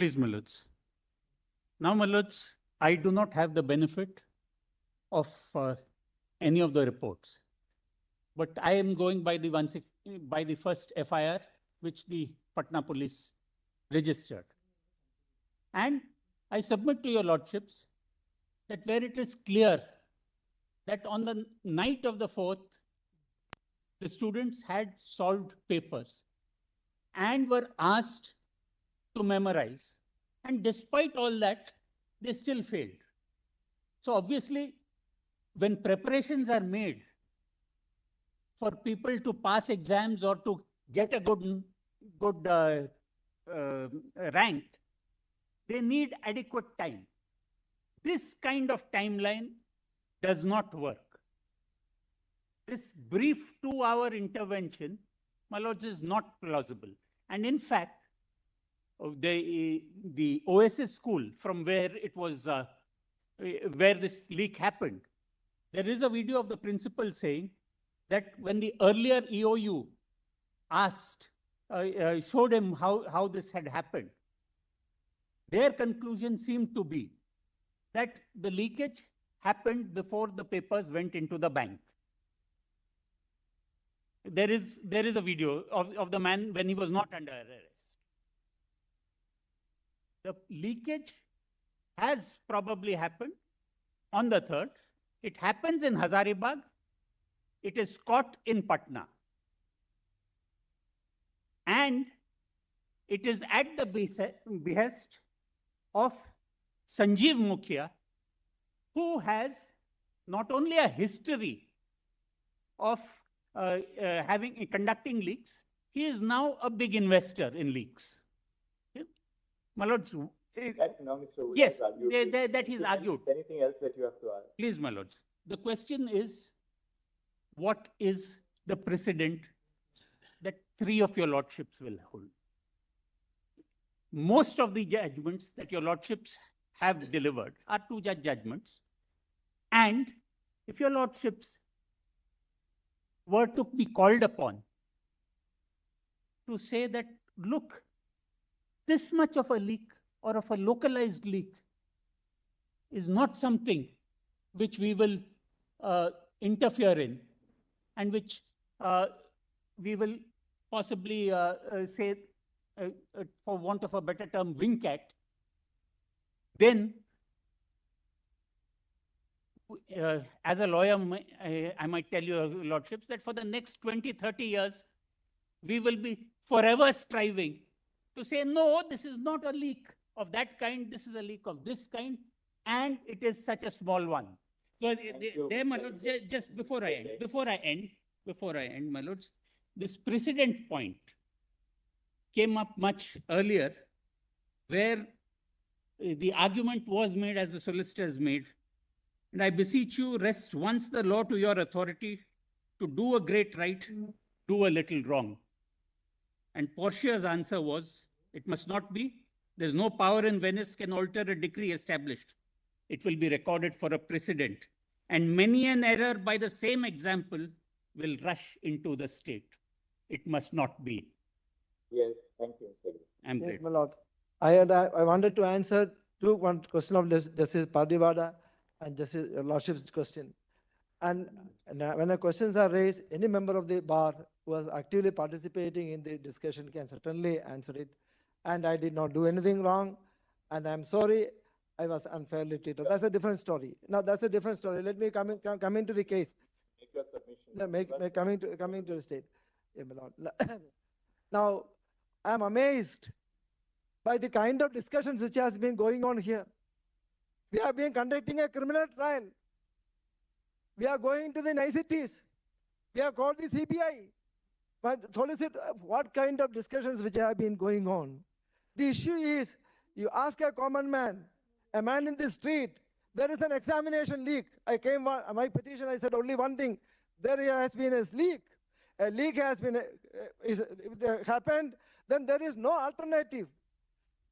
Please, my lords. Now, my lords, I do not have the benefit of any of the reports, but I am going by the first FIR which the Patna police registered. And I submit to your lordships that where it is clear that on the night of the 4th, the students had solved papers and were asked to memorize. And despite all that, they still failed. So obviously, when preparations are made for people to pass exams or to get a good rank, they need adequate time. This kind of timeline does not work. This brief 2-hour intervention, my lords, is not plausible. And in fact, the OSS school from where it was, where this leak happened, there is a video of the principal saying that when the earlier EOU asked, showed him how this had happened, their conclusion seemed to be that the leakage happened before the papers went into the bank. There is a video of the man when he was not under arrest. The leakage has probably happened on the 3rd. It happens in Hazaribagh. It is caught in Patna. And it is at the behest of 𝐂𝐤 𝐏𝐥𝐚𝐲𝐥𝐢, who has not only a history of conducting leaks, he is now a big investor in leaks. My lords, yes, that he's argued. Anything else that you have to add? Please, my lords. The question is, what is the precedent that 3 of your lordships will hold? Most of the judgments that your lordships have delivered are 2-judge judgments. And if your lordships were to be called upon to say that, look, this much of a leak or of a localized leak is not something which we will interfere in and which we will possibly say, for want of a better term, wink at, then as a lawyer, I might tell your lordships that for the next 20, 30 years, we will be forever striving to say, no, this is not a leak of that kind, this is a leak of this kind, and it is such a small one. So there, my lords, just before I end, my lords, this precedent point came up much earlier, where the argument was made as the solicitors made, and I beseech you, rest once the law to your authority to do a great right, do a little wrong. And Portia's answer was, it must not be. There's no power in Venice can alter a decree established. It will be recorded for a precedent. And many an error by the same example will rush into the state. It must not be. Yes, thank you, Mr. I'm Yes, grateful. my lord. I wanted to answer one question of Justice Pardivada and Justice Lordship's question. And when the questions are raised, any member of the bar who was actively participating in the discussion can certainly answer it. And I did not do anything wrong. And I'm sorry I was unfairly treated. That's a different story. Now, that's a different story. Let me come into the case. Make your submission. Coming to the state. Yeah, my lord. Now, I'm amazed by the kind of discussions which has been going on here. We have been conducting a criminal trial. We are going to the niceties. We have called the CBI. But solicit what kind of discussions which have been going on. The issue is, you ask a common man, a man in the street, there is an examination leak. I came, my petition, I said only one thing. There has been a leak. A leak has been happened, then there is no alternative.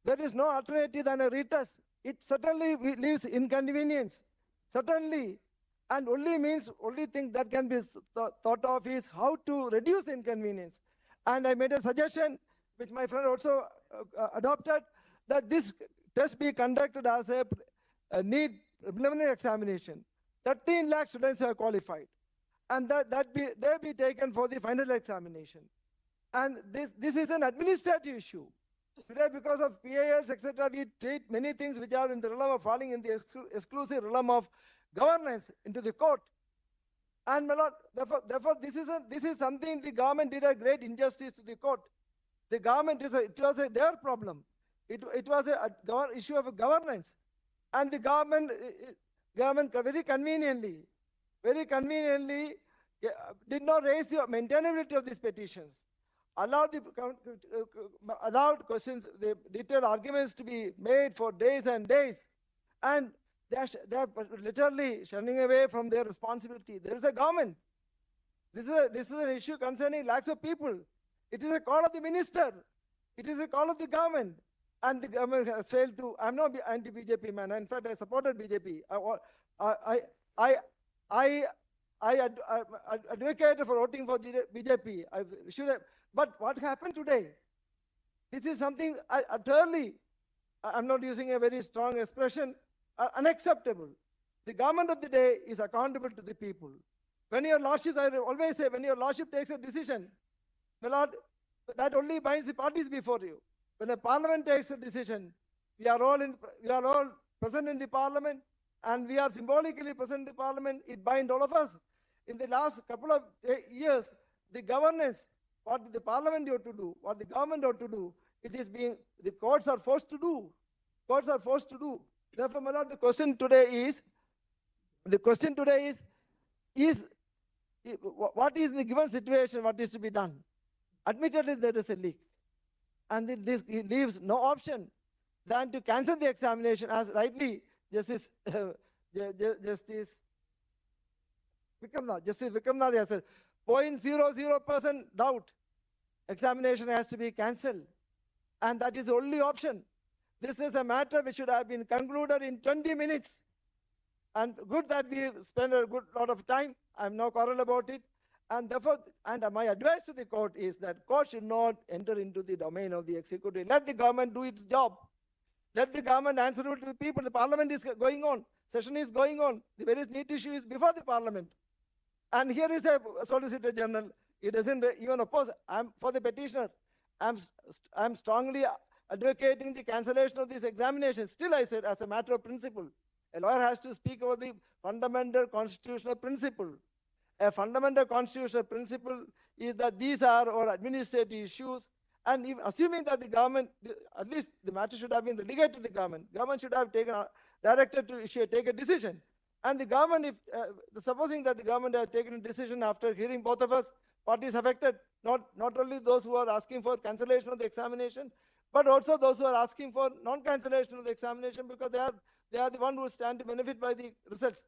There is no alternative than a retest. It certainly leaves inconvenience. Certainly. And only thing that can be thought of is how to reduce inconvenience. And I made a suggestion, which my friend also adopted, that this test be conducted as a NEET preliminary examination. 13 lakh students are qualified, and they be taken for the final examination. And this is an administrative issue. Today, because of PILs, etc., we treat many things which are in the realm of falling in the exclusive realm of governance into the court. And my lord, therefore, this is something the government did a great injustice to the court. The government it was their problem. It was a issue of governance, and the government very conveniently did not raise the maintainability of these petitions, allowed questions, the detailed arguments to be made for days and days, and they're literally shunning away from their responsibility. There is a government. This is an issue concerning lakhs of people. It is a call of the minister. It is a call of the government. And the government has failed to. I'm not anti-BJP man. In fact, I supported BJP. I advocated for voting for BJP. But what happened today? This is something utterly, I'm not using a very strong expression, unacceptable. The government of the day is accountable to the people. When your lordship, I always say, when your lordship takes a decision, my lord, that only binds the parties before you. When a parliament takes a decision, we are all present in the parliament, and we are symbolically present in the parliament. It binds all of us. In the last couple of years, the governance, what the parliament ought to do, what the government ought to do, the courts are forced to do. Courts are forced to do. Therefore, my lord, the question today is, what is the given situation, what is to be done? Admittedly, there is a leak. And this leaves no option than to cancel the examination, as rightly Justice Vikamnath has said, 0.00% doubt, examination has to be cancelled. And that is the only option. This is a matter which should have been concluded in 20 minutes. And good that we spent a good lot of time. I'm no quarrel about it. And therefore, my advice to the court is that court should not enter into the domain of the executive. Let the government do its job. Let the government answer to the people. The parliament is going on. Session is going on. The very NEET issue is before the parliament. And here is a Solicitor General. He doesn't even oppose. I'm for the petitioner. I'm strongly advocating the cancellation of this examination. Still, I said, as a matter of principle, a lawyer has to speak about the fundamental constitutional principle. A fundamental constitutional principle is that these are our administrative issues, and if, assuming that the government, at least the matter should have been relegated to the government should have directed to take a decision. And the government, supposing that the government has taken a decision after hearing both of us, parties affected, not only those who are asking for cancellation of the examination, but also those who are asking for non-cancellation of the examination, because they are the one who stand to benefit by the results.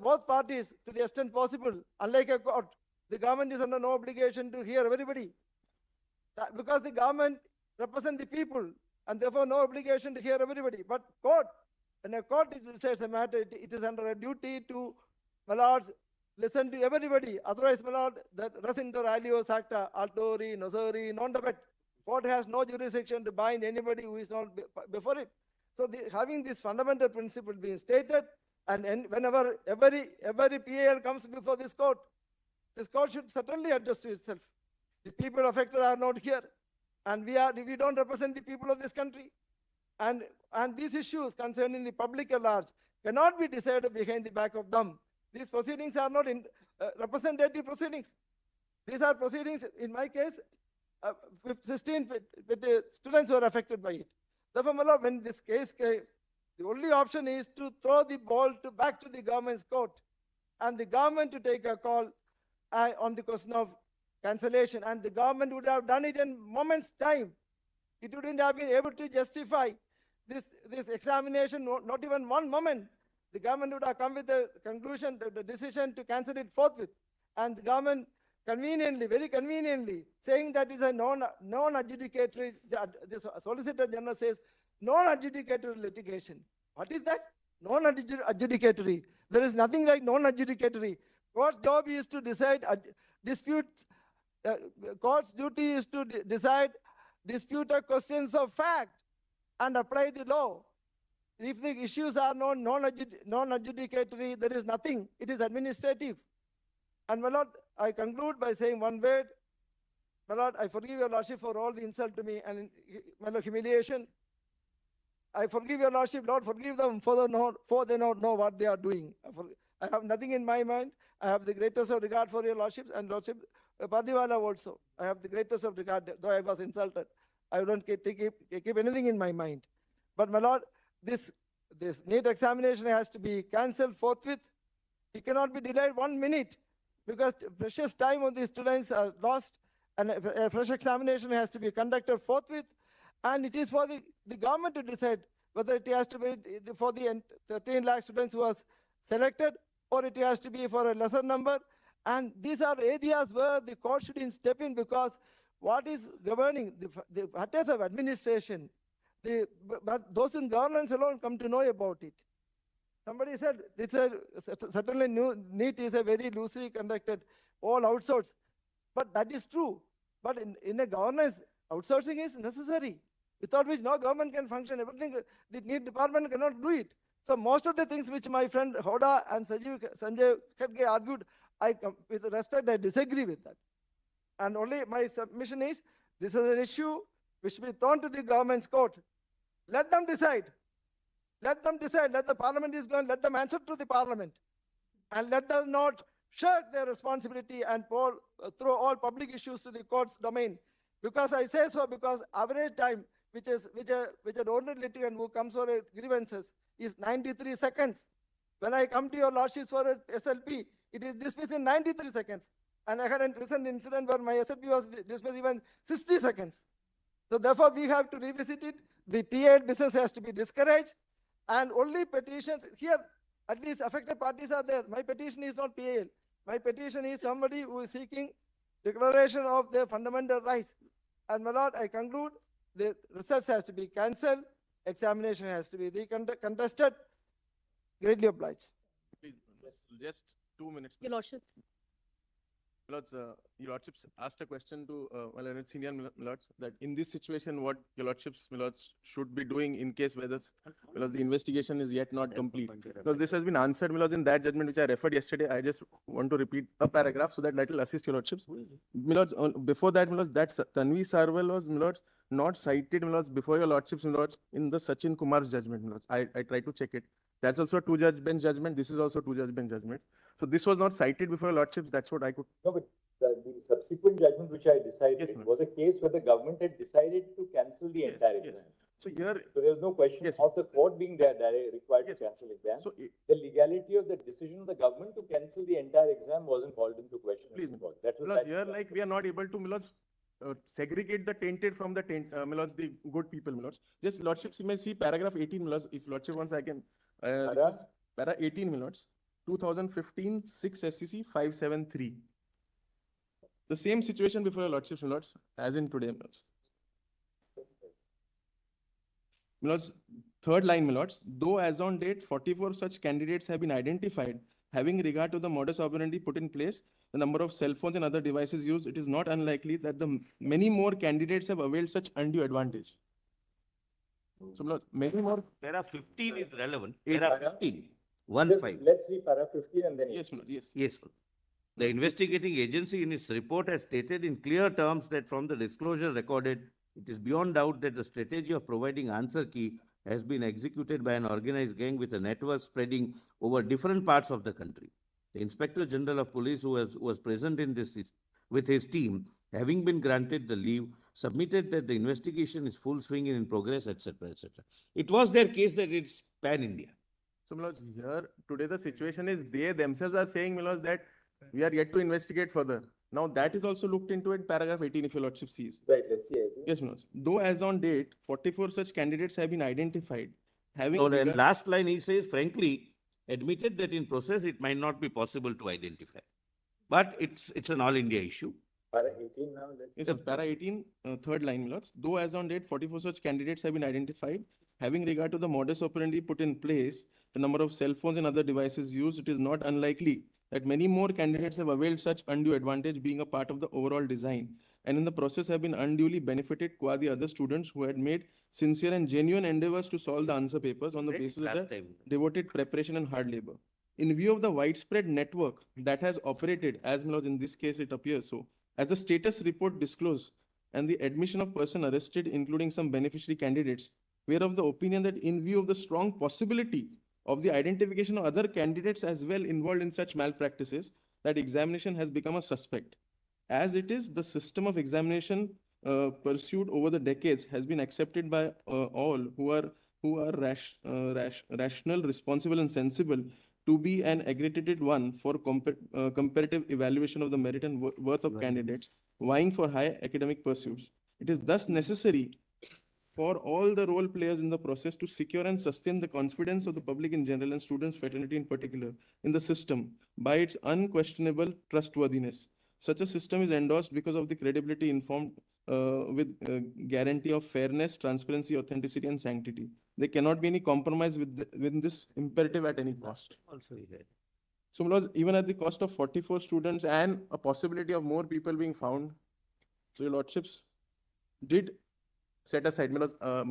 Both parties, to the extent possible, unlike a court, the government is under no obligation to hear everybody. Because the government represents the people, and therefore no obligation to hear everybody. But court, when a court decides a matter, it is under a duty to, my lords, listen to everybody. Otherwise, my lord, that resinter alios acta, altori, nosori, non-debet. Court has no jurisdiction to bind anybody who is not before it. So having this fundamental principle being stated, and whenever every PAL comes before this court should certainly adjust to itself. The people affected are not here, and we don't represent the people of this country. And these issues concerning the public at large cannot be decided behind the back of them. These proceedings are not representative proceedings. These are proceedings, in my case, 16 students were affected by it. Therefore, my lord, when this case came, the only option is to throw the ball back to the government's court, and the government to take a call on the question of cancellation. And the government would have done it in moments' time. It wouldn't have been able to justify this examination, not even one moment. The government would have come with the conclusion, the decision to cancel it forthwith. And the government conveniently, very conveniently, saying that is a non-adjudicatory, the Solicitor General says, non-adjudicatory litigation. What is that? Non-adjudicatory. There is nothing like non-adjudicatory. Court's job is to decide disputes. Court's duty is to decide disputed questions of fact. and apply the law. If the issues are non-adjudicatory, there is nothing. It is administrative. And my lord, I conclude by saying one word. My lord, I forgive your lordship for all the insult to me and my lord, humiliation. I forgive your lordship, Lord, forgive them for they not know what they are doing. I have nothing in my mind. I have the greatest of regard for your lordships and lordship Padiwala also. I have the greatest of regard, though I was insulted. I don't keep anything in my mind. But my lord, this NEET examination has to be cancelled forthwith. It cannot be delayed 1 minute because precious time of the students are lost, and a fresh examination has to be conducted forthwith. And it is for the government to decide whether it has to be for the 13 lakh students who was selected, or it has to be for a lesser number. And these are areas where the court should step in, because what is governing the matters of administration, but those in governance alone come to know about it. Somebody said certainly NEET is a very loosely conducted, all outsourced. But that is true. But in a governance, outsourcing is necessary, without which no government can function. Everything, the NEET department cannot do it. So most of the things which my friend Hoda and Sanjay �𝐤𝐥 argued, with respect, I disagree with that. And only my submission is, this is an issue which should be thrown to the government's court. Let them decide. Let them decide. Let the parliament is gone. Let them answer to the parliament. And let them not shirk their responsibility and throw all public issues to the court's domain. Because I say so, because average time which an ordinary litigant who comes for grievances is 93 seconds. When I come to your lordships for a SLP, it is dismissed in 93 seconds. And I had a recent incident where my SLP was dismissed even 60 seconds. So therefore, we have to revisit it. The PAL business has to be discouraged. And only petitions, here at least affected parties are there. My petition is not PAL. My petition is somebody who is seeking declaration of their fundamental rights. And my lord, I conclude, the research has to be cancelled, examination has to be contested. Greatly obliged. Please, just 2 minutes. Your lordships. Lords, your lordships asked a question to senior lords that in this situation, what your lordships should be doing in case whether the investigation is yet not complete. Because this has been answered in that judgment which I referred yesterday. I just want to repeat a paragraph so that will assist your lordships. Before that, that Tanvi Sarwal was not cited before your lordships in the Sachin Kumar's judgment. I tried to check it. That's also a 2-judge bench judgment. This is also 2-judge bench judgment. So this was not cited before your lordships. That's what I could. No, but the subsequent judgment which I decided was a case where the government had decided to cancel the entire exam. So here, so there was no question of the court being there required to cancel exam. So the legality of the decision of the government to cancel the entire exam wasn't called into question. Please, that was here we are not able to segregate the tainted from the the good people. Just lordships, you may see paragraph 18. If lordship wants, I can. Para 18 2015 6 SCC 573. The same situation before your lordships, as in today, third line, though as on date 44 such candidates have been identified, having regard to the modus operandi put in place, the number of cell phones and other devices used, it is not unlikely that the many more candidates have availed such undue advantage. So many more. Para 15 is relevant. Para 15. 1-5. Let's read para 15 and then. Yes. The investigating agency in its report has stated in clear terms that from the disclosure recorded, it is beyond doubt that the strategy of providing answer key has been executed by an organized gang with a network spreading over different parts of the country. The Inspector General of Police, who was present in this with his team, having been granted the leave, submitted that the investigation is full swing and in progress, etc., etc. It was their case that it's pan-India. So, here today the situation is they themselves are saying, that we are yet to investigate further. Now that is also looked into in paragraph 18 if your lordship sees. Right, let's see. Yes, though as on date 44 such candidates have been identified. Having so then last line he says, frankly, admitted that in process it might not be possible to identify. But it's an all India issue. Para 18 now. Yes, para 18, third line, though as on date 44 such candidates have been identified, having regard to the modus operandi put in place, the number of cell phones and other devices used, it is not unlikely that many more candidates have availed such undue advantage being a part of the overall design. and in the process have been unduly benefited qua the other students who had made sincere and genuine endeavors to solve the answer papers on the basis of their devoted preparation and hard labor. In view of the widespread network that has operated, as in this case it appears so, as the status report disclosed, and the admission of person arrested, including some beneficiary candidates, we are of the opinion that in view of the strong possibility of the identification of other candidates as well involved in such malpractices, that examination has become a suspect. As it is, the system of examination pursued over the decades has been accepted by all who are rational, responsible, and sensible to be an accredited one for comparative evaluation of the merit and worth of candidates vying for high academic pursuits. It is thus necessary for all the role players in the process to secure and sustain the confidence of the public in general and students' fraternity in particular in the system by its unquestionable trustworthiness. Such a system is endorsed because of the credibility informed with guarantee of fairness, transparency, authenticity, and sanctity. There cannot be any compromise with this imperative at any cost. So, even at the cost of 44 students and a possibility of more people being found, so your lordships did set aside. The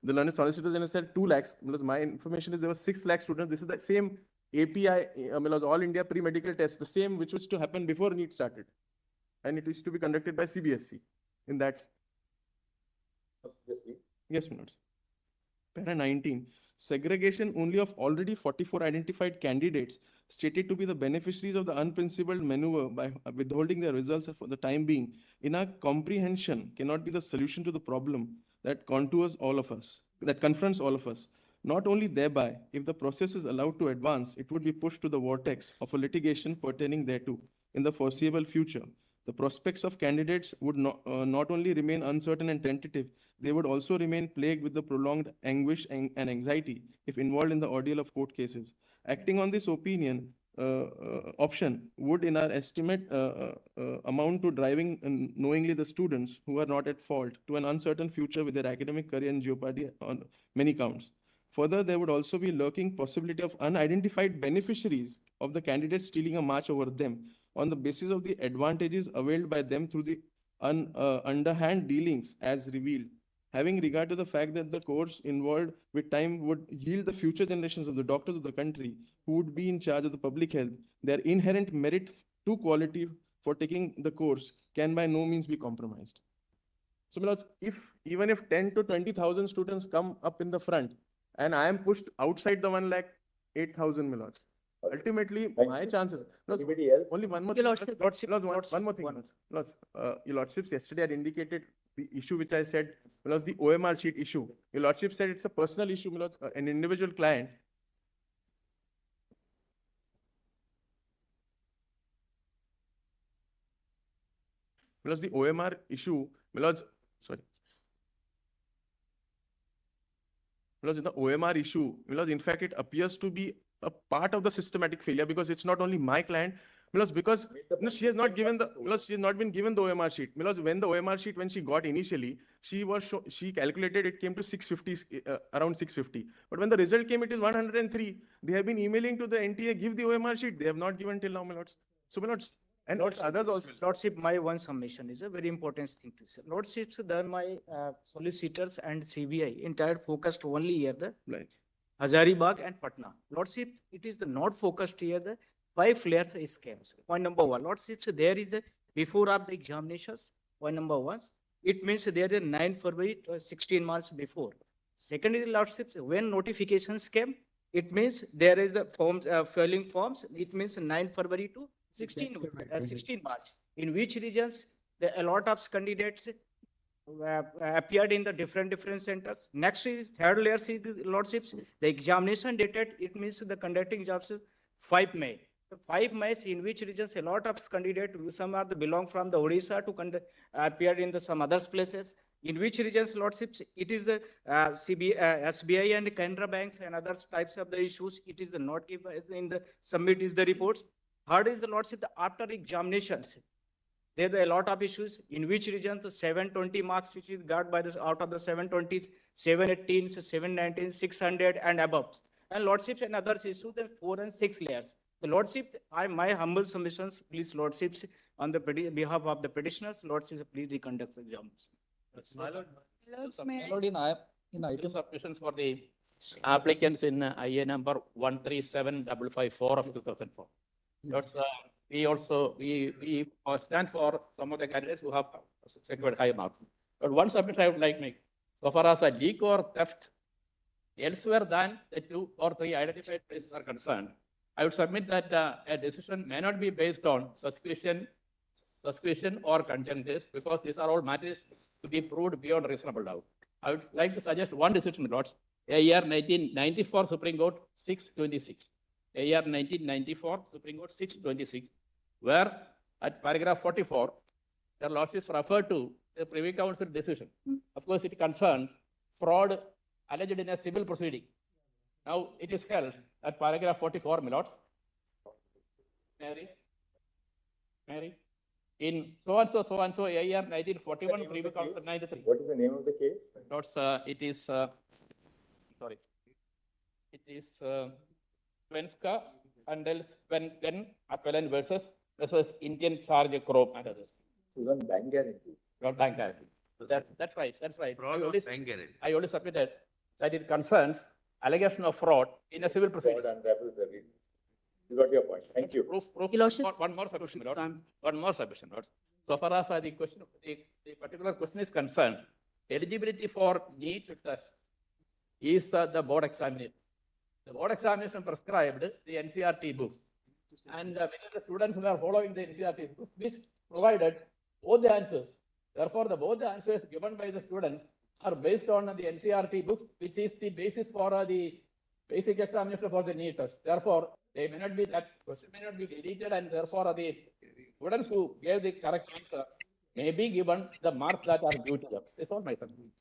learned solicitor general said 2 lakhs. My information is there were 6 lakh students. This is the same API, All India pre-medical test, the same which was to happen before NEET started. And it is to be conducted by CBSE. In that. Yes, my lords. Para 19. Segregation only of already 44 identified candidates stated to be the beneficiaries of the unprincipled maneuver by withholding their results for the time being, in our comprehension, cannot be the solution to the problem that confronts all of us. Not only thereby, if the process is allowed to advance, it would be pushed to the vortex of a litigation pertaining thereto in the foreseeable future. The prospects of candidates would not only remain uncertain and tentative, they would also remain plagued with the prolonged anguish and anxiety if involved in the ordeal of court cases. Acting on this option would, in our estimate, amount to driving knowingly the students who are not at fault to an uncertain future with their academic career in jeopardy on many counts. Further, there would also be lurking possibility of unidentified beneficiaries of the candidates stealing a march over them on the basis of the advantages availed by them through the underhand dealings as revealed. Having regard to the fact that the course involved with time would yield the future generations of the doctors of the country who would be in charge of the public health, their inherent merit to quality for taking the course can by no means be compromised. So, my lords, even if 10 to 20,000 students come up in the front and I am pushed outside the 1,08,000, my lords, ultimately, my chances. Anybody else? Only one more Your thing. lordship, One more thing. Lords, your lordships yesterday had indicated the issue which I said was the OMR sheet issue. Your lordship said it's a personal issue, my lords, an individual client. My lords, the OMR issue, my lords, sorry. My lords, in the OMR issue, my lords, in fact, it appears to be a part of the systematic failure because it's not only my client, because she has not given she has not been given the OMR sheet. When the OMR sheet, when she got initially, she calculated it came to 650, around 650. But when the result came, it is 103. They have been emailing to the NTA, give the OMR sheet. They have not given till now, my lords. So, my lords, and others also. Lordship, my one submission is a very important thing to say. Lordships, then my solicitors and CBI entire focused only here the Hazaribagh and Patna. Lordship, it is the not focused here the 5 layers scams. Point number 1, lordships, there is the before of the examinations. Point number 1, it means there is 9 February to 16 months before. Second is lordships, when notifications came, it means there is the forms, filling forms. It means 9 February to 16 March. In which regions a lot of candidates appeared in the different centers. Next is third layer is the lordships. The examination dated, it means the conducting jobs 5 May. 5 May in which regions a lot of candidates, some are belong from the Odisha to appear in the some other places. In which regions, lordships, it is the SBI and Canara banks and other types of the issues. It is the not given in the submit is the reports. Third is the lordship, the after examinations. There are a lot of issues in which regions the 720 marks, which is got by this out of the 720s, 718, 719, 600 and above. And lordships and others issues, the 4 and 6 layers. The lordship, my humble submissions, please lordships, On the behalf of the petitioners, Lordship, please reconduct the exams. My lord, may I- Lord, in item submissions for the applicants in IA number 137554 of 2004. Lords, we stand for some of the candidates who have secured high marks. But one submission I would like to make, so far as a leak or theft elsewhere than the 2 or 3 identified places are concerned, I would submit that a decision may not be based on suspicion or conjunctus, because these are all matters to be proved beyond reasonable doubt. I would like to suggest one decision, Lords, AR 1994 Supreme Court 626. AR 1994 Supreme Court 626, where at paragraph 44, the Lordships referred to the Privy Council decision. Of course, it concerned fraud alleged in a civil proceeding. Now, it is held at paragraph 44, my lords. Mary, in so-and-so, AR 1941, Privy Council 93. What is the name of the case? Lords, it is, Svenska Handelsbanken Appellant versus Indian Charge Crop and others. Even bank guarantee. Not bank guarantee. So that's right. Fraud or bank guarantee. I only submitted that it concerns allegation of fraud in a civil proceeding. You got your point. Thank you. One more submission, Lord. One more submission, Lord. So far as the question, the particular question is concerned, eligibility for NEET test is the board examination. The board examination prescribed the NCRT books, and many of the students were following the NCRT books, which provided both the answers. Therefore, both the answers given by the students are based on the NCRT books, which is the basis for the basic examination for the NEET test. Therefore, they may not be, that question may not be deleted, and therefore the students who gave the correct answer may be given the marks that are due to them. That's all my submission.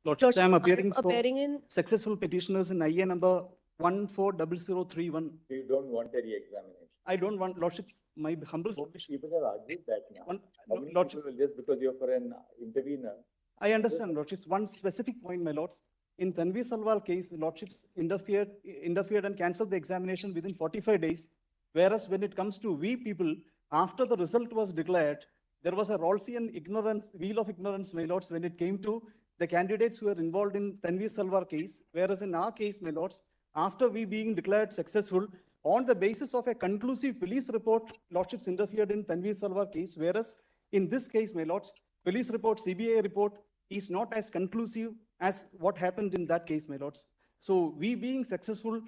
Lordship, I am appearing in successful petitioners in IA number 140031. You don't want a re-examination. I don't want, Lordships, my humble submission. People have argued that now. How many Lordships, people will just because you're for an intervener? I understand, Lordships. One specific point, my lords. In Tanvi Salwar case, the Lordships interfered and cancelled the examination within 45 days. Whereas when it comes to we people, after the result was declared, there was a Rawlsian ignorance, wheel of ignorance, my lords, when it came to the candidates who were involved in Tanvi Salwar case. Whereas in our case, my lords, after we being declared successful, on the basis of a conclusive police report, Lordships interfered in Tanvi Salwar case. Whereas in this case, my lords, police report, CBI report is not as conclusive as what happened in that case, my lords. So we being successful,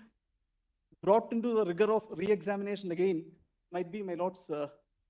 brought into the rigor of re-examination again, might be, my lords,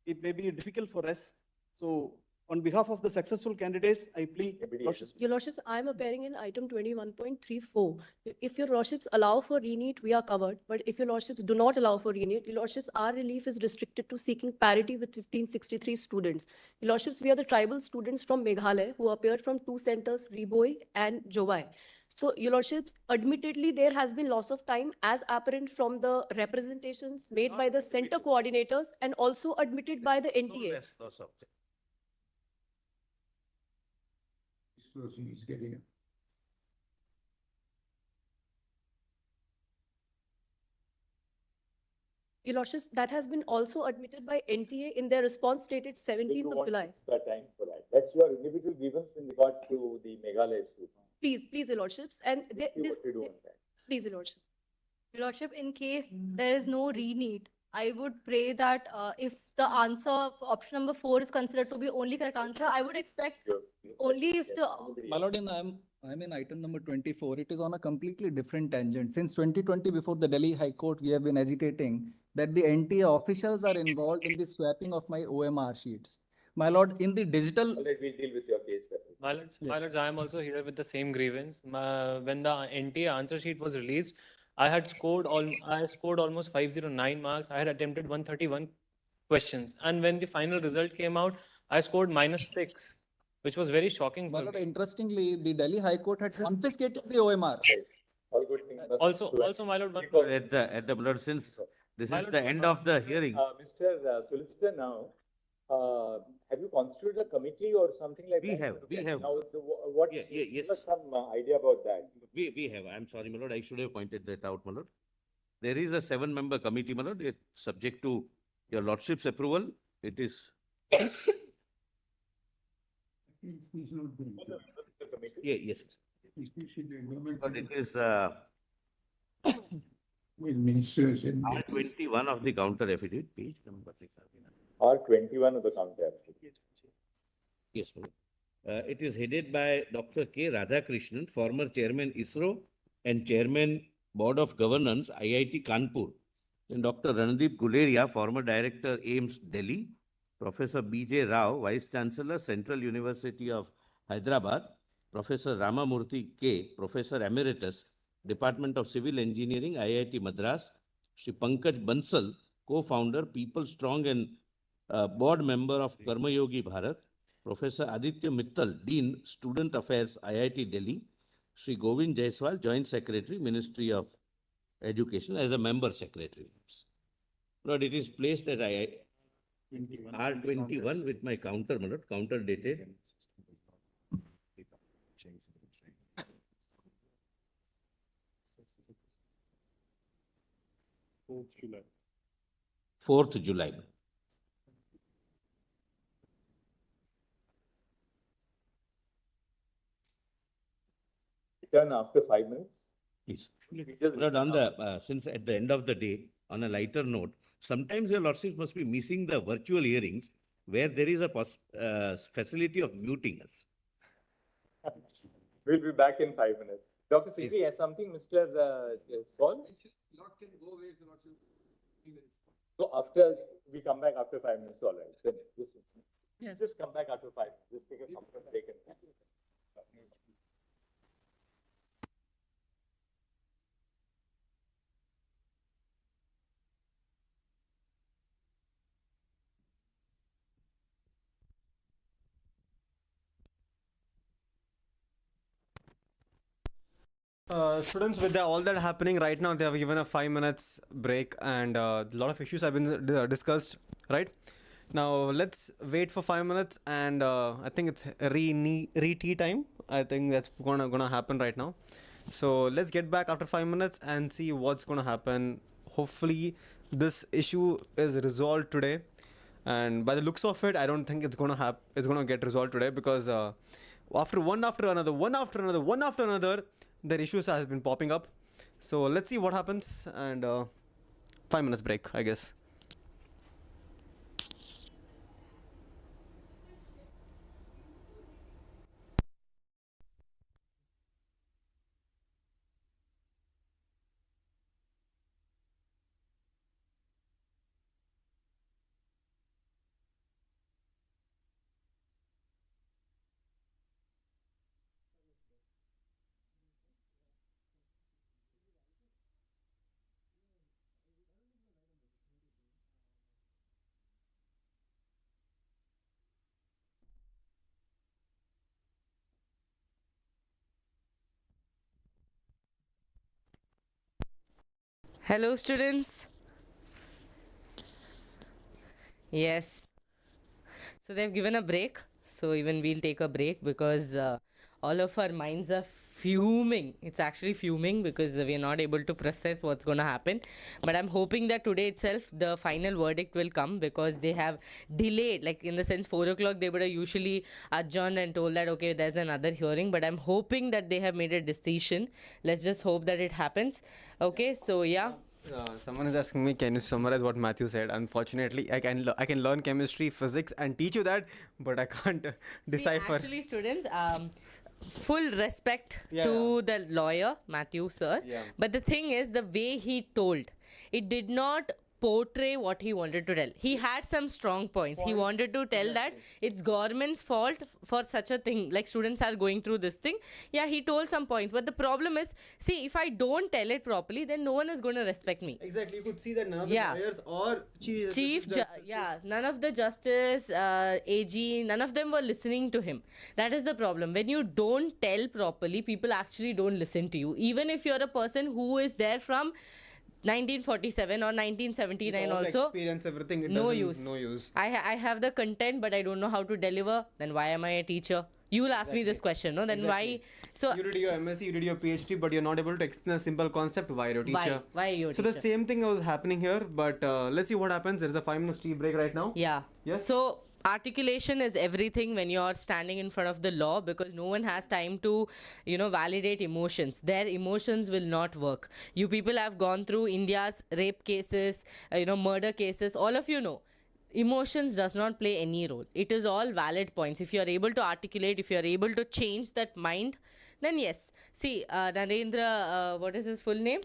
it may be difficult for us. So on behalf of the successful candidates, I plead, Lordships. Your Lordships, I am appearing in item 21.34. If your Lordships allow for ReNEET, we are covered. But if your Lordships do not allow for ReNEET, your Lordships, our relief is restricted to seeking parity with 1563 students. Your Lordships, we are the tribal students from Meghalaya who appeared from 2 centers, Reboy and Jowai. So, your Lordships, admittedly, there has been loss of time as apparent from the representations made by the center coordinators and also admitted by the NTA. He's getting it. Your Lordships, that has been also admitted by NTA in their response dated 17th of July. Time for that. That's your individual grievance in regard to the Meghalaya student. Please, Your Lordships, and please, Your Lordship. Your Lordship, in case there is no ReNEET, I would pray that if the answer, option number 4 is considered to be only correct answer, I would expect only if the... My lord, I'm in item number 24. It is on a completely different tangent. Since 2020, before the Delhi High Court, we have been agitating that the NTA officials are involved in the swapping of my OMR sheets. My lord, in the digital... We'll deal with your case. My lords, I am also here with the same grievance. When the NTA answer sheet was released, I scored almost 509 marks. I had attempted 131 questions. And when the final result came out, I scored -6, which was very shocking for me. Interestingly, the Delhi High Court had confiscated the OMR. Also, my lord, at the blood, since this is the end of the hearing. Mr. Solicitor, now, have you constituted a committee or something like that? We have. Now, yes. Yes. Give us some idea about that. We have. I'm sorry, my lord. I should have pointed that out, my lord. There is a 7-member committee, my lord. It's subject to your lordship's approval. it is. Yeah, yes. But it is R21 of the counter affidavit, page number. R21 of the counter affidavit. Yes, sir. It is headed by Dr. K. Radhakrishnan, former chairman ISRO and chairman Board of Governance, IIT Kanpur. And Dr. Randeep Guleria, former director AIMS Delhi. Professor B.J. Rao, Vice Chancellor, Central University of Hyderabad. Professor Ramamurthy K., Professor Emeritus, Department of Civil Engineering, IIT Madras. Shri Pankaj Bansal, co-founder, People Strong and board member of Karma Yogi Bharat. Professor Aditya Mittal, Dean, Student Affairs, IIT Delhi. Shri Govind Jaiswal, Joint Secretary, Ministry of Education, as a member secretary. Lord, it is placed at R21 with my counter, my lord, counter dated. July. 4th July. Return after 5 minutes. Please. Lord, on the, since at the end of the day, on a lighter note, sometimes your lordships must be missing the virtual hearings where there is a facility of muting us. We'll be back in 5 minutes. Dr. Sikri, has something, Mr. Paul? So after we come back after 5 minutes, all right. Then just come back after 5 minutes. Just take a comfort break. Students, with all that happening right now, they have given a 5 minutes break and a lot of issues have been discussed, right? Now, let's wait for 5 minutes and I think it's re-tea time. I think that's gonna happen right now. So let's get back after 5 minutes and see what's gonna happen. Hopefully, this issue is resolved today. And by the looks of it, I don't think it's gonna get resolved today because after one after another, the issues has been popping up. So let's see what happens and 5 minutes break, I guess. Hello, students. Yes. So they've given a break. So even we'll take a break because all of our minds are fuming. It's actually fuming because we are not able to process what's going to happen. But I'm hoping that today itself the final verdict will come because they have delayed. Like in the sense 4 o'clock they would have usually adjourned and told that okay, there's another hearing. But I'm hoping that they have made a decision. Let's just hope that it happens. Okay, so yeah. Someone is asking me, can you summarize what Matthew said? Unfortunately, I can learn chemistry, physics, and teach you that, but I can't decipher. See, actually, students, full respect to the lawyer, Matthew sir. Yeah. But the thing is, the way he told, it did not portray what he wanted to tell. He had some strong points. He wanted to tell that it's government's fault for such a thing. Like students are going through this thing. Yeah, he told some points. But the problem is, see, if I don't tell it properly, then no one is going to respect me. Exactly. You could see that none of the lawyers or none of the justice, AG, none of them were listening to him. That is the problem. When you don't tell properly, people actually don't listen to you. Even if you're a person who is there from 1947 or 1979 also, experience everything. No use. I have the content, but I don't know how to deliver. Then why am I a teacher? You will ask me this question, no? Then Exactly. why? So you did your MSc, you did your PhD, but you're not able to explain a simple concept. Why you're a teacher? Why you're a So the teacher? same thing was happening here, but let's see what happens. There's a 5-minute tea break right now. Yeah. Yes. So articulation is everything when you're standing in front of the law, because no one has time to, validate emotions. Their emotions will not work. You people have gone through India's rape cases, murder cases. All of you know. Emotions does not play any role. It is all valid points. If you are able to articulate, if you are able to change that mind, then yes. See, Narendra, what is his full name?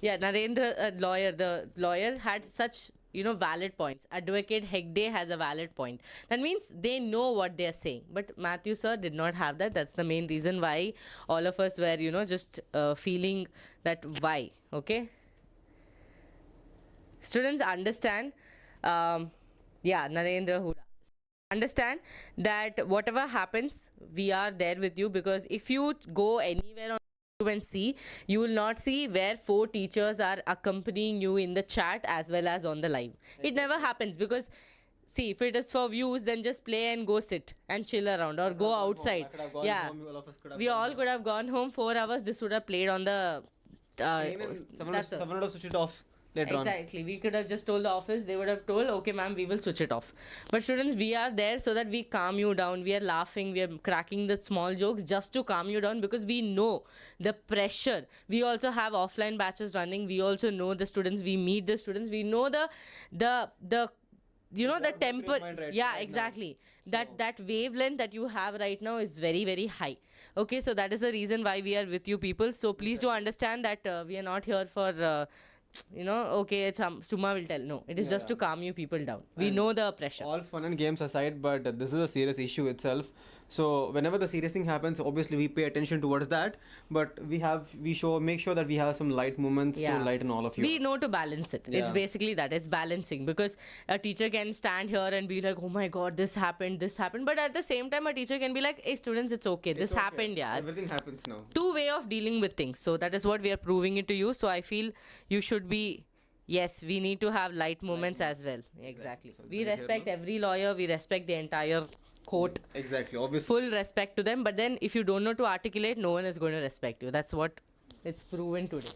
Yeah, Narendra, the lawyer had such, valid points. Advocate Hegde has a valid point. That means they know what they are saying. But Matthew sir did not have that. That's the main reason why all of us were, just feeling that why. Okay. Students understand. Narendra Huda. Understand that whatever happens, we are there with you, because if you go anywhere on YouTube and see, you will not see where 4 teachers are accompanying you in the chat as well as on the live. It never happens, because see, if it is for views, then just play and go sit and chill around or go outside. Yeah, we all could have gone home 4 hours. This would have played on the. Someone would have switched it off. Exactly. We could have just told the office, they would have told, okay ma'am, we will switch it off. But students, we are there so that we calm you down. We are laughing, we are cracking the small jokes just to calm you down, because we know the pressure. We also have offline batches running. We also know the students. We meet the students. We know the temper. Yeah, exactly. That wavelength that you have right now is very, very high. Okay, so that is the reason why we are with you people. So please do understand that we are not here for okay, Suma will tell. No, it is just to calm you people down. We know the pressure. All fun and games aside, but this is a serious issue itself. So whenever the serious thing happens, obviously we pay attention towards that. But make sure that we have some light moments to lighten all of you. We know to balance it. It's basically that. It's balancing, because a teacher can stand here and be like, oh my God, this happened. But at the same time, a teacher can be like, hey students, it's okay. This happened, yeah. Everything happens now. 2 way of dealing with things. So that is what we are proving it to you. So I feel you should be, yes, we need to have light moments as well. Exactly. So we respect every lawyer. We respect the entire court. Exactly. Obviously. Full respect to them. But then if you don't know to articulate, no one is going to respect you. That's what it's proven today.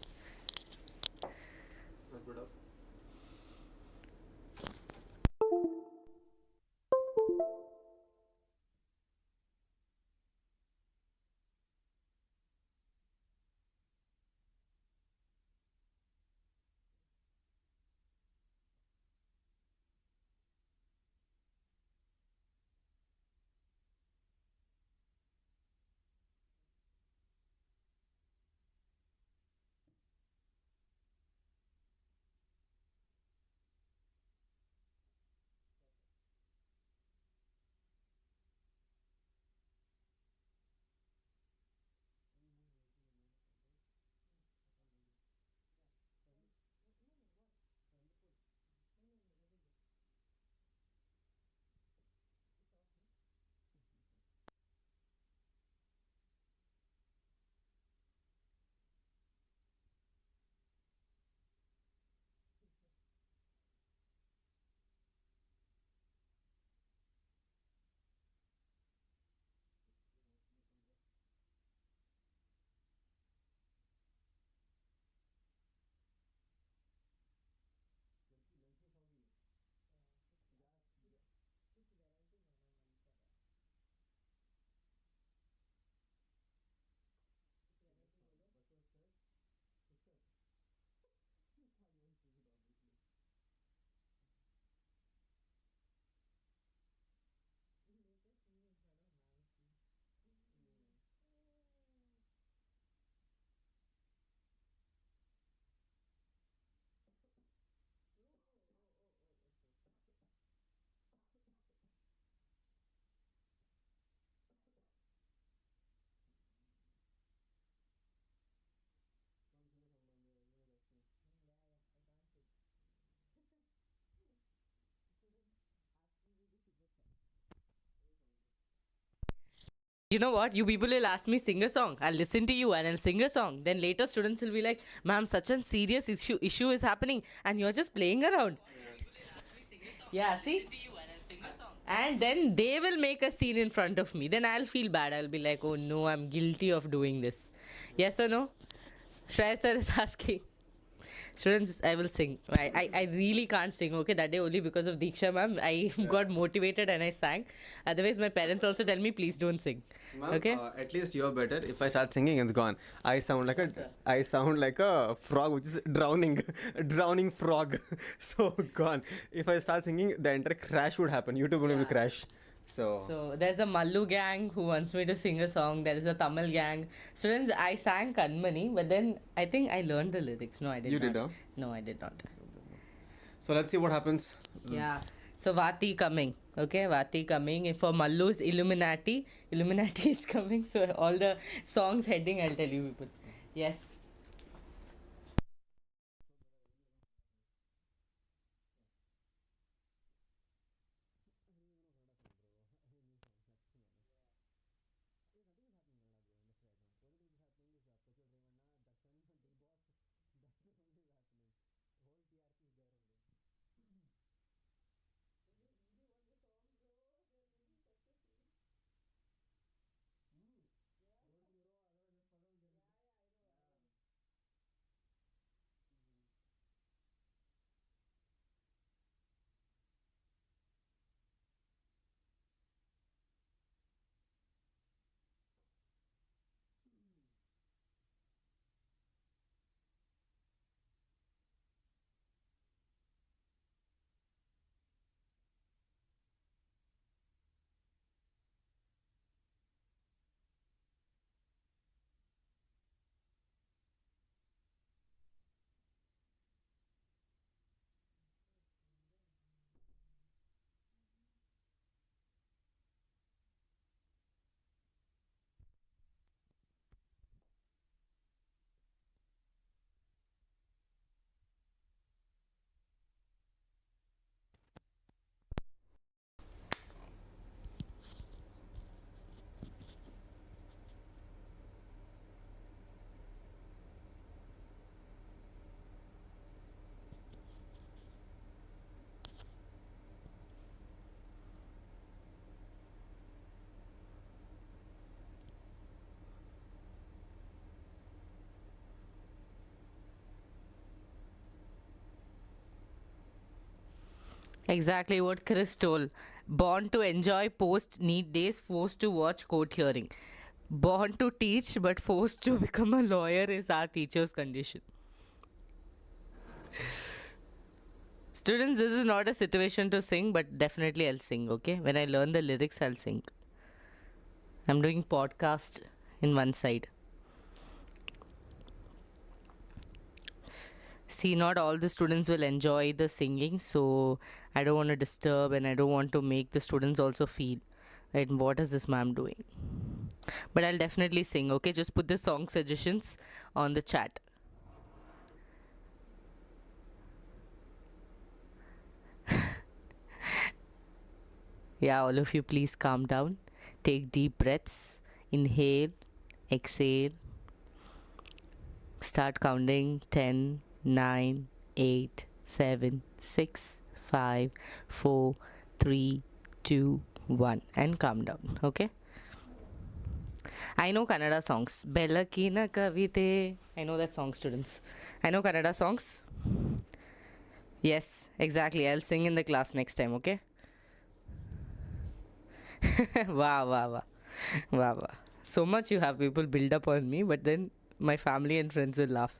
You know what? You people will ask me sing a song. I'll listen to you and I'll sing a song. Then later students will be like, ma'am, such a serious issue is happening and you're just playing around. Yeah, see? And then they will make a scene in front of me. Then I'll feel bad. I'll be like, oh no, I'm guilty of doing this. Yes or no? Shreyas sir is asking. Students, I will sing. I really can't sing, okay? That day only because of Deeksha ma'am, I got motivated and I sang. Otherwise, my parents also tell me, please don't sing. Okay? At least you're better. If I start singing, it's gone. I sound like a frog which is drowning, drowning frog. So gone. If I start singing, the entire crash would happen. YouTube will crash. So there's a Mallu gang who wants me to sing a song. There is a Tamil gang. Students, I sang Kanmani, but then I think I learned the lyrics. No, I did not. You did, huh? No, I did not. So let's see what happens. Yeah. So Vati coming. Okay, Vati coming. If for Mallu's Illuminati is coming. So all the songs heading, I'll tell you people. Yes. Exactly what Chris told. Born to enjoy post-NEET days, forced to watch court hearing. Born to teach, but forced to become a lawyer is our teacher's condition. Students, this is not a situation to sing, but definitely I'll sing, okay? When I learn the lyrics, I'll sing. I'm doing podcast in one side. See, not all the students will enjoy the singing, so I don't want to disturb and I don't want to make the students also feel, right, what is this ma'am doing? But I'll definitely sing, okay? Just put the song suggestions on the chat. Yeah, all of you, please calm down. Take deep breaths. Inhale, exhale. Start counting 10, 9, 8, 7, 6, 5, 4, 3, 2, 1. And calm down, okay? I know Kannada songs. Belakina Kavite. I know that song, students. I know Kannada songs. Yes, exactly. I'll sing in the class next time, okay? Wow, wow, wow. Wow, wow. So much you have people build up on me, but then my family and friends will laugh.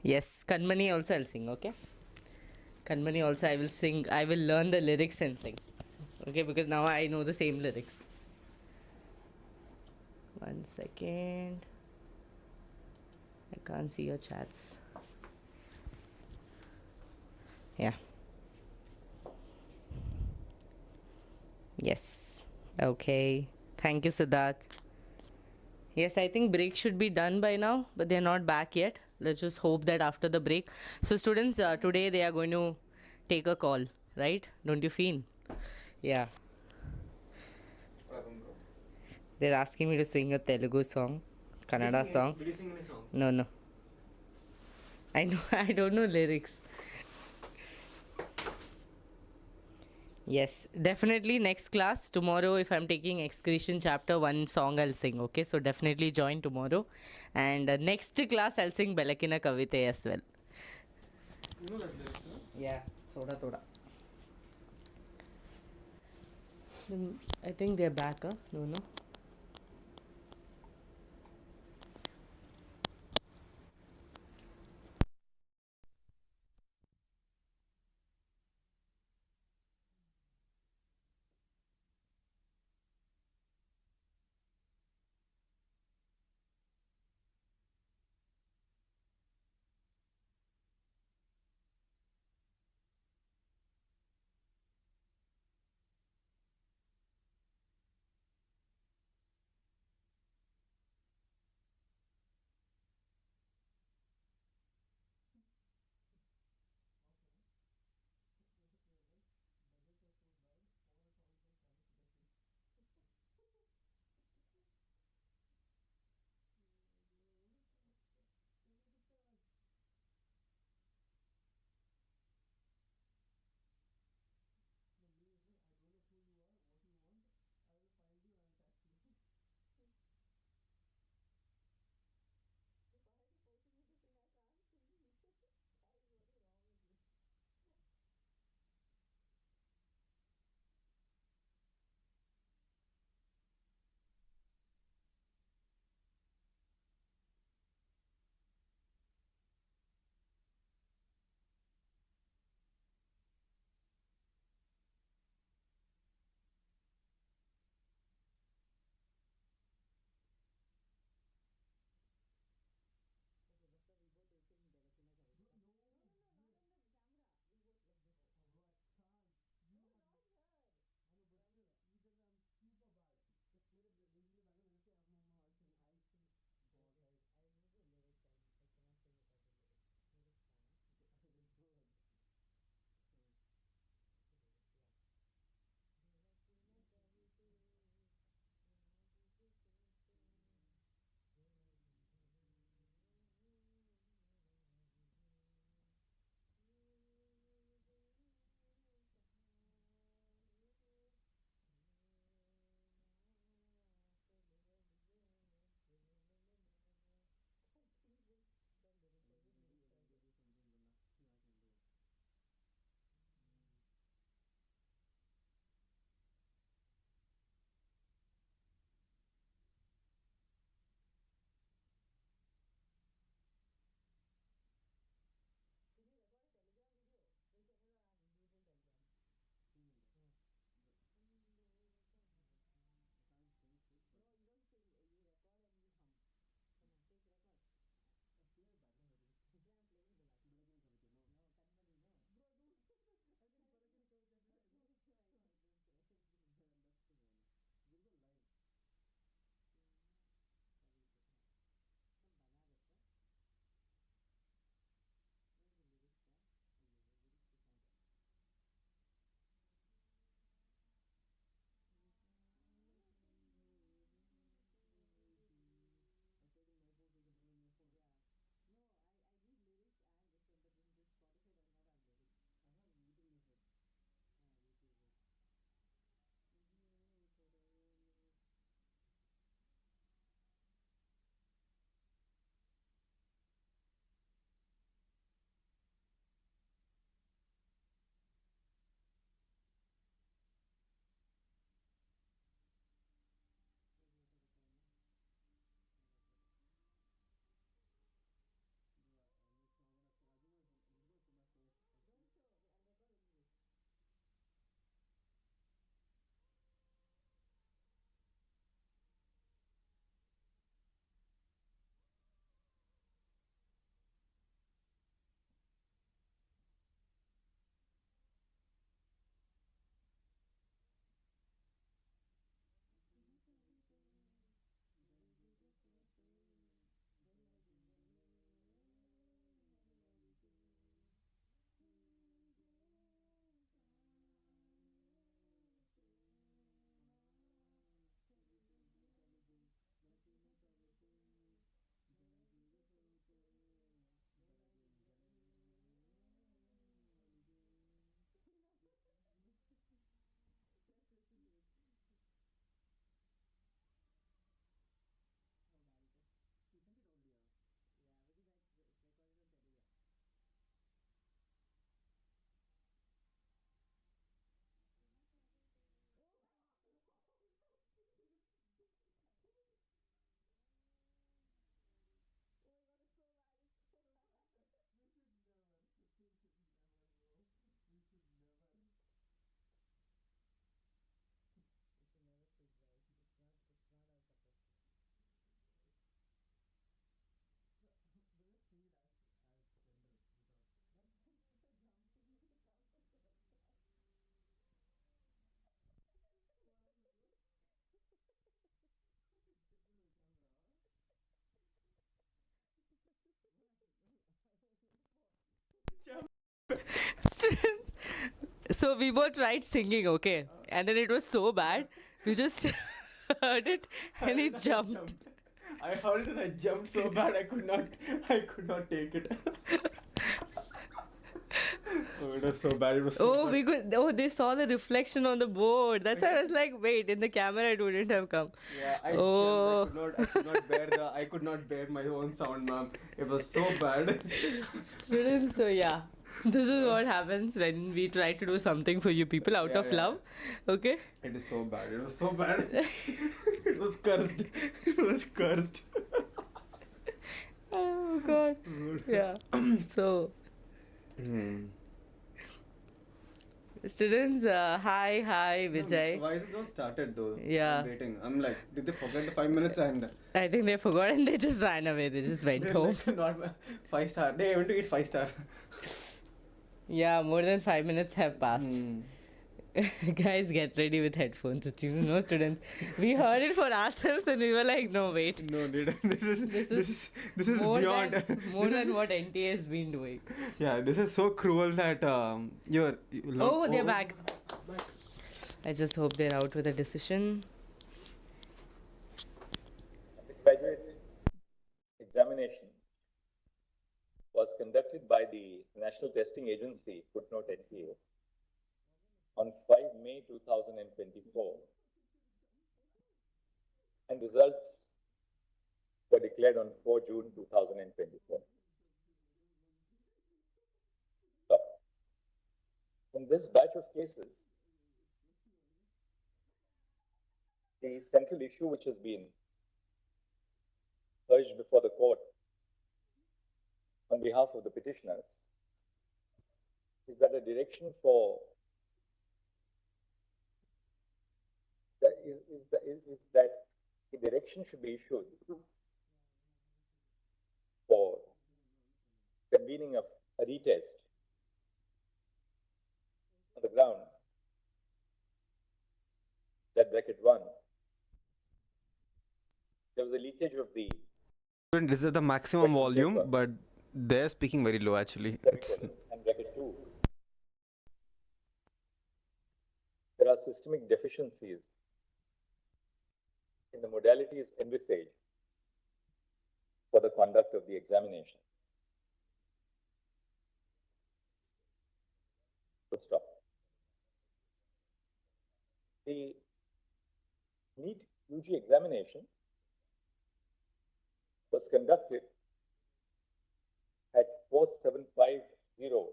Yes, Kanmani also I'll sing, okay? Kanmani also I will sing. I will learn the lyrics and sing. Okay, because now I know the same lyrics. 1 second. I can't see your chats. Yeah. Yes. Okay. Thank you, Siddharth. Yes, I think break should be done by now, but they're not back yet. Let's just hope that after the break. So students, today they are going to take a call, right? Don't you feel? Yeah. They're asking me to sing a Telugu song. Kannada song. Did you sing any song? No, no. I know. I don't know lyrics. Yes, definitely next class tomorrow. If I'm taking excretion chapter 1 song, I'll sing. Okay, so definitely join tomorrow. And next class, I'll sing Belakina Kavite as well. You know that lyrics, huh? Yeah, soda toda. I think they're back, huh? No, no. So we both tried singing, okay? And then it was so bad, we just heard it and he jumped. I heard it and I jumped so bad I could not take it. Oh, it was so bad. It was so Oh, bad. we could. Oh, they saw the reflection on the board. That's why I was like, wait, in the camera it wouldn't have come. Yeah, I Oh. jumped. I could not bear my own sound, ma'am. It was so bad. Students, so yeah. This is what happens when we try to do something for you people out of love. Okay? It is so bad. It was so bad. It was cursed. It was cursed. Oh god. Yeah. So students, hi, Vijay. Why is it not started though? Yeah. I'm waiting. I'm like, did they forget the 5 minutes and I think they forgot and they just ran away. They just went they're home. like, not 5-star. They went to eat 5-star. Yeah, more than 5 minutes have passed. Guys, get ready with headphones. It's even no students. We heard it for ourselves and we were like, no, wait. No, dude. This is more beyond. More than what NTA has been doing. Yeah, this is so cruel that Oh, they're back. I just hope they're out with a decision. The graduate examination was conducted by the National Testing Agency, footnote NTA, on 5 May 2024, and results were declared on 4 June 2024. So, in this batch of cases, the central issue which has been urged before the court on behalf of the petitioners is that a direction for that the direction should be issued for convening of a retest on the ground that bracket 1, there was a leakage of the This is the maximum volume, but they're speaking very low actually. and bracket 2. There are systemic deficiencies in the modalities envisaged for the conduct of the examination. So stop. The NEET UG examination was conducted at 4750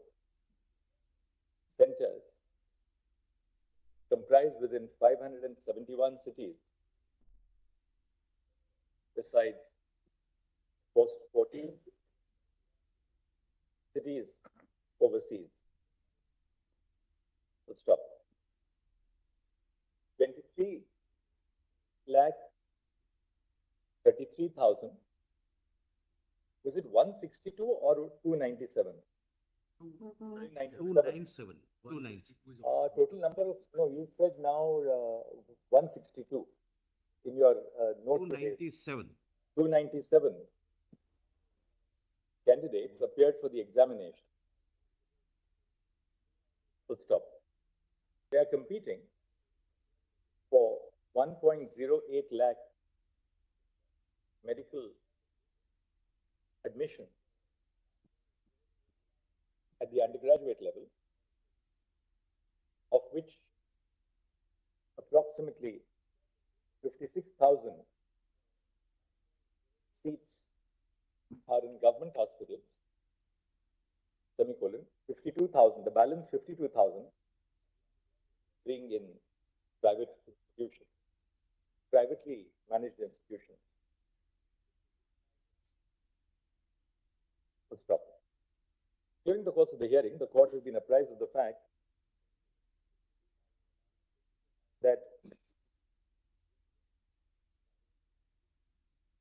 centers comprised within 571 cities, besides 14 cities overseas. Full stop. 23,33,000. Was it 162 or 297? 297. 297. Total number of, no, you said now 162 in your note. 297. 297 candidates appeared for the examination. Full stop. They are competing for 1.08 lakh medical admission at the undergraduate level, of which approximately 56,000 seats are in government hospitals, semicolon, 52,000, the balance 52,000 being in private institutions, privately managed institutions. Full stop. During the course of the hearing, the court has been apprised of the fact that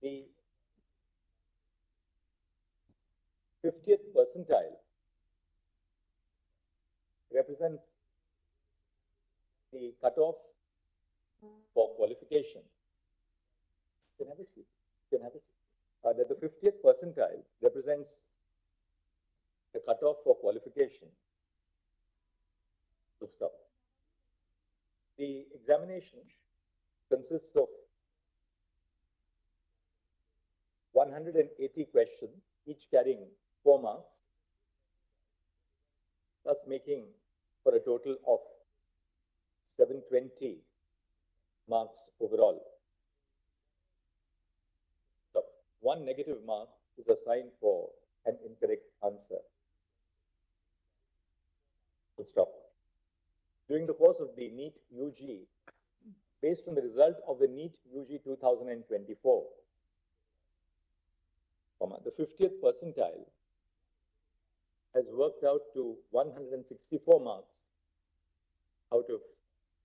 the 50th percentile represents the cutoff for qualification. You can have it. You can have it. That the 50th percentile represents the cutoff for qualification Full stop. The examination consists of 180 questions, each carrying 4 marks, thus making for a total of 720 marks overall. So, 1 negative mark is assigned for an incorrect answer. Full stop. During the course of the NEET UG, based on the result of the NEET UG 2024, the 50th percentile has worked out to 164 marks out of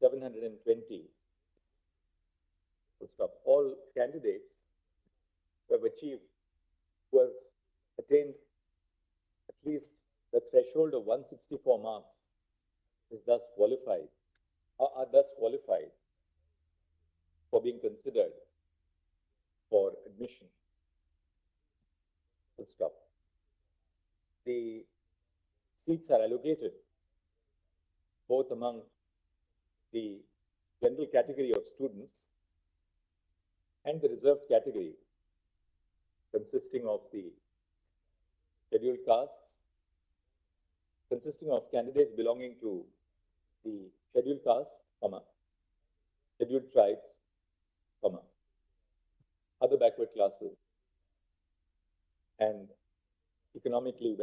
720. Full stop. All candidates who have attained at least the threshold of 164 marks are thus qualified for being considered for admission. Full stop. The seats are allocated both among the general category of students and the reserved category, consisting of the scheduled castes, consisting of candidates belonging to the scheduled castes, scheduled tribes, other backward classes, and economically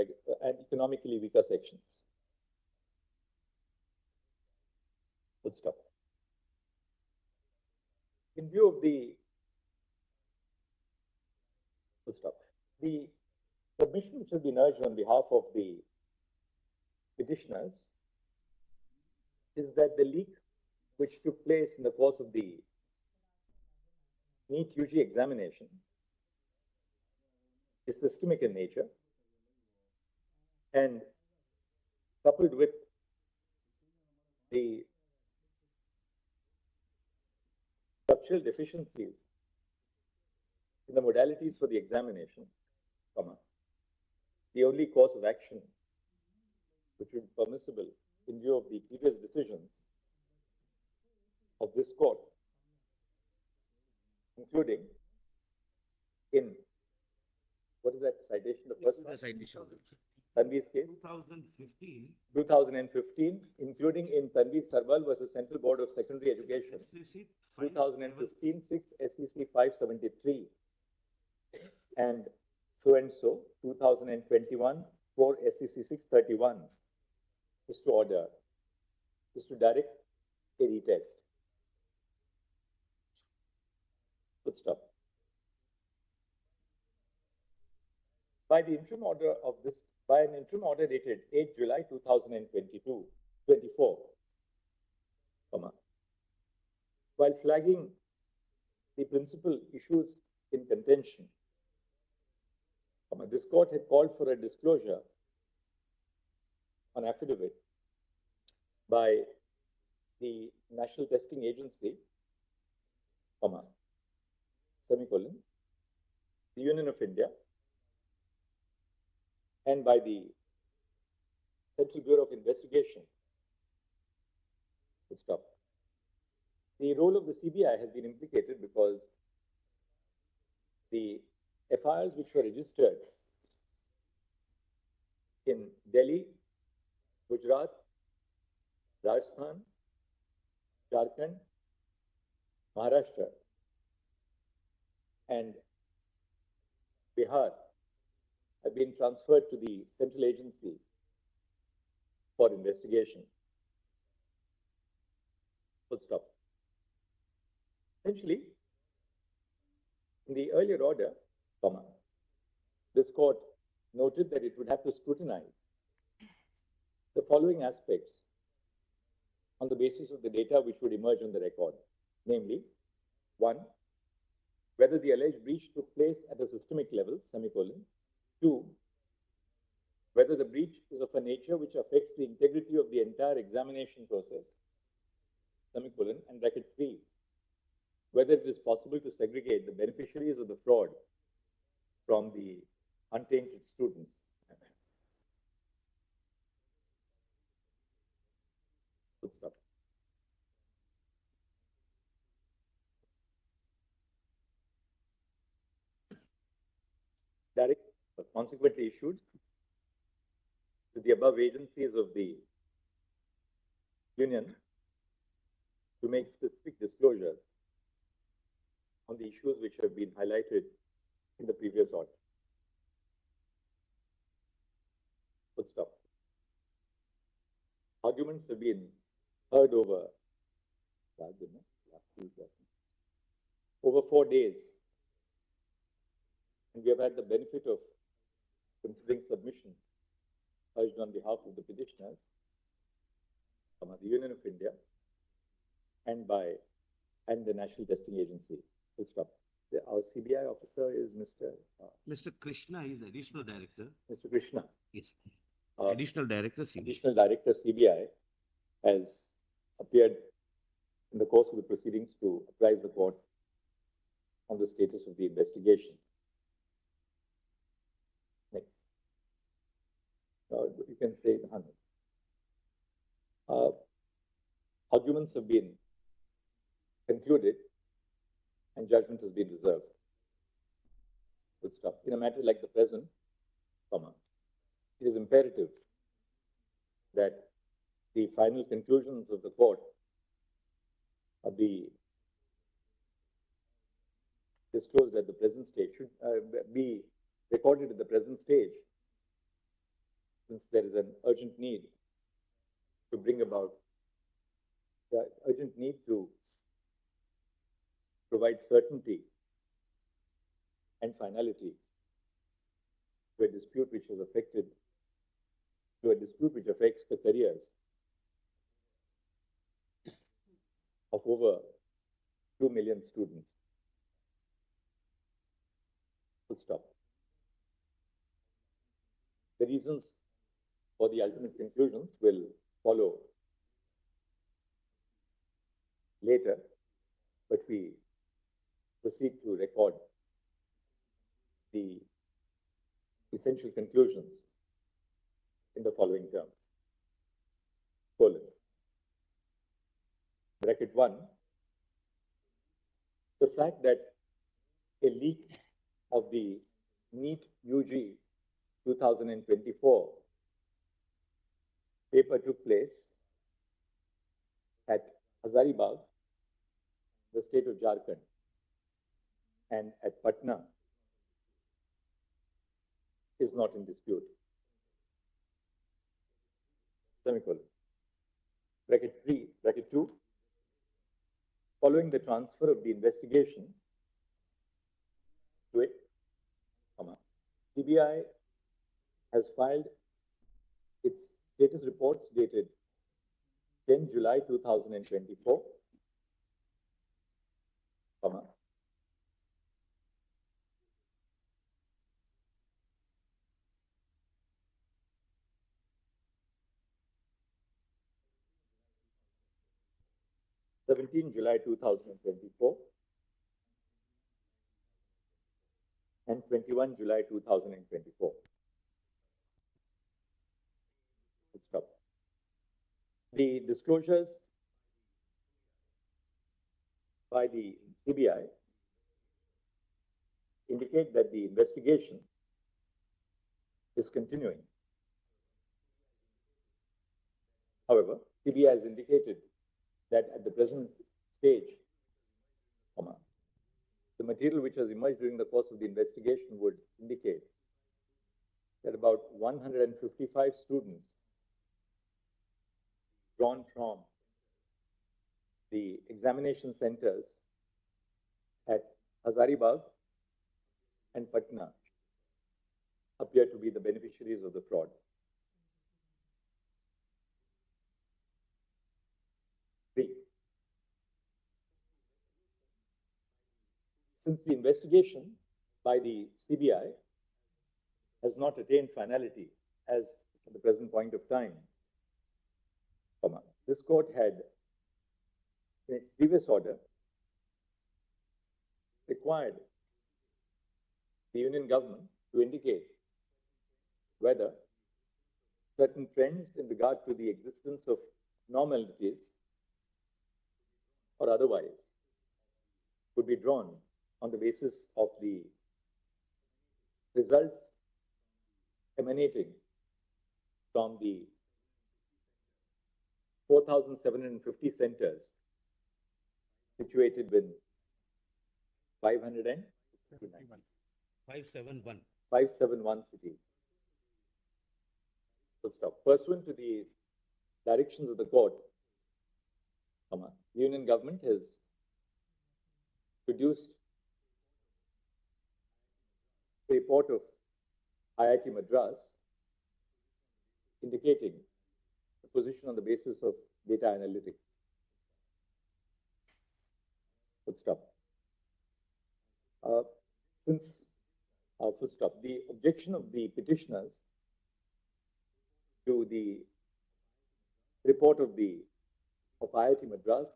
weaker sections. Full stop. In view of the submission which has been urged on behalf of the petitioners is that the leak which took place in the course of the NEET UG examination is systemic in nature and coupled with the structural deficiencies in the modalities for the examination, the only course of action which would be permissible in view of the previous decisions of this court, including in, what is that citation? The first one? Tanvi's case? 2015, including in Tanvi Sarwal versus Central Board of Secondary Education. 2015, 6 SEC 573. And so, 2021, 4 SEC 631 is to direct a retest. Good stop. By an interim order dated 8 July 2024, while flagging the principal issues in contention, this court had called for a disclosure on affidavit by the National Testing Agency, the Union of India, and by the Central Bureau of Investigation. Stop. The role of the CBI has been implicated because the FIRs which were registered in Delhi, Gujarat, Rajasthan, Jharkhand, Maharashtra, and Bihar have been transferred to the central agency for investigation. Full stop. Essentially, in the earlier order, this court noted that it would have to scrutinize the following aspects on the basis of the data which would emerge on the record, namely, 1, whether the alleged breach took place at a systemic level, 2, whether the breach is of a nature which affects the integrity of the entire examination process, and 3, whether it is possible to segregate the beneficiaries of the fraud from the untainted students. consequently issued to the above agencies of the Union to make specific disclosures on the issues which have been highlighted in the previous order. Full stop. Arguments have been heard over 4 days, and we have had the benefit of considering submission urged on behalf of the petitioners, the Union of India, and the National Testing Agency. Full stop. Our CBI officer is Mr. Krishna is additional director. Mr. Krishna. Yes. Additional director CBI. Additional Director CBI has appeared in the course of the proceedings to apprise the court on the status of the investigation. Next. You can say arguments have been concluded and judgment has been reserved. Full stop. In a matter like the present, it is imperative that the final conclusions of the court be disclosed at the present stage, should be recorded at the present stage, since there is an urgent need to bring about the urgent need to provide certainty and finality to a dispute which has affected, to a dispute which affects the careers of over 2 million students. Full stop. The reasons for the ultimate conclusions will follow later, but we proceed to record the essential conclusions in the following terms. Bracket 1, the fact that a leak of the NEET UG 2024 paper took place at Hazaribagh, the state of Jharkhand, and at Patna is not in dispute. Semicolon. Bracket 2, following the transfer of the investigation to it, CBI has filed its status reports dated 10 July 2024, July 2024, and 21 July 2024. Stop. The disclosures by the CBI indicate that the investigation is continuing. However, CBI has indicated that at the present stage, the material which has emerged during the course of the investigation would indicate that about 155 students drawn from the examination centers at Hazaribagh and Patna appear to be the beneficiaries of the fraud. Since the investigation by the CBI has not attained finality as at the present point of time, this court had, in its previous order, required the Union government to indicate whether certain trends in regard to the existence of normalities or otherwise could be drawn on the basis of the results emanating from the 4,750 centers situated with 571 cities. Full stop. Pursuant to the directions of the court, the Union government has produced a report of IIT Madras indicating the position on the basis of data analytics. Full stop. Full stop. The objection of the petitioners to the report of IIT Madras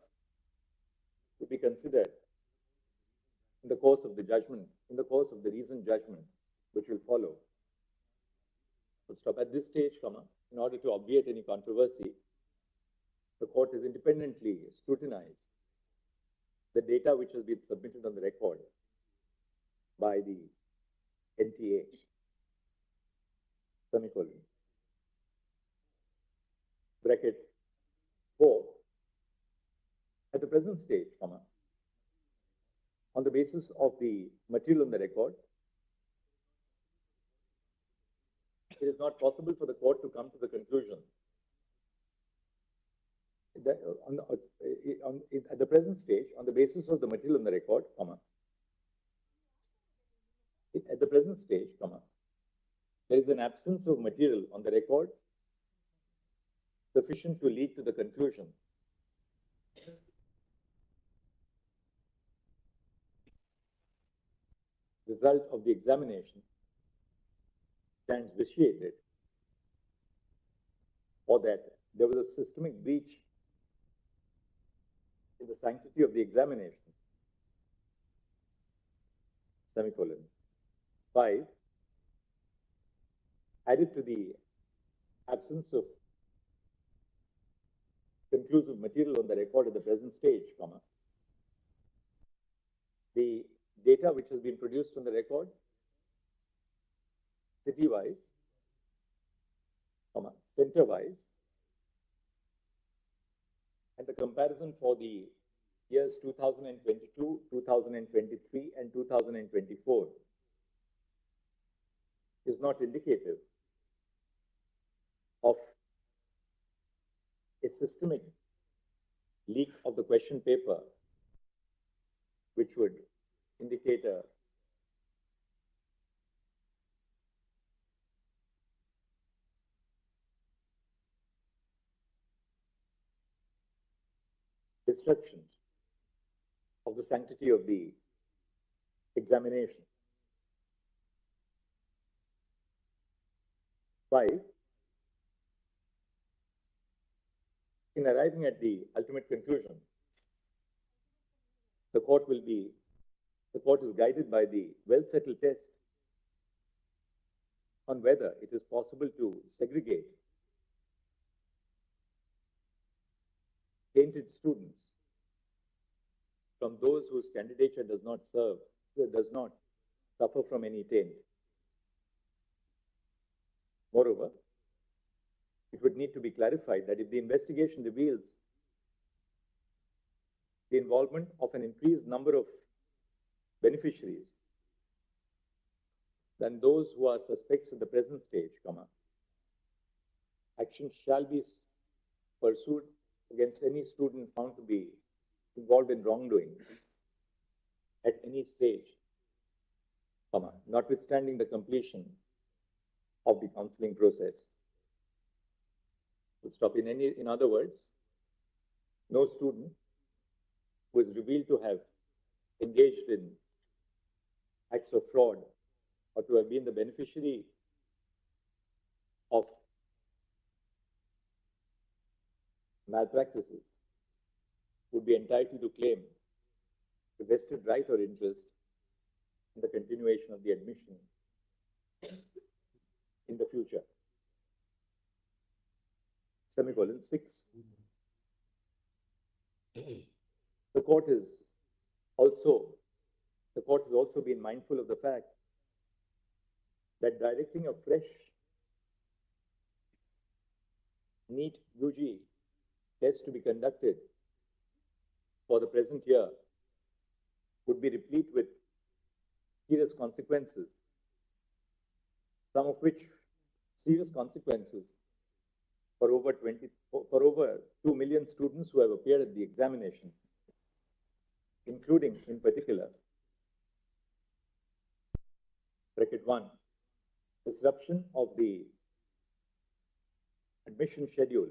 will be considered in the course of the judgment, in the course of the reasoned judgment, which will follow. Full stop. At this stage, in order to obviate any controversy, the court has independently scrutinized the data which has been submitted on the record by the NTA, semicolon, bracket 4, at the present stage, on the basis of the material on the record, it is not possible for the court to come to the conclusion that at the present stage, on the basis of the material on the record, at the present stage, there is an absence of material on the record sufficient to lead to the conclusion result of the examination stands vitiated, or that there was a systemic breach in the sanctity of the examination, semicolon. 5, added to the absence of conclusive material on the record at the present stage, the data which has been produced on the record, city-wise, center-wise, and the comparison for the years 2022, 2023, and 2024 is not indicative of a systemic leak of the question paper, which would indicate a destruction of the sanctity of the examination. 5, in arriving at the ultimate conclusion, the court is guided by the well-settled test on whether it is possible to segregate tainted students from those whose candidature does not suffer from any taint. Moreover, it would need to be clarified that if the investigation reveals the involvement of an increased number of beneficiaries than those who are suspects at the present stage, action shall be pursued against any student found to be involved in wrongdoing at any stage, notwithstanding the completion of the counseling process. We'll stop. In other words, no student who is revealed to have engaged in acts of fraud or to have been the beneficiary of malpractices would be entitled to claim the vested right or interest in the continuation of the admission in the future. Semicolon 6. The court has also been mindful of the fact that directing a fresh NEET UG test to be conducted for the present year would be replete with serious consequences, some of which serious consequences for over 2 million students who have appeared at the examination, including in particular, bracket 1, disruption of the admission schedule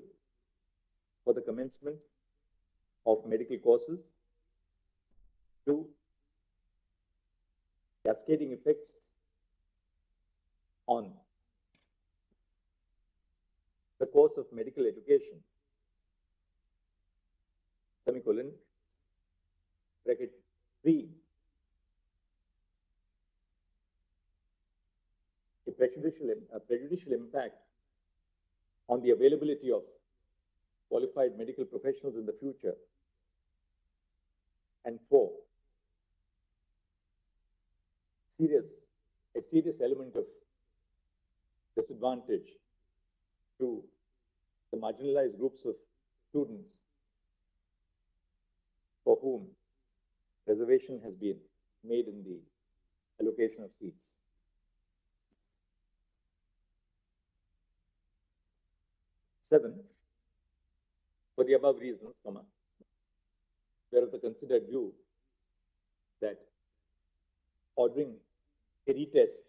for the commencement of medical courses. 2, cascading effects on the course of medical education, semicolon, bracket 3, a prejudicial impact on the availability of qualified medical professionals in the future, and 4, a serious element of disadvantage to the marginalized groups of students for whom reservation has been made in the allocation of seats. 7, for the above reasons, we are of the considered view that ordering a retest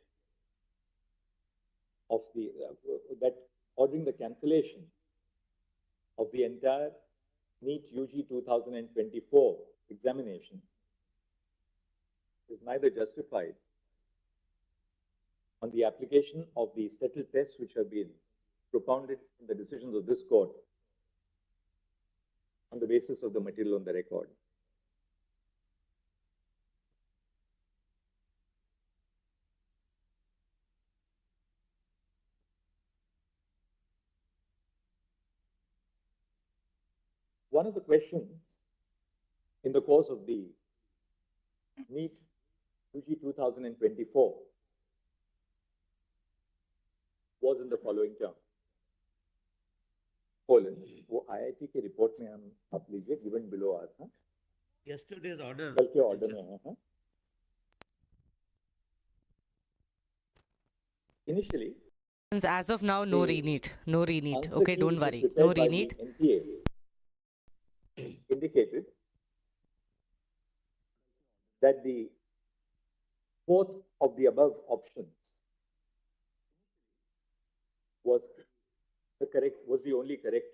of ordering the cancellation of the entire NEET UG 2024 examination is neither justified on the application of the settled tests which have been propounded in the decisions of this court on the basis of the material on the record. One of the questions in the course of the NEET UG 2024 was in the following terms. वो IIT के report में हम आप लीजिए given below आया था. Yesterday's order. कल के order में है. Initially, as of now, no ReNEET. No ReNEET. Okay, don't worry. No ReNEET. NTA indicated that the fourth of the above options was the only correct.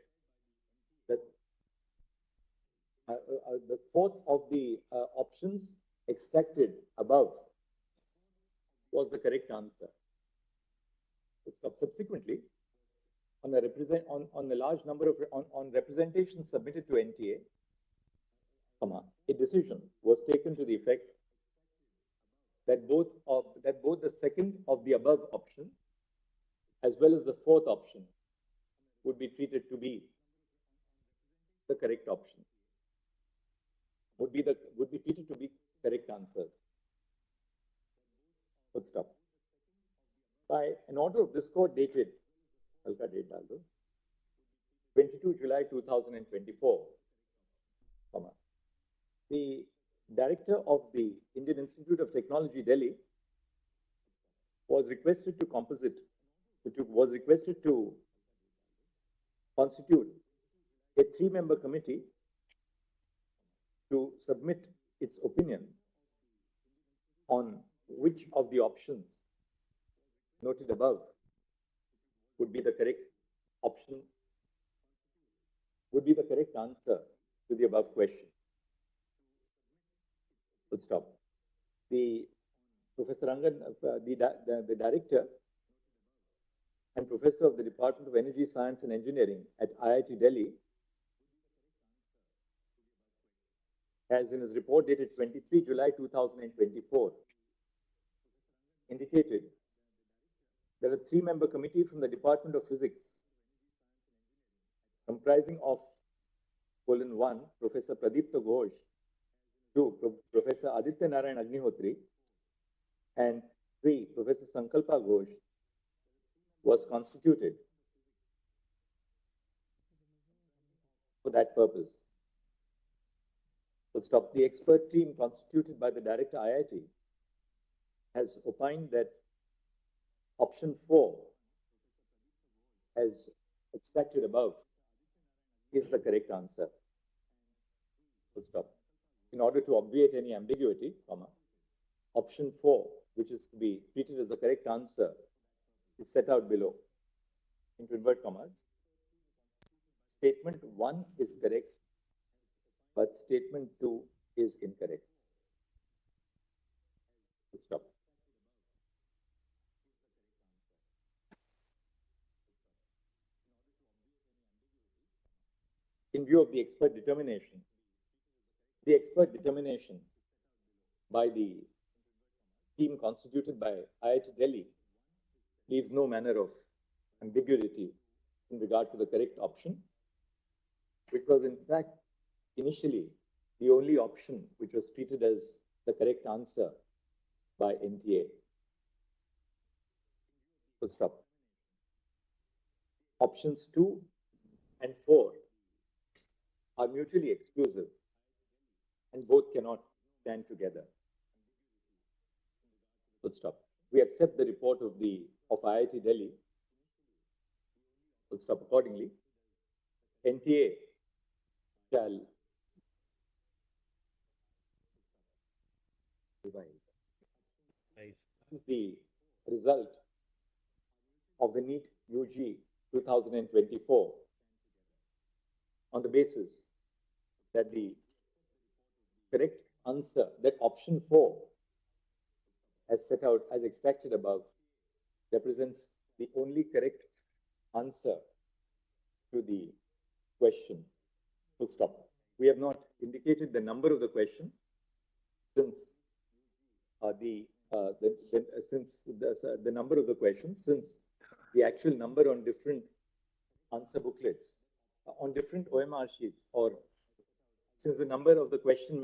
The fourth of the options extracted above was the correct answer. Subsequently, on a large number of representations submitted to NTA, a decision was taken to the effect that both the second of the above option as well as the fourth option would be treated to be the correct option. Would be treated to be correct answers. Full stop. By an order of this court dated 22 July 2024, the director of the Indian Institute of Technology, Delhi, was requested to constitute a 3-member committee to submit its opinion on which of the options noted above would be the correct option, would be the correct answer to the above question. Full stop. The Professor Rangan, the director and professor of the Department of Energy Science and Engineering at IIT Delhi, has in his report dated 23 July 2024 indicated that a 3-member committee from the Department of Physics comprising of 1, Professor Pradipta Ghosh, 2, Professor Aditya Narayan Agnihotri, and 3, Professor Sankalpa Ghosh, was constituted that purpose. Full stop. The expert team constituted by the Director IIT has opined that option 4, as extracted above, is the correct answer. Full stop. In order to obviate any ambiguity, comma, option 4, which is to be treated as the correct answer, is set out below. Into invert commas. Statement 1 is correct, but statement 2 is incorrect. Full stop. In view of the expert determination by the team constituted by IIT Delhi leaves no manner of ambiguity in regard to the correct option, which was in fact initially the only option which was treated as the correct answer by NTA. Full stop. Options 2 and 4 are mutually exclusive and both cannot stand together. Full stop. We accept the report of IIT Delhi. Full stop. Accordingly, NTA shall revise. This is the result of the NEET UG 2024 on the basis that the correct answer, that option 4, as set out, as extracted above, represents the only correct answer to the question. Full stop. We have not indicated the number of the question since the number of the question, since the actual number on different answer booklets, on different OMR sheets, or since the number of the question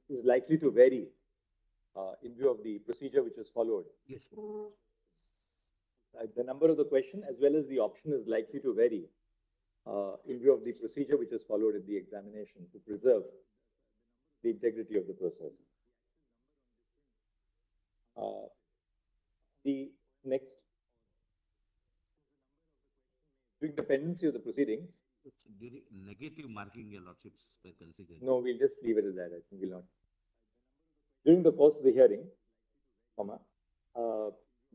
is likely to vary in view of the procedure which is followed. Yes. The number of the question as well as the option is likely to vary in view of the procedure which is followed in the examination to preserve the integrity of the process. The next, during the pendency of the proceedings. During negative marking, your lordships were considered. No, we'll just leave it at that. I think we'll not. During the course of the hearing,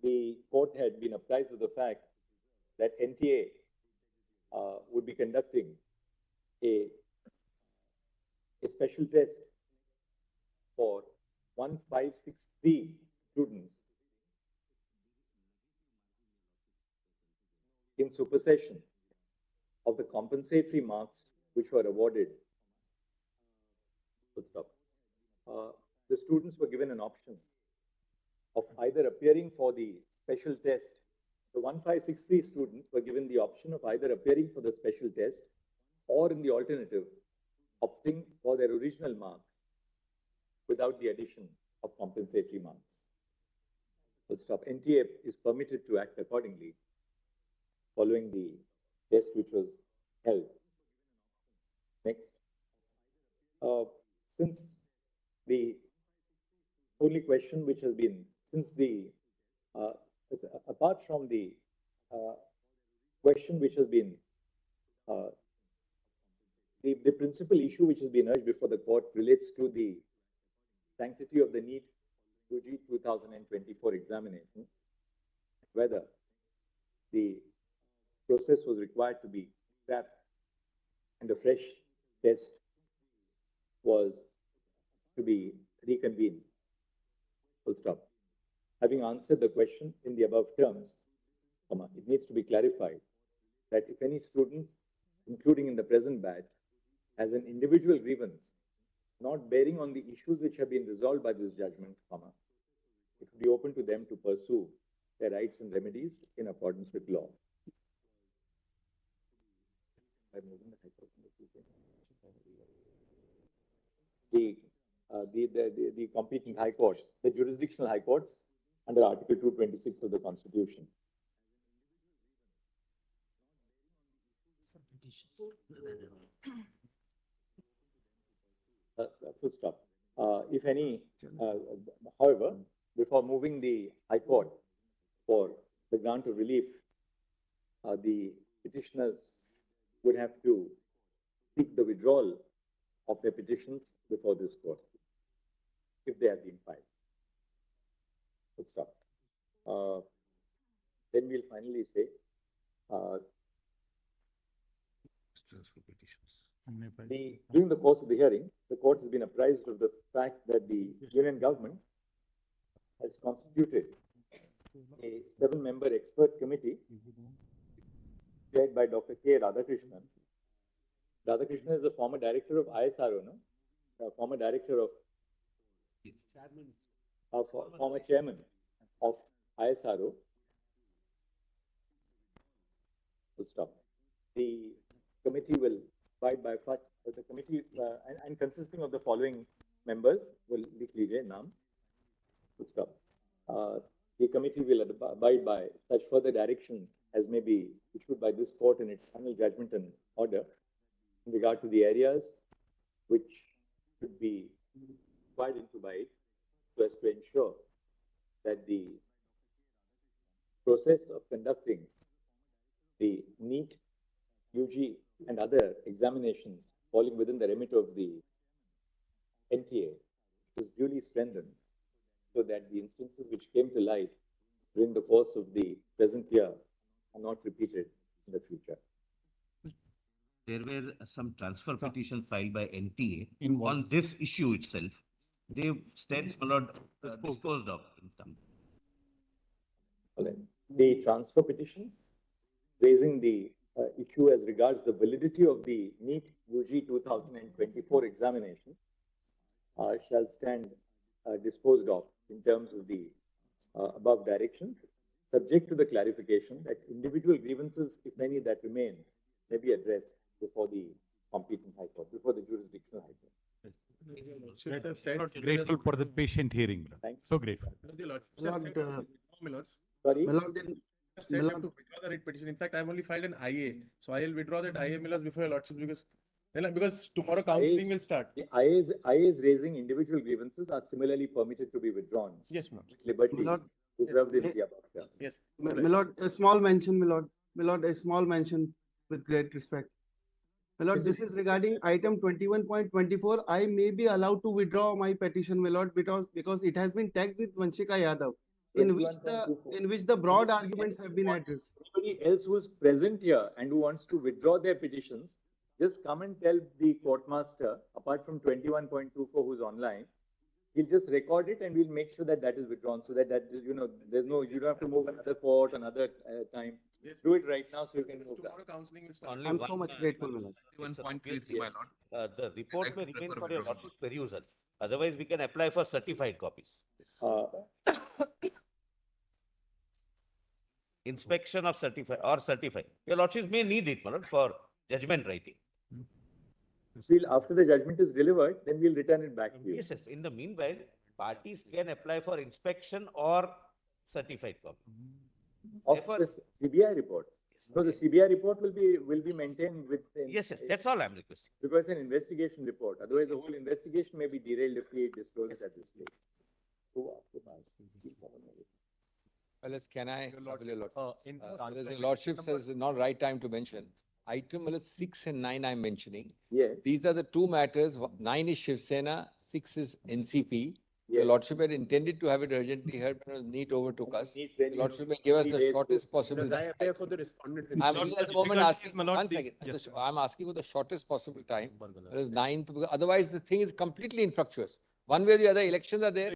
the court had been apprised of the fact that NTA would be conducting a special test for 1563 students in supersession of the compensatory marks which were awarded. The students were given an option of either appearing for the special test. The 1563 students were given the option of either appearing for the special test or, in the alternative, opting for their original marks without the addition of compensatory marks. Full stop. NTA is permitted to act accordingly following the test which was held. Next. Since the only question which has been, apart from the question which has been, the principal issue which has been urged before the court relates to the sanctity of the NEET UG 2024 examination, whether the process was required to be scrapped and a fresh test was to be reconvened. Full stop. Having answered the question in the above terms, it needs to be clarified that if any student, including in the present batch, has an individual grievance not bearing on the issues which have been resolved by this judgment, it will be open to them to pursue their rights and remedies in accordance with law. The competent high courts, the jurisdictional high courts under Article 226 of the Constitution. Full stop. If any, however, before moving the High Court for the grant of relief, the petitioners would have to seek the withdrawal of their petitions before this court, if they have been filed. Full stop. Then we'll finally say, during the course of the hearing, the court has been apprised of the fact that the union government has constituted a 7-member expert committee chaired by Dr. K. Radhakrishnan. Radhakrishnan is a former director of ISRO, no? Former director of, former chairman of ISRO. Full stop. The committee will abide by the committee and consisting of the following members will be clear now. Full stop. The committee will abide by such further directions as may be issued by this court in its final judgment and order in regard to the areas which should be inquired into by it, so as to ensure that the process of conducting the NEET UG and other examinations falling within the remit of the NTA is duly strengthened, so that the instances which came to light during the course of the present year are not repeated in the future. There were some transfer petitions filed by NTA on this issue itself. They stands not disposed of. The transfer petitions raising the issue as regards the validity of the NEET UG 2024 examination shall stand disposed of in terms of the above directions, subject to the clarification that individual grievances, if any, that remain, may be addressed before the competent High Court, before the jurisdictional High Court. Grateful for the patient hearing. Thanks. So grateful. Sorry? Said you have to withdraw the writ petition. In fact, I've only filed an IA, so I'll withdraw that IA, before your lordship, because tomorrow counseling will start. The IAs raising individual grievances are similarly permitted to be withdrawn. Yes, ma'am. Liberty reserved in the above. Yes. My lord, a small mention, my lord. My lord, a small mention with great respect. My lord, this is regarding item 21.24. I may be allowed to withdraw my petition, my lord, because it has been tagged with Vanshika Yadav, in which the broad arguments have been addressed. Anybody else who is present here and who wants to withdraw their petitions, just come and tell the courtmaster, apart from 21.24 who's online, he'll just record it and we'll make sure that that is withdrawn, so that there's no, you don't have to move another court, another time. Yes, do it right now so you can move that. Tomorrow counseling will start. I'm so much grateful, my lord. 1.33, my lord. The report may remain for your lordship's perusal. Otherwise, we can apply for certified copies. Inspection of certified or certified. Your lordships may need it, my lord, for judgment writing. After the judgment is delivered, then we'll return it back to you. Yes, yes. In the meanwhile, parties can apply for inspection or certified copy. Of the CBI report. So the CBI report will be maintained with. Yes, yes. That's all I'm requesting. Because it's an investigation report. Otherwise, the whole investigation may be derailed if we disclose it at this stage. Can I? Lordship says it's not right time to mention. Item 6 and 9 I'm mentioning. Yes. These are the two matters. 9 is Shiv Sena, 6 is NCP. Yes. The Lordship had intended to have it urgently heard, but NEET overtook us. The Lordship will give us the shortest possible time. For the respondent. I'm only at the moment asking, one second, I'm asking for the shortest possible time. That is 9th, because otherwise the thing is completely infructuous. One way or the other, elections are there.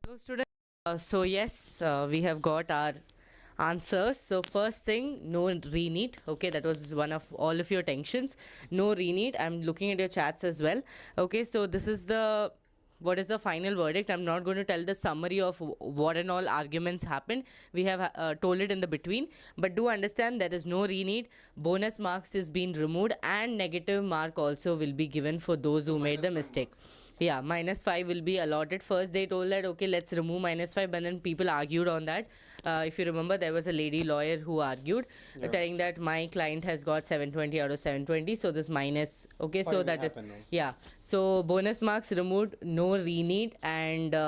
Hello, students. So yes, we have got our answers. So first thing, no re-NEET. Okay, that was one of all of your tensions. No re-NEET. I'm looking at your chats as well. Okay, so this is the what is the final verdict. I'm not going to tell the summary of what and all arguments happened. We have told it in the between, but do understand there is no re-NEET. Bonus marks is being removed and negative mark also will be given for those who made the mistake. Yeah, -5 will be allotted. First they told that okay, let's remove -5, but then people argued on that. If you remember, there was a lady lawyer who argued, telling that my client has got 720 out of 720, so this minus, okay, so that is, yeah. So bonus marks removed, no re-NEET, and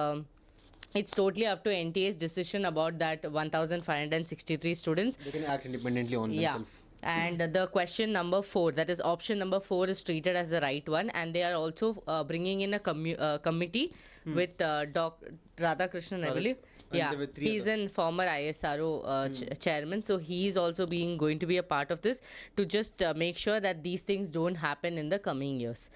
it's totally up to NTA's decision about that 1,563 students. They can act independently on themselves. And the question number 4, that is option number 4, is treated as the right one, and they are also bringing in a committee with Dr. Radhakrishnan, I believe. Yeah, he's a former ISRO chairman, so he's also going to be a part of this to just make sure that these things don't happen in the coming years.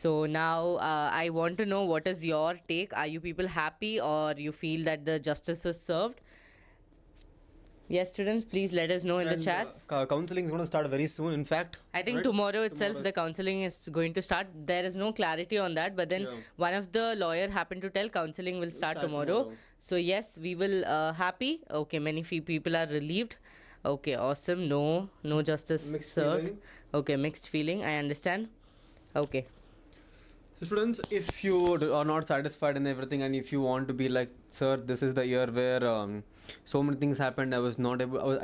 So now I want to know, what is your take? Are you people happy, or you feel that the justice is served? Yes, students, please let us know in the chats. Counseling is going to start very soon. In fact, I think tomorrow itself the counseling is going to start. There is no clarity on that, but then one of the lawyer happened to tell counseling will start tomorrow. So yes, we will happy. Okay, many people are relieved. Okay, awesome. No justice served. Okay, mixed feeling. I understand. Okay. So students, if you are not satisfied in everything, and if you want to be like, sir, this is the year where so many things happened, I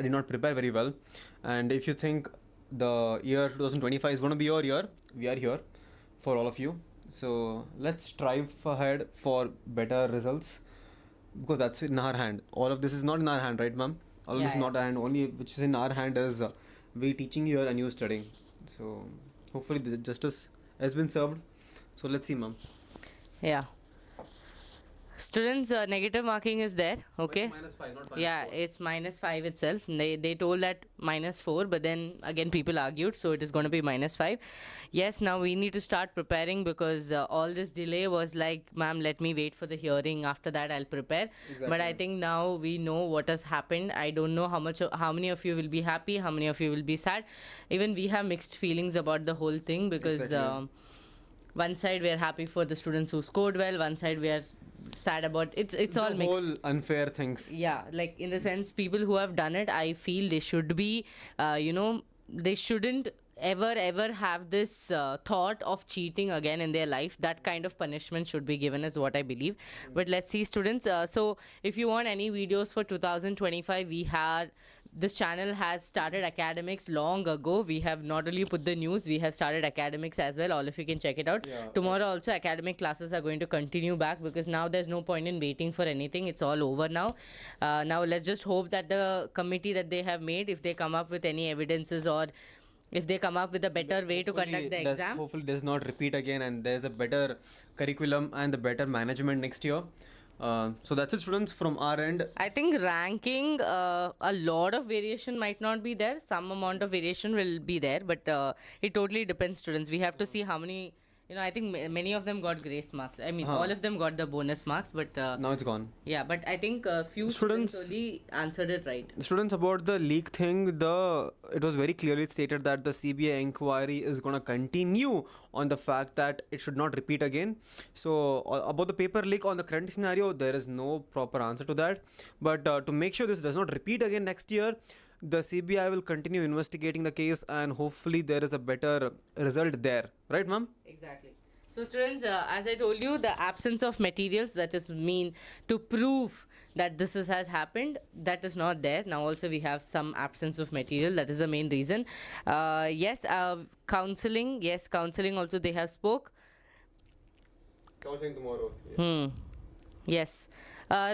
did not prepare very well, and if you think the year 2025 is going to be your year, we are here for all of you. So let's strive ahead for better results, because that's in our hand. All of this is not in our hand, right, ma'am? All of this is not our hand. Only which is in our hand is we teaching you and you studying. So hopefully the justice has been served. So let's see, ma'am. Yeah. Students, negative marking is there, okay? -5, not yeah, it's -5 itself. They told that -4, but then again people argued, so it is going to be -5. Yes, now we need to start preparing, because all this delay was like, ma'am, let me wait for the hearing. After that, I'll prepare. Exactly. But I think now we know what has happened. I don't know how many of you will be happy, how many of you will be sad. Even we have mixed feelings about the whole thing, because one side we are happy for the students who scored well, one side we are sad about it's all mixed. Whole unfair things. Yeah, like in the sense, people who have done it, I feel they should be they shouldn't ever have this thought of cheating again in their life. That kind of punishment should be given, is what I believe. But let's see, students, so if you want any videos for 2025, this channel has started academics long ago. We have not only put the news, we have started academics as well. All of you can check it out. Tomorrow also academic classes are going to continue back, because now there's no point in waiting for anything. It's all over now. Now let's just hope that the committee that they have made, if they come up with any evidences, or if they come up with a better way to conduct the exam. Hopefully does not repeat again, and there's a better curriculum and the better management next year. So that's it, students, from our end. I think ranking, a lot of variation might not be there. Some amount of variation will be there, but it totally depends, students. We have to see how many, I think many of them got grace marks. I mean, all of them got the bonus marks, but now it's gone. Yeah, but I think a few students only answered it right. Students, about the leak thing, it was very clearly stated that the CBI inquiry is going to continue on the fact that it should not repeat again. So about the paper leak, on the current scenario, there is no proper answer to that. But to make sure this does not repeat again next year, the CBI will continue investigating the case, and hopefully there is a better result there. Right, ma'am? Exactly. So students, as I told you, the absence of materials, that is mean to prove that this has happened, that is not there. Now also we have some absence of material. That is the main reason. Yes, counseling. Yes, counseling also they have spoke. Counseling tomorrow. Yes.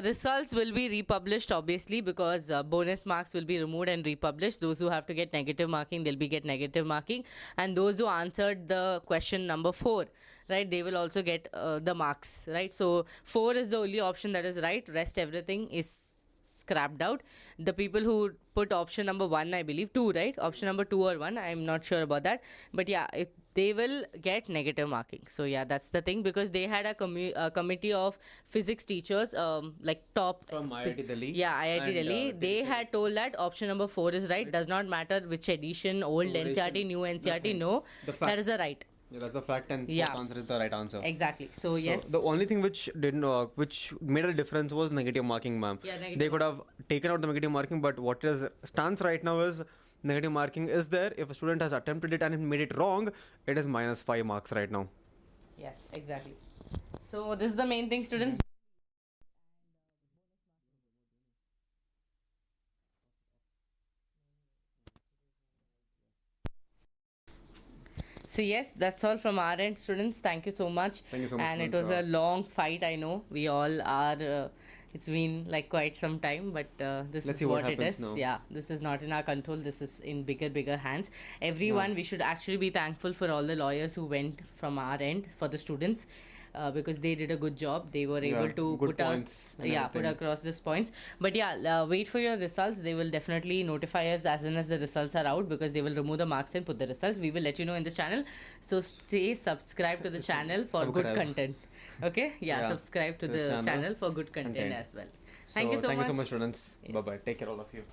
Results will be republished, obviously, because bonus marks will be removed and republished. Those who have to get negative marking, they'll be get negative marking. And those who answered the question number 4, right, they will also get the marks, right? So 4 is the only option that is right. Rest everything is scrapped out. The people who put option number 1, I believe, 2, right? Option number 2 or 1, I'm not sure about that. But yeah, they will get negative marking. So yeah, that's the thing, because they had a committee of physics teachers, like top From IIT Delhi. Yeah, IIT And, Delhi. They had told that option number 4 is right. Does not matter which edition, old NCRT, new NCRT. No, that is the right. Yeah, that's the fact, and Yeah. fourth answer is the right answer. Exactly. So yes. The only thing which didn't, which made a difference was negative marking, ma'am. Yeah, negative They could have taken out the negative marking, but what is stance right now is negative marking is there. If a student has attempted it and made it wrong, it is -5 marks right now. Yes, exactly. So this is the main thing, students. So yes, that's all from our end, students. Thank you so much. Thank you so much, And it students. was a long fight, I know. We all are. It's been like quite some time, but this Let's is see what what it happens is. now. Yeah, this is not in our control. This is in bigger hands. Everyone, we should actually be thankful for all the lawyers who went from our end for the students. Because they did a good job. They were able to good put out, points and put everything. across these points. But yeah, wait for your results. They will definitely notify us as soon as the results are out, because they will remove the marks and put the results. We will let you know in this channel. So stay subscribed to the channel for good Subscribe. content. Okay? Yeah, subscribe to the channel for good content as well. Thank you so much. Thank you so much, students. Yes. Bye bye. Take care, all of you.